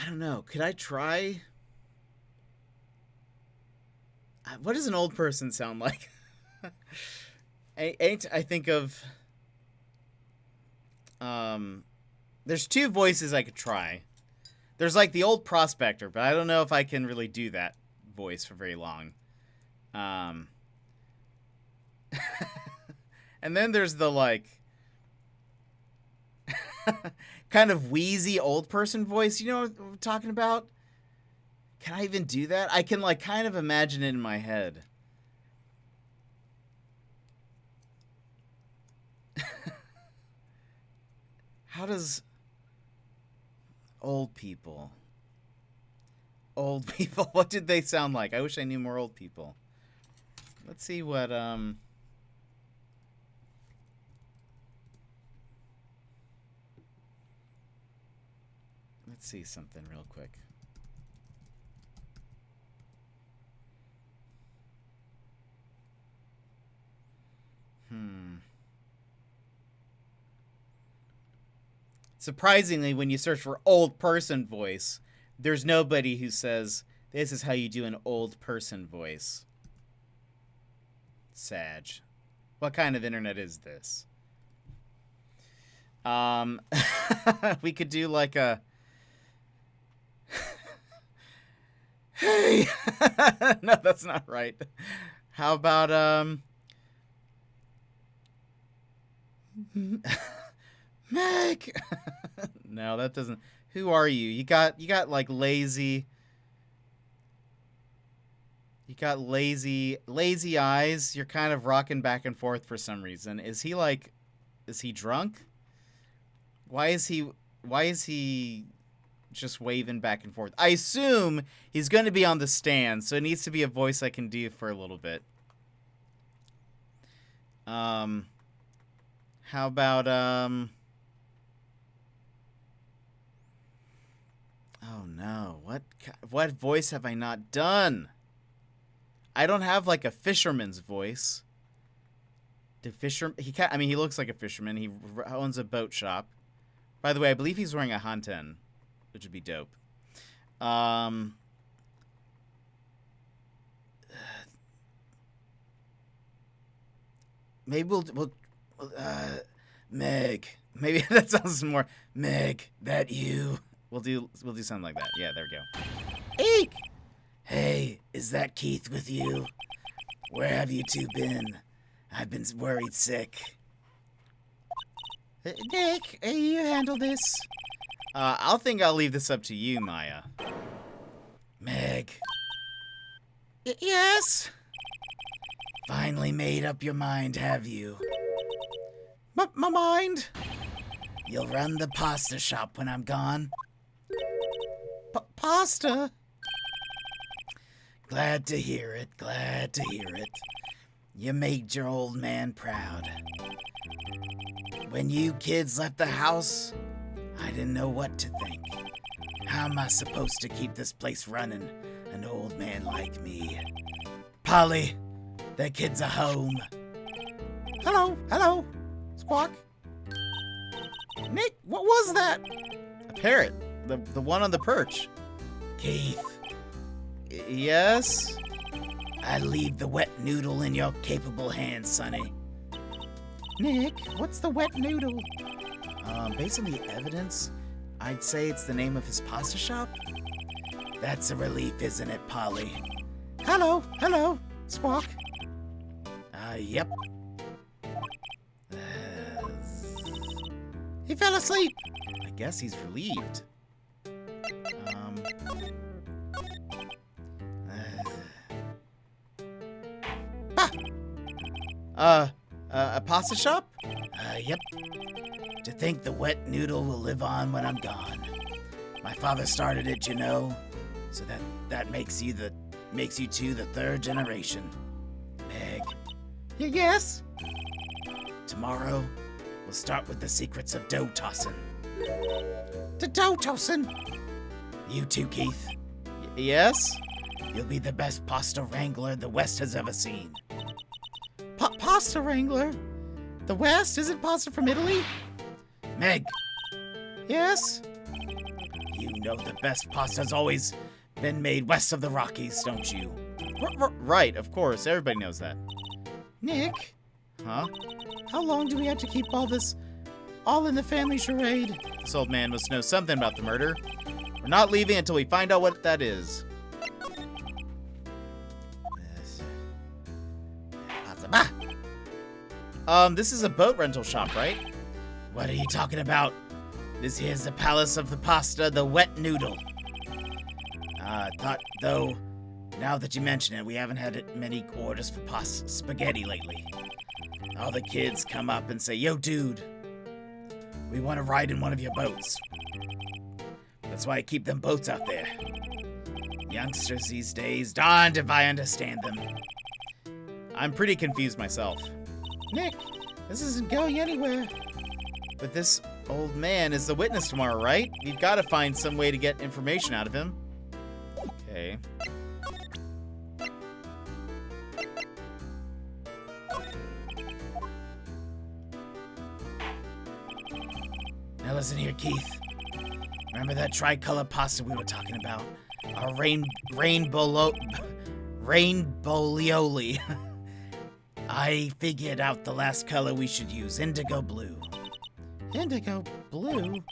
don't know. Could I try... What does an old person sound like? I think of... There's two voices I could try. There's like the old prospector, but I don't know if I can really do that voice for very long. And then there's the like kind of wheezy old person voice. You know what I'm talking about? Can I even do that? I can like kind of imagine it in my head. How does old people, what did they sound like? I wish I knew more old people. Let's see what, let's see something real quick. Surprisingly, when you search for old person voice, there's nobody who says, this is how you do an old person voice. Sag. What kind of internet is this? We could do like a... Hey! No, that's not right. How about, Meg! No, that doesn't... Who are you? You got like lazy... You got lazy eyes. You're kind of rocking back and forth for some reason. Is he like... Is he drunk? Why is he just waving back and forth? I assume he's going to be on the stand, so it needs to be a voice I can do for a little bit. How about, oh no, what voice have I not done? I don't have like a fisherman's voice. I mean, he looks like a fisherman. He owns a boat shop. By the way, I believe he's wearing a Hanten, which would be dope. Maybe we'll Meg. Maybe that sounds more Meg. That you? We'll do something like that. Yeah, there we go. Eek! Hey, is that Keith with you? Where have you two been? I've been worried sick. Nick, you handle this. I'll leave this up to you, Maya. Meg, Yes? finally made up your mind, have you? My mind? You'll run the pasta shop when I'm gone? Pasta? Glad to hear it, glad to hear it. You made your old man proud. When you kids left the house, I didn't know what to think. How am I supposed to keep this place running, an old man like me? Polly, the kids are home. Hello. Squawk. Nick, what was that? A parrot. The one on the perch. Keith, Yes? I leave the wet noodle in your capable hands, Sonny. Nick, what's the wet noodle? Based on the evidence, I'd say it's the name of his pasta shop. That's a relief, isn't it, Polly? Hello. Squawk. Yep. He fell asleep. I guess he's relieved. A pasta shop? Yep. To think the wet noodle will live on when I'm gone. My father started it, you know, so that makes you two the third generation. Meg, Yes? tomorrow we'll start with the secrets of dough tossing. The dough tossing. You too, Keith. Yes? You'll be the best pasta wrangler the West has ever seen. Pasta wrangler? The West? Isn't pasta from Italy? Meg, Yes? you know the best pasta's always been made west of the Rockies, don't you? Right, of course. Everybody knows that. Nick, Huh? how long do we have to keep all this all in the family charade? This old man must know something about the murder. We're not leaving until we find out what that is. This is a boat rental shop, right? What are you talking about? This here's the palace of the pasta, the wet noodle. Thought, though, now that you mention it, we haven't had many orders for pasta spaghetti lately. All the kids come up and say, "Yo, dude, we want to ride in one of your boats." That's why I keep them boats out there. Youngsters these days, darned if I understand them. I'm pretty confused myself. Nick, this isn't going anywhere. But this old man is the witness tomorrow, right? We've got to find some way to get information out of him. Okay. Now listen here, Keith. Remember that tricolor pasta we were talking about? Our rainbowlioli. I figured out the last color we should use, indigo blue. Indigo blue?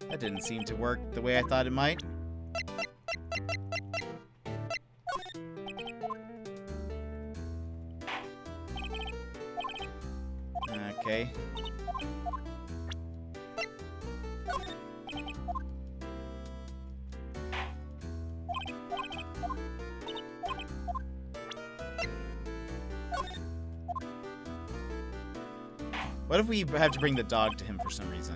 That didn't seem to work the way I thought it might. Okay. What if we have to bring the dog to him for some reason?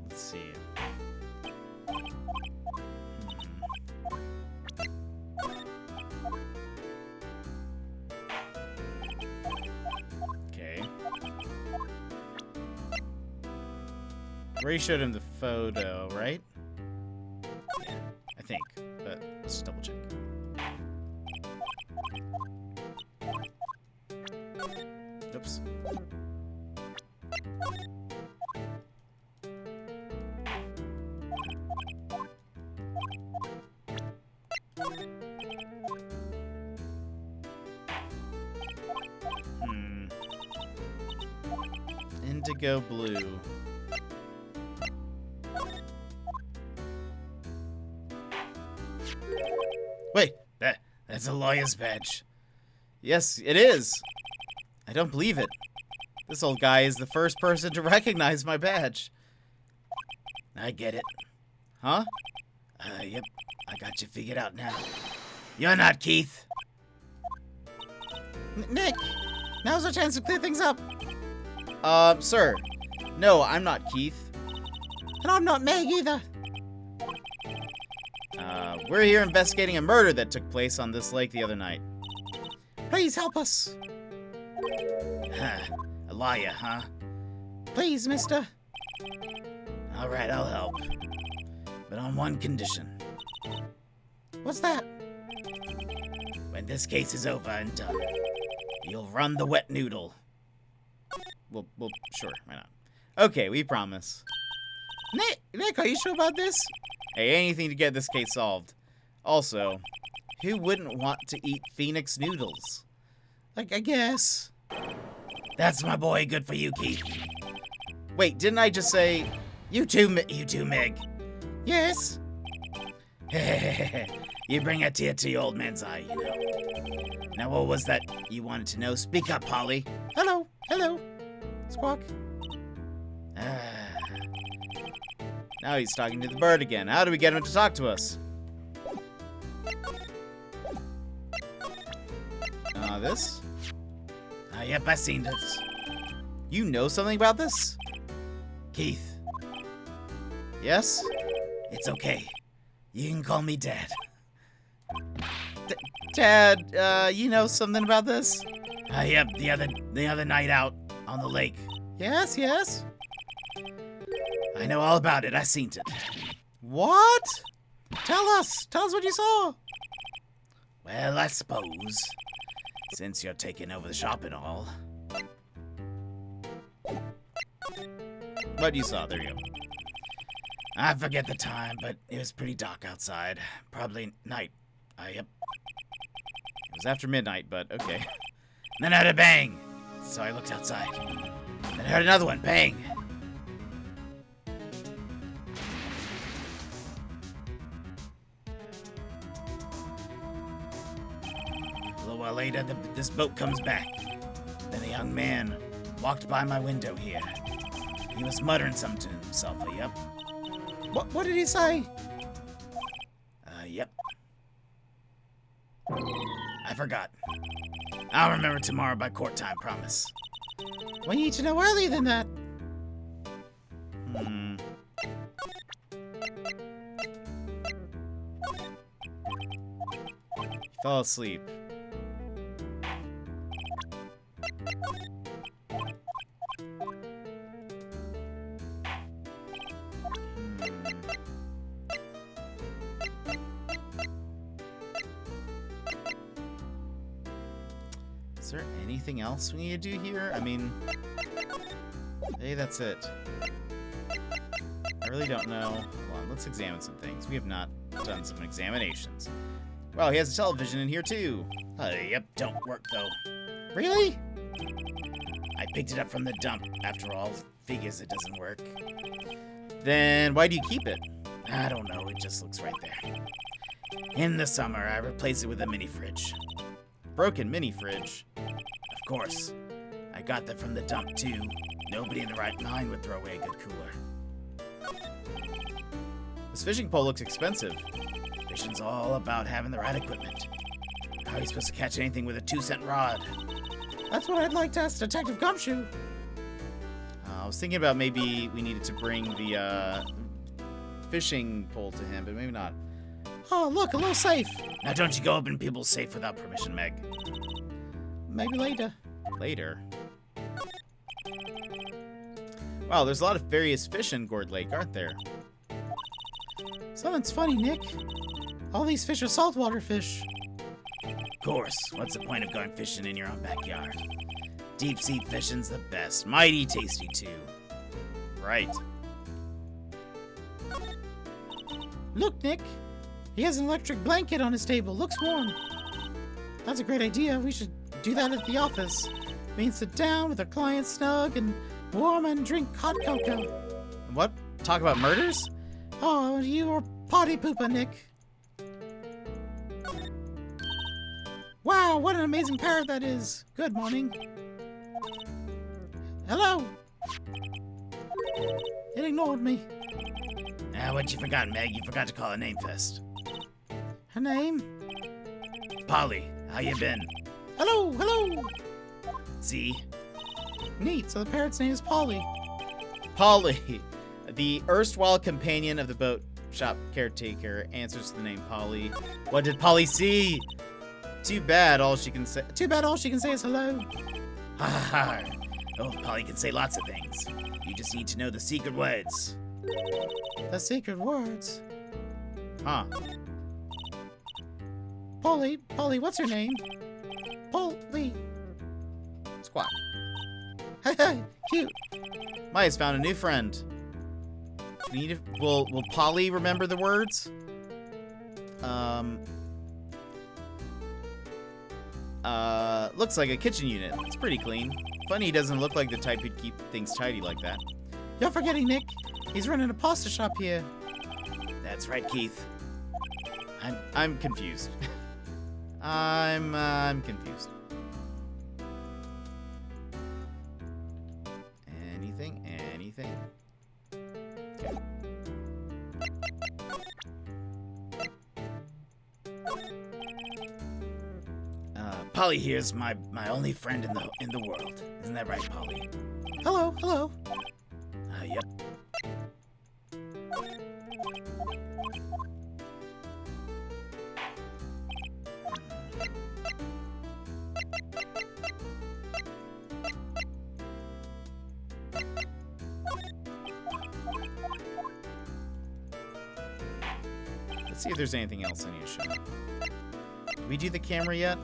Let's see. Okay. Ray showed him the photo, right? Yeah, I think. But let's double check. Oops. Indigo blue. Wait, that's a lawyer's badge. Yes, it is. I don't believe it. This old guy is the first person to recognize my badge. I get it. Huh? Yep, I got you figured out now. You're not Keith. Nick, now's our chance to clear things up. Sir. No, I'm not Keith. And I'm not Meg either. We're here investigating a murder that took place on this lake the other night. Please help us. A liar, huh? Please, mister. All right, I'll help. But on one condition. What's that? When this case is over and done, you'll run the wet noodle. Well, sure, why not? Okay, we promise. Nick, are you sure about this? Hey, anything to get this case solved. Also, who wouldn't want to eat Phoenix noodles? I guess. That's my boy. Good for you, Keith. Wait, didn't I just say... You too, Meg. Yes? You bring a tear to your old man's eye, you know. Now, what was that you wanted to know? Speak up, Polly. Hello. Hello. Squawk. Now he's talking to the bird again. How do we get him to talk to us? This? Yep, I seen this. You know something about this? Keith, Yes? it's okay. You can call me Dad. Dad, you know something about this? Yep, the other night out on the lake. Yes, yes. I know all about it. I seen it. What? Tell us what you saw. Well, I suppose, since you're taking over the shop and all. What you saw? There you go. I forget the time, but it was pretty dark outside. Probably night. Yep. It was after midnight, but okay. Then I heard a bang, so I looked outside. Then I heard another one, bang. A little while later, this boat comes back. Then a young man walked by my window here. He was muttering something to himself, yep. What did he say? Yep. I forgot. I'll remember tomorrow by court time, promise. We need to know earlier than that. He fell asleep. Is there anything else we need to do here? I mean, hey, that's it. I really don't know. Hold on, let's examine some things. We have not done some examinations. Wow, he has a television in here too. Yep, don't work though. Really? I picked it up from the dump. After all, figures it doesn't work. Then why do you keep it? I don't know, it just looks right there. In the summer, I replaced it with a mini fridge. Broken mini fridge. Of course. I got that from the dump too. Nobody in the right mind would throw away a good cooler. This fishing pole looks expensive. Fishing's all about having the right equipment. How are you supposed to catch anything with a 2-cent rod? That's what I'd like to ask Detective Gumshoe. I was thinking about maybe we needed to bring the fishing pole to him, but maybe not. Oh, look, a little safe. Now don't you go open people's safe without permission, Meg. Maybe later. Later. Wow, there's a lot of various fish in Gourd Lake, aren't there? Something's funny, Nick. All these fish are saltwater fish. Of course. What's the point of going fishing in your own backyard? Deep sea fishing's the best. Mighty tasty, too. Right. Look, Nick. He has an electric blanket on his table. Looks warm. That's a great idea. We should do that at the office. We can sit down with our clients snug and warm and drink hot cocoa. What? Talk about murders? Oh, you are potty pooper, Nick. Wow, what an amazing parrot that is. Good morning. Hello. It ignored me. What you forgot, Meg? You forgot to call her name first. Her name? Polly, how you been? Hello, hello. See? Neat, so the parrot's name is Polly. Polly. The erstwhile companion of the boat shop caretaker answers to the name Polly. What did Polly see? Too bad all she can say. Too bad all she can say is hello. Ha ha ha. Oh, Polly can say lots of things. You just need to know the secret words. The secret words. Huh. Polly, what's her name? Polly. Squawk. Cute. Maya's found a new friend. We need to, will Polly remember the words? Looks like a kitchen unit. It's pretty clean. Funny he doesn't look like the type who'd keep things tidy like that. You're forgetting Nick. He's running a pasta shop here. That's right, Keith. I'm confused. I'm confused. Anything? Okay. Polly here's my only friend in the world. Isn't that right, Polly? Hello. Yep. Let's see if there's anything else I need to show. Did we do the camera yet?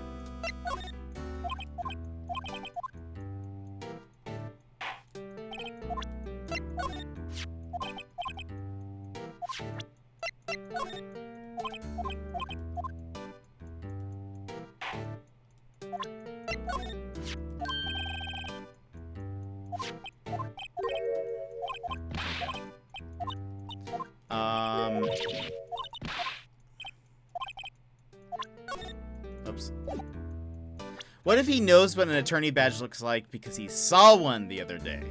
Oops. What if he knows what an attorney badge looks like because he saw one the other day?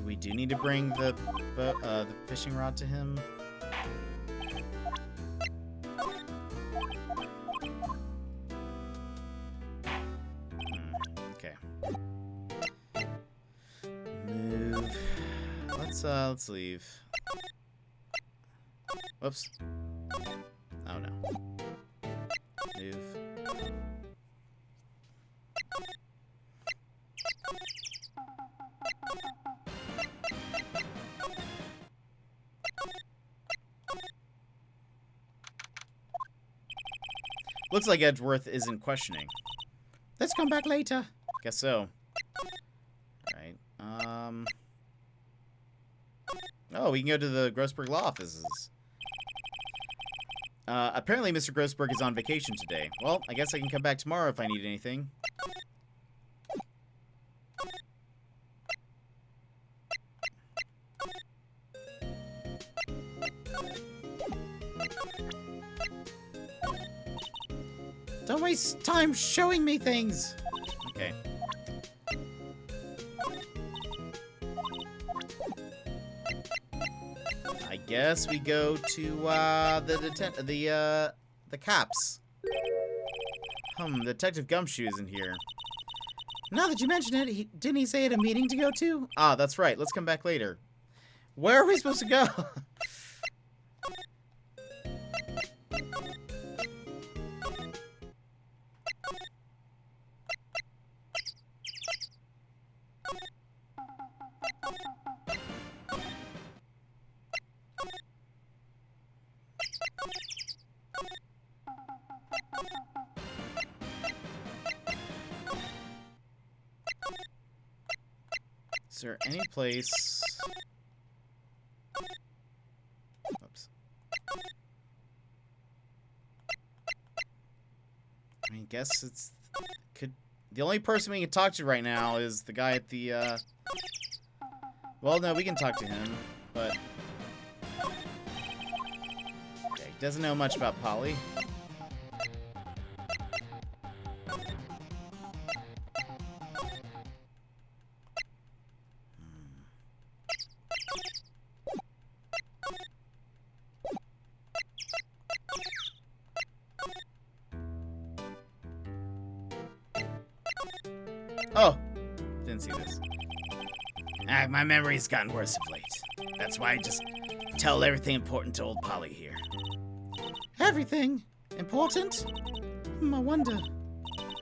We do need to bring the fishing rod to him. Okay. Move. Let's leave. Whoops. Oh no. Move. Looks like Edgeworth isn't questioning. Let's come back later. Guess so. Alright. Oh, we can go to the Grossberg law offices. Apparently Mr. Grossberg is on vacation today. Well, I guess I can come back tomorrow if I need anything. Don't waste time showing me things. Okay. I guess we go to the cops. Detective Gumshoe isn't here. Now that you mention it, didn't he say he had a meeting to go to? Ah, that's right. Let's come back later. Where are we supposed to go? Is there any place... Oops. I mean, guess it's... The only person we can talk to right now is the guy at the, Well, no, we can talk to him, but... Okay, he doesn't know much about Polly. Oh, didn't see this. My memory's gotten worse of late. That's why I just tell everything important to old Polly here. Everything? Important? I wonder.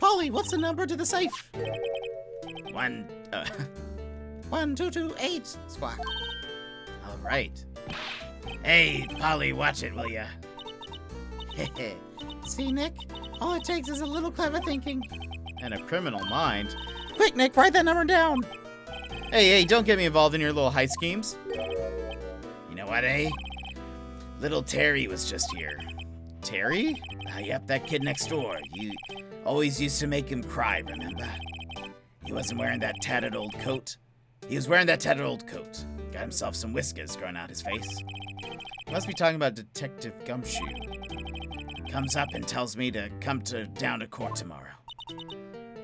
Polly, what's the number to the safe? 1228, squawk. All right. Hey, Polly, watch it, will ya? See, Nick? All it takes is a little clever thinking. And a criminal mind. Quick, Nick, write that number down. Hey, don't get me involved in your little heist schemes. You know what, eh? Little Terry was just here. Terry? Yep, that kid next door. You always used to make him cry, remember? He wasn't wearing that tattered old coat. He was wearing that tattered old coat. Got himself some whiskers growing out his face. Must be talking about Detective Gumshoe. Comes up and tells me to come down to court tomorrow.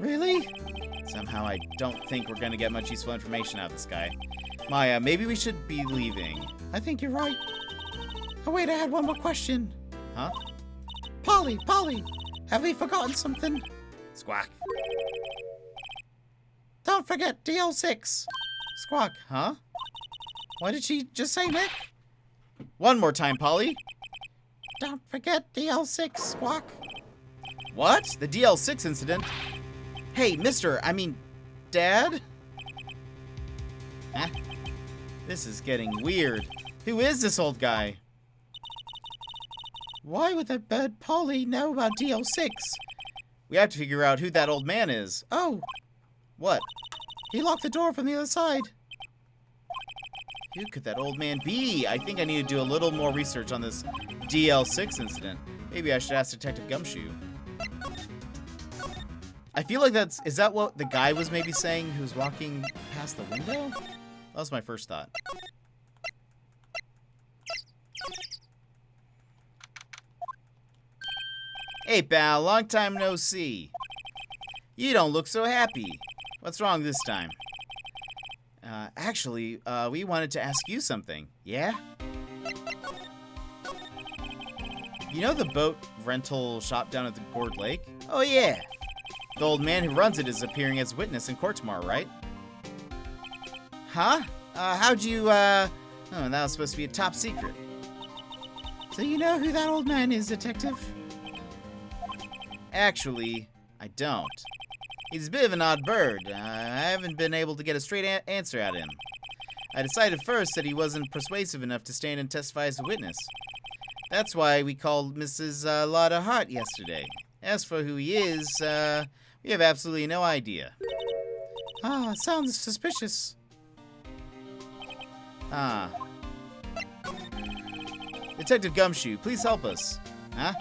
Really? Somehow I don't think we're gonna get much useful information out of this guy. Maya, maybe we should be leaving. I think you're right. Oh, wait, I had one more question. Huh? Polly, have we forgotten something? Squawk. Don't forget DL6. Squawk, huh? What did she just say, Nick? One more time, Polly. Don't forget DL6, Squawk. What? The DL6 incident? Hey, Dad? Huh? This is getting weird. Who is this old guy? Why would that bird Polly know about DL6? We have to figure out who that old man is. Oh, What? he locked the door from the other side. Who could that old man be? I think I need to do a little more research on this DL6 incident. Maybe I should ask Detective Gumshoe. I feel like is that what the guy was maybe saying who was walking past the window? That was my first thought. Hey, pal, long time no see. You don't look so happy. What's wrong this time? Actually, we wanted to ask you something. Yeah? You know the boat rental shop down at the Gourd Lake? Oh, yeah. The old man who runs it is appearing as witness in court tomorrow, right? Huh? How'd you, Oh, that was supposed to be a top secret. So you know who that old man is, Detective? Actually, I don't. He's a bit of an odd bird. I haven't been able to get a straight answer out of him. I decided first that he wasn't persuasive enough to stand and testify as a witness. That's why we called Mrs. Lotta Hart yesterday. As for who he is, we have absolutely no idea. Ah, sounds suspicious. Ah. Detective Gumshoe, please help us. Huh?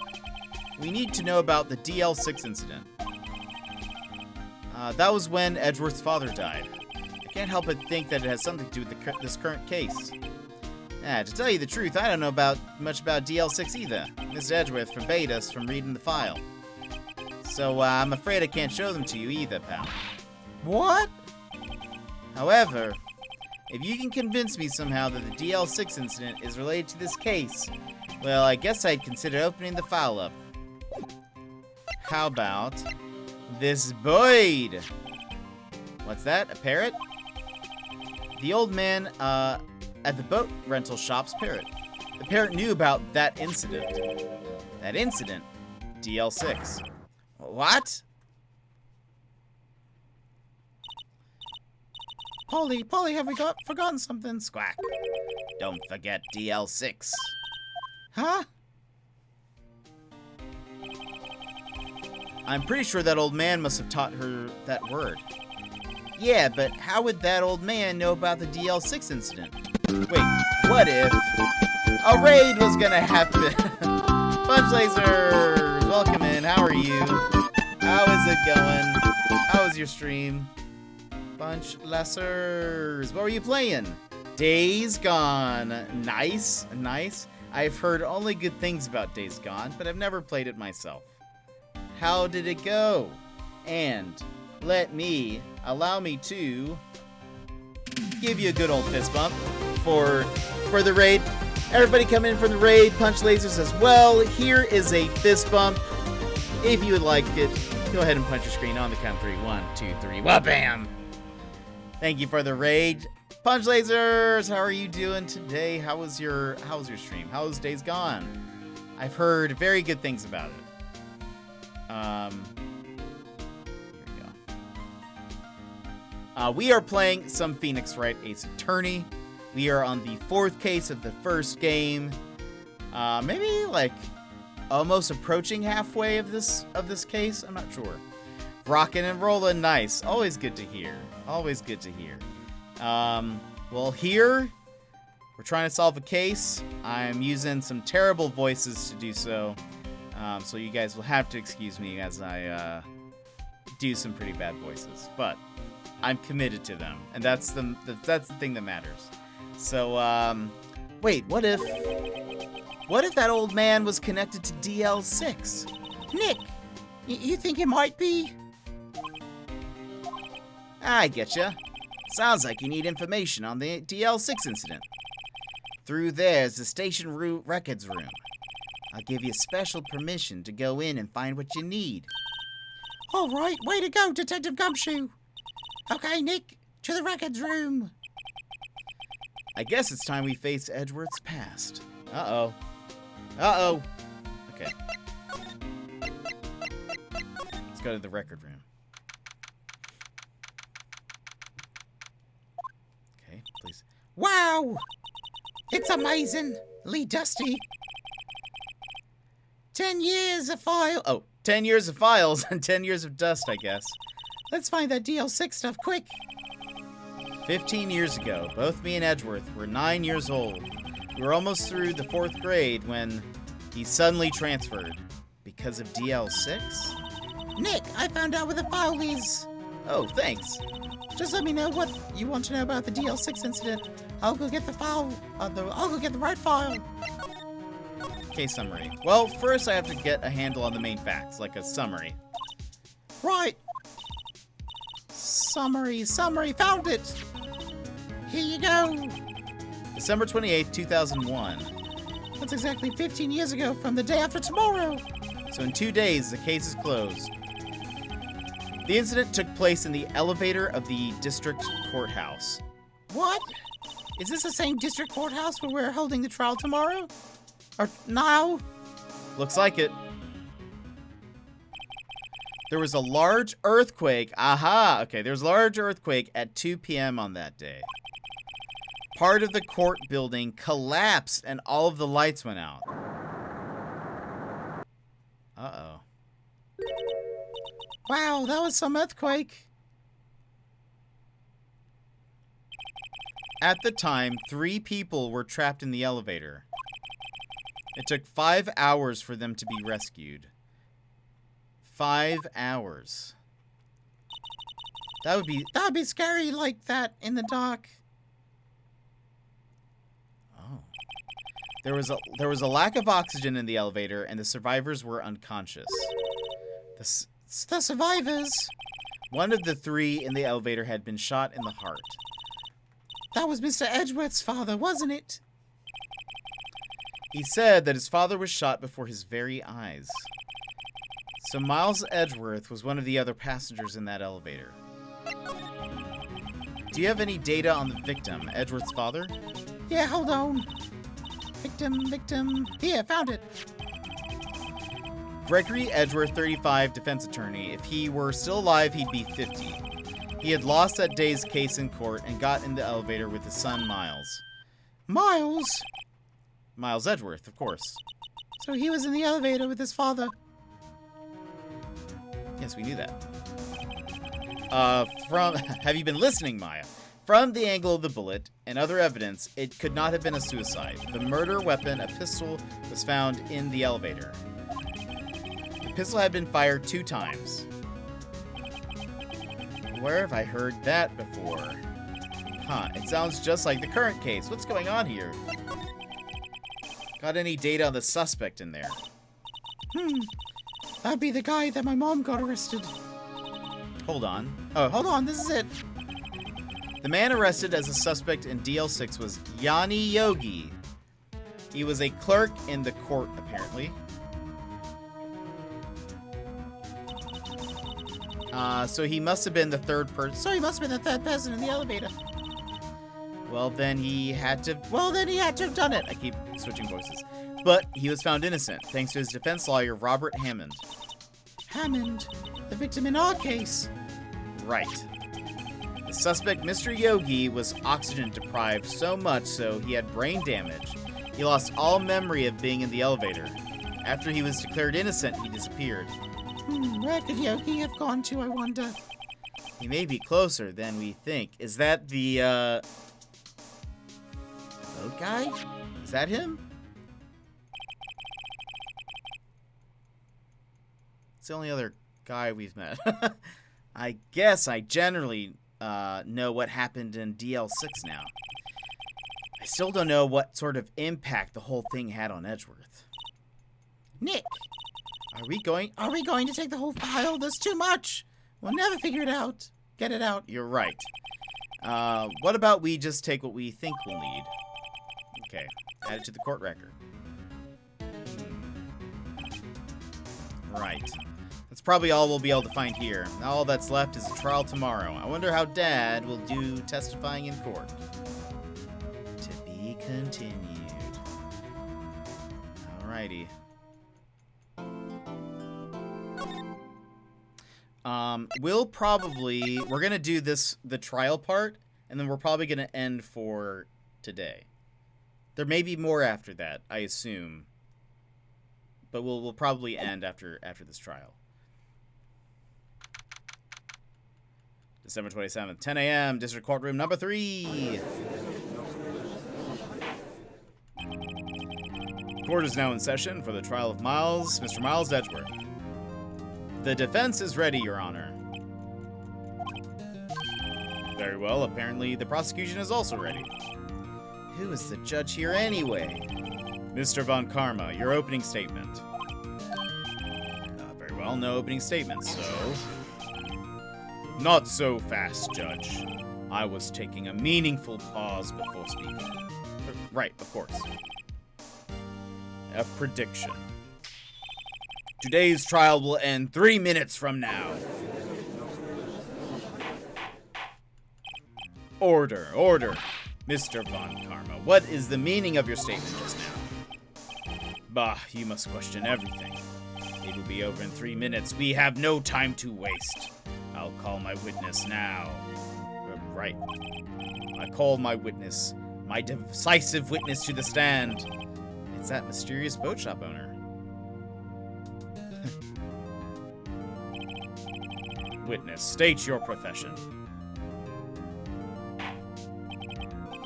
We need to know about the DL6 incident. That was when Edgeworth's father died. I can't help but think that it has something to do with this current case. To tell you the truth, I don't know much about DL6 either. Mr. Edgeworth forbade us from reading the file. So I'm afraid I can't show them to you either, pal. What? However, if you can convince me somehow that the DL6 incident is related to this case, well, I guess I'd consider opening the file up. How about this Boyd? What's that? A parrot? The old man at the boat rental shop's parrot. The parrot knew about that incident. That incident? DL6. What? Polly, have we forgotten something? Squawk. Don't forget DL6. Huh? I'm pretty sure that old man must have taught her that word. Yeah, but how would that old man know about the DL6 incident? Wait, what if a raid was gonna happen? Punch Lasers! Welcome in, how are you? How is it going? How was your stream? Punch Lasers! What were you playing? Days Gone. Nice. I've heard only good things about Days Gone, but I've never played it myself. How did it go? And allow me to give you a good old fist bump for the raid. Everybody come in for the raid, Punch Lasers as well. Here is a fist bump. If you would like it, go ahead and punch your screen on the count of 3. 1, 2, 3. Wha-bam! Thank you for the raid. Punch Lasers, how are you doing today? How was your stream? How was Days Gone? I've heard very good things about it. Here we go. We are playing some Phoenix Wright Ace Attorney. We are on the 4th case of the first game. Maybe like almost approaching halfway of this case. I'm not sure. Rockin' and rollin', nice. Always good to hear. Always good to hear. Well, here we're trying to solve a case. I'm using some terrible voices to do so. So you guys will have to excuse me as I do some pretty bad voices, but I'm committed to them, and that's the thing that matters. So, wait, what if that old man was connected to DL6? Nick, you think it might be? I getcha. Sounds like you need information on the DL6 incident. Through there's the station records room. I'll give you special permission to go in and find what you need. All right, way to go, Detective Gumshoe. Okay, Nick, to the records room. I guess it's time we face Edgeworth's past. Uh-oh. Uh-oh. Okay. Let's go to the record room. Okay, please. Wow! It's amazingly dusty. 10 years of file. Oh, 10 years of files and 10 years of dust, I guess. Let's find that DL6 stuff quick. 15 years ago, both me and Edgeworth were 9 years old. We were almost through the 4th grade when he suddenly transferred. Because of DL6? Nick, I found out where the file is. Oh, thanks. Just let me know what you want to know about the DL6 incident. I'll go get the file. I'll go get the right file. Case summary. Well, first I have to get a handle on the main facts, like a summary. Right. Summary, found it. Here you go. December 28th, 2001. That's exactly 15 years ago from the day after tomorrow. So in 2 days, the case is closed. The incident took place in the elevator of the district courthouse. What? Is this the same district courthouse where we're holding the trial tomorrow? Or now? Looks like it. There was a large earthquake. Aha! Okay, there was a large earthquake at 2 p.m. on that day. Part of the court building collapsed and all of the lights went out. Uh-oh. Wow, that was some earthquake. At the time, 3 people were trapped in the elevator. It took 5 hours for them to be rescued. 5 hours. That'd be scary like that in the dark. Oh. There was a lack of oxygen in the elevator and the survivors were unconscious. The survivors? One of the 3 in the elevator had been shot in the heart. That was Mr. Edgeworth's father, wasn't it? He said that his father was shot before his very eyes. So Miles Edgeworth was one of the other passengers in that elevator. Do you have any data on the victim, Edgeworth's father? Yeah, hold on. Victim. Here, found it. Gregory Edgeworth, 35, defense attorney. If he were still alive, he'd be 50. He had lost that day's case in court and got in the elevator with his son, Miles. Miles? Miles Edgeworth, of course. So he was in the elevator with his father. Yes, we knew that. Have you been listening, Maya? From the angle of the bullet and other evidence, it could not have been a suicide. The murder weapon, a pistol, was found in the elevator. The pistol had been fired 2 times. Where have I heard that before? Huh, it sounds just like the current case. What's going on here? Got any data on the suspect in there? That'd be the guy that my mom got arrested. Hold on. Oh, Hold on, this is it. The man arrested as a suspect in DL6 was Yanni Yogi. He was a clerk in the court, apparently. So he must have been the third person. So he must have been the third person in the elevator. Well, then he had to... Well, then he had to have done it. I keep switching voices. But he was found innocent, thanks to his defense lawyer, Robert Hammond. Hammond, the victim in our case. Right. The suspect, Mr. Yogi, was oxygen deprived so much so he had brain damage. He lost all memory of being in the elevator. After he was declared innocent, he disappeared. Where could Yogi have gone to, I wonder? He may be closer than we think. Is that the boat guy? Is that him? It's the only other guy we've met. I guess I generally know what happened in DL6 now. I still don't know what sort of impact the whole thing had on Edgeworth. Nick, Are we going? are we going to take the whole file? There's too much. We'll never figure it out. Get it out. You're right. What about we just take what we think we'll need? Okay, add it to the court record. Right. That's probably all we'll be able to find here. All that's left is a trial tomorrow. I wonder how Dad will do testifying in court. To be continued. Alrighty. We're gonna do the trial part, and then we're probably gonna end for today. There may be more after that, I assume. But we'll probably end after this trial. December 27th, 10 a.m., District Courtroom number 3. Court is now in session for the trial of Miles, Mr. Miles Edgeworth. The defense is ready, Your Honor. Very well, apparently the prosecution is also ready. Who is the judge here anyway? Mr. Von Karma, your opening statement. Very well, no opening statement, so... Not so fast, Judge. I was taking a meaningful pause before speaking. Right, of course. A prediction. Today's trial will end 3 minutes from now. Order, order. Mr. Von Karma, what is the meaning of your statement just now? Bah, you must question everything. It will be over in 3 minutes. We have no time to waste. I'll call my witness now. Right. I call my witness, my decisive witness to the stand. It's that mysterious boat shop owner. Witness, state your profession.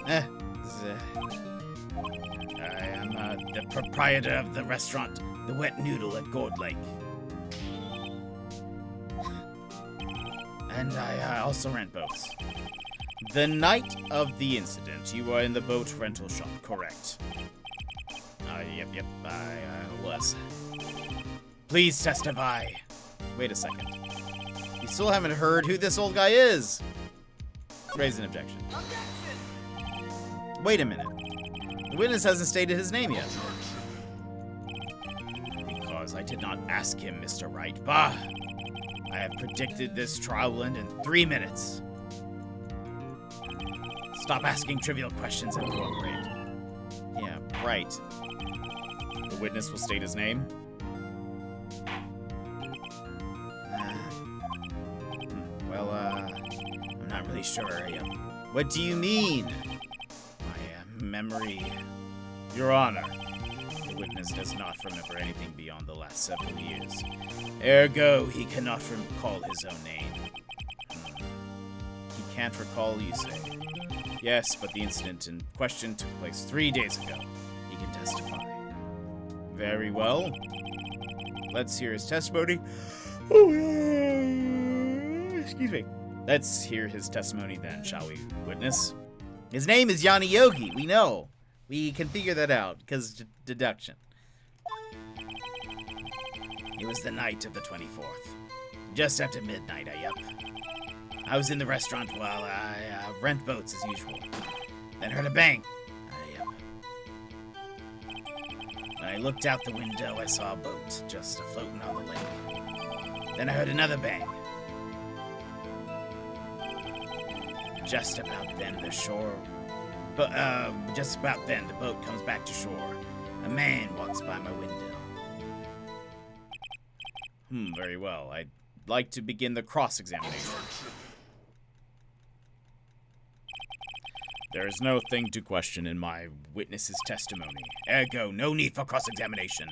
I am the proprietor of the restaurant, The Wet Noodle at Gourd Lake. And I also rent boats. The night of the incident, you were in the boat rental shop, correct? Yep, I was. Please testify. Wait a second. You still haven't heard who this old guy is. Raise an objection. Wait a minute. The witness hasn't stated his name yet. Because I did not ask him, Mr. Wright. Bah! I have predicted this trial will end in 3 minutes. Stop asking trivial questions and cooperate. Yeah, right. The witness will state his name. Well, I'm not really sure. What do you mean? My memory. Your Honor, the witness does not remember anything beyond the last several years. Ergo, he cannot recall his own name. He can't recall, you say? Yes, but the incident in question took place 3 days ago. He can testify. Very well. Let's hear his testimony. Excuse me. Let's hear his testimony then, shall we, witness? His name is Yanni Yogi, we know. We can figure that out, because deduction. It was the night of the 24th. Just after midnight, I was in the restaurant while I rent boats as usual. Then heard a bang. When I looked out the window, I saw a boat just floating on the lake. Then I heard another bang. Just about then, the boat comes back to shore. A man walks by my window. Very well. I'd like to begin the cross-examination. There is no thing to question in my witness's testimony. Ergo, no need for cross-examination.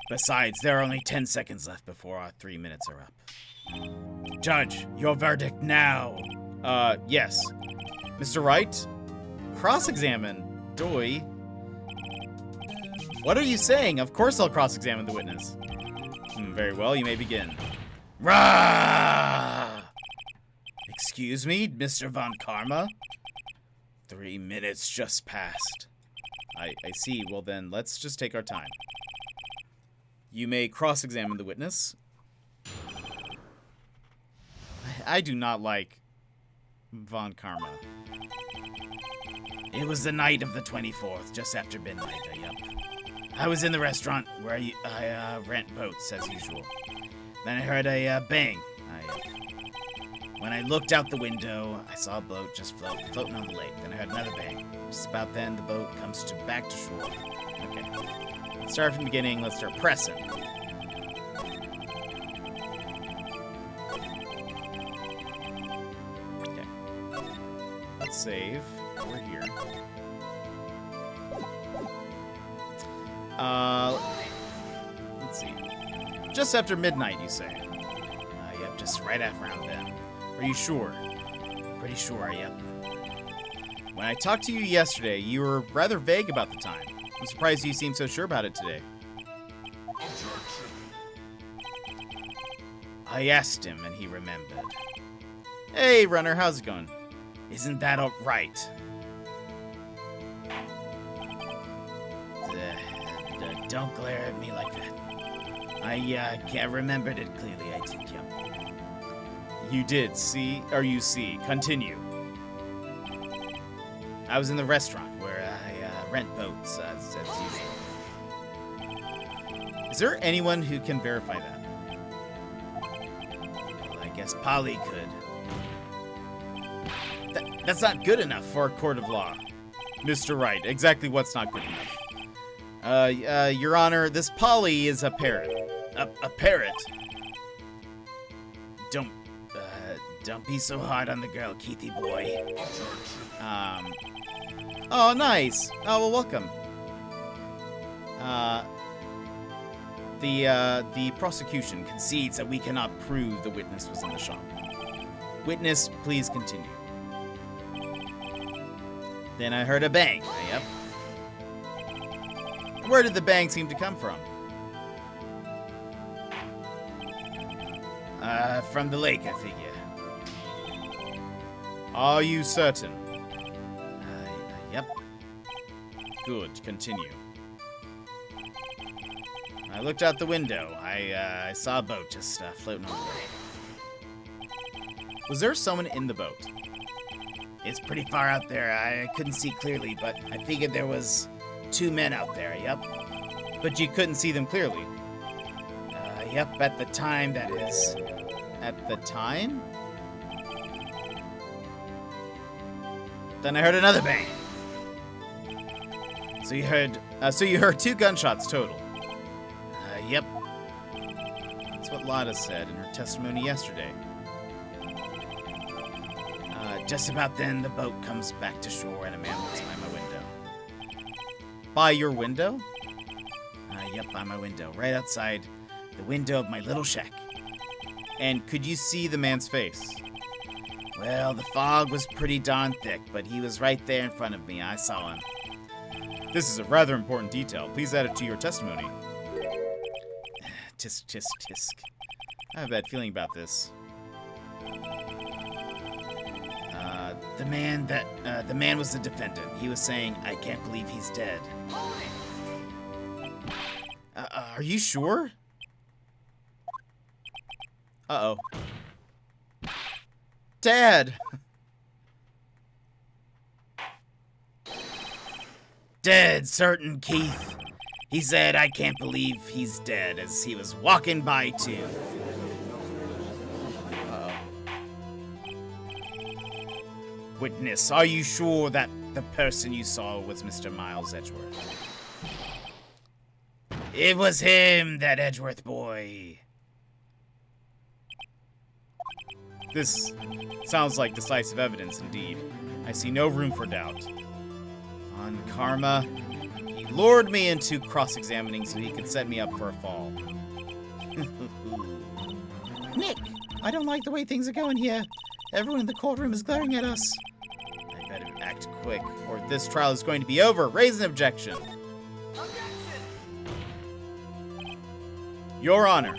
Besides, there are only 10 seconds left before our 3 minutes are up. Judge, your verdict now. Yes. Mr. Wright? Cross-examine? Doy? What are you saying? Of course I'll cross-examine the witness. Very well, you may begin. Rah! Excuse me, Mr. Von Karma? 3 minutes just passed. I see. Well then, let's just take our time. You may cross-examine the witness. I do not like Von Karma. It was the night of the 24th, just after midnight, yep. I was in the restaurant where I rent boats, as usual. Then I heard a bang. When I looked out the window, I saw a boat just floating on the lake. Then I heard another bang. Just about then, the boat comes back to shore. Okay. Let's start from the beginning. Let's start pressing. Okay. Let's save. We're here. Let's see. Just after midnight, you say? Yep, just right around then. Are you sure? Pretty sure, yep. When I talked to you yesterday, you were rather vague about the time. I'm surprised you seem so sure about it today. I asked him, and he remembered. Hey, Runner, how's it going? Isn't that all right? Don't glare at me like that. I can't remembered it clearly, I did, yep. You did, see? Or you see. Continue. I was in the restaurant where I rent boats, as usual. Is there anyone who can verify that? Well, I guess Polly could. That's not good enough for a court of law. Mr. Wright, exactly what's not good enough? Your Honor, this Polly is a parrot. A parrot? Don't be so hard on the girl, Keithy boy. Oh, nice. Oh, well, welcome. The prosecution concedes that we cannot prove the witness was in the shop. Witness, please continue. Then I heard a bang. Yep. Where did the bang seem to come from? From the lake, I figure. Are you certain? Yep. Good, continue. I looked out the window. I saw a boat just floating on the lake. Was there someone in the boat? It's pretty far out there. I couldn't see clearly, but I figured there was 2 men out there, yep. But you couldn't see them clearly? Yep, at the time, that is. At the time? Then I heard another bang. So you heard 2 gunshots total? Yep. That's what Lotta said in her testimony yesterday. Just about then, the boat comes back to shore and a man walks by my window. By your window? Yep, by my window. Right outside the window of my little shack. And could you see the man's face? Well, the fog was pretty darn thick, but he was right there in front of me. I saw him. This is a rather important detail. Please add it to your testimony. Tisk, tisk, tisk. I have a bad feeling about this. The man was the defendant. He was saying, I can't believe he's dead. Are you sure? Uh-oh. Dad! Dead, certain, Keith. He said, I can't believe he's dead, as he was walking by, too. Uh-oh. Witness, are you sure that the person you saw was Mr. Miles Edgeworth? It was him, that Edgeworth boy. This sounds like decisive evidence, indeed. I see no room for doubt. On Karma, he lured me into cross-examining so he could set me up for a fall. Nick, I don't like the way things are going here. Everyone in the courtroom is glaring at us. I better act quick, or this trial is going to be over. Raise an objection. Your Honor,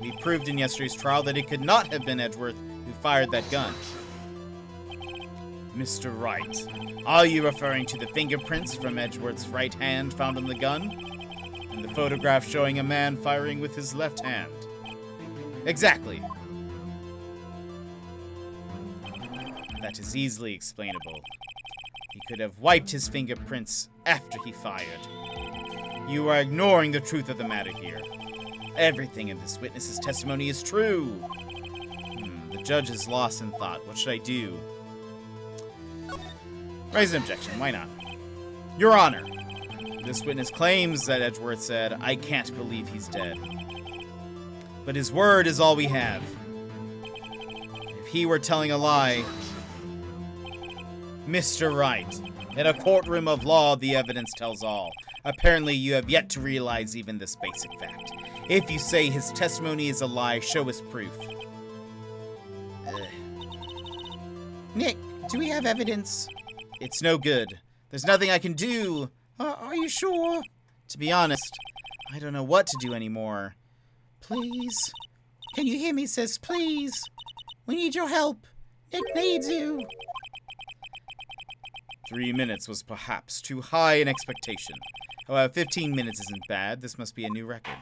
we proved in yesterday's trial that it could not have been Edgeworth who fired that gun. Mr. Wright, are you referring to the fingerprints from Edgeworth's right hand found on the gun? And the photograph showing a man firing with his left hand? Exactly. That is easily explainable. He could have wiped his fingerprints after he fired. You are ignoring the truth of the matter here. Everything in this witness's testimony is true. The judge is lost in thought. What should I do? Raise an objection. Why not? Your Honor, this witness claims that Edgeworth said, "I can't believe he's dead." But his word is all we have. If he were telling a lie... Mr. Wright, in a courtroom of law, the evidence tells all. Apparently, you have yet to realize even this basic fact. If you say his testimony is a lie, show us proof. Nick, do we have evidence? It's no good. There's nothing I can do. Are you sure? To be honest, I don't know what to do anymore. Please. Can you hear me, sis? Please. We need your help. Nick needs you. 3 minutes was perhaps too high an expectation. However, 15 minutes isn't bad. This must be a new record.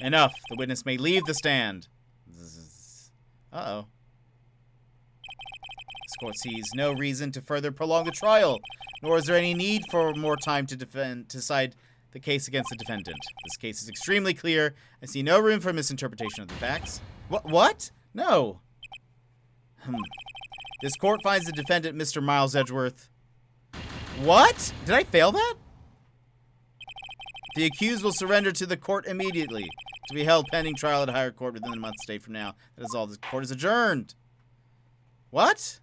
Enough. The witness may leave the stand. Uh-oh. This court sees no reason to further prolong the trial, nor is there any need for more time to decide the case against the defendant. This case is extremely clear. I see no room for misinterpretation of the facts. What? No. This court finds the defendant, Mr. Miles Edgeworth. What? Did I fail that? The accused will surrender to the court immediately, to be held pending trial at a higher court within a month's day from now. That is all. The court is adjourned. What?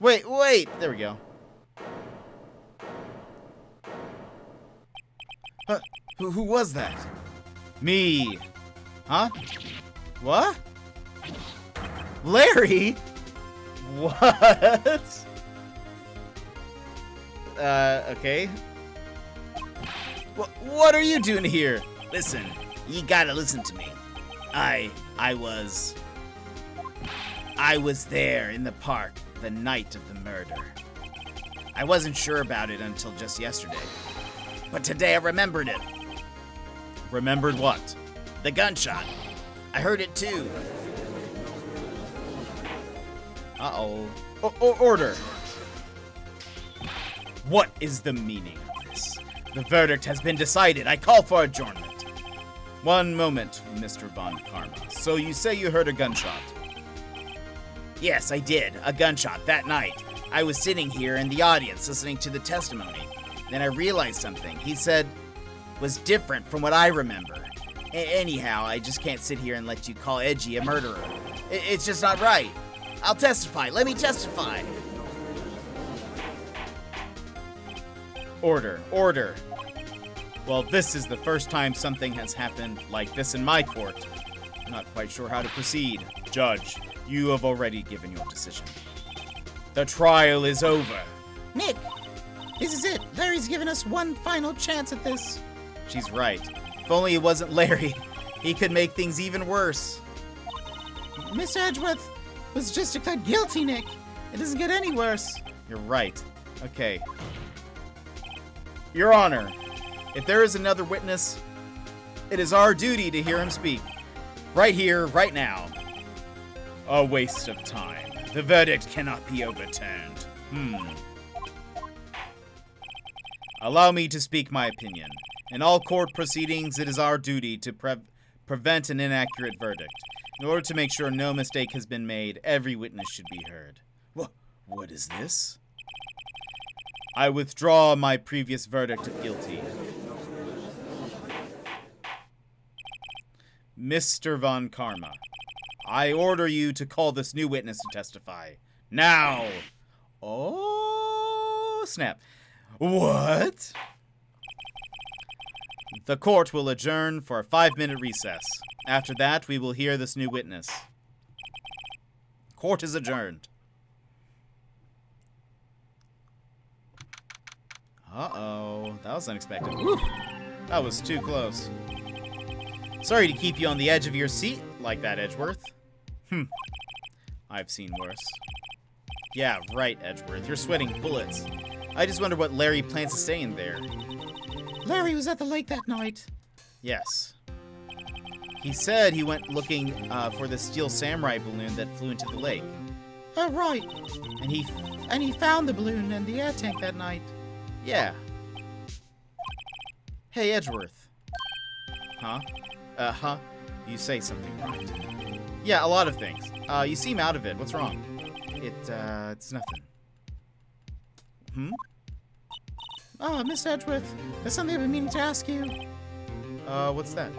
Wait. There we go. Who was that? Me. Huh? What? Larry? What? Okay. What are you doing here? Listen, you gotta listen to me. I was there in the park the night of the murder. I wasn't sure about it until just yesterday. But today I remembered it. Remembered what? The gunshot. I heard it too. Uh-oh. Order. What is the meaning of this? The verdict has been decided. I call for adjournment. One moment, Mr. Von Karma. So you say you heard a gunshot? Yes, I did. A gunshot that night. I was sitting here in the audience listening to the testimony. Then I realized something he said was different from what I remember. Anyhow, I just can't sit here and let you call Edgy a murderer. It's just not right. I'll testify. Let me testify. Order. Well, this is the first time something has happened like this in my court. I'm not quite sure how to proceed. Judge, you have already given your decision. The trial is over. Nick, this is it. Larry's given us one final chance at this. She's right. If only it wasn't Larry, he could make things even worse. Mr. Edgeworth was just declared guilty, Nick. It doesn't get any worse. You're right. Okay. Your Honor, if there is another witness, it is our duty to hear him speak. Right here, right now. A waste of time. The verdict cannot be overturned. Allow me to speak my opinion. In all court proceedings, it is our duty to prevent an inaccurate verdict. In order to make sure no mistake has been made, every witness should be heard. What is this? I withdraw my previous verdict of guilty. Mr. Von Karma, I order you to call this new witness to testify. Now! Oh, snap. What? The court will adjourn for a 5-minute recess. After that, we will hear this new witness. Court is adjourned. Uh-oh. That was unexpected. Whew. That was too close. Sorry to keep you on the edge of your seat like that, Edgeworth. I've seen worse. Yeah, right, Edgeworth. You're sweating bullets. I just wonder what Larry plans to say in there. Larry was at the lake that night. Yes. He said he went looking for the steel samurai balloon that flew into the lake. Oh, right. And he found the balloon in the air tank that night. Yeah. Hey, Edgeworth. Huh? Huh? You say something right. Yeah, a lot of things. You seem out of it. What's wrong? It's nothing. Oh, Miss Edgeworth, there's something I've been meaning to ask you. What's that?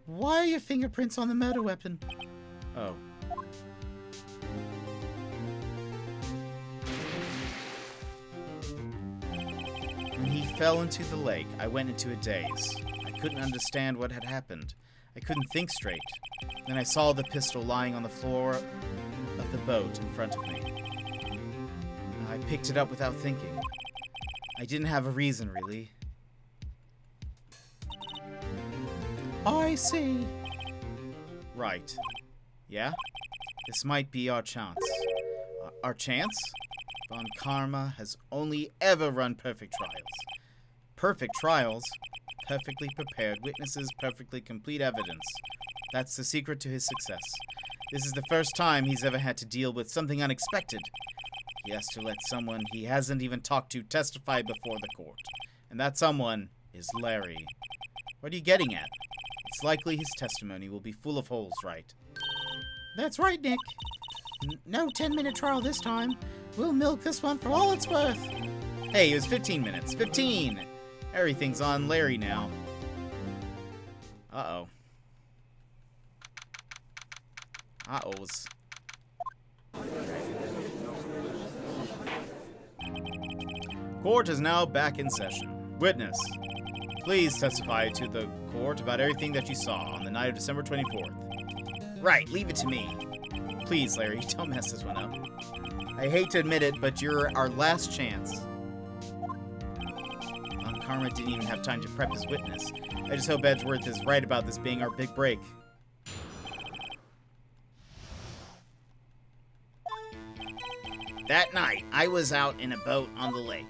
Why are your fingerprints on the murder weapon? Oh. When he fell into the lake, I went into a daze. I couldn't understand what had happened. I couldn't think straight. Then I saw the pistol lying on the floor of the boat in front of me. I picked it up without thinking. I didn't have a reason, really. I see. Right. Yeah? This might be our chance. Our chance? Von Karma has only ever run perfect trials. Perfect trials? Perfectly prepared witnesses, perfectly complete evidence. That's the secret to his success. This is the first time he's ever had to deal with something unexpected. He has to let someone he hasn't even talked to testify before the court. And that someone is Larry. What are you getting at? It's likely his testimony will be full of holes, right? That's right, Nick. No 10-minute trial this time. We'll milk this one for all it's worth. Hey, it was 15 minutes. 15! Everything's on Larry now. Uh-oh. Uh-ohs. Court is now back in session. Witness, please testify to the court about everything that you saw on the night of December 24th. Right, leave it to me. Please, Larry, don't mess this one up. I hate to admit it, but you're our last chance. Karma didn't even have time to prep his witness. I just hope Edgeworth is right about this being our big break. That night, I was out in a boat on the lake.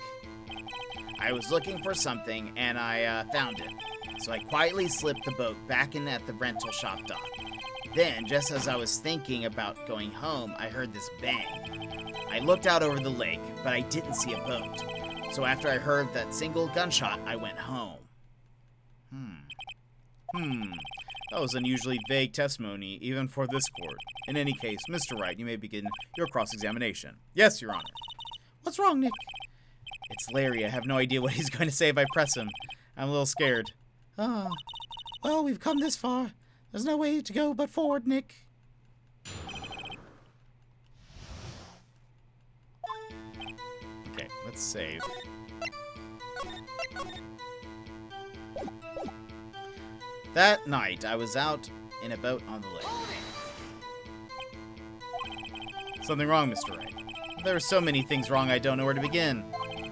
I was looking for something, and I found it. So I quietly slipped the boat back in at the rental shop dock. Then, just as I was thinking about going home, I heard this bang. I looked out over the lake, but I didn't see a boat. So after I heard that single gunshot, I went home. That was unusually vague testimony, even for this court. In any case, Mr. Wright, you may begin your cross-examination. Yes, Your Honor. What's wrong, Nick? It's Larry. I have no idea what he's going to say if I press him. I'm a little scared. Oh. Well, we've come this far. There's no way to go but forward, Nick. Okay, let's save. That night, I was out in a boat on the lake. Something wrong, Mr. Wright. There are so many things wrong I don't know where to begin.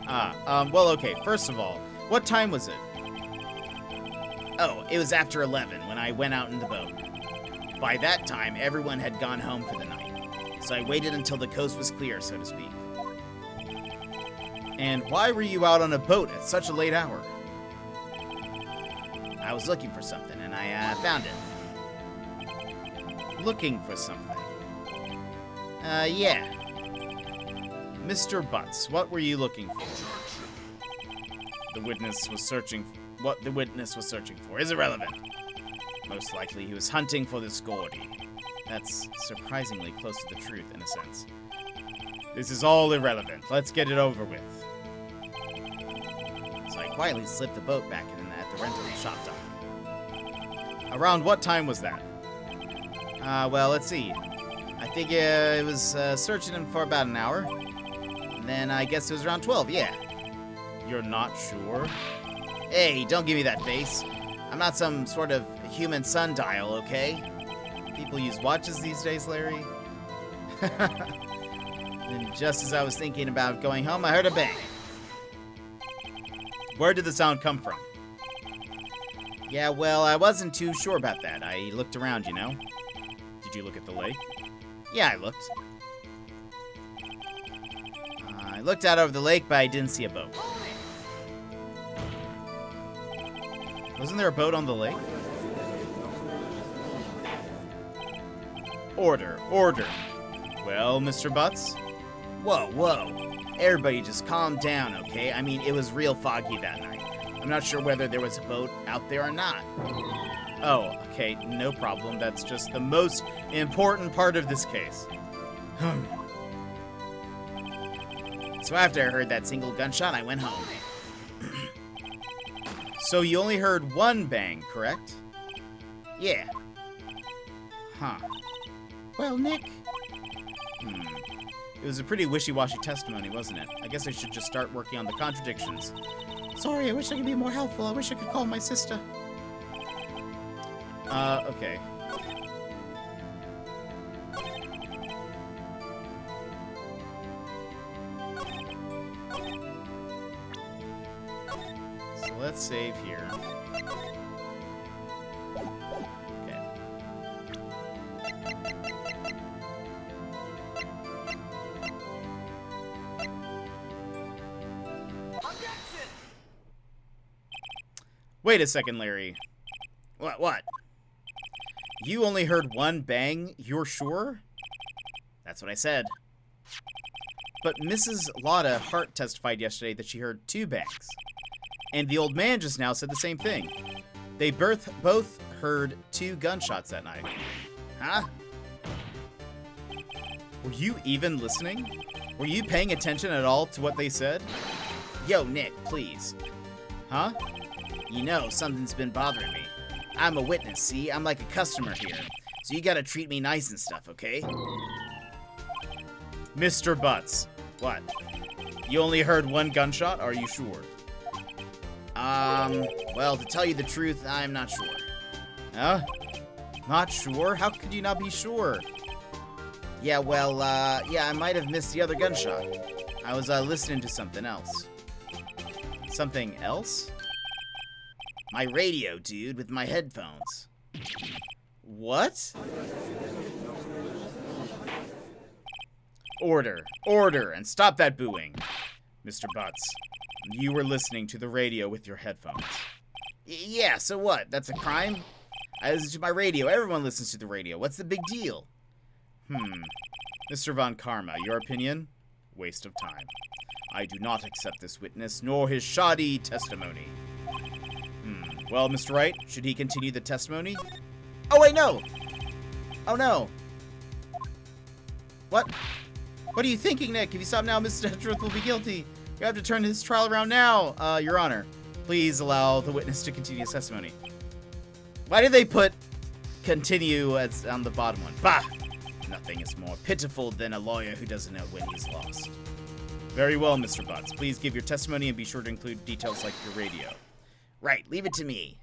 Well, okay, first of all, what time was it? Oh, it was after 11 when I went out in the boat. By that time, everyone had gone home for the night. So I waited until the coast was clear, so to speak. And why were you out on a boat at such a late hour? I was looking for something, and I found it. Looking for something? Yeah. Mr. Butts, what were you looking for? What the witness was searching for is irrelevant. Most likely he was hunting for this Gordy. That's surprisingly close to the truth, in a sense. This is all irrelevant. Let's get it over with. So I quietly slipped the boat back in at the rental shop dock. Around what time was that? Well, let's see. I I think it was searching him for about an hour. And then I guess it was around 12, yeah. You're not sure? Hey, don't give me that face. I'm not some sort of human sundial, okay? People use watches these days, Larry. And just as I was thinking about going home, I heard a bang. Where did the sound come from? Yeah, well, I wasn't too sure about that. I looked around, you know. Did you look at the lake? Yeah, I looked. I looked out over the lake, but I didn't see a boat. Wasn't there a boat on the lake? Order, order. Well, Mr. Butts? Whoa, whoa. Everybody just calm down, okay? I mean, it was real foggy that night. I'm not sure whether there was a boat out there or not. Oh, okay, no problem. That's just the most important part of this case. So after I heard that single gunshot, I went home. So you only heard one bang, correct? Yeah. Huh. Well, Nick, It was a pretty wishy-washy testimony, wasn't it? I guess I should just start working on the contradictions. sorry, I wish I could be more helpful. I wish I could call my sister. Okay. So let's save here. Okay. Wait a second, Larry. What? You only heard one bang? You're sure? That's what I said. But Mrs. Lotta Hart testified yesterday that she heard two bangs. And the old man just now said the same thing. They both heard two gunshots that night. Huh? Were you even listening? Were you paying attention at all to what they said? Yo, Nick, please. Huh? You know, something's been bothering me. I'm a witness, see? I'm like a customer here. So you gotta treat me nice and stuff, okay? Mr. Butts. What? You only heard one gunshot? Are you sure? Well, to tell you the truth, I'm not sure. Huh? Not sure? How could you not be sure? Yeah, well, yeah, I might have missed the other gunshot. I was, listening to something else. Something else? My radio, dude, with my headphones. What? Order, and stop that booing. Mr. Butts, you were listening to the radio with your headphones. Yeah, so what? That's a crime? I listen to my radio. Everyone listens to the radio. What's the big deal? Mr. Von Karma, your opinion? Waste of time. I do not accept this witness, nor his shoddy testimony. Well, Mr. Wright, should he continue the testimony? Oh, wait, no! Oh, no. What? What are you thinking, Nick? If you stop now, Mr. Hedgeworth will be guilty. You have to turn his trial around now, Your Honor. Please allow the witness to continue his testimony. Why did they put continue as on the bottom one? Bah! Nothing is more pitiful than a lawyer who doesn't know when he's lost. Very well, Mr. Butts. Please give your testimony and be sure to include details like your radio. Right, leave it to me.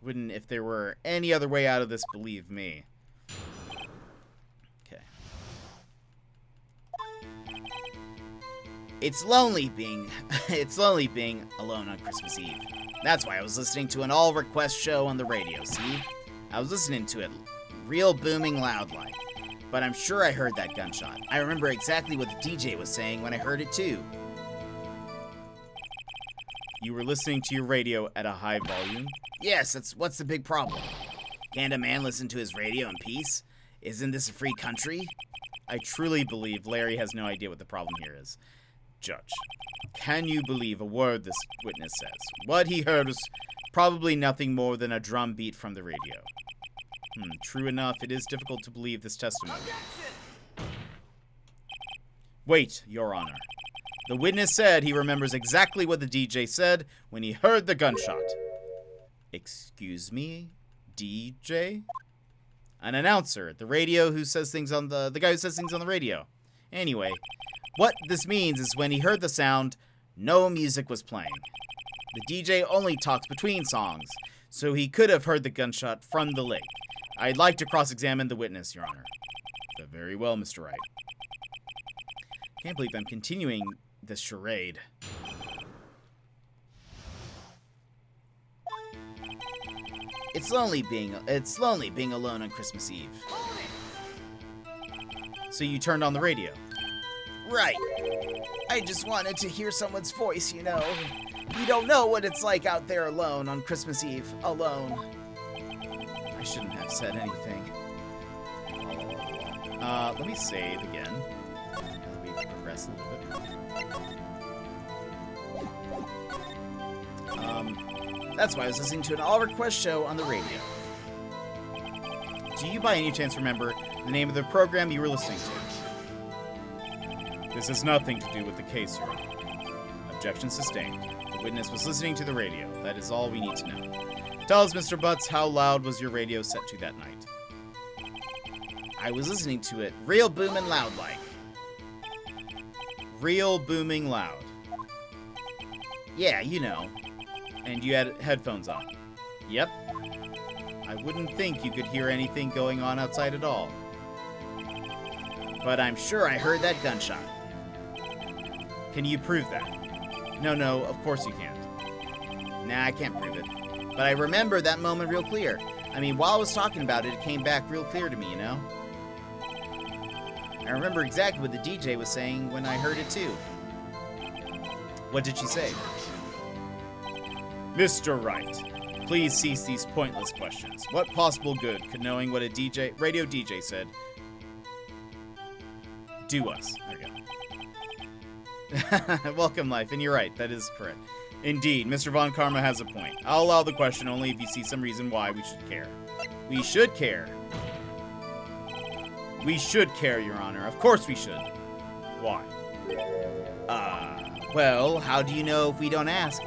Wouldn't if there were any other way out of this, believe me. Okay. It's lonely being alone on Christmas Eve. That's why I was listening to an all-request show on the radio, see? I was listening to it real booming loud like. But I'm sure I heard that gunshot. I remember exactly what the DJ was saying when I heard it too. You were listening to your radio at a high volume? Yes, what's the big problem? Can't a man listen to his radio in peace? Isn't this a free country? I truly believe Larry has no idea what the problem here is. Judge, can you believe a word this witness says? What he heard was probably nothing more than a drum beat from the radio. True enough, it is difficult to believe this testimony. Wait, Your Honor. The witness said he remembers exactly what the DJ said when he heard the gunshot. Excuse me, DJ? An announcer, the radio who says things on the guy who says things on the radio. Anyway, what this means is when he heard the sound, no music was playing. The DJ only talks between songs, so he could have heard the gunshot from the lake. I'd like to cross-examine the witness, Your Honor. Very well, Mr. Wright. Can't believe I'm continuing this charade. It's lonely being alone on Christmas Eve. So you turned on the radio. Right. I just wanted to hear someone's voice, you know. You don't know what it's like out there alone on Christmas Eve. Alone. I shouldn't have said anything. Let me save again. We've progressed a little bit. That's why I was listening to an all-request show on the radio. Do you by any chance remember the name of the program you were listening to? This has nothing to do with the case, Your Honor. Objection sustained. The witness was listening to the radio. That is all we need to know. Tell us, Mr. Butts, how loud was your radio set to that night? I was listening to it real booming loud like. Real booming loud. Yeah, you know. And you had headphones on. Yep. I wouldn't think you could hear anything going on outside at all. But I'm sure I heard that gunshot. Can you prove that? No, of course you can't. Nah, I can't prove it. But I remember that moment real clear. I mean, while I was talking about it, it came back real clear to me, you know? I remember exactly what the DJ was saying when I heard it too. What did she say? Mr. Wright, please cease these pointless questions. What possible good could knowing what a radio DJ said do us? There we go. Welcome, life, and you're right, that is correct. Indeed, Mr. Von Karma has a point. I'll allow the question only if you see some reason why we should care. We should care. We should care, Your Honor. Of course we should. Why? Well, how do you know if we don't ask?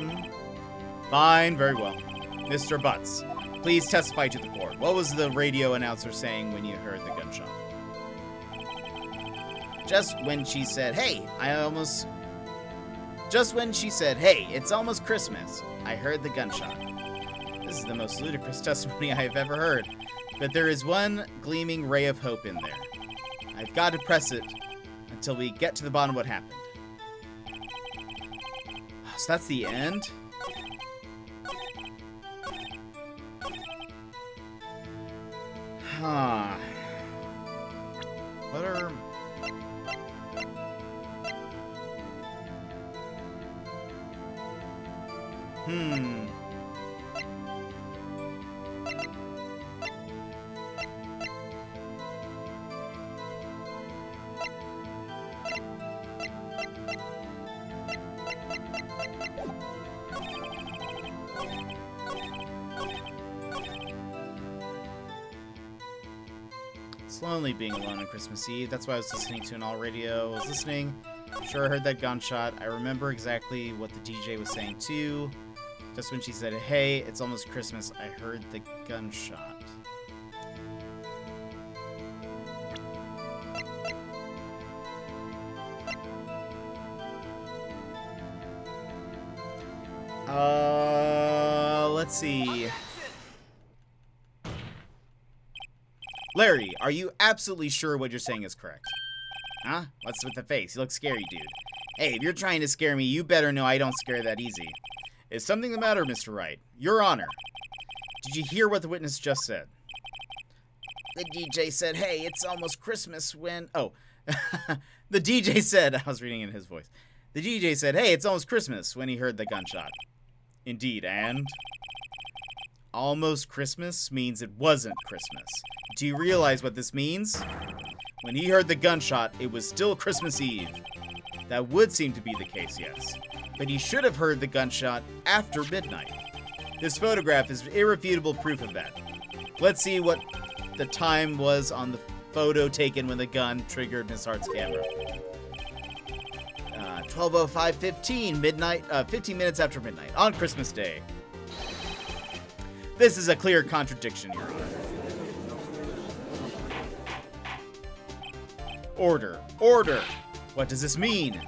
Fine, very well. Mr. Butts, please testify to the court. What was the radio announcer saying when you heard the gunshot? Just when she said, hey, it's almost Christmas, I heard the gunshot. This is the most ludicrous testimony I have ever heard, but there is one gleaming ray of hope in there. I've got to press it until we get to the bottom of what happened. So that's the end? Huh. What are... It's lonely being alone on Christmas Eve. That's why I was listening to an all radio. I was listening. Sure, I heard that gunshot. I remember exactly what the DJ was saying too. Just when she said, hey, it's almost Christmas, I heard the gunshot. Let's see. Larry, are you absolutely sure what you're saying is correct? Huh? What's with the face? You look scary, dude. Hey, if you're trying to scare me, you better know I don't scare that easy. Is something the matter, Mr. Wright? Your Honor. Did you hear what the witness just said? The DJ said, hey, it's almost Christmas when... Oh, the DJ said... I was reading in his voice. The DJ said, hey, it's almost Christmas when he heard the gunshot. Indeed, and... Almost Christmas means it wasn't Christmas. Do you realize what this means? When he heard the gunshot, it was still Christmas Eve. That would seem to be the case, yes. But he should have heard the gunshot after midnight. This photograph is irrefutable proof of that. Let's see what the time was on the photo taken when the gun triggered Miss Hart's camera. 12:05:15, midnight, 15 minutes after midnight, on Christmas Day. This is a clear contradiction, Your Honor. Order! Order! What does this mean?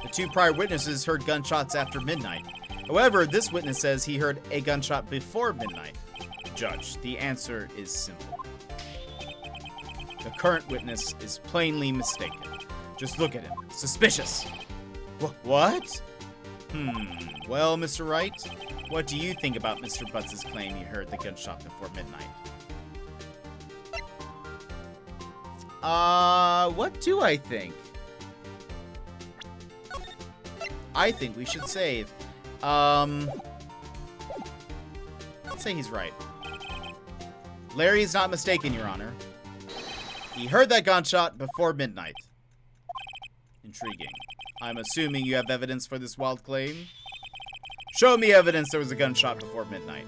The 2 prior witnesses heard gunshots after midnight. However, this witness says he heard a gunshot before midnight. Judge, the answer is simple. The current witness is plainly mistaken. Just look at him. Suspicious. What? Well, Mr. Wright, what do you think about Mr. Butts' claim he heard the gunshot before midnight? What do I think? I think we should save. Let's say he's right. Larry is not mistaken, Your Honor. He heard that gunshot before midnight. Intriguing. I'm assuming you have evidence for this wild claim? Show me evidence there was a gunshot before midnight.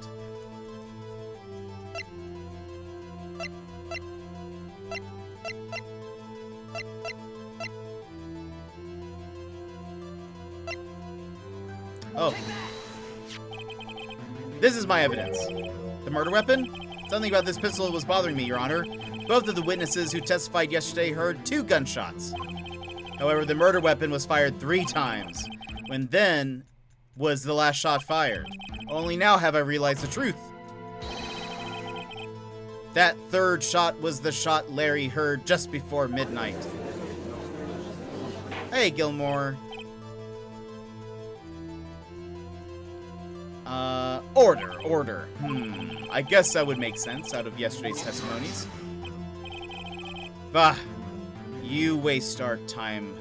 Oh. This is my evidence. The murder weapon? Something about this pistol was bothering me, Your Honor. Both of the witnesses who testified yesterday heard 2 gunshots. However, the murder weapon was fired 3 times. When then was the last shot fired? Only now have I realized the truth. That 3rd shot was the shot Larry heard just before midnight. Hey, Gilmore. Order. I guess that would make sense out of yesterday's testimonies. Bah, you waste our time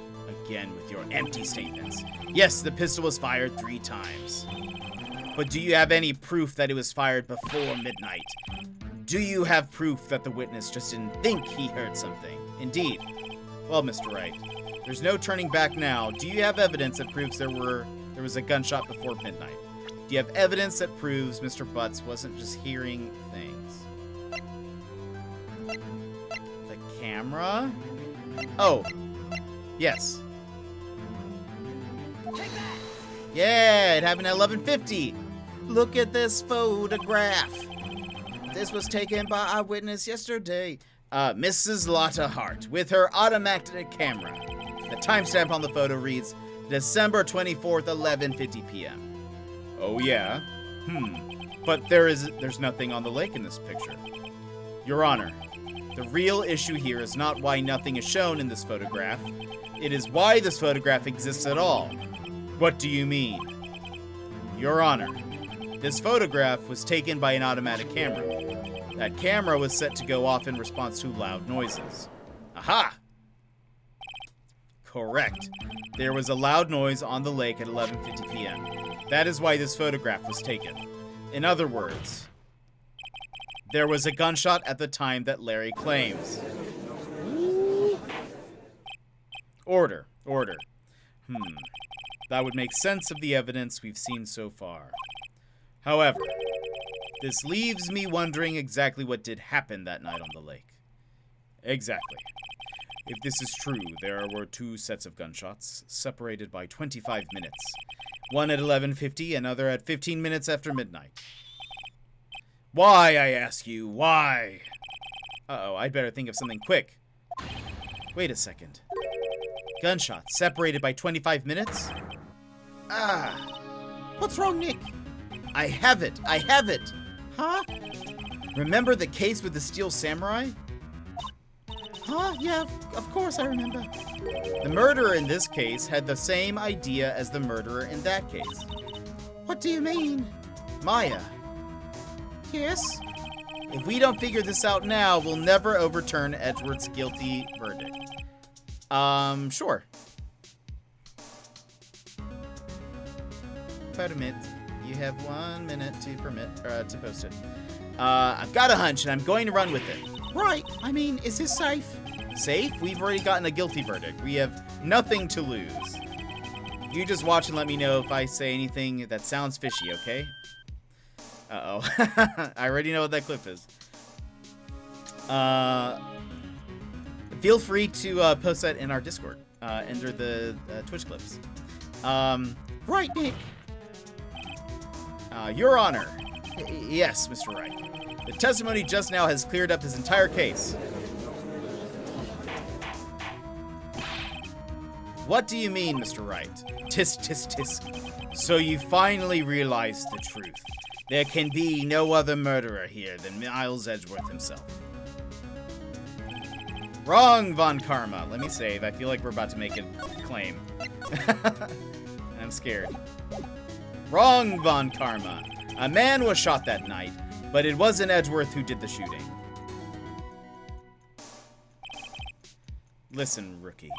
again with your empty statements. Yes, the pistol was fired 3 times. But do you have any proof that it was fired before midnight? Do you have proof that the witness just didn't think he heard something? Indeed. Well, Mr. Wright, there's no turning back now. Do you have evidence that proves there was a gunshot before midnight? Do you have evidence that proves Mr. Butts wasn't just hearing things? The camera? Oh. Yes. Yeah, it happened at 11:50. Look at this photograph. This was taken by our witness yesterday. Mrs. Lotta Hart, with her automatic camera. The timestamp on the photo reads December 24th, 11:50 p.m. Oh yeah? But there's nothing on the lake in this picture. Your Honor, the real issue here is not why nothing is shown in this photograph. It is why this photograph exists at all. What do you mean? Your Honor, this photograph was taken by an automatic camera. That camera was set to go off in response to loud noises. Aha! Correct. There was a loud noise on the lake at 11:50 p.m. That is why this photograph was taken. In other words, there was a gunshot at the time that Larry claims. Order. That would make sense of the evidence we've seen so far. However, this leaves me wondering exactly what did happen that night on the lake. Exactly. If this is true, there were 2 sets of gunshots, separated by 25 minutes. One at 11:50, another at 15 minutes after midnight. Why, I ask you, why? Uh-oh, I'd better think of something quick. Wait a second. Gunshots separated by 25 minutes? What's wrong, Nick? I have it! Huh? Remember the case with the Steel Samurai? Huh? Yeah, of course I remember. The murderer in this case had the same idea as the murderer in that case. What do you mean? Maya, Yes? if we don't figure this out now, we'll never overturn Edward's guilty verdict. Sure. Permit. You have 1 minute to post it. I've got a hunch, and I'm going to run with it. Right. I mean, is this safe? Safe? We've already gotten a guilty verdict. We have nothing to lose. You just watch and let me know if I say anything that sounds fishy, okay? Uh-oh. I already know what that clip is. Feel free to post that in our Discord. Enter the Twitch clips. Right, Nick. Your Honor. Yes, Mr. Wright. The testimony just now has cleared up this entire case. What do you mean, Mr. Wright? Tisk, tisk, tisk. So you finally realized the truth. There can be no other murderer here than Miles Edgeworth himself. Wrong, Von Karma. Let me save. I feel like we're about to make a claim. I'm scared. Wrong, Von Karma. A man was shot that night, but it wasn't Edgeworth who did the shooting. Listen, rookie.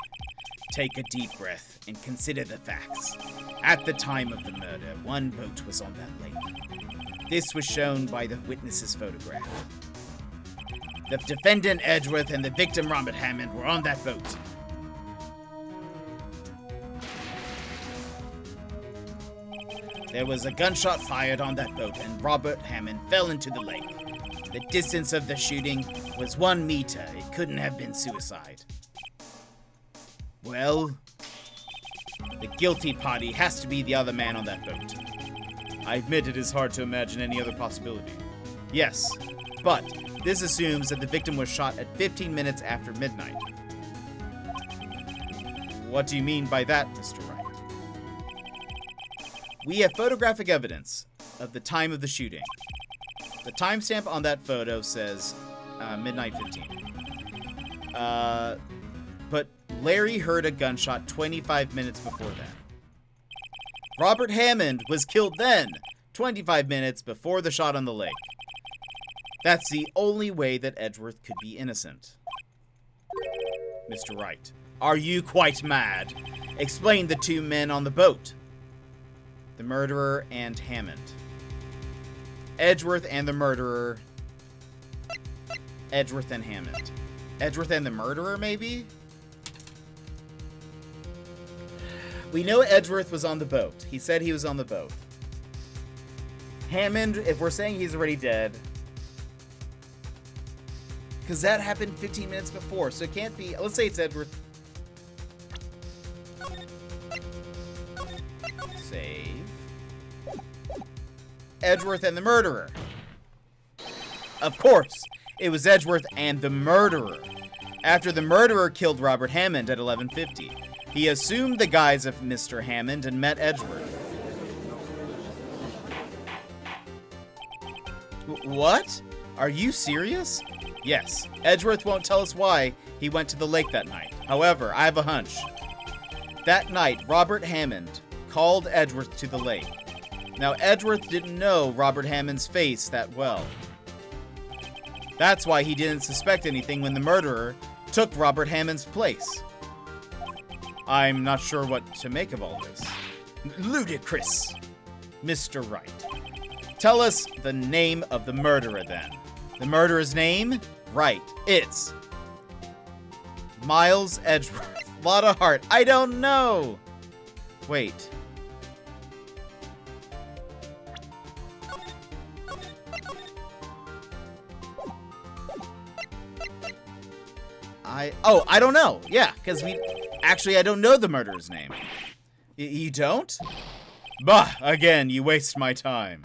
Take a deep breath and consider the facts. At the time of the murder, one boat was on that lake. This was shown by the witness's photograph. The defendant Edgeworth and the victim Robert Hammond were on that boat. There was a gunshot fired on that boat and Robert Hammond fell into the lake. The distance of the shooting was 1 meter. It couldn't have been suicide. Well, the guilty party has to be the other man on that boat. I admit it is hard to imagine any other possibility. Yes, but this assumes that the victim was shot at 15 minutes after midnight. What do you mean by that, Mr. Wright? We have photographic evidence of the time of the shooting. The timestamp on that photo says midnight 15. But Larry heard a gunshot 25 minutes before that. Robert Hammond was killed then, 25 minutes before the shot on the lake. That's the only way that Edgeworth could be innocent. Mr. Wright, are you quite mad? Explain the two men on the boat. The murderer and Hammond. Edgeworth and the murderer. Edgeworth and Hammond. Edgeworth and the murderer, maybe? We know Edgeworth was on the boat. He said he was on the boat. Hammond, if we're saying he's already dead, because that happened 15 minutes before, so it can't be. Let's say it's Edgeworth. Save. Edgeworth and the murderer. Of course, it was Edgeworth and the murderer. After the murderer killed Robert Hammond at 11:50. He assumed the guise of Mr. Hammond and met Edgeworth. What? Are you serious? Yes. Edgeworth won't tell us why he went to the lake that night. However, I have a hunch. That night, Robert Hammond called Edgeworth to the lake. Now, Edgeworth didn't know Robert Hammond's face that well. That's why he didn't suspect anything when the murderer took Robert Hammond's place. I'm not sure what to make of all this. Ludicrous. Mr. Wright. Tell us the name of the murderer, then. The murderer's name? Right. It's Miles Edgeworth. Lot of heart. I don't know. Wait. I don't know. Yeah, because I don't know the murderer's name. You don't? Bah, again, you waste my time.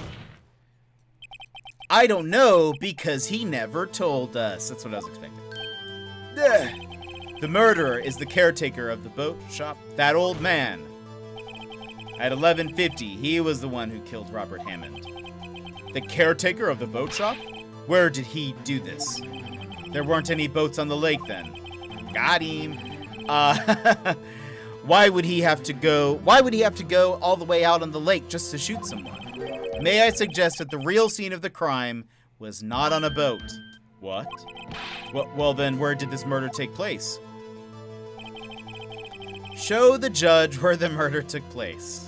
I don't know because he never told us. That's what I was expecting. The murderer is the caretaker of the boat shop, that old man. At 11:50, he was the one who killed Robert Hammond. The caretaker of the boat shop? Where did he do this? There weren't any boats on the lake then. Got him. Why would he have to go all the way out on the lake just to shoot someone? May I suggest that the real scene of the crime was not on a boat? What? Well then, where did this murder take place? Show the judge where the murder took place.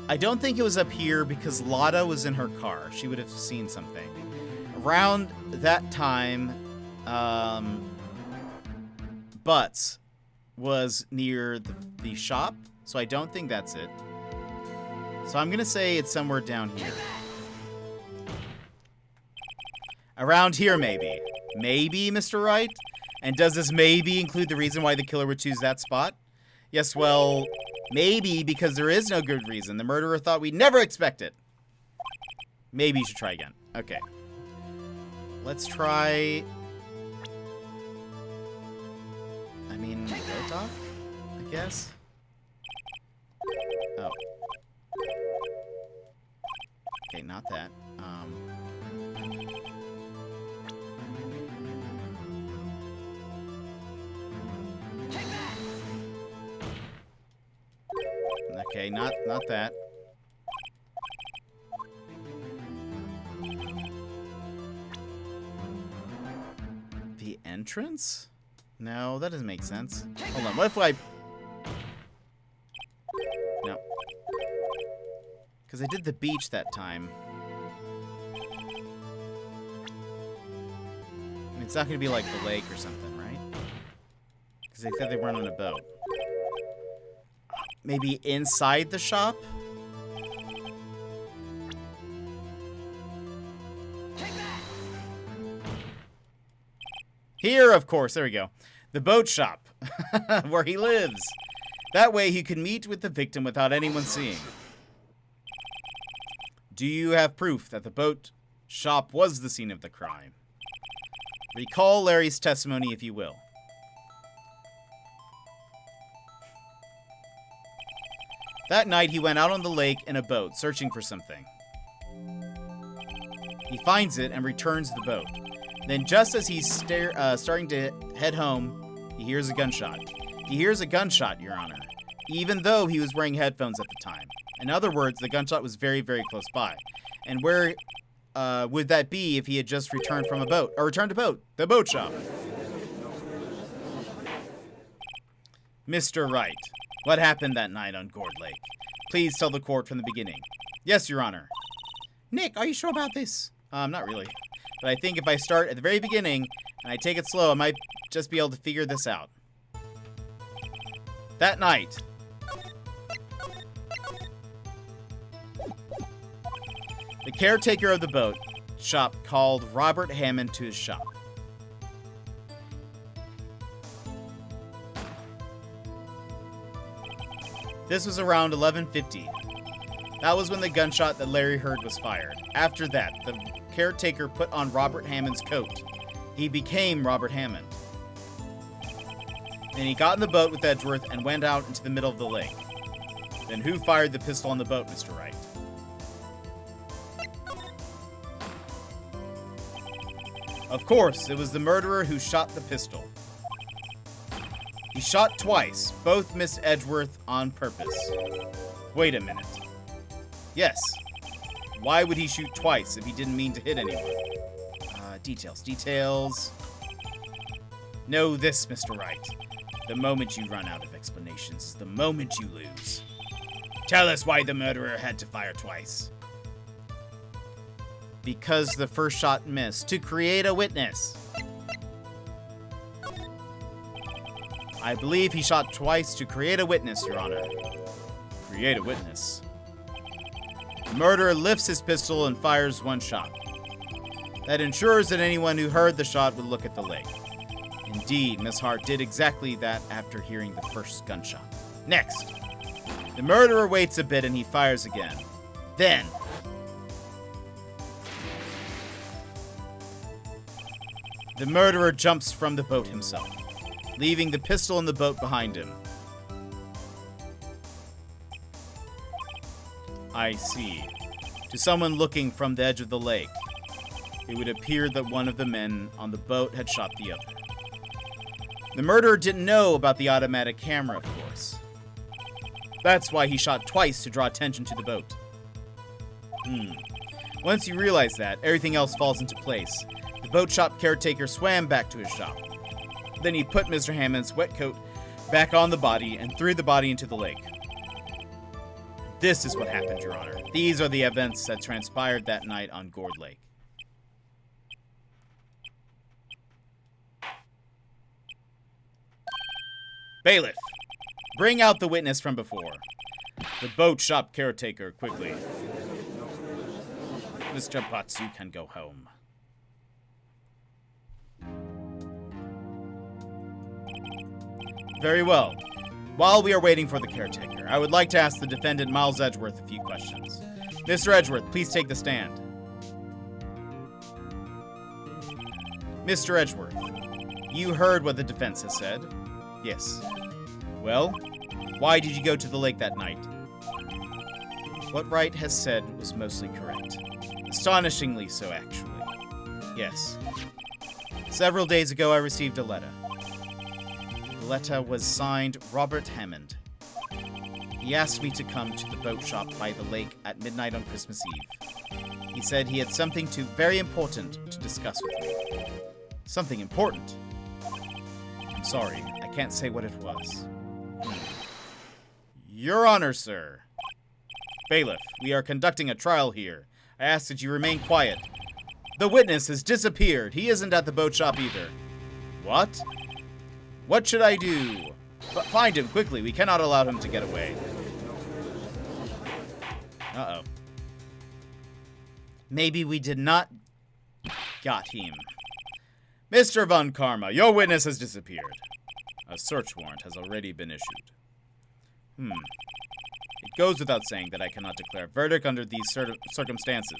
I don't think it was up here because Lotta was in her car. She would have seen something. Around that time, Butts was near the shop, so I don't think that's it. So I'm going to say it's somewhere down here. Around here, maybe. Maybe, Mr. Wright? And does this maybe include the reason why the killer would choose that spot? Yes, well, Maybe because there is no good reason, the murderer thought we'd never expect it. Maybe you should try again. Okay. Let's try... I mean, Red Dog, I guess? Oh. Okay, not that. Okay, not that. The entrance? No, that doesn't make sense. Hold on, what if I... No. Because I did the beach that time. I mean, it's not going to be like the lake or something, right? Because they said they weren't on a boat. Maybe inside the shop? Here, of course. There we go. The boat shop, where he lives. That way he can meet with the victim without anyone seeing. Do you have proof that the boat shop was the scene of the crime? Recall Larry's testimony, if you will. That night, he went out on the lake in a boat, searching for something. He finds it and returns the boat. Then, just as he's starting to head home, he hears a gunshot. He hears a gunshot, Your Honor, even though he was wearing headphones at the time. In other words, the gunshot was very, very close by. And where would that be if he had just returned from a boat? Or returned to boat? The boat shop. Mr. Wright, what happened that night on Gourd Lake? Please tell the court from the beginning. Yes, Your Honor. Nick, are you sure about this? Not really. But I think if I start at the very beginning and I take it slow, I might just be able to figure this out. That night, the caretaker of the boat shop called Robert Hammond to his shop. This was around 11:50. That was when the gunshot that Larry heard was fired. After that, the caretaker put on Robert Hammond's coat. He became Robert Hammond. Then he got in the boat with Edgeworth and went out into the middle of the lake. Then who fired the pistol on the boat, Mr. Wright? Of course, it was the murderer who shot the pistol. He shot twice, both missed Edgeworth on purpose. Wait a minute. Yes. Why would he shoot twice if he didn't mean to hit anyone? Details. Know this, Mr. Wright. The moment you run out of explanations is the moment you lose. Tell us why the murderer had to fire twice. Because the first shot missed. To create a witness. I believe he shot twice to create a witness, Your Honor. Create a witness. The murderer lifts his pistol and fires one shot. That ensures that anyone who heard the shot would look at the lake. Indeed, Miss Hart did exactly that after hearing the first gunshot. Next, the murderer waits a bit and he fires again. Then, the murderer jumps from the boat himself, leaving the pistol in the boat behind him. I see. To someone looking from the edge of the lake, it would appear that one of the men on the boat had shot the other. The murderer didn't know about the automatic camera, of course. That's why he shot twice to draw attention to the boat. Once you realize that, everything else falls into place. The boat shop caretaker swam back to his shop. Then he put Mr. Hammond's wet coat back on the body and threw the body into the lake. This is what happened, Your Honor. These are the events that transpired that night on Gourd Lake. Bailiff, bring out the witness from before. The boat shop caretaker, quickly. Mr. Butts, you can go home. Very well. While we are waiting for the caretaker, I would like to ask the defendant Miles Edgeworth a few questions. Mr. Edgeworth, please take the stand. Mr. Edgeworth, you heard what the defense has said? Yes. Well, why did you go to the lake that night? What Wright has said was mostly correct. Astonishingly so, actually. Yes. Several days ago, I received a letter. The letter was signed Robert Hammond. He asked me to come to the boat shop by the lake at midnight on Christmas Eve. He said he had something very important to discuss with me. Something important? I'm sorry, I can't say what it was. Your Honor, sir. Bailiff, we are conducting a trial here. I ask that you remain quiet. The witness has disappeared. He isn't at the boat shop either. What? What should I do? Find him quickly. We cannot allow him to get away. Uh-oh. Maybe we did not got him. Mr. Von Karma, your witness has disappeared. A search warrant has already been issued. It goes without saying that I cannot declare a verdict under these circumstances.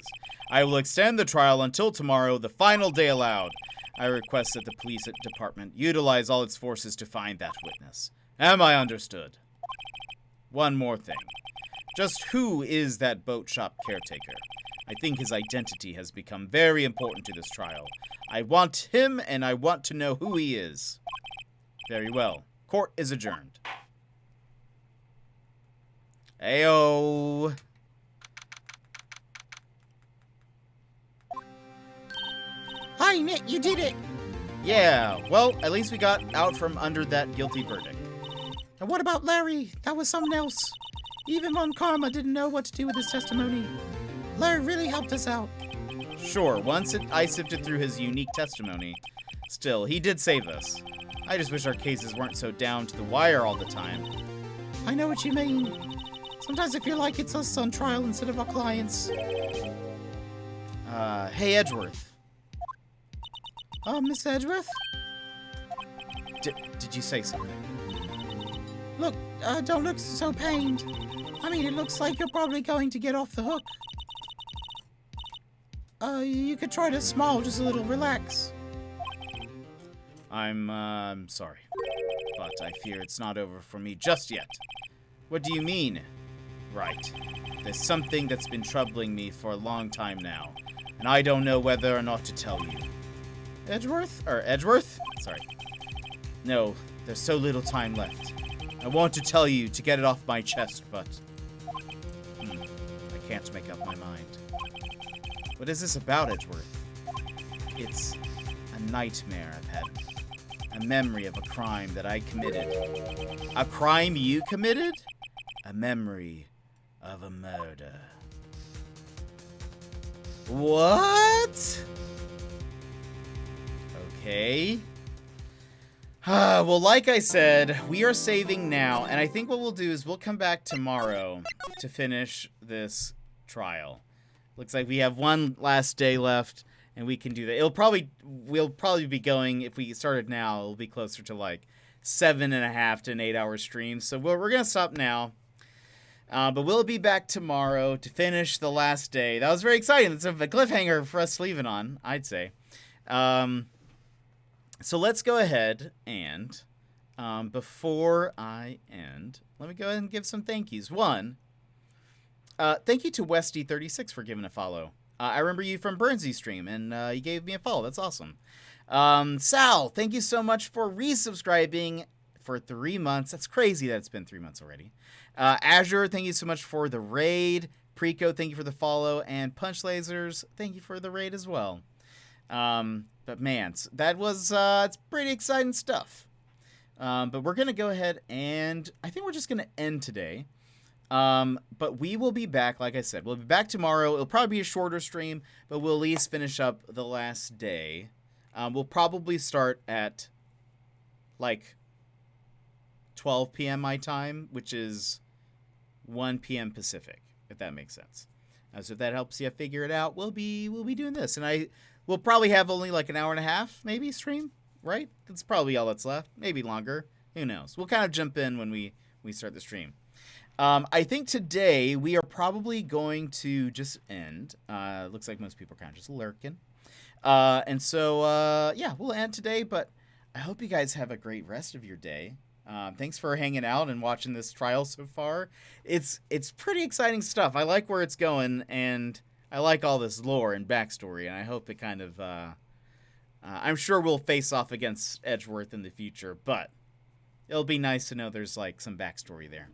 I will extend the trial until tomorrow, the final day allowed. I request that the police department utilize all its forces to find that witness. Am I understood? One more thing. Just who is that boat shop caretaker? I think his identity has become very important to this trial. I want him, and I want to know who he is. Very well. Court is adjourned. Ayo. Hi, Nick, you did it! Yeah, well, at least we got out from under that guilty verdict. And what about Larry? That was something else. Even Von Karma didn't know what to do with his testimony. Larry really helped us out. Sure, I sifted through his unique testimony. Still, he did save us. I just wish our cases weren't so down to the wire all the time. I know what you mean. Sometimes I feel like it's us on trial instead of our clients. Hey, Edgeworth. Miss Edgeworth? Did you say something? Look, don't look so pained. I mean, it looks like you're probably going to get off the hook. You could try to smile just a little, relax. I'm sorry. But I fear it's not over for me just yet. What do you mean? Right. There's something that's been troubling me for a long time now, and I don't know whether or not to tell you. Edgeworth? Sorry. No, there's so little time left. I want to tell you to get it off my chest, but I can't make up my mind. What is this about, Edgeworth? It's a nightmare I've had. A memory of a crime that I committed. A crime you committed? A memory of a murder. What? Okay. Well, like I said, we are saving now, and I think what we'll do is we'll come back tomorrow to finish this trial. Looks like we have one last day left, and we can do that. We'll probably be going, if we started now, it'll be closer to like 7.5 to an 8-hour stream. So we're going to stop now. But we'll be back tomorrow to finish the last day. That was very exciting. It's a cliffhanger for us leaving on, I'd say. So let's go ahead and, before I end, let me go ahead and give some thank yous. One, thank you to Westy36 for giving a follow. I remember you from Burnsy's stream, and you gave me a follow. That's awesome. Sal, thank you so much for resubscribing for 3 months. That's crazy that it's been 3 months already. Azure, thank you so much for the raid. Preco, thank you for the follow. And Punch Lasers, thank you for the raid as well. But man, that was it's pretty exciting stuff. But we're going to go ahead and I think we're just going to end today. But we will be back, like I said. We'll be back tomorrow. It'll probably be a shorter stream, but we'll at least finish up the last day. We'll probably start at like 12 p.m. my time, which is 1 p.m. Pacific, if that makes sense. So if that helps you figure it out, we'll be doing this. And we'll probably have only like an hour and a half, maybe, stream, right? That's probably all that's left. Maybe longer. Who knows? We'll kind of jump in when we we start the stream. I think today we are probably going to just end. Looks like most people are kind of just lurking. And so, yeah, we'll end today, but I hope you guys have a great rest of your day. Thanks for hanging out and watching this trial so far. It's pretty exciting stuff. I like where it's going, and I like all this lore and backstory, and I hope it kind of... I'm sure we'll face off against Edgeworth in the future, but it'll be nice to know there's, like, some backstory there.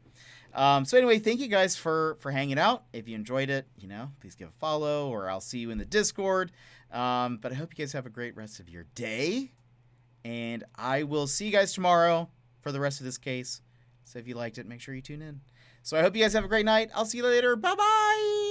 So anyway, thank you guys for hanging out. If you enjoyed it, you know, please give a follow, or I'll see you in the Discord. But I hope you guys have a great rest of your day, and I will see you guys tomorrow for the rest of this case. So if you liked it, make sure you tune in. So I hope you guys have a great night. I'll see you later. Bye-bye!